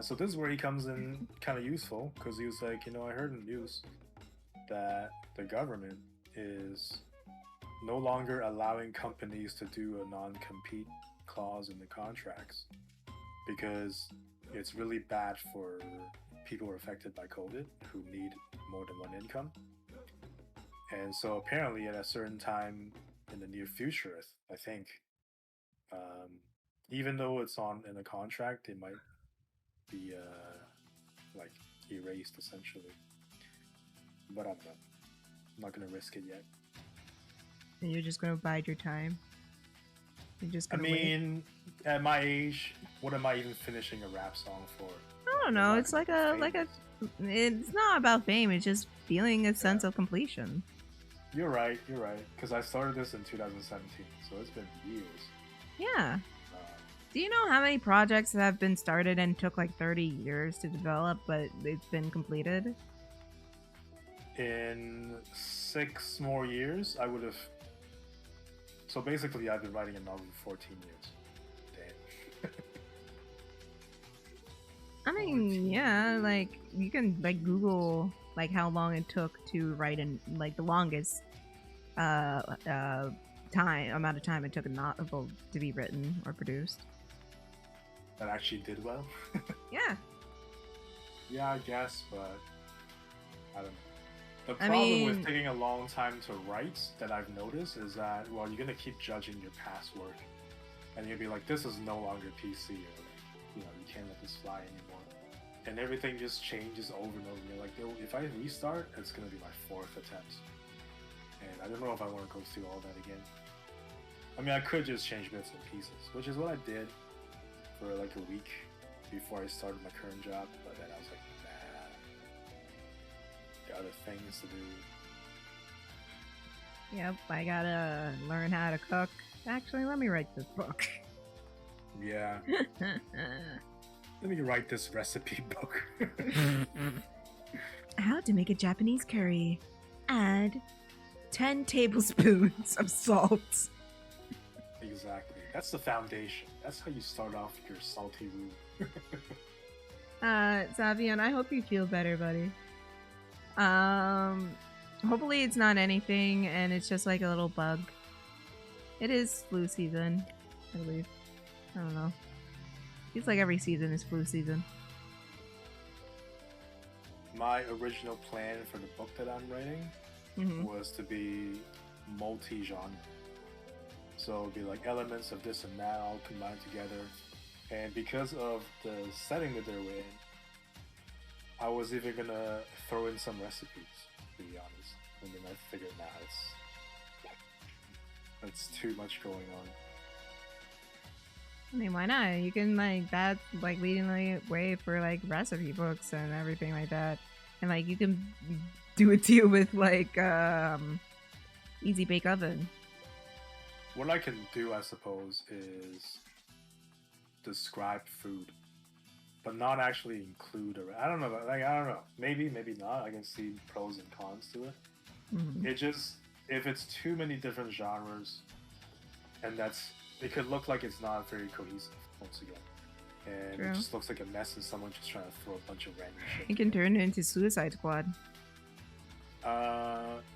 so this is where he comes in kind of useful, because he was like, I heard in the news that the government is no longer allowing companies to do a non-compete clause in the contracts because it's really bad for people who are affected by COVID who need more than one income. And so apparently at a certain time in the near future, I think, even though it's in a contract, it might be like erased essentially. But I don't know. I'm not gonna risk it yet. And you're just gonna bide your time. You're just I gonna mean, at my age, what am I even finishing a rap song for? I don't know. It's like a It's not about fame. It's just feeling a sense of completion. You're right. Because I started this in 2017, so it's been years. Yeah. Do you know how many projects have been started and took like 30 years to develop, but it's been completed? In 6 more years, I would have. So basically, I've been writing a novel for 14 years. Damn. I mean, yeah, like you can like Google like how long it took to write in like the longest amount of time it took a novel to be written or produced. That actually did well. Yeah. Yeah, I guess, but I don't know. The problem with taking a long time to write that I've noticed is that, well, you're gonna keep judging your past work, and you'll be like, this is no longer PC, or like, you can't let this fly anymore, and everything just changes over and over. And you're like, if I restart, it's gonna be my 4th attempt, and I don't know if I want to go through all that again. I mean, I could just change bits and pieces, which is what I did for like a week before I started my current job, but then I was like, other things to do. Yep, I gotta learn how to cook. Actually, let me write this book. Yeah. Let me write this recipe book. How to make a Japanese curry. Add 10 tablespoons of salt. Exactly. That's the foundation. That's how you start off your salty roux. Savian, I hope you feel better, buddy. Hopefully it's not anything and it's just like a little bug. It is flu season, I believe. I don't know. Feels like every season is flu season. My original plan for the book that I'm writing was to be multi-genre. So it'd be like elements of this and that all combined together. And because of the setting that they're in, I was even gonna throw in some recipes, to be honest. And then I figured, it's too much going on. I mean, why not? You can like that's like leading the way for like recipe books and everything like that, and like you can do a deal with like Easy Bake Oven. What I can do, I suppose, is describe food, but not actually include. I don't know. Like I don't know. Maybe not. I can see pros and cons to it. Mm-hmm. It just if it's too many different genres, and it could look like it's not very cohesive once again, and It just looks like a mess and someone just trying to throw a bunch of random shit. It can turn into Suicide Squad.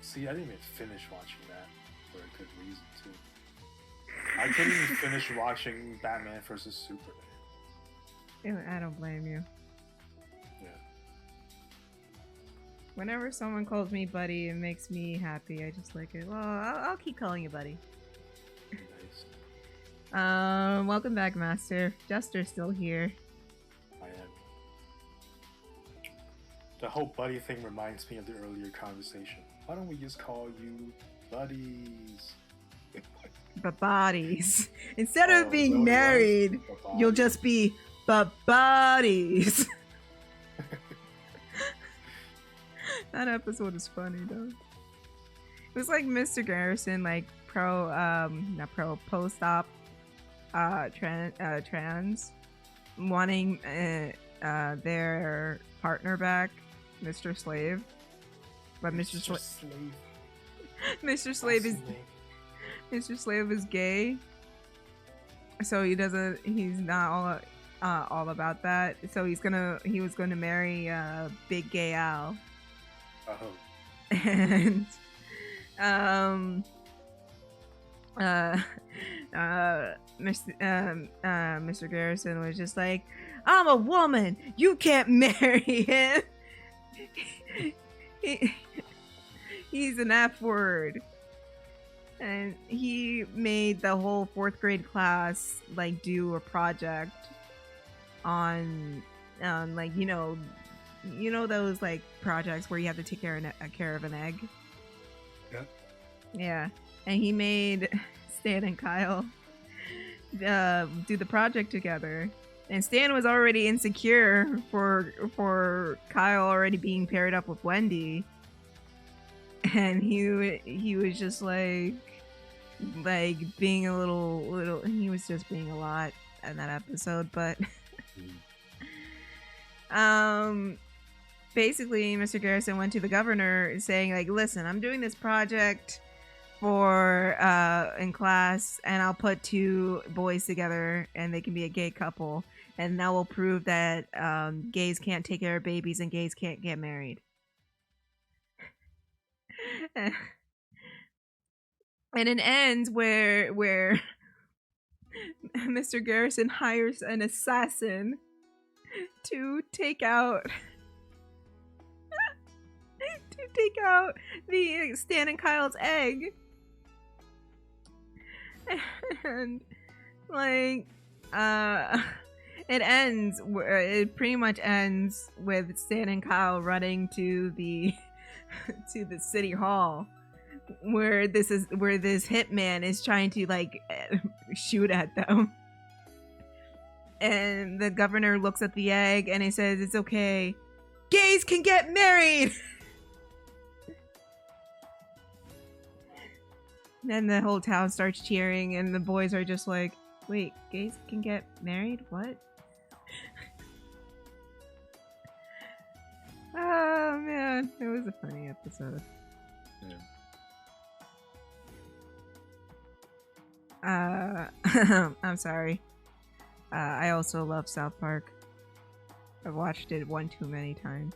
See, I didn't even finish watching that for a good reason too. I couldn't even finish watching Batman vs Superman. I don't blame you. Yeah. Whenever someone calls me buddy, it makes me happy. I just like it. Well, I'll keep calling you buddy. Nice. Welcome back, Master. Jester's still here. I am. The whole buddy thing reminds me of the earlier conversation. Why don't we just call you buddies? Bodies. Instead of being married, you'll just be bodies. That episode is funny though. It was like Mr. Garrison, like post-op trans wanting their partner back, Mr. Slave. But Mr. Mr. Slave is gay, so he's not all about that. So he was gonna marry Big Gay Al. Oh. And Mr. Garrison was just like, I'm a woman, you can't marry him. He's an F word. And he made the whole 4th grade class like do a project on like you know those like projects where you have to take care of an egg. Yeah, and he made Stan and Kyle do the project together. And Stan was already insecure for Kyle already being paired up with Wendy, and he was just like being a little. He was just being a lot in that episode, but basically, Mr. Garrison went to the governor saying like, "Listen, I'm doing this project for in class, and I'll put 2 boys together, and they can be a gay couple." And that will prove that gays can't take care of babies and gays can't get married. And it ends where Mr. Garrison hires an assassin to take out the Stan and Kyle's egg. And like it pretty much ends with Stan and Kyle running to the city hall where this hitman is trying to like shoot at them. And the governor looks at the egg and he says, "It's okay. Gays can get married." Then the whole town starts cheering and the boys are just like, "Wait, gays can get married? What?" Oh man, it was a funny episode. Yeah. I'm sorry. I also love South Park. I've watched it one too many times.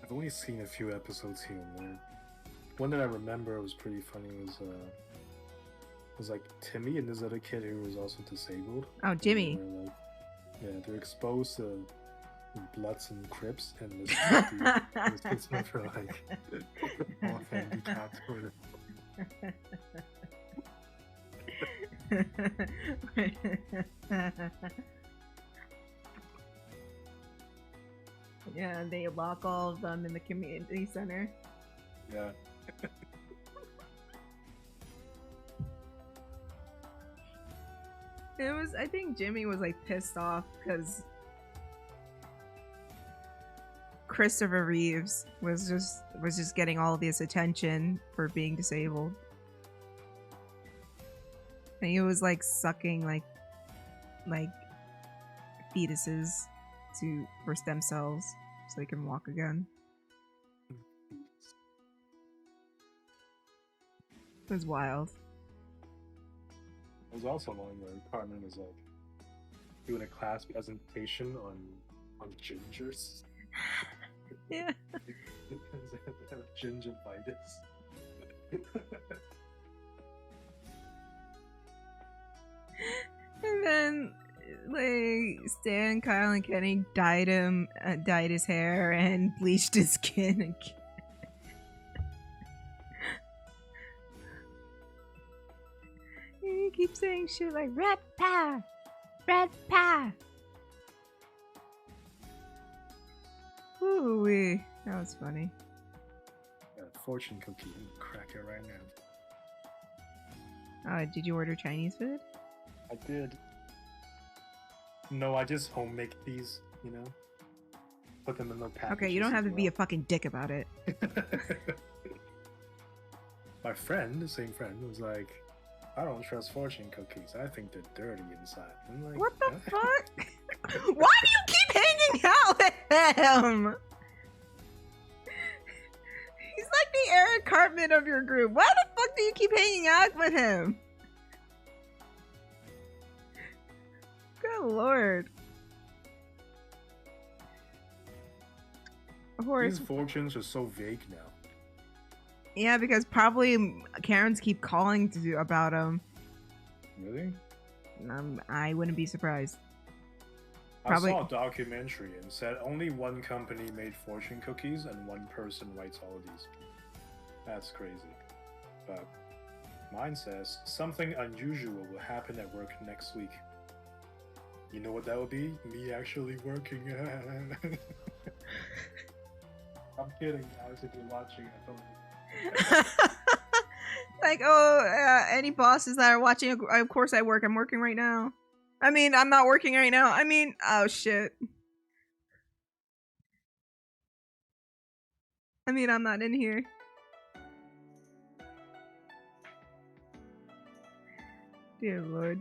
I've only seen a few episodes here and there. One that I remember was pretty funny was like Timmy and this other kid who was also disabled. Oh, Jimmy. They're exposed to Bloods and Crips, and this kids never like more handicapped or. Yeah, they lock all of them in the community center. Yeah. I think Jimmy was like pissed off because Christopher Reeves was just getting all this attention for being disabled. And he was like sucking like fetuses for stem cells so they can walk again. It was wild. There was also one where Carmen was like doing a class presentation on gingers. Yeah. Gingivitis. And then like Stan, Kyle, and Kenny dyed his hair and bleached his skin and he keeps saying shit like red pie. Ooh, that was funny. Got a fortune cookie and cracker right now. Did you order Chinese food? I did. No, I just home make these, you know? Put them in the package. Okay, you don't have to be a fucking dick about it. My friend, the same friend, was like, "I don't trust fortune cookies. I think they're dirty inside." I'm like, what the fuck? Why do you keep hanging out with him? He's like the Eric Cartman of your group. Why the fuck do you keep hanging out with him? Good lord. These fortunes are so vague now. Yeah, because probably Karens keep calling about him. Really? I wouldn't be surprised. Probably. I saw a documentary and said only one company made fortune cookies and one person writes all of these. That's crazy. But Mine says, something unusual will happen at work next week. You know what that would be? Me actually working. I'm kidding, guys, if you're watching. I don't Like, any bosses that are watching, of course I work. I'm working right now. I mean, I'm not working right now. I mean, oh shit. I mean, I'm not in here. Dear Lord.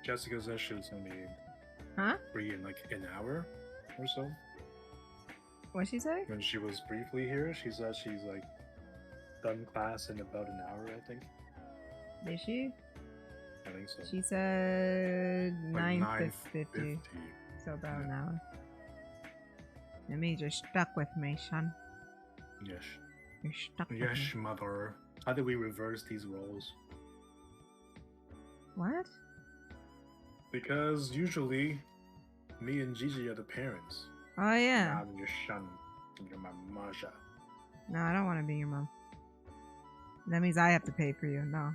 Jessica says she's gonna be free in like an hour or so. What'd she say? When she was briefly here, she said she's like done class in about an hour, I think. Did she? I think so. She said like 9:50. So about an hour. That means you're stuck with me, son. Yes. You're stuck with yes, me. mother. How did we reverse these roles? What? Because usually, me and Gigi are the parents. Oh yeah. I'm your son. You're my Maja. No, I don't want to be your mom. That means I have to pay for you. No.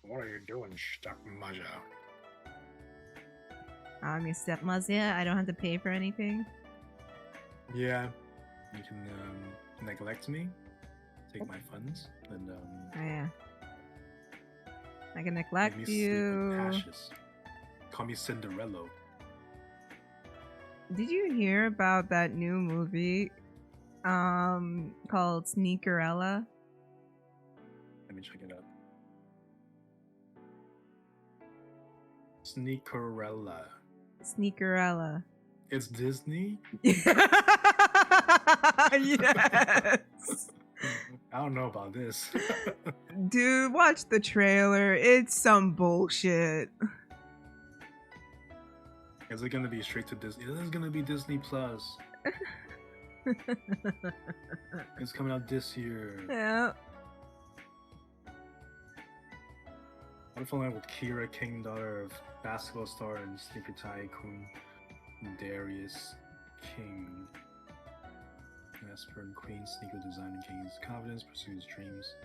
What are you doing, stuck Maja? I'm your stepmother. I don't have to pay for anything. Yeah. You can neglect me, take my funds, and Oh yeah. I can make neglect me you. sleep with ashes. Call me Cinderella. Did you hear about that new movie called Sneakerella? Let me check it out. Sneakerella. Sneakerella. It's Disney? Yes. I don't know about this. Dude, watch the trailer. It's some bullshit. Is it gonna be straight to Disney? This is gonna be Disney Plus. It's coming out this year. Yeah. What if I went with Kira King, daughter of basketball star and sneaker tycoon Darius King? Esper and Queen, sneaker designer King's confidence, pursues dreams.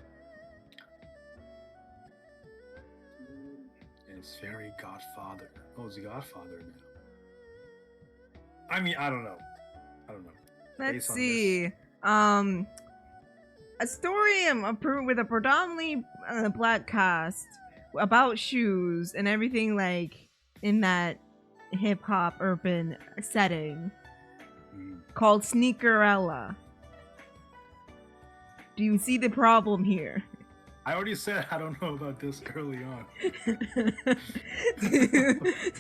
It's Fairy Godfather. Oh, it's the Godfather now. I mean, I don't know. Let's see. A story with a predominantly black cast about shoes and everything like in that hip hop urban setting called Sneakerella. Do you see the problem here? I already said I don't know about this early on.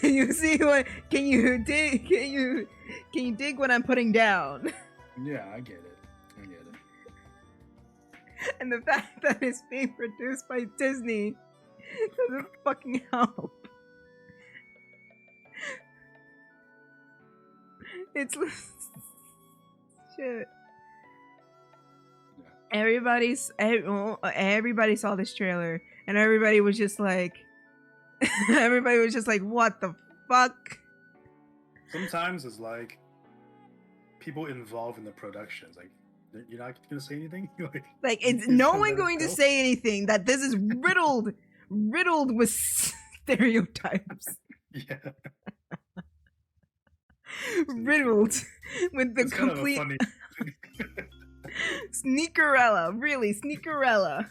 Do you see what? Can you dig what I'm putting down? Yeah, I get it. And the fact that it's being produced by Disney doesn't fucking help. It's shit. Everybody saw this trailer and everybody was just like what the fuck? Sometimes it's like people involved in the productions, like you're not gonna say anything. Like it's no one going to say anything. That this is riddled with stereotypes. Yeah. Riddled with the complete Sneakerella, really, Sneakerella.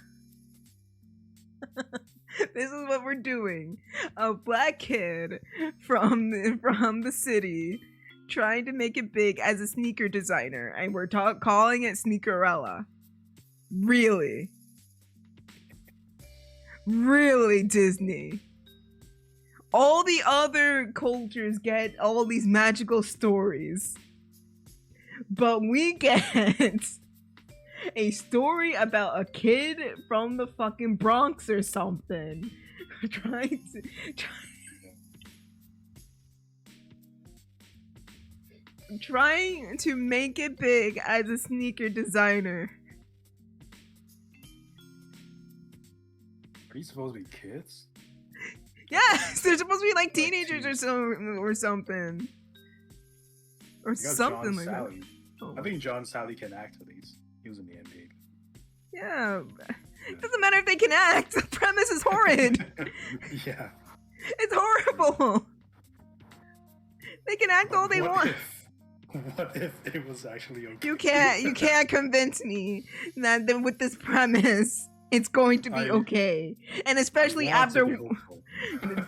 This is what we're doing. A black kid from the city trying to make it big as a sneaker designer, and we're calling it Sneakerella. Really? Really, Disney? All the other cultures get all these magical stories, but we get a story about a kid from the fucking Bronx or something trying to trying to make it big as a sneaker designer. Are these supposed to be kids? Yes, they're supposed to be like teenagers or something. Or something like John that. Sally. Oh. I think John Sally can act at least. He was in the NBA. Yeah. It doesn't matter if they can act. The premise is horrid. Yeah. It's horrible. They can act all they want. What if it was actually okay? You can't convince me that with this premise it's going to be okay. And especially after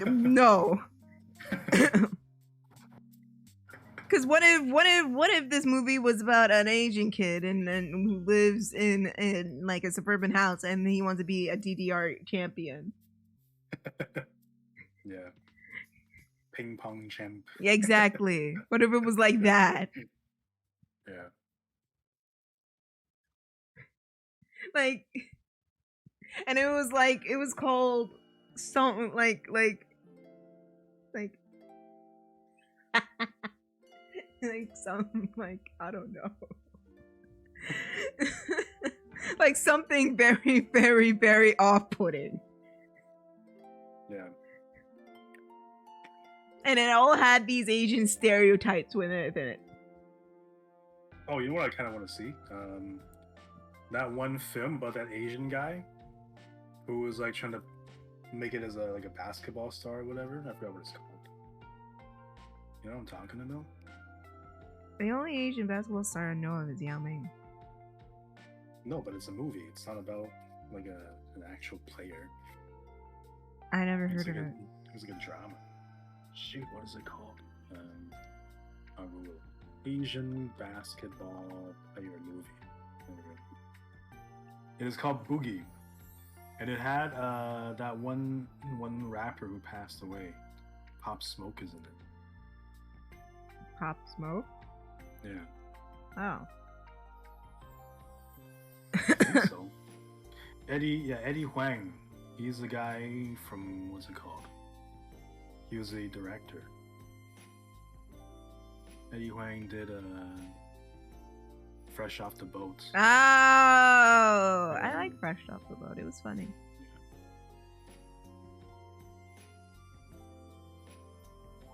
no. Because what if this movie was about an Asian kid and who lives in like a suburban house and he wants to be a DDR champion? Yeah. Ping pong champ. Yeah, exactly. What if it was like that? Yeah. Like, and it was called something like like something like, I don't know. Like something very, very, very off-putting. Yeah. And it all had these Asian stereotypes within it. Oh, you know what I kind of want to see? That one film about that Asian guy who was like trying to make it as a basketball star or whatever. I forgot what it's called. You know what I'm talking about? The only Asian basketball star I know of is Yao Ming. No, but it's a movie. It's not about like an actual player. I never heard of it. It was like a drama. Shoot, what is it called? Asian basketball player movie. It is called Boogie, and it had that one rapper who passed away. Pop Smoke is in it. Pop Smoke? Yeah. Oh. I think so. Eddie Huang. He's the guy from, what's it called? He was a director. Eddie Huang did Fresh Off the Boat. Oh, I like Fresh Off the Boat. It was funny.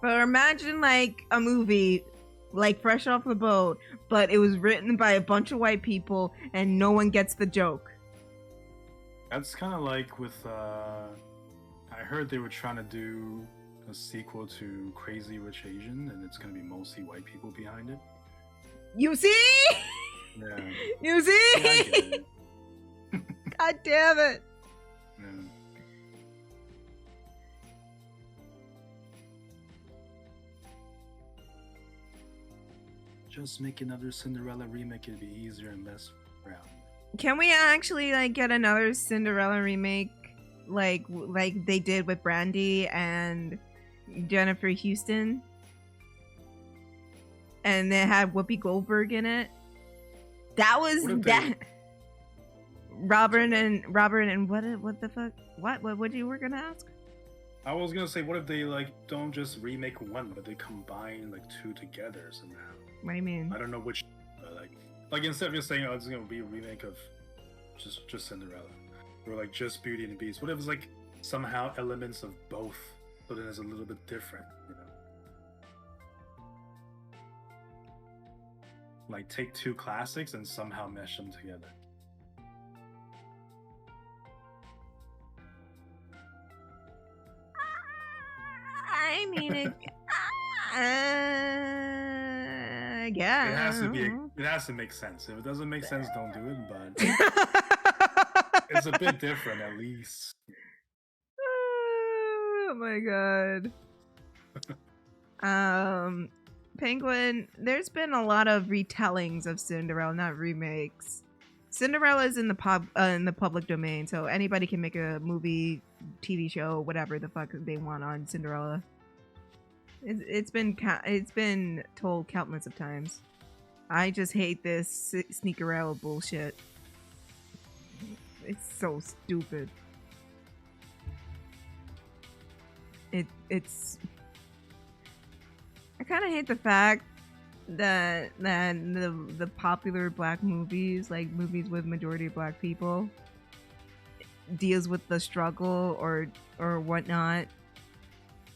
But imagine like a movie like Fresh Off the Boat, but it was written by a bunch of white people and no one gets the joke. That's kind of like with, I heard they were trying to do a sequel to Crazy Rich Asian, and it's going to be mostly white people behind it. You see? Yeah. You see? Yeah, I get it. God damn it. Yeah. Just make another Cinderella remake. It'd be easier and less round. Can we actually like get another Cinderella remake like they did with Brandy and Jennifer Houston? And they had Whoopi Goldberg in it. That was that. Robert and what the fuck? What you were gonna ask? I was gonna say, what if they like don't just remake one, but they combine like two together somehow? What do you mean? I don't know which. Like instead of just saying, oh, it's gonna be a remake of just Cinderella, or like just Beauty and the Beast. What if it's like somehow elements of both, but then it's a little bit different, you know? Like take two classics and somehow mesh them together. I mean, yeah. It has to make sense. If it doesn't make sense, don't do it. But it's a bit different, at least. Oh my god. Penguin, there's been a lot of retellings of Cinderella, not remakes. Cinderella's in the public domain, so anybody can make a movie, TV show, whatever the fuck they want on Cinderella. It's been told countless of times. I just hate this Sneakerella bullshit. It's so stupid. It's. I kind of hate the fact the popular black movies, like movies with majority of black people, deals with the struggle or whatnot,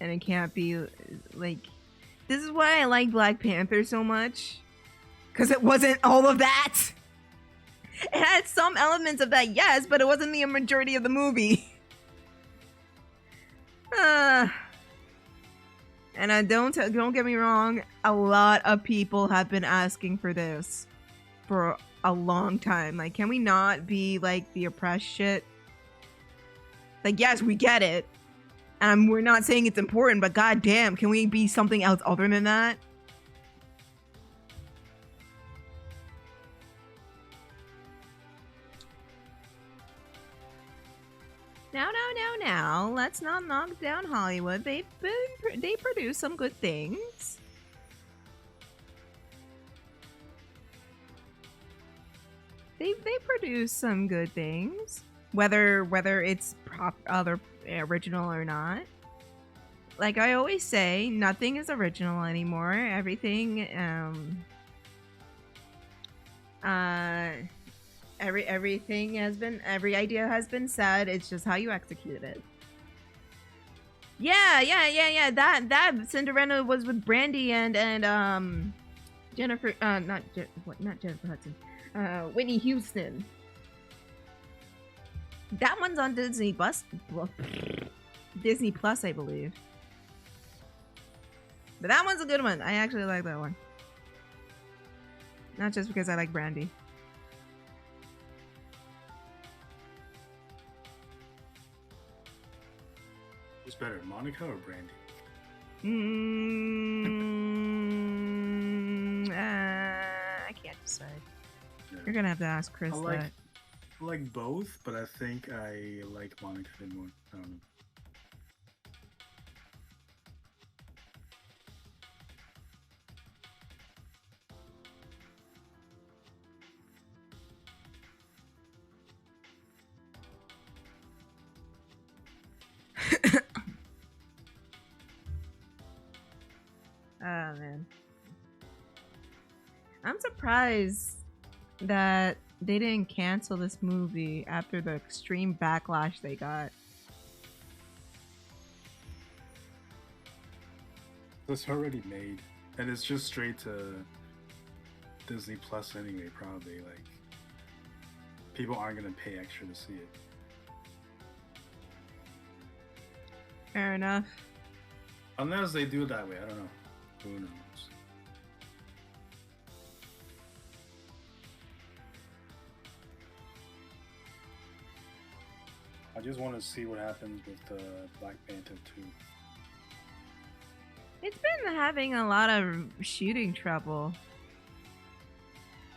and it can't be like. This is why I like Black Panther so much, because it wasn't all of that. It had some elements of that, yes, but it wasn't the majority of the movie. And don't get me wrong, a lot of people have been asking for this for a long time. Like, can we not be like the oppressed shit? Like, yes, we get it. We're not saying it's important, but goddamn, can we be something else other than that? Now, let's not knock down Hollywood. They produce some good things. They produce some good things, whether it's original or not. Like I always say, nothing is original anymore. Everything every idea has been said. It's just how you execute it. Yeah. That Cinderella was with Brandy and Jennifer not Jennifer Hudson. Whitney Houston. That one's on Disney Plus, I believe. But that one's a good one. I actually like that one. Not just because I like Brandy. Who's better, Monica or Brandy? I can't decide. Yeah. You're gonna have to ask Kris that. I like both, but I think I like Monica a bit more. I don't know. Oh man, I'm surprised that they didn't cancel this movie after the extreme backlash they got. It's already made, and it's just straight to Disney Plus anyway. Probably like people aren't gonna pay extra to see it. Fair enough. Unless they do it that way, I don't know. Who knows? I just want to see what happens with Black Panther 2. It's been having a lot of shooting trouble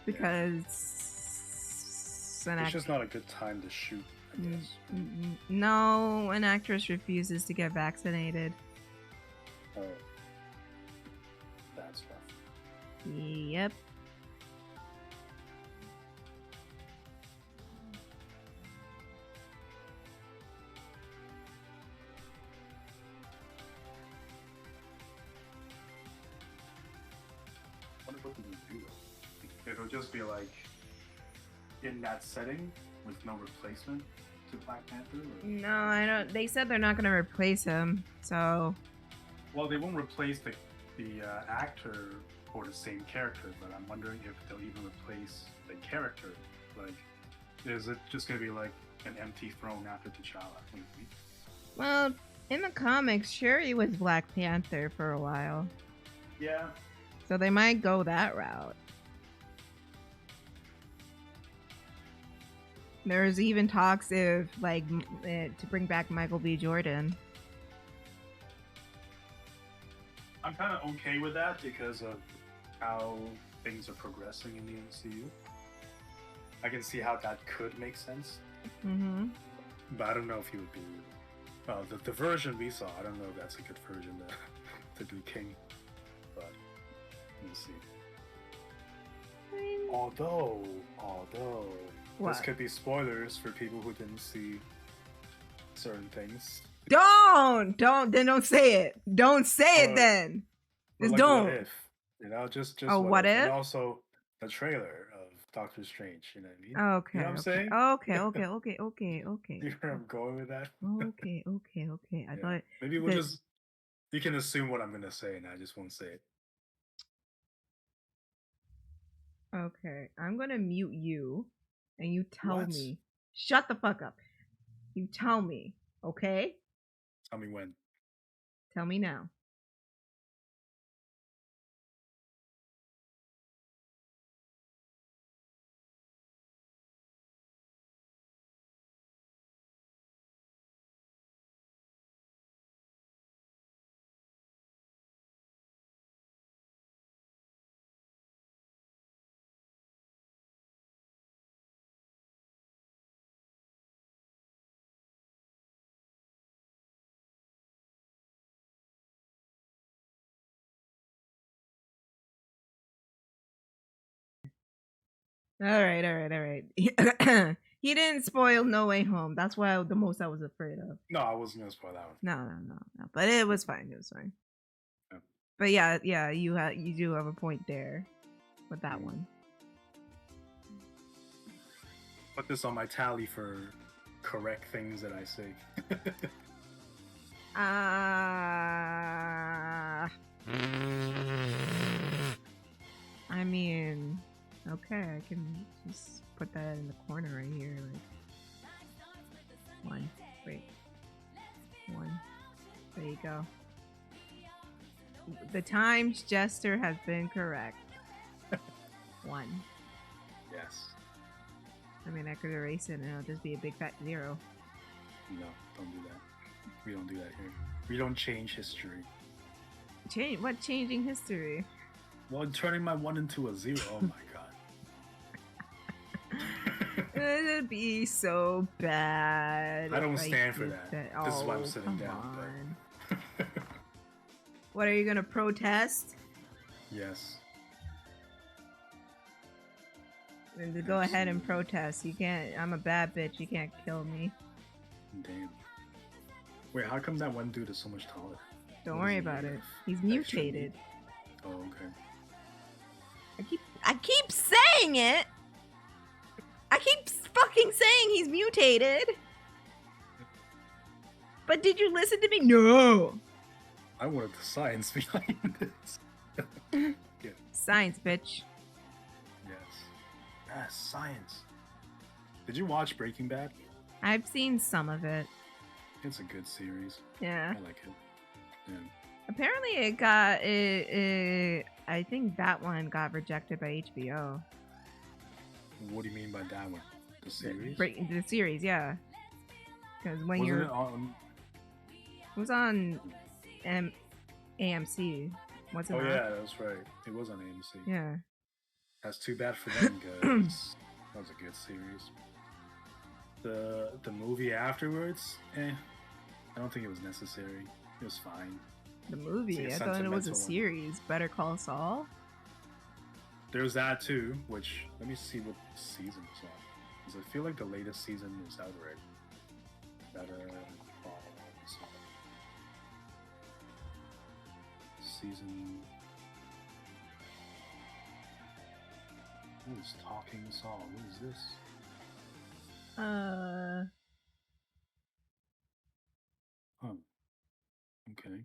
because it's just not a good time to shoot, I guess. No, an actress refuses to get vaccinated. Oh. That's rough. Yep. I wonder what they would do. It'll just be like in that setting with no replacement to Black Panther? Or? No, I don't. They said they're not going to replace him, so. Well, they won't replace the actor for the same character, but I'm wondering if they'll even replace the character. Like, is it just gonna be like an empty throne after T'Challa? Well, in the comics, Shuri was Black Panther for a while. Yeah. So they might go that route. There's even talks of like to bring back Michael B. Jordan. I'm kind of okay with that because of how things are progressing in the MCU. I can see how that could make sense. Mm-hmm. But I don't know if he would be... Well, the version we saw, I don't know if that's a good version to be King. But we'll see. Although... What? This could be spoilers for people who didn't see certain things. Don't say it. Don't say it then. Just like, don't. You know, just Oh, what if? And also the trailer of Doctor Strange. You know what I mean? Okay. You know what I'm saying? Okay. You know where I'm going with that? Okay. I thought maybe we'll just. You can assume what I'm gonna say, and I just won't say it. Okay, I'm gonna mute you, and you tell me. Shut the fuck up. You tell me, okay? Tell me when. Tell me now. All right. He didn't spoil No Way Home. That's why the most I was afraid of. No, I wasn't gonna spoil that one. No. But it was fine. Yeah. But yeah, you do have a point there with that one. Put this on my tally for correct things that I say. I mean, okay, I can just put that in the corner right here. Like, one. There you go. The Times Jester has been correct. 1. Yes. I mean, I could erase it and it'll just be a big fat 0. No, don't do that. We don't do that here. We don't change history. What changing history? Well, turning my 1 into a 0. Oh my god. It'd be so bad. I don't stand for that. This is why I'm sitting down. But... What, are you gonna protest? Yes. Then to go ahead and protest. You can't. I'm a bad bitch. You can't kill me. Damn. Wait, how come that one dude is so much taller? Don't worry about it. He's mutated. Oh, okay. I keep saying it. I keep fucking saying he's mutated. But did you listen to me? No. I wanted the science behind this. Yeah. Science, bitch. Yes, science. Did you watch Breaking Bad? I've seen some of it. It's a good series. Yeah. I like it. Yeah. Apparently it got I think that one got rejected by HBO. What do you mean by that one? The series? The series, yeah. Because when Wasn't it was on AMC. Was it? Oh yeah, that's right. It was on AMC. Yeah. That's too bad for them, guys. That was a good series. The movie afterwards, I don't think it was necessary. It was fine. The movie? I thought it was a series. Better Call Saul? There's that too, which, let me see what season it's on. Because I feel like the latest season is out already. Better Call Saul. Season... What is Talking Saul? What is this? Oh. Okay.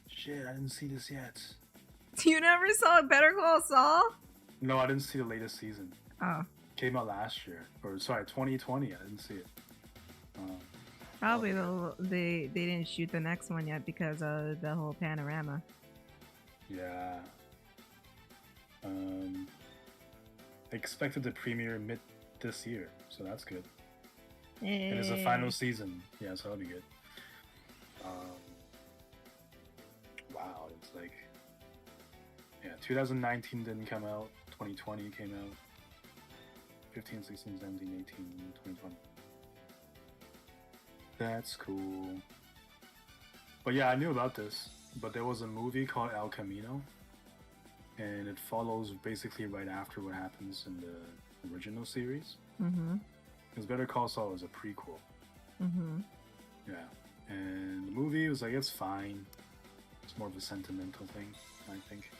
Shit, I didn't see this yet. You never saw Better Call Saul? No, I didn't see the latest season. Oh. Came out last year. Or, sorry, 2020. I didn't see it. Probably they didn't shoot the next one yet because of the whole panorama. Yeah. Expected to premiere mid this year, so that's good. Hey. And it's the final season. Yeah, so that'll be good. Wow, it's like... Yeah, 2019 didn't come out. 2020 came out. 15, 16, 17, 18, 2020. That's cool. But yeah, I knew about this. But there was a movie called El Camino. And it follows basically right after what happens in the original series. Mm-hmm. Because Better Call Saul is a prequel. Mm-hmm. Yeah, and the movie was like, it's fine. It's more of a sentimental thing, I think.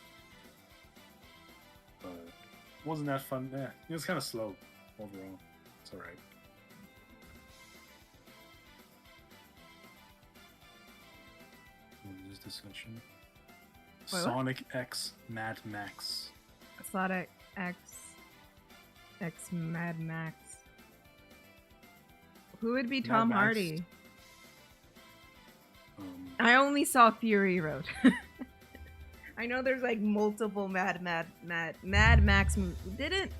But it wasn't that fun. Yeah, it was kind of slow overall. It's alright. What is this section? Sonic X Mad Max. Sonic X Mad Max. Who would be Tom Hardy? I only saw Fury Road. I know there's like multiple Mad Max. Didn't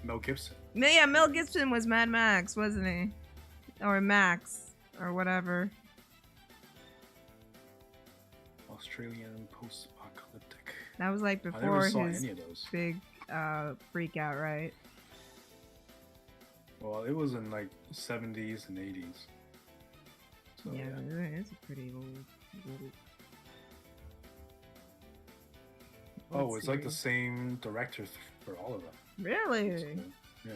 Mel Gibson? Yeah, Mel Gibson was Mad Max, wasn't he? Or Max, or whatever. Australian post-apocalyptic. That was like before his big freak out, right? Well, it was in like 70s and 80s. So, yeah, it's a pretty old. Oh, it's like the same director for all of them. Really? So, yeah.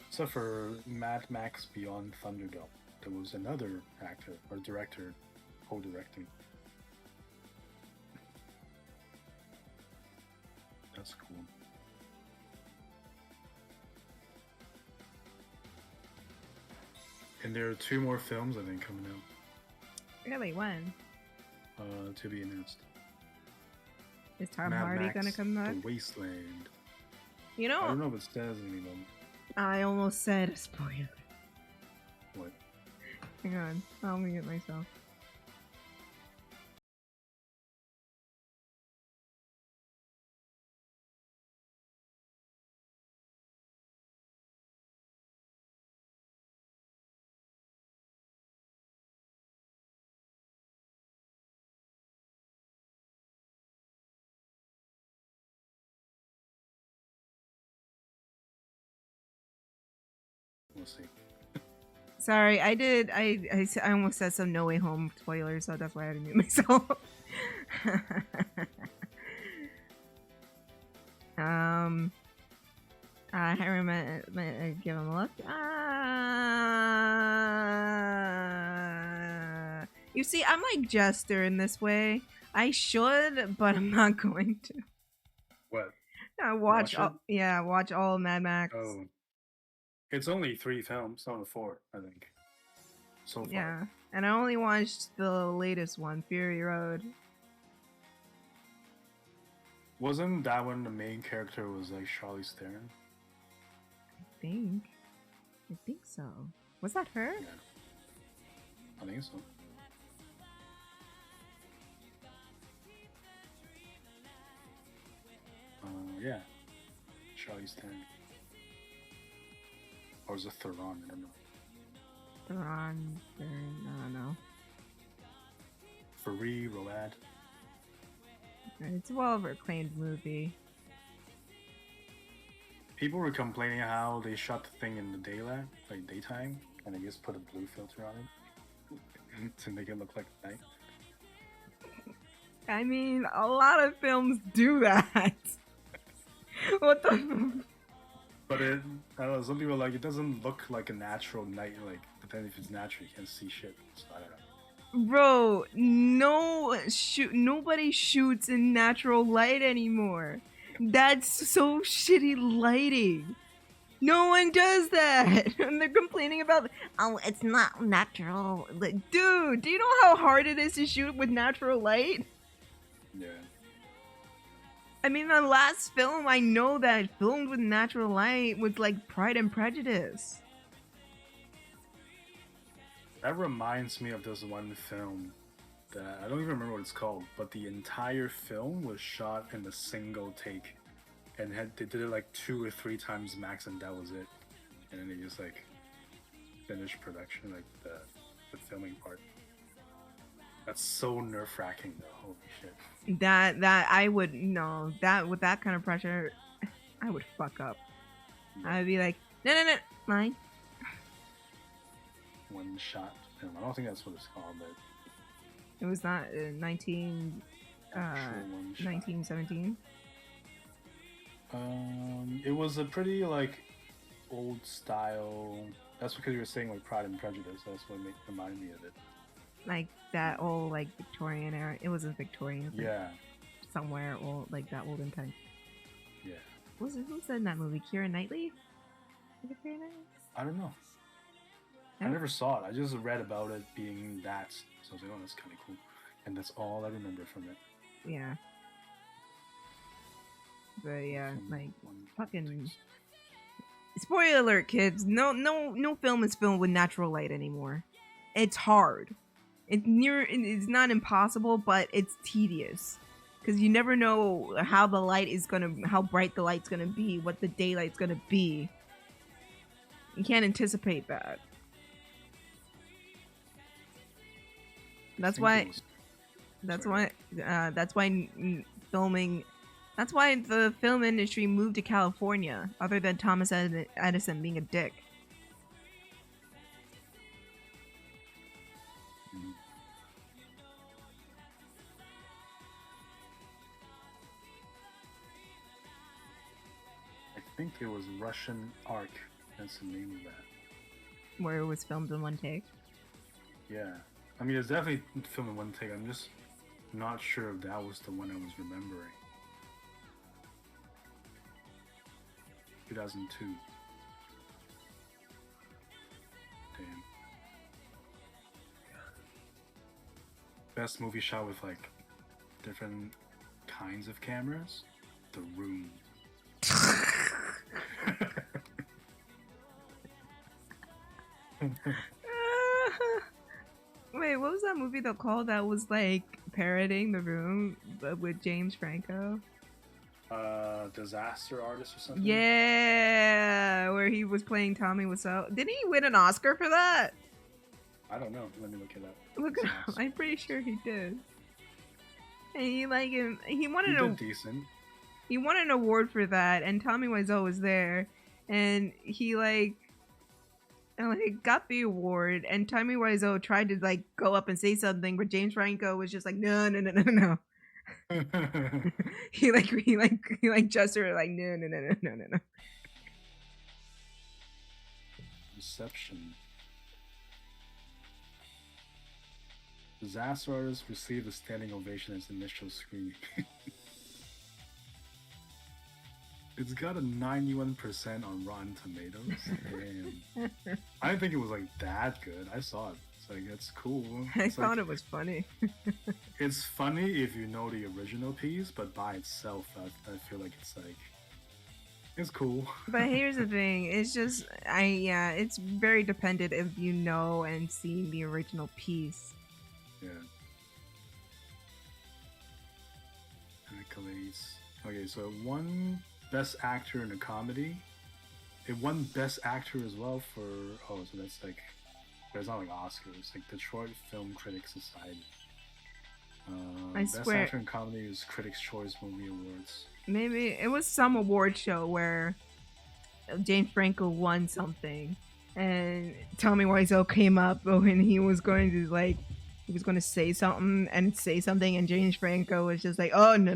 Except for Mad Max Beyond Thunderdome. There was another actor or director co-directing. That's cool. And there are 2 more films, I think, coming out. Really? When? To be announced. Is Tom Hardy gonna come back? The Wasteland. You know, I don't know if it says anything. I almost said a spoiler. What? Hang on, I'll mute myself. We'll see. Sorry, I did. I almost said some No Way Home spoilers, so that's why I had to mute myself. I remember. Give him a look. You see, I'm like Jester in this way. I should, but I'm not going to. What? Watch all Mad Max. Oh. It's only 3 films, not 4, I think. So far. Yeah, and I only watched the latest one, Fury Road. Wasn't that one the main character was like Charlize Theron? I think so. Was that her? Yeah. I think so. Yeah. Charlize Theron. Or is it Theron? I don't know. Theron, I don't know. Fury Road. It's a well-acclaimed movie. People were complaining how they shot the thing in the daylight, like daytime, and they just put a blue filter on it to make it look like night. I mean, a lot of films do that. What the? But I don't know, some people are like, it doesn't look like a natural night, like, but then if it's natural, you can't see shit, so I don't know. Bro, nobody shoots in natural light anymore. That's so shitty lighting. No one does that. And they're complaining about, oh, it's not natural. Like, dude, do you know how hard it is to shoot with natural light? Yeah. I mean, the last film I know that filmed with natural light was like Pride and Prejudice. That reminds me of this one film that I don't even remember what it's called, but the entire film was shot in a single take, and they did it like 2 or 3 times max, and that was it. And then they just like finished production, like the filming part. That's so nerve-wracking though. Holy shit. That I would that with that kind of pressure, I would fuck up. Yeah. I'd be like, no, mine. One shot film. I don't think that's what it's called, but it was not 1917. It was a pretty like old style That's because you were saying like Pride and Prejudice. That's what reminded me of it. Like that old like Victorian era. It wasn't Victorian. Yeah. Somewhere old, like that olden time. Yeah. Who's in that movie? Keira Knightley? I don't know. I never saw it. I just read about it being that. So I was like, oh, that's kind of cool. And that's all I remember from it. Yeah. But yeah, like fucking. Spoiler alert, kids! No film is filmed with natural light anymore. It's hard. It's not impossible, but it's tedious because you never know how bright the light's gonna be, what the daylight's gonna be. You can't anticipate that. That's why filming. That's why the film industry moved to California, other than Thomas Edison being a dick. I think it was Russian Ark. That's the name of that. Where it was filmed in one take? Yeah. I mean, it's definitely filmed in one take. I'm just not sure if that was the one I was remembering. 2002. Damn. Best movie shot with like different kinds of cameras? The Room. Wait, what was that movie called that was like parroting The Room but with James Franco? Disaster Artist or something? Yeah, where he was playing Tommy Wiseau. Did he win an Oscar for that? I don't know. Let me look it up. Look it up. I'm pretty sure he did. And he decent. He won an award for that, and Tommy Wiseau was there, and he got the award, and Tommy Wiseau tried to go up and say something, but James Franco was just like, no. he gestured like no. Reception. Disaster Artist received a standing ovation as initial screening. It's got a 91% on Rotten Tomatoes. Damn. I didn't think it was that good. I saw it. It's cool. I thought it was funny. It's funny if you know the original piece, but by itself, I feel like it's cool. But here's the thing: it's just it's very dependent if you know and see the original piece. Yeah. Accolades. Okay, so it won Best Actor in a Comedy. It won Best Actor as well for so that's but it's not Oscars, Detroit Film Critics Society. Best Actor in Comedy is Critics' Choice Movie Awards. Maybe it was some award show where James Franco won something, and Tommy Wiseau came up and he was going to say something, and James Franco was just like, oh no.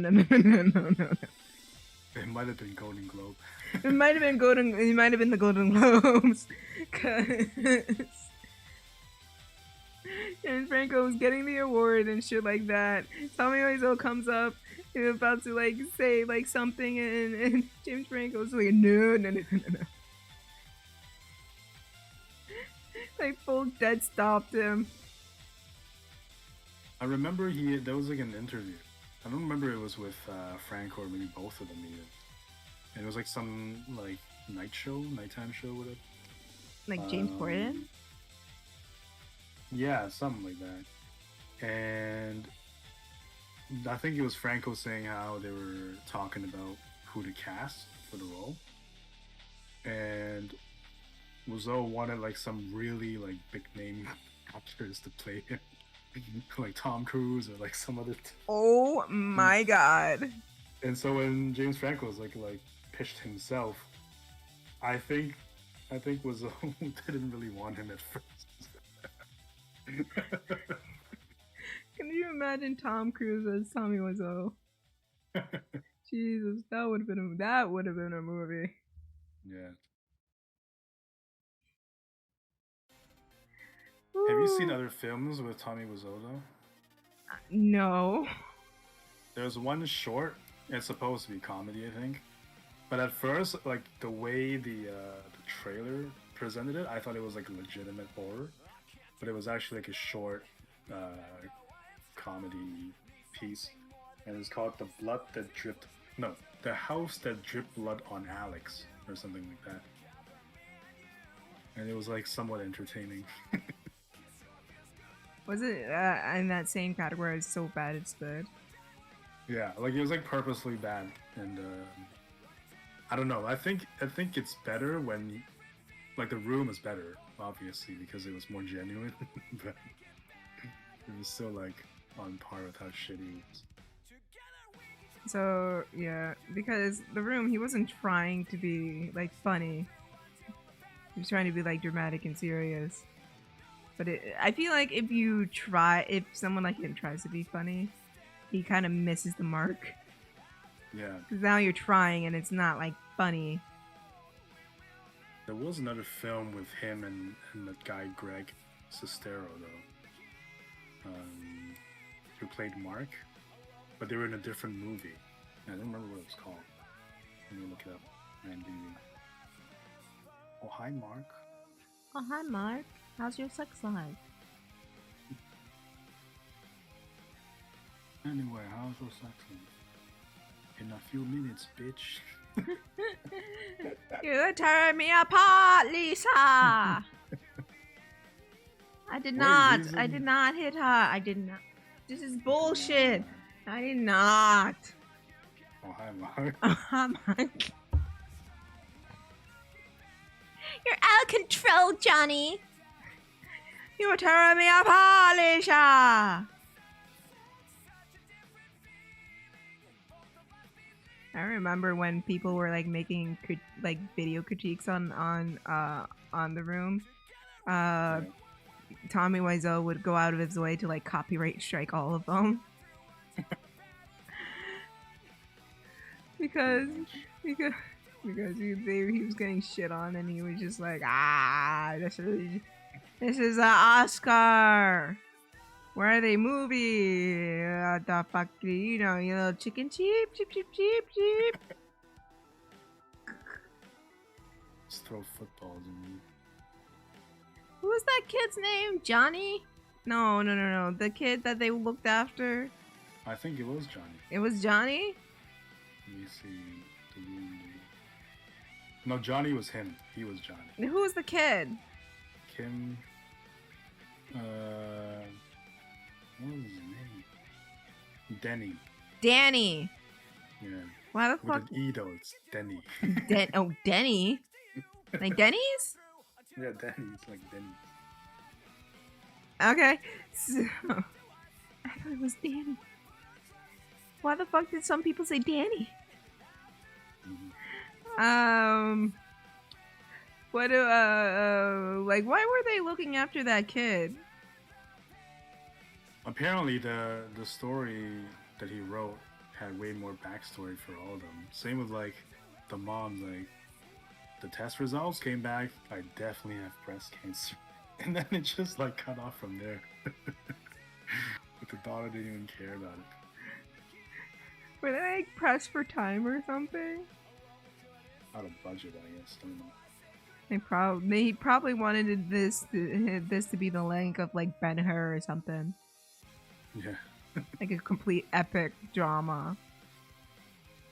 It might have been Golden Globe. It might have been the Golden Globes, cause James Franco was getting the award and shit like that. Tommy Wiseau comes up, he's about to say something, and James Franco's like, no. Full dead stopped him. I remember there was an interview. I don't remember it was with Franco or maybe both of them even. And it was some nighttime show with it. James Corden? Yeah, something like that. And I think it was Franco saying how they were talking about who to cast for the role. And Wiseau wanted some really big name actors to play him. Tom Cruise or some other. Oh my god! And so when James Franco was pitched himself, I think Wiseau didn't really want him at first. Can you imagine Tom Cruise as Tommy Wiseau? Jesus, that would have been a movie. Yeah. Have you seen other films with Tommy Wiseau though? No. There's one short. It's supposed to be comedy, I think. But at first, like the way the trailer presented it, I thought it was like a legitimate horror, but it was actually like a short comedy piece, and it's called The House That Dripped Blood on Alex, or something like that. And it was like somewhat entertaining. Was it in that same category as So Bad It's Good? Yeah, like it was like purposely bad, and I don't know. I think it's better when, like, The Room is better, obviously, because it was more genuine, but it was still like on par with how shitty it was. So yeah, because The Room, he wasn't trying to be like funny. He was trying to be like dramatic and serious. But I feel like if someone like him tries to be funny, he kind of misses the mark. Yeah. Because now you're trying and it's not like funny. There was another film with him and that guy Greg Sestero though, who played Mark, but they were in a different movie. I don't remember what it was called. Let me look it up. IMDb. Oh, hi Mark. Oh, hi Mark. How's your sex life? Anyway, how's your sex life? In a few minutes, bitch. You're tearing me apart, Lisa. I did not hit her. I did not. This is bullshit. I did not. Oh, hi, Mark. Oh, hi, Mark. You're out of control, Johnny. You were tearing me apart, Lisa. I remember when people were like making like video critiques on The Room. Tommy Wiseau would go out of his way to like copyright strike all of them because he was getting shit on, and he was just like, this is an Oscar. Where are they movie? The fuck, you little chicken cheep. Just throw footballs in you. Who was that kid's name? Johnny? No. The kid that they looked after. I think it was Johnny. It was Johnny? Let me see. No, Johnny was him. He was Johnny. Who was the kid? Kim. What was his name? Danny. Yeah. Why the fuck? With an E though, it's Denny. Denny? Like Denny's? Yeah, Denny's, like Denny's. Okay. So, I thought it was Danny. Why the fuck did some people say Danny? Mm-hmm. What like, why were they looking after that kid? Apparently the story that he wrote had way more backstory for all of them. Same with like the moms, like the test results came back, I definitely have breast cancer. And then it just like cut off from there. But the daughter didn't even care about it. Were they like pressed for time or something? Out of budget, I guess. I don't know. They probably wanted this to be the length of like Ben-Hur or something. Yeah. Like a complete epic drama.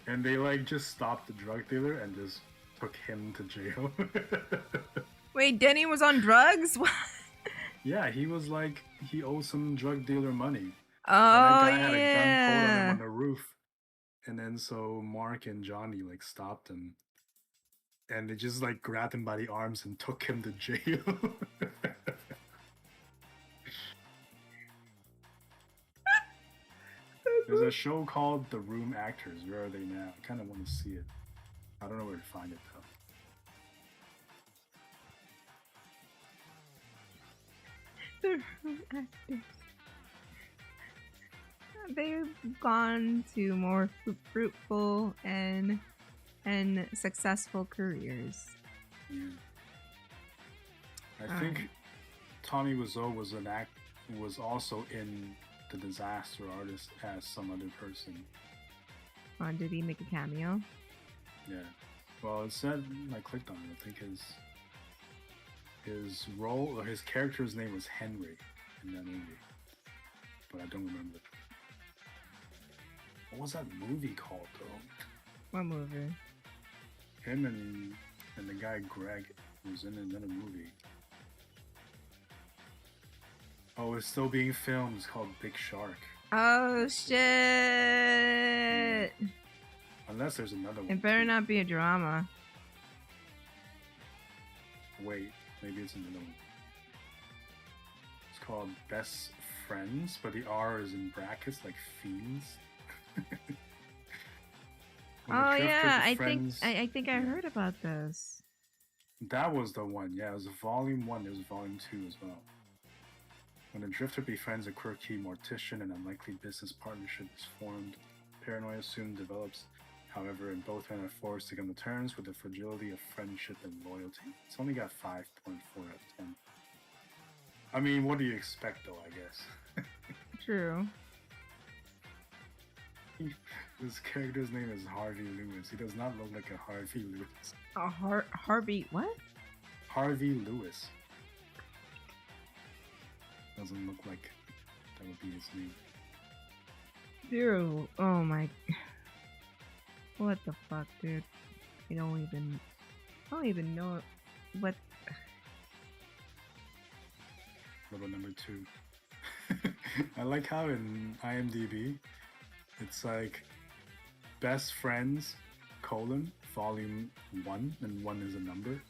And they like just stopped the drug dealer and just took him to jail. Wait, Denny was on drugs? What? Yeah, he was like, he owed some drug dealer money. Oh, and that guy had a gun pulled on him yeah. on the roof. And then so Mark and Johnny like stopped him. And they just like grabbed him by the arms and took him to jail. There's a show called The Room Actors. Where are they now? I kind of want to see it. I don't know where to find it though. The Room Actors. They've gone to more fruitful and successful careers. Yeah. I think Tommy Wiseau was also in The Disaster Artist as some other person. Did he make a cameo? Yeah. Well, it said I clicked on it. I think his role or his character's name was Henry in that movie, but I don't remember. What was that movie called though? What movie? Him and the guy Greg was in another movie. Oh, it's still being filmed. It's called Big Shark. Oh shit! Unless there's another one. It better not be a drama. Wait, maybe it's another one. It's called Best Friends, but the R is in brackets like fiends. Oh yeah, I think I heard about this. That was the one. Yeah, it was volume 1. There's volume 2 as well. When a drifter befriends a quirky mortician, an unlikely business partnership is formed. Paranoia soon develops. However, and both men are forced to come to terms with the fragility of friendship and loyalty. It's only got 5.4 out of 10. I mean, what do you expect, though? I guess. True. This character's name is Harvey Lewis. He does not look like a Harvey Lewis. Harvey what? Harvey Lewis. Doesn't look like that would be his name. Dude, oh my. What the fuck, dude? I don't even know what. What about number 2? I like how in IMDb it's like Best Friends, volume 1, and 1 is a number.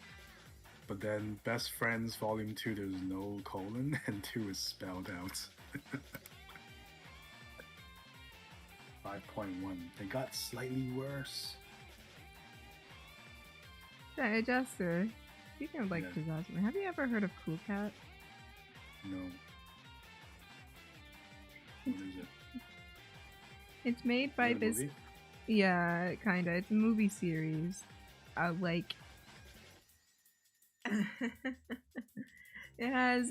But then Best Friends volume 2, there's no colon, and 2 is spelled out. 5.1. They got slightly worse. Yeah, Jester. Speaking of like disaster, have you ever heard of Cool Cat? No. What is it? It's made by this. Movie? Yeah, kinda. It's a movie series. Like. It has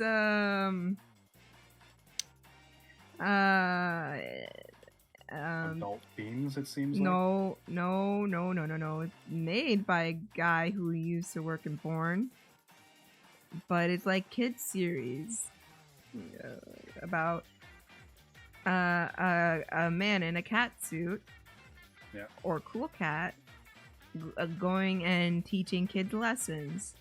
adult themes, it seems no. It's made by a guy who used to work in porn, but it's like kids series about a man in a cat suit, or cool cat, going and teaching kids lessons.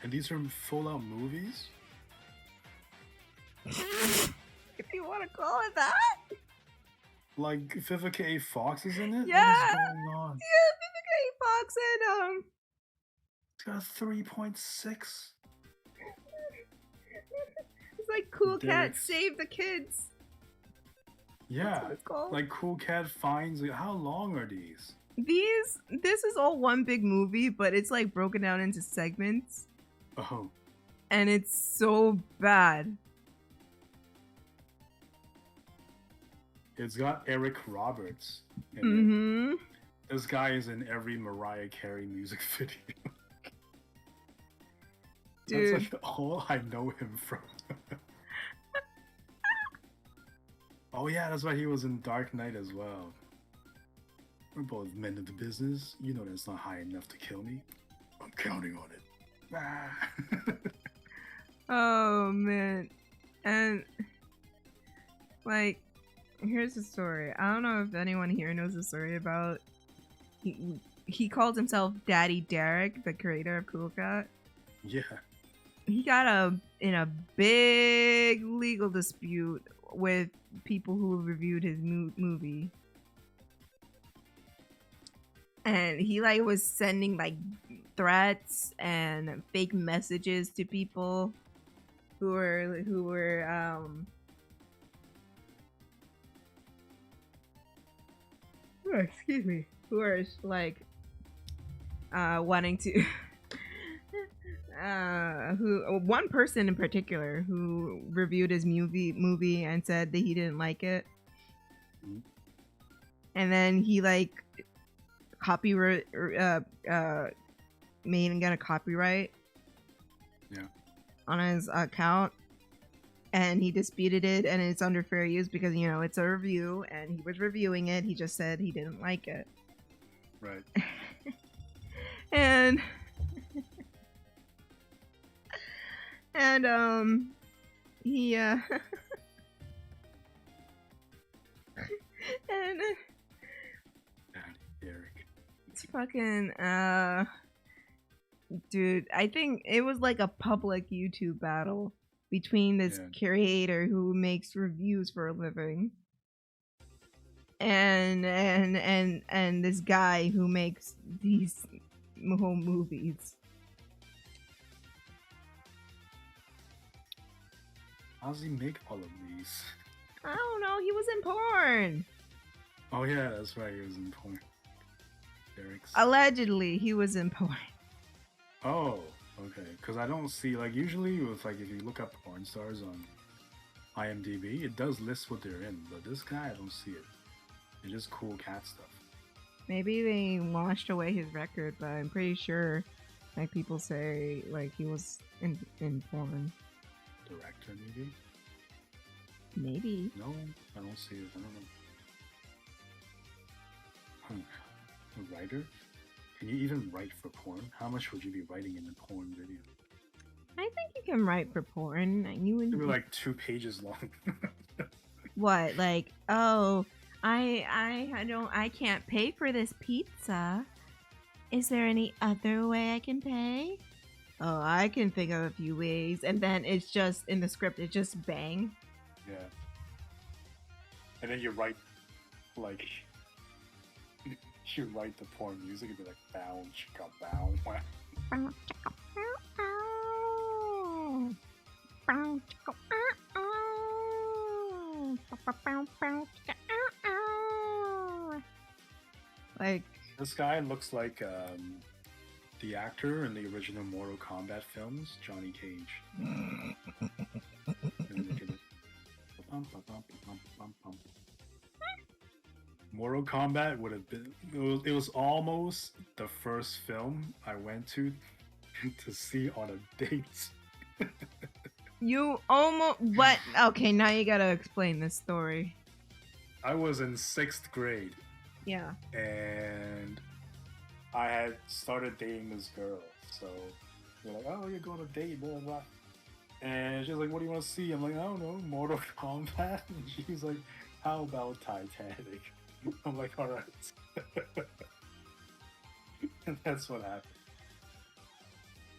And these are full-out movies? If you want to call it that. Like, Vivica A. Fox is in it? Yeah! What is going on? Yeah, Vivica A. Fox and, It's got a 3.6. It's like Cool Cat Save the Kids. Yeah. That's what it's called. Like, Cool Cat finds... Like, how long are these? This is all one big movie, but it's like broken down into segments. Oh. And it's so bad. It's got Eric Roberts in Mm-hmm. it. This guy is in every Mariah Carey music video. Dude. That's like all I know him from. Oh yeah, that's why he was in Dark Knight as well. We're both men of the business. You know that's not high enough to kill me. I'm counting on it. Oh man. And like, here's the story. I don't know if anyone here knows the story about he called himself Daddy Derek, the creator of Cool Cat. Yeah. He got in a big legal dispute with people who reviewed his movie. And he like was sending like threats and fake messages to people who were excuse me, who are like wanting to one person in particular who reviewed his movie and said that he didn't like it. Mm-hmm. And then he like made and got a copyright on his account, and he disputed it, and it's under fair use because it's a review, and he was reviewing it. He just said he didn't like it. Right. and he and Derek. It's fucking dude, I think it was like a public YouTube battle between this creator who makes reviews for a living and this guy who makes these home movies. How does he make all of these? I don't know. He was in porn. Oh yeah, that's right. He was in porn. Derek's. Allegedly, he was in porn. Oh, okay. Because I don't see, like, usually with, like, if you look up porn stars on IMDb, it does list what they're in, but this guy, I don't see it. It's just cool cat stuff. Maybe they washed away his record, but I'm pretty sure, like, people say, like, he was in porn. Director, maybe? Maybe. No, I don't see it. I don't know. A writer? Can you even write for porn? How much would you be writing in a porn video? I think you can write for porn. You would be like 2 pages long. What? Like, oh, I can't pay for this pizza. Is there any other way I can pay? Oh, I can think of a few ways. And then it's just in the script, it's just bang. Yeah. And then you write like you write the porn music and be like bow chicka bow wow. Like this guy looks like the actor in the original Mortal Kombat films, Johnny Cage. Mortal Kombat would have been. It was almost the first film I went to see on a date. You almost what? Okay, now you gotta explain this story. I was in 6th grade. Yeah. And I had started dating this girl, so we're like, "Oh, you're going on a date, blah blah blah." And she's like, "What do you want to see?" I'm like, "I don't know, Mortal Kombat." And she's like, "How about Titanic?" I'm like, "All right." And that's what happened.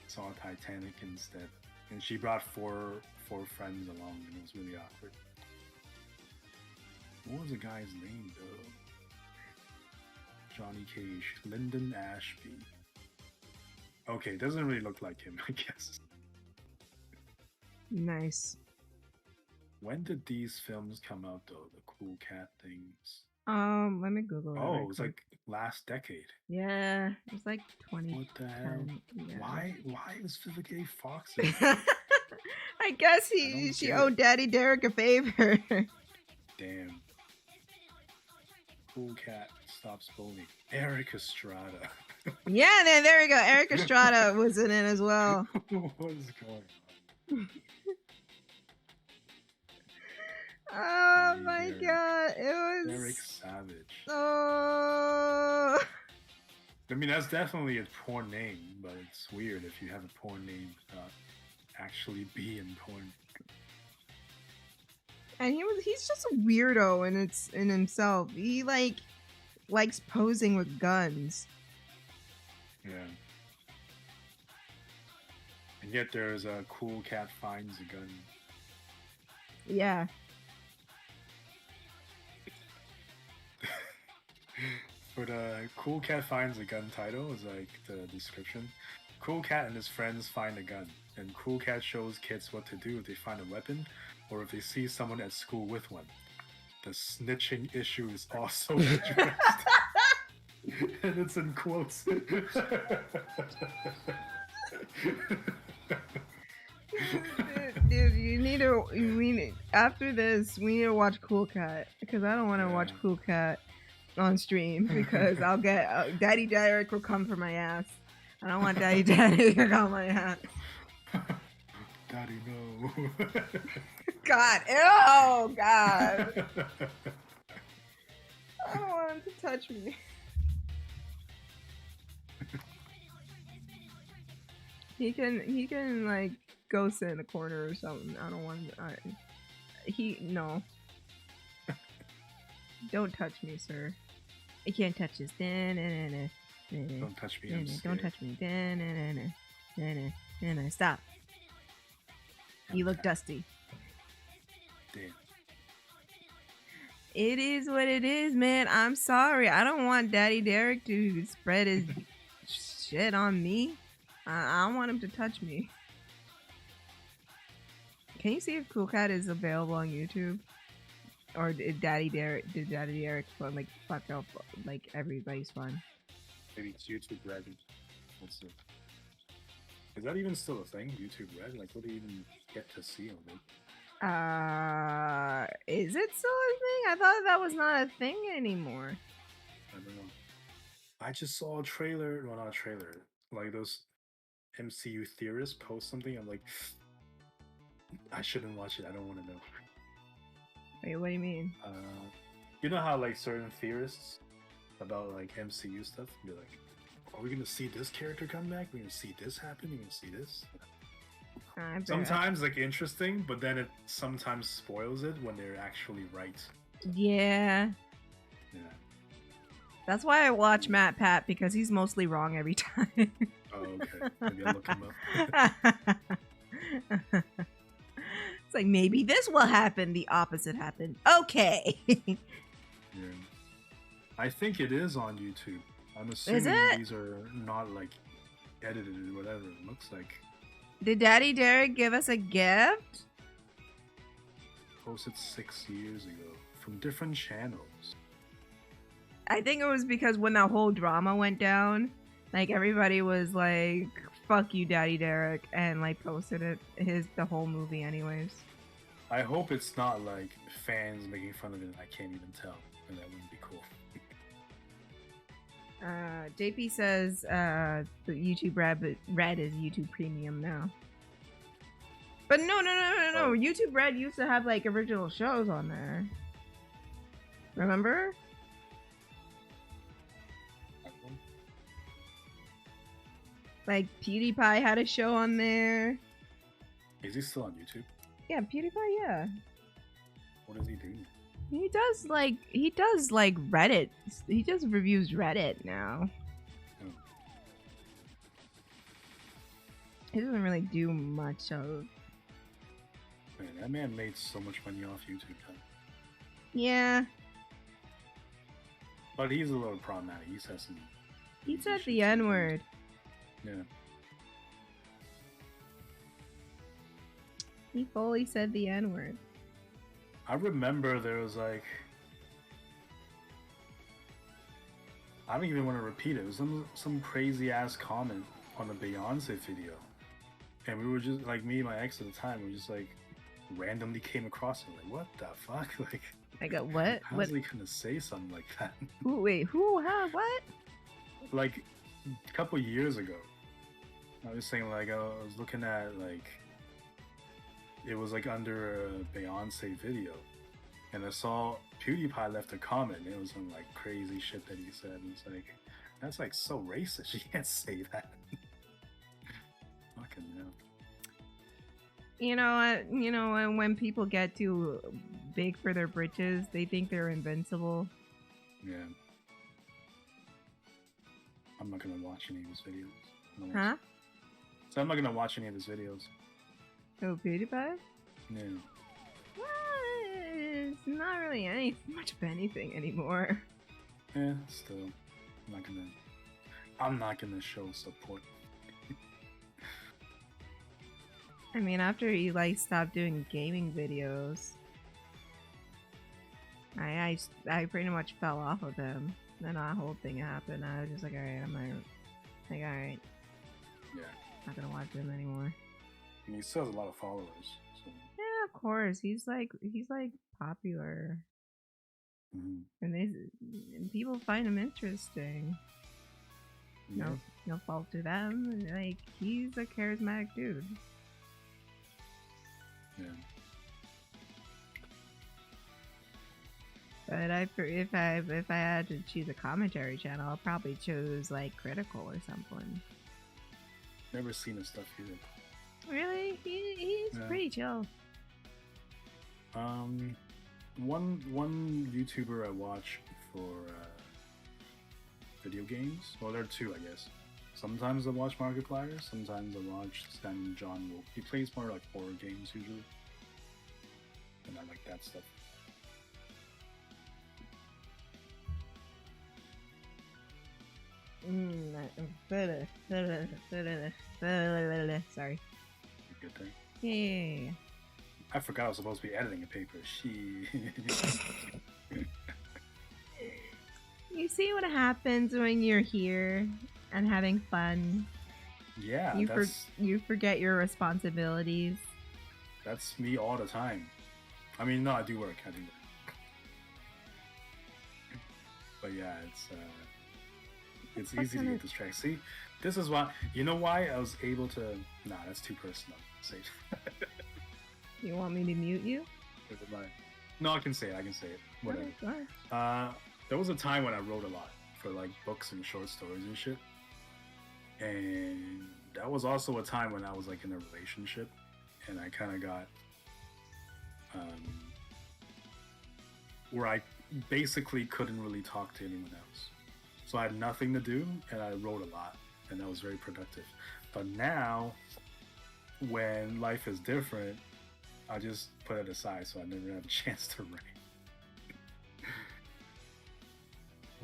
Saw Titanic instead, and she brought four friends along, and it was really awkward. What was the guy's name though? Johnny Cage, Lyndon Ashby. Okay, doesn't really look like him, I guess. Nice. When did these films come out though? The cool cat things. Let me Google it. Oh, it was like last decade. Yeah, it was like 20. What the hell? Yeah. Why is Vivica Fox? I guess she owed Daddy Derek a favor. Damn. Cool cat stops bullying. Eric Estrada. Yeah, there we go. Eric Estrada was in it as well. What is going on? Oh my god, it was Eric Savage. Oh. I mean, that's definitely a porn name, but it's weird if you have a porn name actually be in porn. And he's just a weirdo in himself. He likes posing with guns. Yeah. And yet there's a cool cat finds a gun. Yeah. But Cool Cat Finds a Gun title is like the description. Cool Cat and his friends find a gun, and Cool Cat shows kids what to do if they find a weapon or if they see someone at school with one. The snitching issue is also addressed. And it's in quotes. Dude, after this, we need to watch Cool Cat, because I don't want to watch Cool Cat on stream, because I'll get Daddy Derek will come for my ass. I don't want Daddy to come for my ass. Daddy, no. God, ew, God. I don't want him to touch me. He can like go sit in a corner or something. I don't want him. No. Don't touch me, sir. You can't touch this. Don't touch me. Don't touch me. Stop. You look dusty. Damn. It is what it is, man. I'm sorry. I don't want Daddy Derek to spread his shit on me. I don't want him to touch me. Can you see if Cool Cat is available on YouTube? Or did Daddy Derek fun, like fuck up like everybody's fun? Maybe it's YouTube Red. Let's see. Is that even still a thing? YouTube Red? Like, what do you even get to see on it? Is it still a thing? I thought that was not a thing anymore. I don't know. I just saw a trailer. Well, not a trailer. Like those MCU theorists post something. I'm like, I shouldn't watch it. I don't want to know. Wait, what do you mean? You know how like certain theorists about like MCU stuff be like, are we gonna see this character come back? We're gonna see this happen. We're gonna see this. Sometimes like interesting, but then it sometimes spoils it when they're actually right. Yeah. Yeah. That's why I watch Matt Pat, because he's mostly wrong every time. Oh, okay. Maybe I'll look him up. It's like, maybe this will happen. The opposite happened. Okay. Yeah. I think it is on YouTube. I'm assuming these are not like edited or whatever it looks like. Did Daddy Derek give us a gift? Posted 6 years ago from different channels. I think it was because when that whole drama went down, like everybody was like, fuck you, Daddy Derek, and like posted the whole movie anyways. I hope it's not like fans making fun of it and I can't even tell, and that wouldn't be cool. JP says the YouTube Red is YouTube Premium now. But no. Oh. YouTube Red used to have like original shows on there. Remember? Like PewDiePie had a show on there. Is he still on YouTube? Yeah, PewDiePie, yeah. What does he do? He does like Reddit. He just reviews Reddit now. Oh. He doesn't really do much of. Man, that man made so much money off YouTube, huh? Yeah. But he's a little problematic. He says some. He said the N-word. Yeah. He fully said the N-word. I remember there was like, I don't even want to repeat it. It was some crazy ass comment on a Beyonce video, and we were just like, me and my ex at the time, we were just like randomly came across it. Like, what the fuck? Like, I got what? How's he gonna say something like that? Ooh, wait, who? How? What? Like a couple years ago, I was saying like I was looking at like. It was like under a Beyonce video, and I saw PewDiePie left a comment. And it was some like crazy shit that he said. And it's like, that's like so racist. You can't say that. Fucking hell. You know, when people get too big for their britches, they think they're invincible. Yeah. I'm not gonna watch any of his videos. Huh? So I'm not gonna watch any of his videos. Oh, PewDiePie? Yeah. Well, it's not really much of anything anymore. Yeah, still, I'm not gonna show support. I mean, after he like stopped doing gaming videos, I pretty much fell off of him. Then that whole thing happened. I was just like, alright, alright. Yeah. Not gonna watch him anymore. I mean, he still has a lot of followers. So. Yeah, of course. He's like popular, and people find him interesting. Yeah. No fault to them. Like, he's a charismatic dude. Yeah. But if I had to choose a commentary channel, I'll probably choose like Critical or something. Never seen his stuff either. Really? He's pretty chill. One YouTuber I watch for video games. Well, there are two, I guess. Sometimes I watch Markiplier. Sometimes I watch Stan John Wolf. He plays more like horror games usually, and I like that stuff. Sorry. Good thing. Yeah. I forgot I was supposed to be editing a paper. You see what happens when you're here and having fun? Yeah. You forget your responsibilities. That's me all the time. I mean, no, I do work. But yeah, it's easy to get distracted. See, this is why. You know why I was able to? Nah, that's too personal. Say. You want me to mute you? No, I can say it. Whatever. Okay, there was a time when I wrote a lot for like books and short stories and shit, and that was also a time when I was like in a relationship, and I kind of got where I basically couldn't really talk to anyone else. So I had nothing to do, and I wrote a lot, and that was very productive. But now, when life is different, I just put it aside, so I never have a chance to write.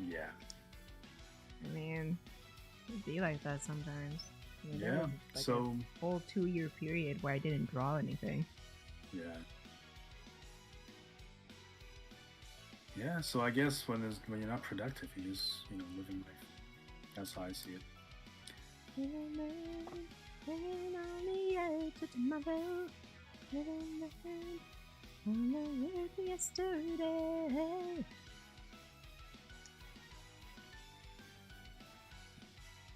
Yeah. I mean, it'd be like that sometimes. You know, yeah. like so a whole 2-year period where I didn't draw anything. Yeah. Yeah. So I guess when you're not productive, you just living life. That's how I see it. Living on the edge of tomorrow, living on the edge of yesterday.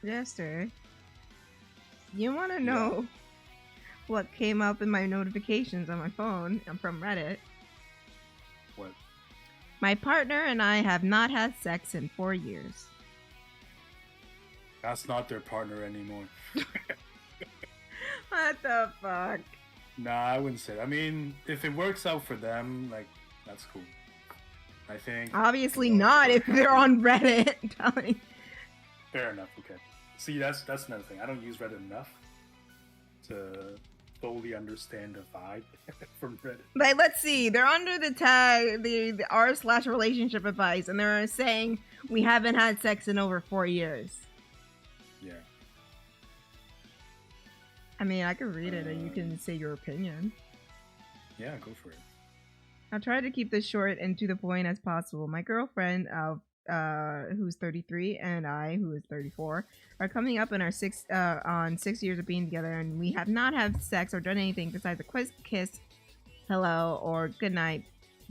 Jester, you want to know what came up in my notifications on my phone from Reddit? What? My partner and I have not had sex in 4 years. That's not their partner anymore. What the fuck? Nah, I wouldn't say that. I mean, if it works out for them, like, that's cool. I think. Obviously not if they're on Reddit. Fair enough, okay. See, that's another thing. I don't use Reddit enough to fully understand the vibe from Reddit. Like, let's see. They're under the tag, the r/relationship advice, and they're saying we haven't had sex in over 4 years. Yeah. I mean, I could read it and you can say your opinion. Yeah, go for it. I'll try to keep this short and to the point as possible. My girlfriend, who's 33, and I, who is 34, are coming up in our 6 years of being together, and we have not had sex or done anything besides a quick kiss, hello, or good night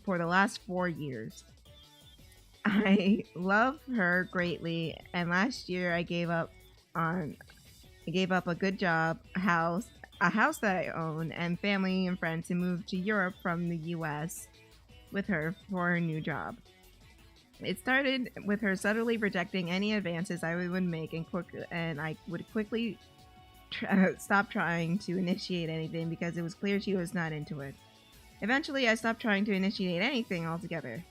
for the last 4 years. I love her greatly, and last year I gave up a good job, a house that I own, and family and friends to move to Europe from the US with her for her new job. It started with her subtly rejecting any advances I would make, and I would quickly stop trying to initiate anything because it was clear she was not into it. Eventually, I stopped trying to initiate anything altogether.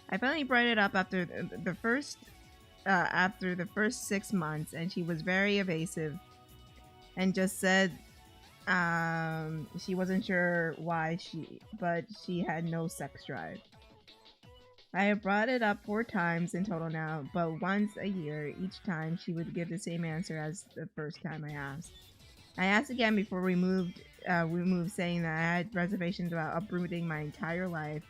I finally brought it up after the first 6 months, and she was very evasive and just said she wasn't sure why but she had no sex drive. I have brought it up 4 times in total now, but once a year. Each time she would give the same answer as the first time I asked. I asked again before we moved, saying that I had reservations about uprooting my entire life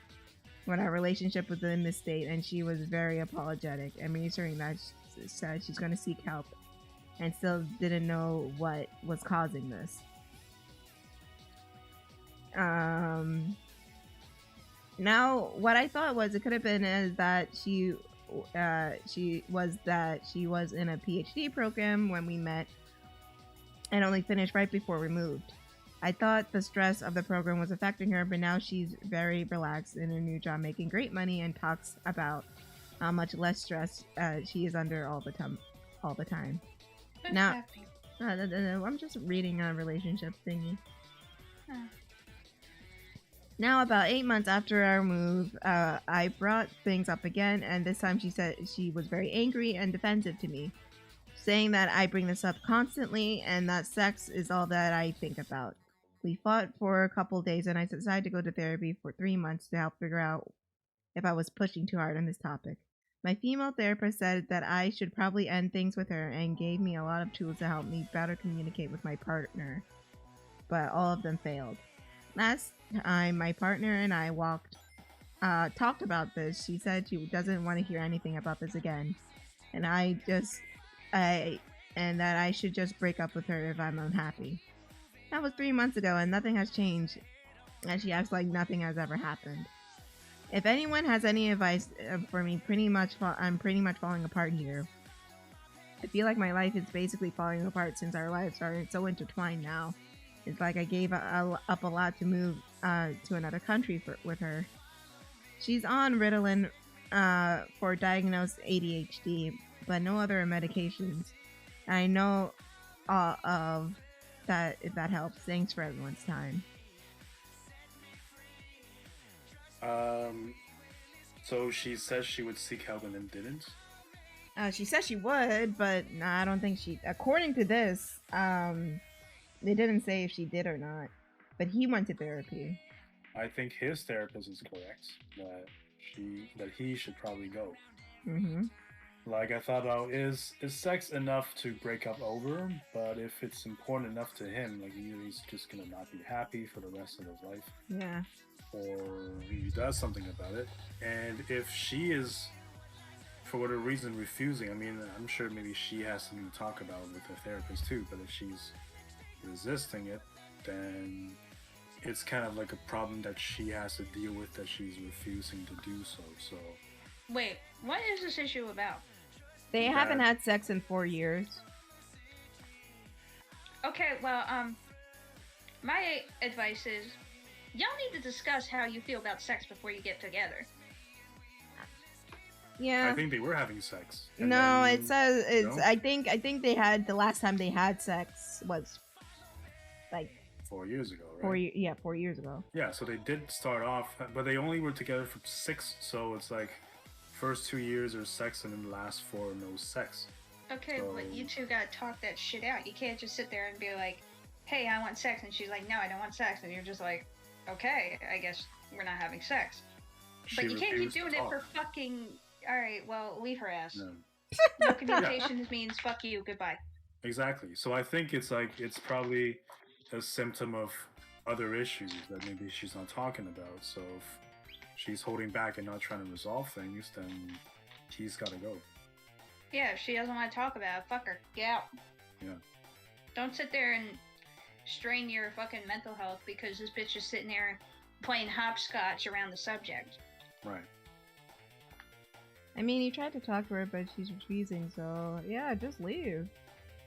when our relationship was in this state, and she was very apologetic and reassuring that she said she's going to seek help and still didn't know what was causing this. Now, what I thought was it could have been is that she was in a PhD program when we met and only finished right before we moved. I thought the stress of the program was affecting her, but now she's very relaxed in her new job, making great money, and talks about how much less stress she is under all the time. That's Now, happy. I'm just reading a relationship thingy. Huh. Now, about 8 months after our move, I brought things up again, and this time she said she was very angry and defensive to me, saying that I bring this up constantly and that sex is all that I think about. We fought for a couple days, and I decided to go to therapy for 3 months to help figure out if I was pushing too hard on this topic. My female therapist said that I should probably end things with her and gave me a lot of tools to help me better communicate with my partner, but all of them failed. Last time my partner and I talked about this, she said she doesn't want to hear anything about this again, and that I should just break up with her if I'm unhappy. That was 3 months ago, and nothing has changed, and she acts like nothing has ever happened. If anyone has any advice for me, I'm pretty much falling apart here. I feel like my life is basically falling apart since our lives are so intertwined now. It's like I gave up a lot to move to another country with her. She's on Ritalin for diagnosed ADHD, but no other medications. I know of that if that helps. Thanks for everyone's time. So she says she would seek help and then didn't? She says she would, but I don't think she... According to this, they didn't say if she did or not. But he went to therapy. I think his therapist is correct that he should probably go. Mm-hmm. Like, I thought about, is sex enough to break up over? But if it's important enough to him, like, either he's just gonna not be happy for the rest of his life. Yeah. Or he does something about it. And if she is, for whatever reason, refusing, I mean, I'm sure maybe she has something to talk about with her therapist too, but if she's resisting it, then it's kind of like a problem that she has to deal with, that she's refusing to do so. So wait, what is this issue about? They haven't had sex in 4 years. Okay, well, my advice is y'all need to discuss how you feel about sex before you get together. Yeah. I think they were having sex. No, it says it's. No? I think they had, the last time they had sex was like 4 years ago, right? 4 years ago. Yeah, so they did start off, but they only were together for 6, so it's like first 2 years are sex and then the last 4 no sex. Okay, so, but you two gotta talk that shit out. You can't just sit there and be like, hey, I want sex, and she's like, no, I don't want sex, and you're just like, okay, I guess we're not having sex. But you can't keep doing it for fucking... Alright, well, leave her ass. No communication means fuck you, goodbye. Exactly. So I think it's like, it's probably a symptom of other issues that maybe she's not talking about. So if she's holding back and not trying to resolve things, then he's gotta go. Yeah, if she doesn't want to talk about it, fuck her. Get out. Yeah. Don't sit there and strain your fucking mental health because this bitch is sitting there playing hopscotch around the subject. Right. I mean, you tried to talk to her, but she's refusing, so yeah, just leave.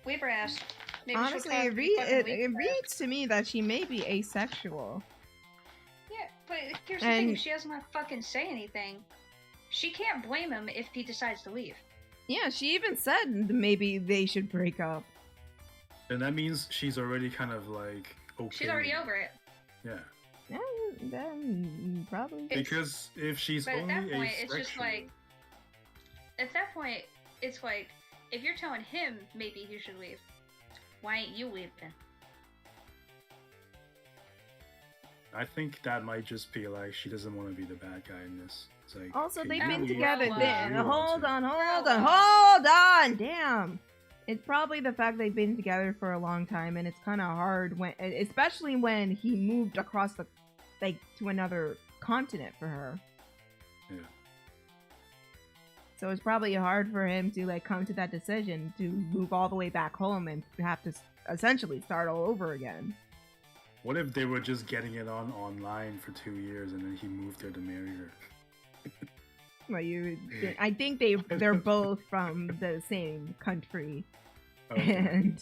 Leave her ass. Maybe honestly, it reads to me that she may be asexual. Yeah, but here's the thing, if she doesn't want to fucking say anything, she can't blame him if he decides to leave. Yeah, she even said maybe they should break up. And that means she's already kind of like, okay. She's already over it. Yeah. Yeah, then probably. Because if she's only at that point, asexual... it's just like... At that point, it's like, if you're telling him maybe he should leave, why ain't you leaving? I think that might just be like she doesn't want to be the bad guy in this. It's like, also, they've been together. Hold on. Damn. It's probably the fact they've been together for a long time, and it's kind of hard when, especially when he moved across to another continent for her. Yeah. So it's probably hard for him to come to that decision to move all the way back home and have to essentially start all over again. What if they were just getting it online for 2 years and then he moved there to marry her? Well, I think they're both from the same country, okay.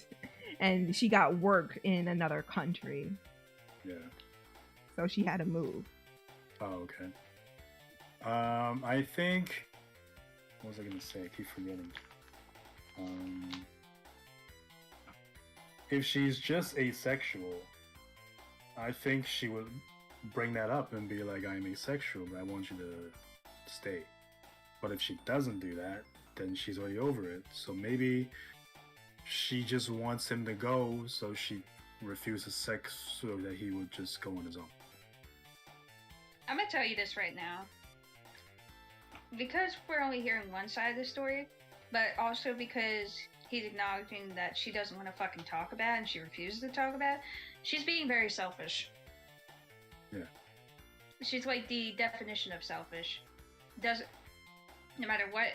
and she got work in another country. Yeah. So she had to move. Oh, okay. I think. What was I gonna say? I keep forgetting. If she's just asexual, I think she would bring that up and be like, "I'm asexual, but I want you to stay." But if she doesn't do that, then she's already over it. So maybe she just wants him to go, so she refuses sex so that he would just go on his own. I'm gonna tell you this right now. Because we're only hearing one side of the story, but also because he's acknowledging that she doesn't want to fucking talk about it and she refuses to talk about it, she's being very selfish. Yeah. She's like the definition of selfish. Doesn't, no matter what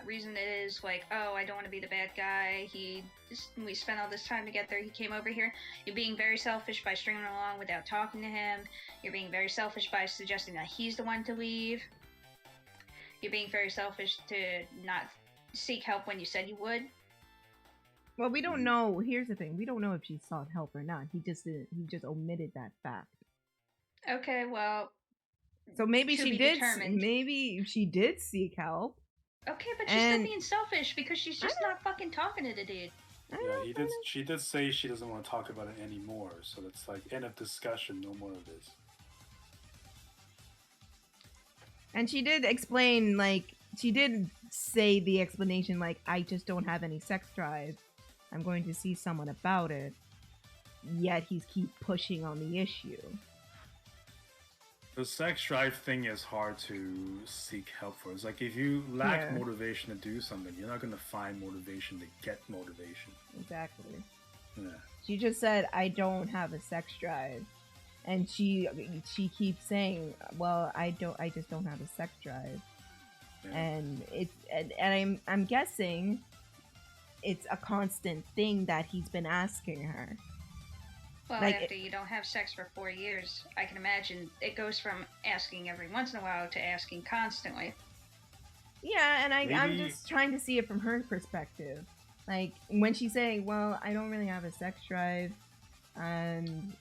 reason it is, like, oh, I don't want to be the bad guy, we spent all this time together, he came over here. You're being very selfish by stringing along without talking to him. You're being very selfish by suggesting that he's the one to leave. You're being very selfish to not seek help when you said you would. Well, we don't know. Here's the thing: we don't know if she sought help or not. He just omitted that fact. Okay, well. So maybe she did. Maybe she did seek help. Okay, but she's still being selfish because she's just not fucking talking to the dude. Yeah, she did say she doesn't want to talk about it anymore. So it's like end of discussion. No more of this. And she did explain, like, she did say the explanation, like, I just don't have any sex drive. I'm going to see someone about it. Yet he's keep pushing on the issue. The sex drive thing is hard to seek help for. It's like if you lack motivation to do something, you're not going to find motivation to get motivation. Exactly. Yeah. She just said, I don't have a sex drive. And she keeps saying, well, I just don't have a sex drive. Yeah. And I'm guessing it's a constant thing that he's been asking her. Well, like, after you don't have sex for 4 years, I can imagine it goes from asking every once in a while to asking constantly. Yeah, and I'm just trying to see it from her perspective. Like, when she's saying, well, I don't really have a sex drive, and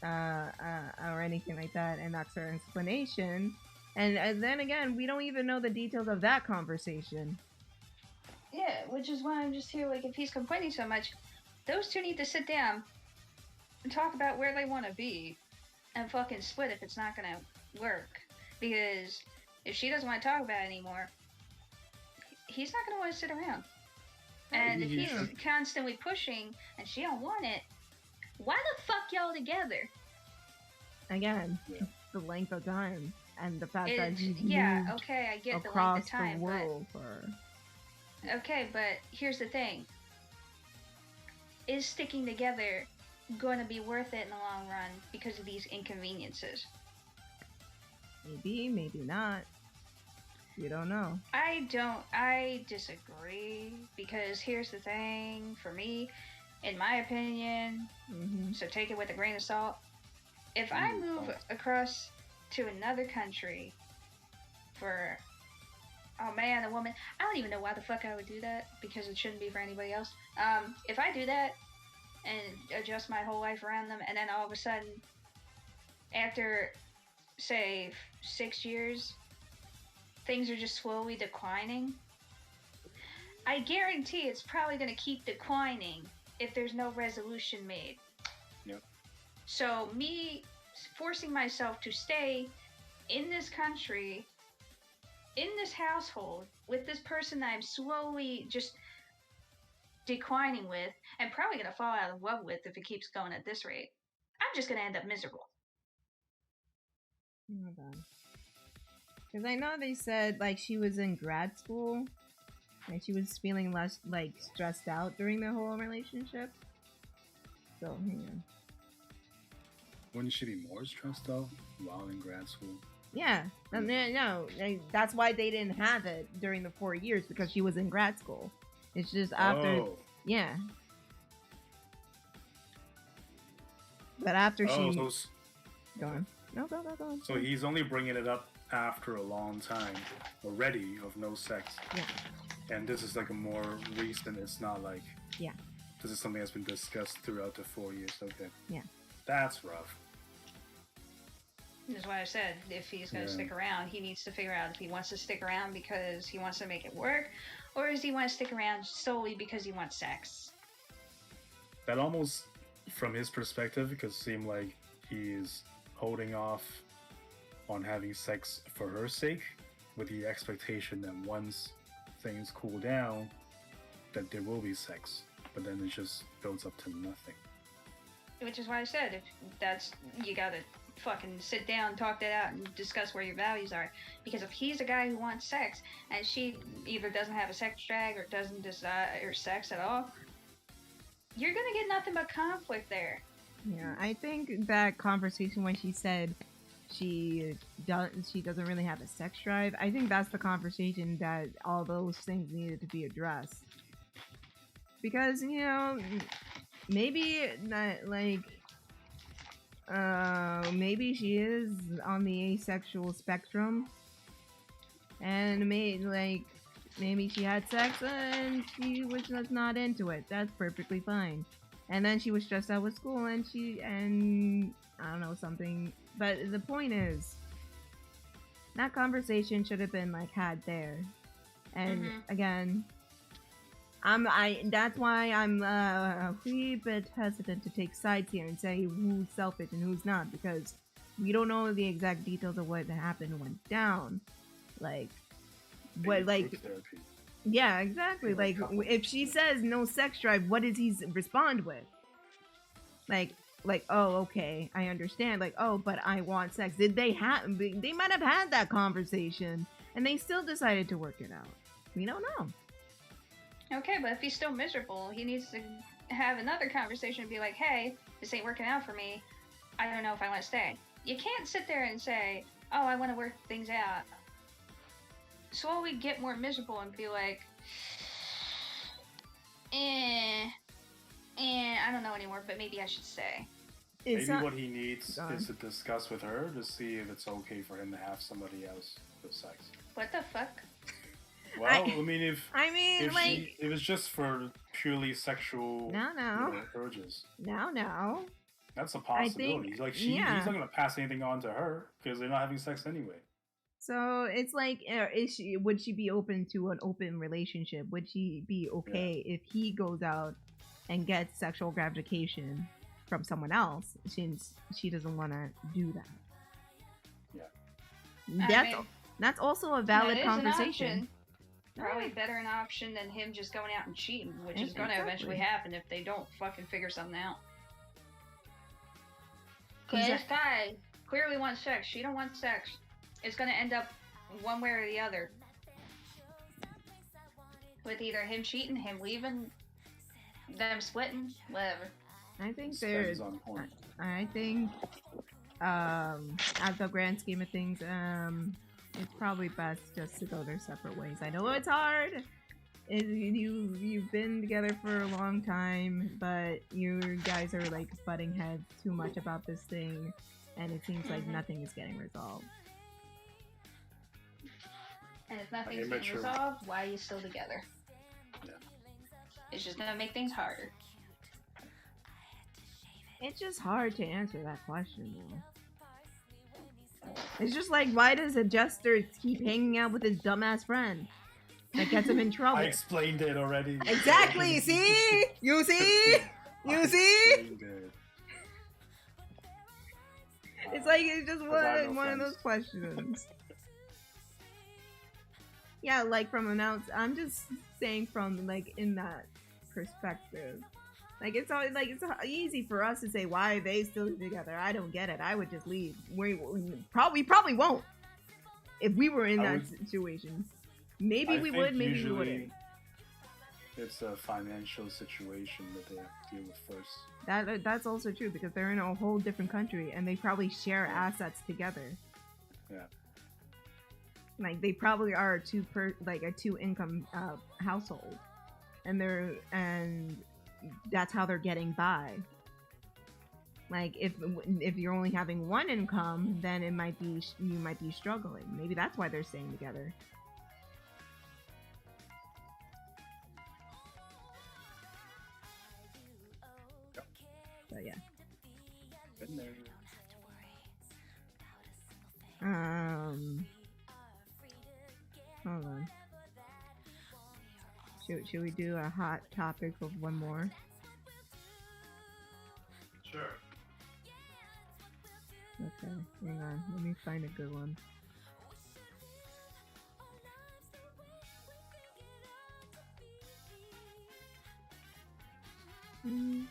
or anything like that, and that's her explanation. And then again, we don't even know the details of that conversation. Yeah, which is why I'm just here, like, if he's complaining so much, those two need to sit down and talk about where they want to be and fucking split if it's not gonna work. Because if she doesn't want to talk about it anymore, he's not gonna want to sit around. And if he's constantly pushing and she don't want it, why the fuck y'all together? Again, the length of time and the fact that he's okay, I get the length of time, okay, but here's the thing: is sticking together going to be worth it in the long run because of these inconveniences? Maybe, maybe not. You don't know. I disagree, because here's the thing for me. In my opinion, so take it with a grain of salt. If I move across to another country for a man, a woman, I don't even know why the fuck I would do that, because it shouldn't be for anybody else. If I do that and adjust my whole life around them, and then all of a sudden, after, say, 6 years, things are just slowly declining, I guarantee it's probably going to keep declining if there's no resolution made. Yep. So me forcing myself to stay in this country, in this household, with this person that I'm slowly just declining with, and probably going to fall out of love with if it keeps going at this rate, I'm just going to end up miserable. Oh my god. Because I know they said, like, she was in grad school and she was feeling less, like, stressed out during the whole relationship. So, hang on. Wouldn't she be more stressed out while in grad school? Yeah. No, that's why they didn't have it during the 4 years, because she was in grad school. It's just after... Oh. Yeah. But after she... So... Go on. No, go on. So he's only bringing it up after a long time already of no sex. Yeah. And this is like a more recent, it's not like... Yeah. This is something that's been discussed throughout the 4 years. Okay. Yeah. That's rough. That's why I said if he's going to stick around, he needs to figure out if he wants to stick around because he wants to make it work, or does he want to stick around solely because he wants sex? That almost, from his perspective, because it seemed like he's holding off on having sex for her sake, with the expectation that once things cool down, that there will be sex. But then it just builds up to nothing. Which is why I said, if that's, you gotta fucking sit down, talk that out, and discuss where your values are. Because if he's a guy who wants sex, and she either doesn't have a sex drive or doesn't desire sex at all, you're gonna get nothing but conflict there. Yeah, I think that conversation when she said she doesn't really have a sex drive, I think that's the conversation that all those things needed to be addressed. Because, you know, maybe not like maybe she is on the asexual spectrum, and maybe she had sex and she was just not into it. That's perfectly fine. And then she was stressed out with school, and I don't know, something. But the point is, that conversation should have been like had there. And again, that's why I'm a wee bit hesitant to take sides here and say who's selfish and who's not, because we don't know the exact details of what happened and went down. Like, what, like, yeah, exactly. Like, if she says no sex drive, what does he respond with? Like, oh, okay, I understand. Like, oh, but I want sex. Did they have? They might have had that conversation, and they still decided to work it out. We don't know. Okay, but if he's still miserable, he needs to have another conversation and be like, hey, this ain't working out for me. I don't know if I want to stay. You can't sit there and say, oh, I want to work things out. Slowly get more miserable and be like, I don't know anymore, but maybe I should stay. Maybe what he needs is to discuss with her to see if it's okay for him to have somebody else with sex. What the fuck? Well, I mean, if it's just for purely sexual urges. No. That's a possibility. He's not going to pass anything on to her because they're not having sex anyway. So it's like, would she be open to an open relationship? Would she be okay if he goes out and gets sexual gratification from someone else, since she doesn't want to do that? Yeah. That's also a valid conversation. Probably better an option than him just going out and cheating, which is going to eventually happen if they don't fucking figure something out. Because this guy clearly wants sex. She don't want sex. It's going to end up one way or the other. With either him cheating, him leaving, them splitting, whatever. I think there's... I think, at the grand scheme of things, it's probably best just to go their separate ways. I know it's hard. You've been together for a long time, but you guys are like butting heads too much about this thing, and it seems like nothing is getting resolved. And if nothing's getting resolved, why are you still together? Yeah. It's just gonna make things harder. It's just hard to answer that question, though. It's just like, why does a jester keep hanging out with his dumbass friend? That gets him in trouble. I explained it already. Exactly, see? You see? You see? It's like, it's just one of those questions. Yeah, like I'm just saying from like in that perspective. Like it's easy for us to say, why are they still together? I don't get it. I would just leave. We probably won't. If we were in that situation, maybe we would, maybe we wouldn't. It's a financial situation that they have to deal with first. That's also true because they're in a whole different country and they probably share assets together. Yeah. Like they probably are a two income household, and that's how they're getting by. Like if you're only having one income, then you might be struggling. Maybe that's why they're staying together. Yep. So yeah. Been there. Should we do a hot topic of one more? Sure. Okay, hang on. Let me find a good one. Mm.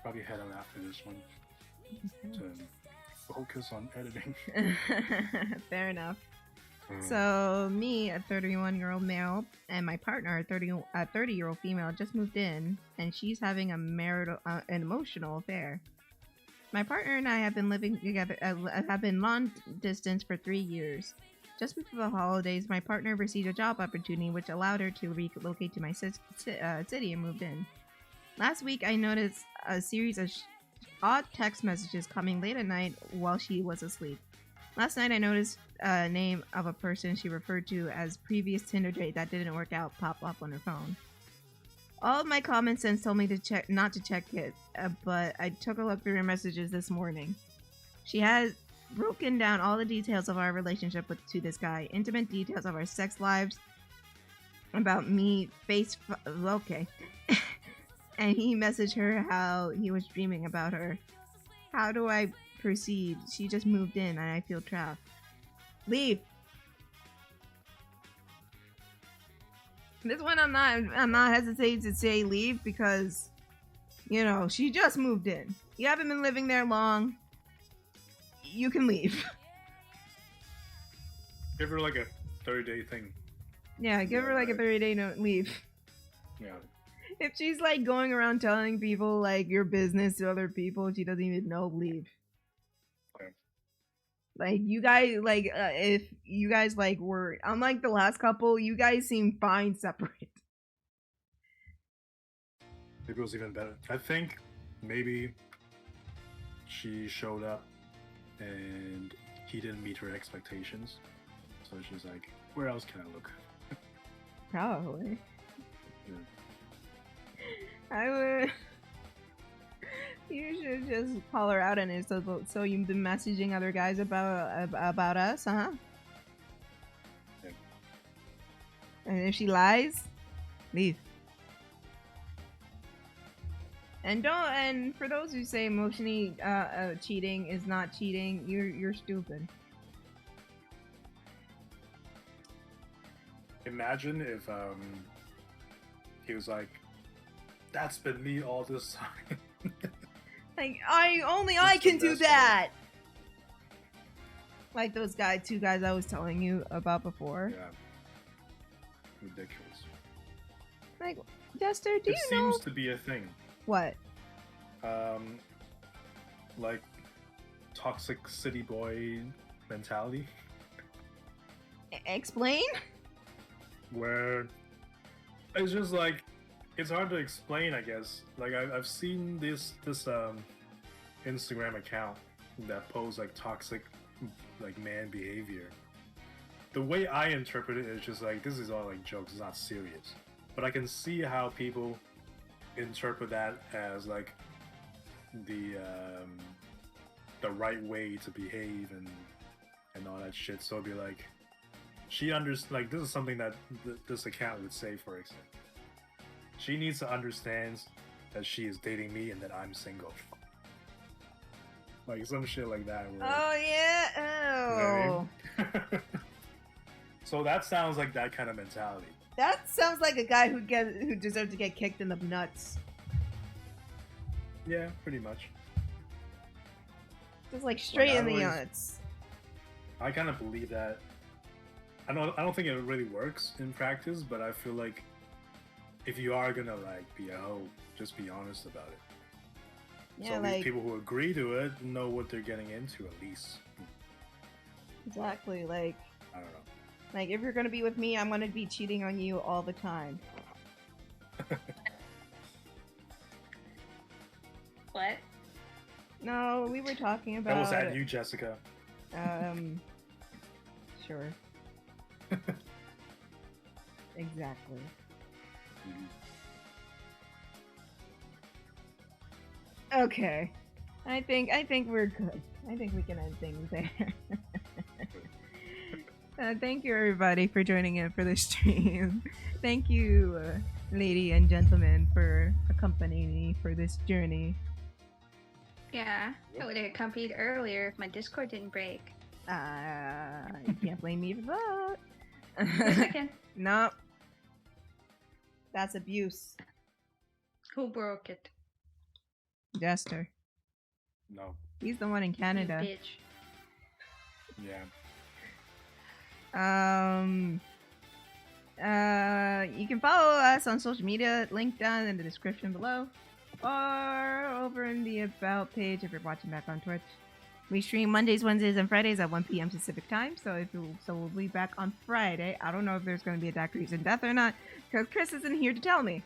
Probably head out after this one to focus on editing. Fair enough. So me, a 31-year-old male, and my partner, a 30-year-old female, just moved in, and she's having an emotional affair. My partner and I have been living together, have been long distance for 3 years. Just before the holidays, my partner received a job opportunity which allowed her to relocate to my city and moved in. Last week, I noticed a series of odd text messages coming late at night while she was asleep. Last night, I noticed a name of a person she referred to as previous Tinder date that didn't work out pop up on her phone. All of my common sense told me to not to check it, but I took a look through her messages this morning. She has broken down all the details of our relationship to this guy, intimate details of our sex lives, about me, okay. And he messaged her how he was dreaming about her. How do I proceed? She just moved in and I feel trapped. Leave. This one I'm not hesitating to say leave because, you know, she just moved in. You haven't been living there long. You can leave. Give her like a 30-day thing. Yeah, give her like a 30-day note. Leave. Yeah. If she's like going around telling people like your business to other people, she doesn't even know, leave. Okay. Like you guys, like if you guys like were unlike the last couple, you guys seem fine separate. Maybe it was even better. I think maybe she showed up and he didn't meet her expectations, so she's like, "Where else can I look?" Probably. Yeah. I would. You should just call her out on it. So you've been messaging other guys about us, huh? Yeah. And if she lies, leave. And don't. And for those who say emotionally cheating is not cheating, you're stupid. Imagine if he was like, "That's been me all this time." Like I can do that. Like those two guys I was telling you about before. Yeah. Ridiculous. Like, Jester, do you know? It seems to be a thing. What? Like toxic city boy mentality. Explain? Where it's just like it's hard to explain, I guess. Like I've seen this Instagram account that posts like toxic like man behavior. The way I interpret it is just like this is all like jokes, it's not serious. But I can see how people interpret that as like the right way to behave and all that shit. So it'd be like like this is something that this account would say, for example. She needs to understand that she is dating me and that I'm single. Like some shit like that. Oh yeah. Oh. You know what I mean? So that sounds like that kind of mentality. That sounds like a guy who deserves to get kicked in the nuts. Yeah, pretty much. Just like straight in the nuts. I kind of believe that. I don't think it really works in practice, but I feel like if you are gonna like be a hoe, just be honest about it. Yeah, so these people who agree to it know what they're getting into at least. Exactly, like... I don't know. Like, if you're gonna be with me, I'm gonna be cheating on you all the time. What? No, we were talking about... That was at you, Jessica. Sure. Exactly. Okay. I think we're good. I think we can end things there. Thank you everybody for joining in for the stream. Thank you, lady and gentlemen, for accompanying me for this journey. Yeah, I would have accompanied earlier if my Discord didn't break. You can't blame me for that. Yes, I can. No. That's abuse. Who broke it? Jester. No. He's the one in Canada. You bitch. Yeah. You can follow us on social media, link down in the description below, or over in the About page if you're watching back on Twitch. We stream Mondays, Wednesdays, and Fridays at 1 p.m. Pacific time, so we'll be back on Friday. I don't know if there's going to be a Dark Reason Death or not, because Kris isn't here to tell me.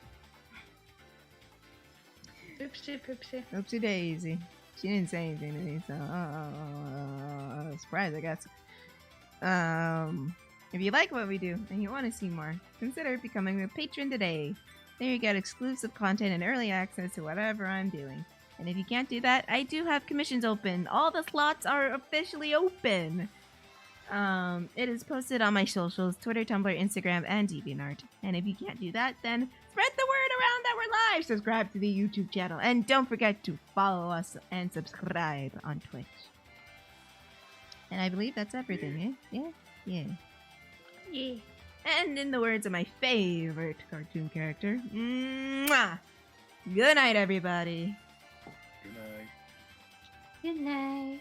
Oopsie poopsie. Oopsie daisy. She didn't say anything to me, so I was surprised, I guess. If you like what we do and you want to see more, consider becoming a patron today. There you get exclusive content and early access to whatever I'm doing. And if you can't do that, I do have commissions open. All the slots are officially open. It is posted on my socials, Twitter, Tumblr, Instagram, and DeviantArt. And if you can't do that, then spread the word around that we're live. Subscribe to the YouTube channel. And don't forget to follow us and subscribe on Twitch. And I believe that's everything, eh? Yeah. And in the words of my favorite cartoon character, mwah! Good night, everybody. Good night. Good night.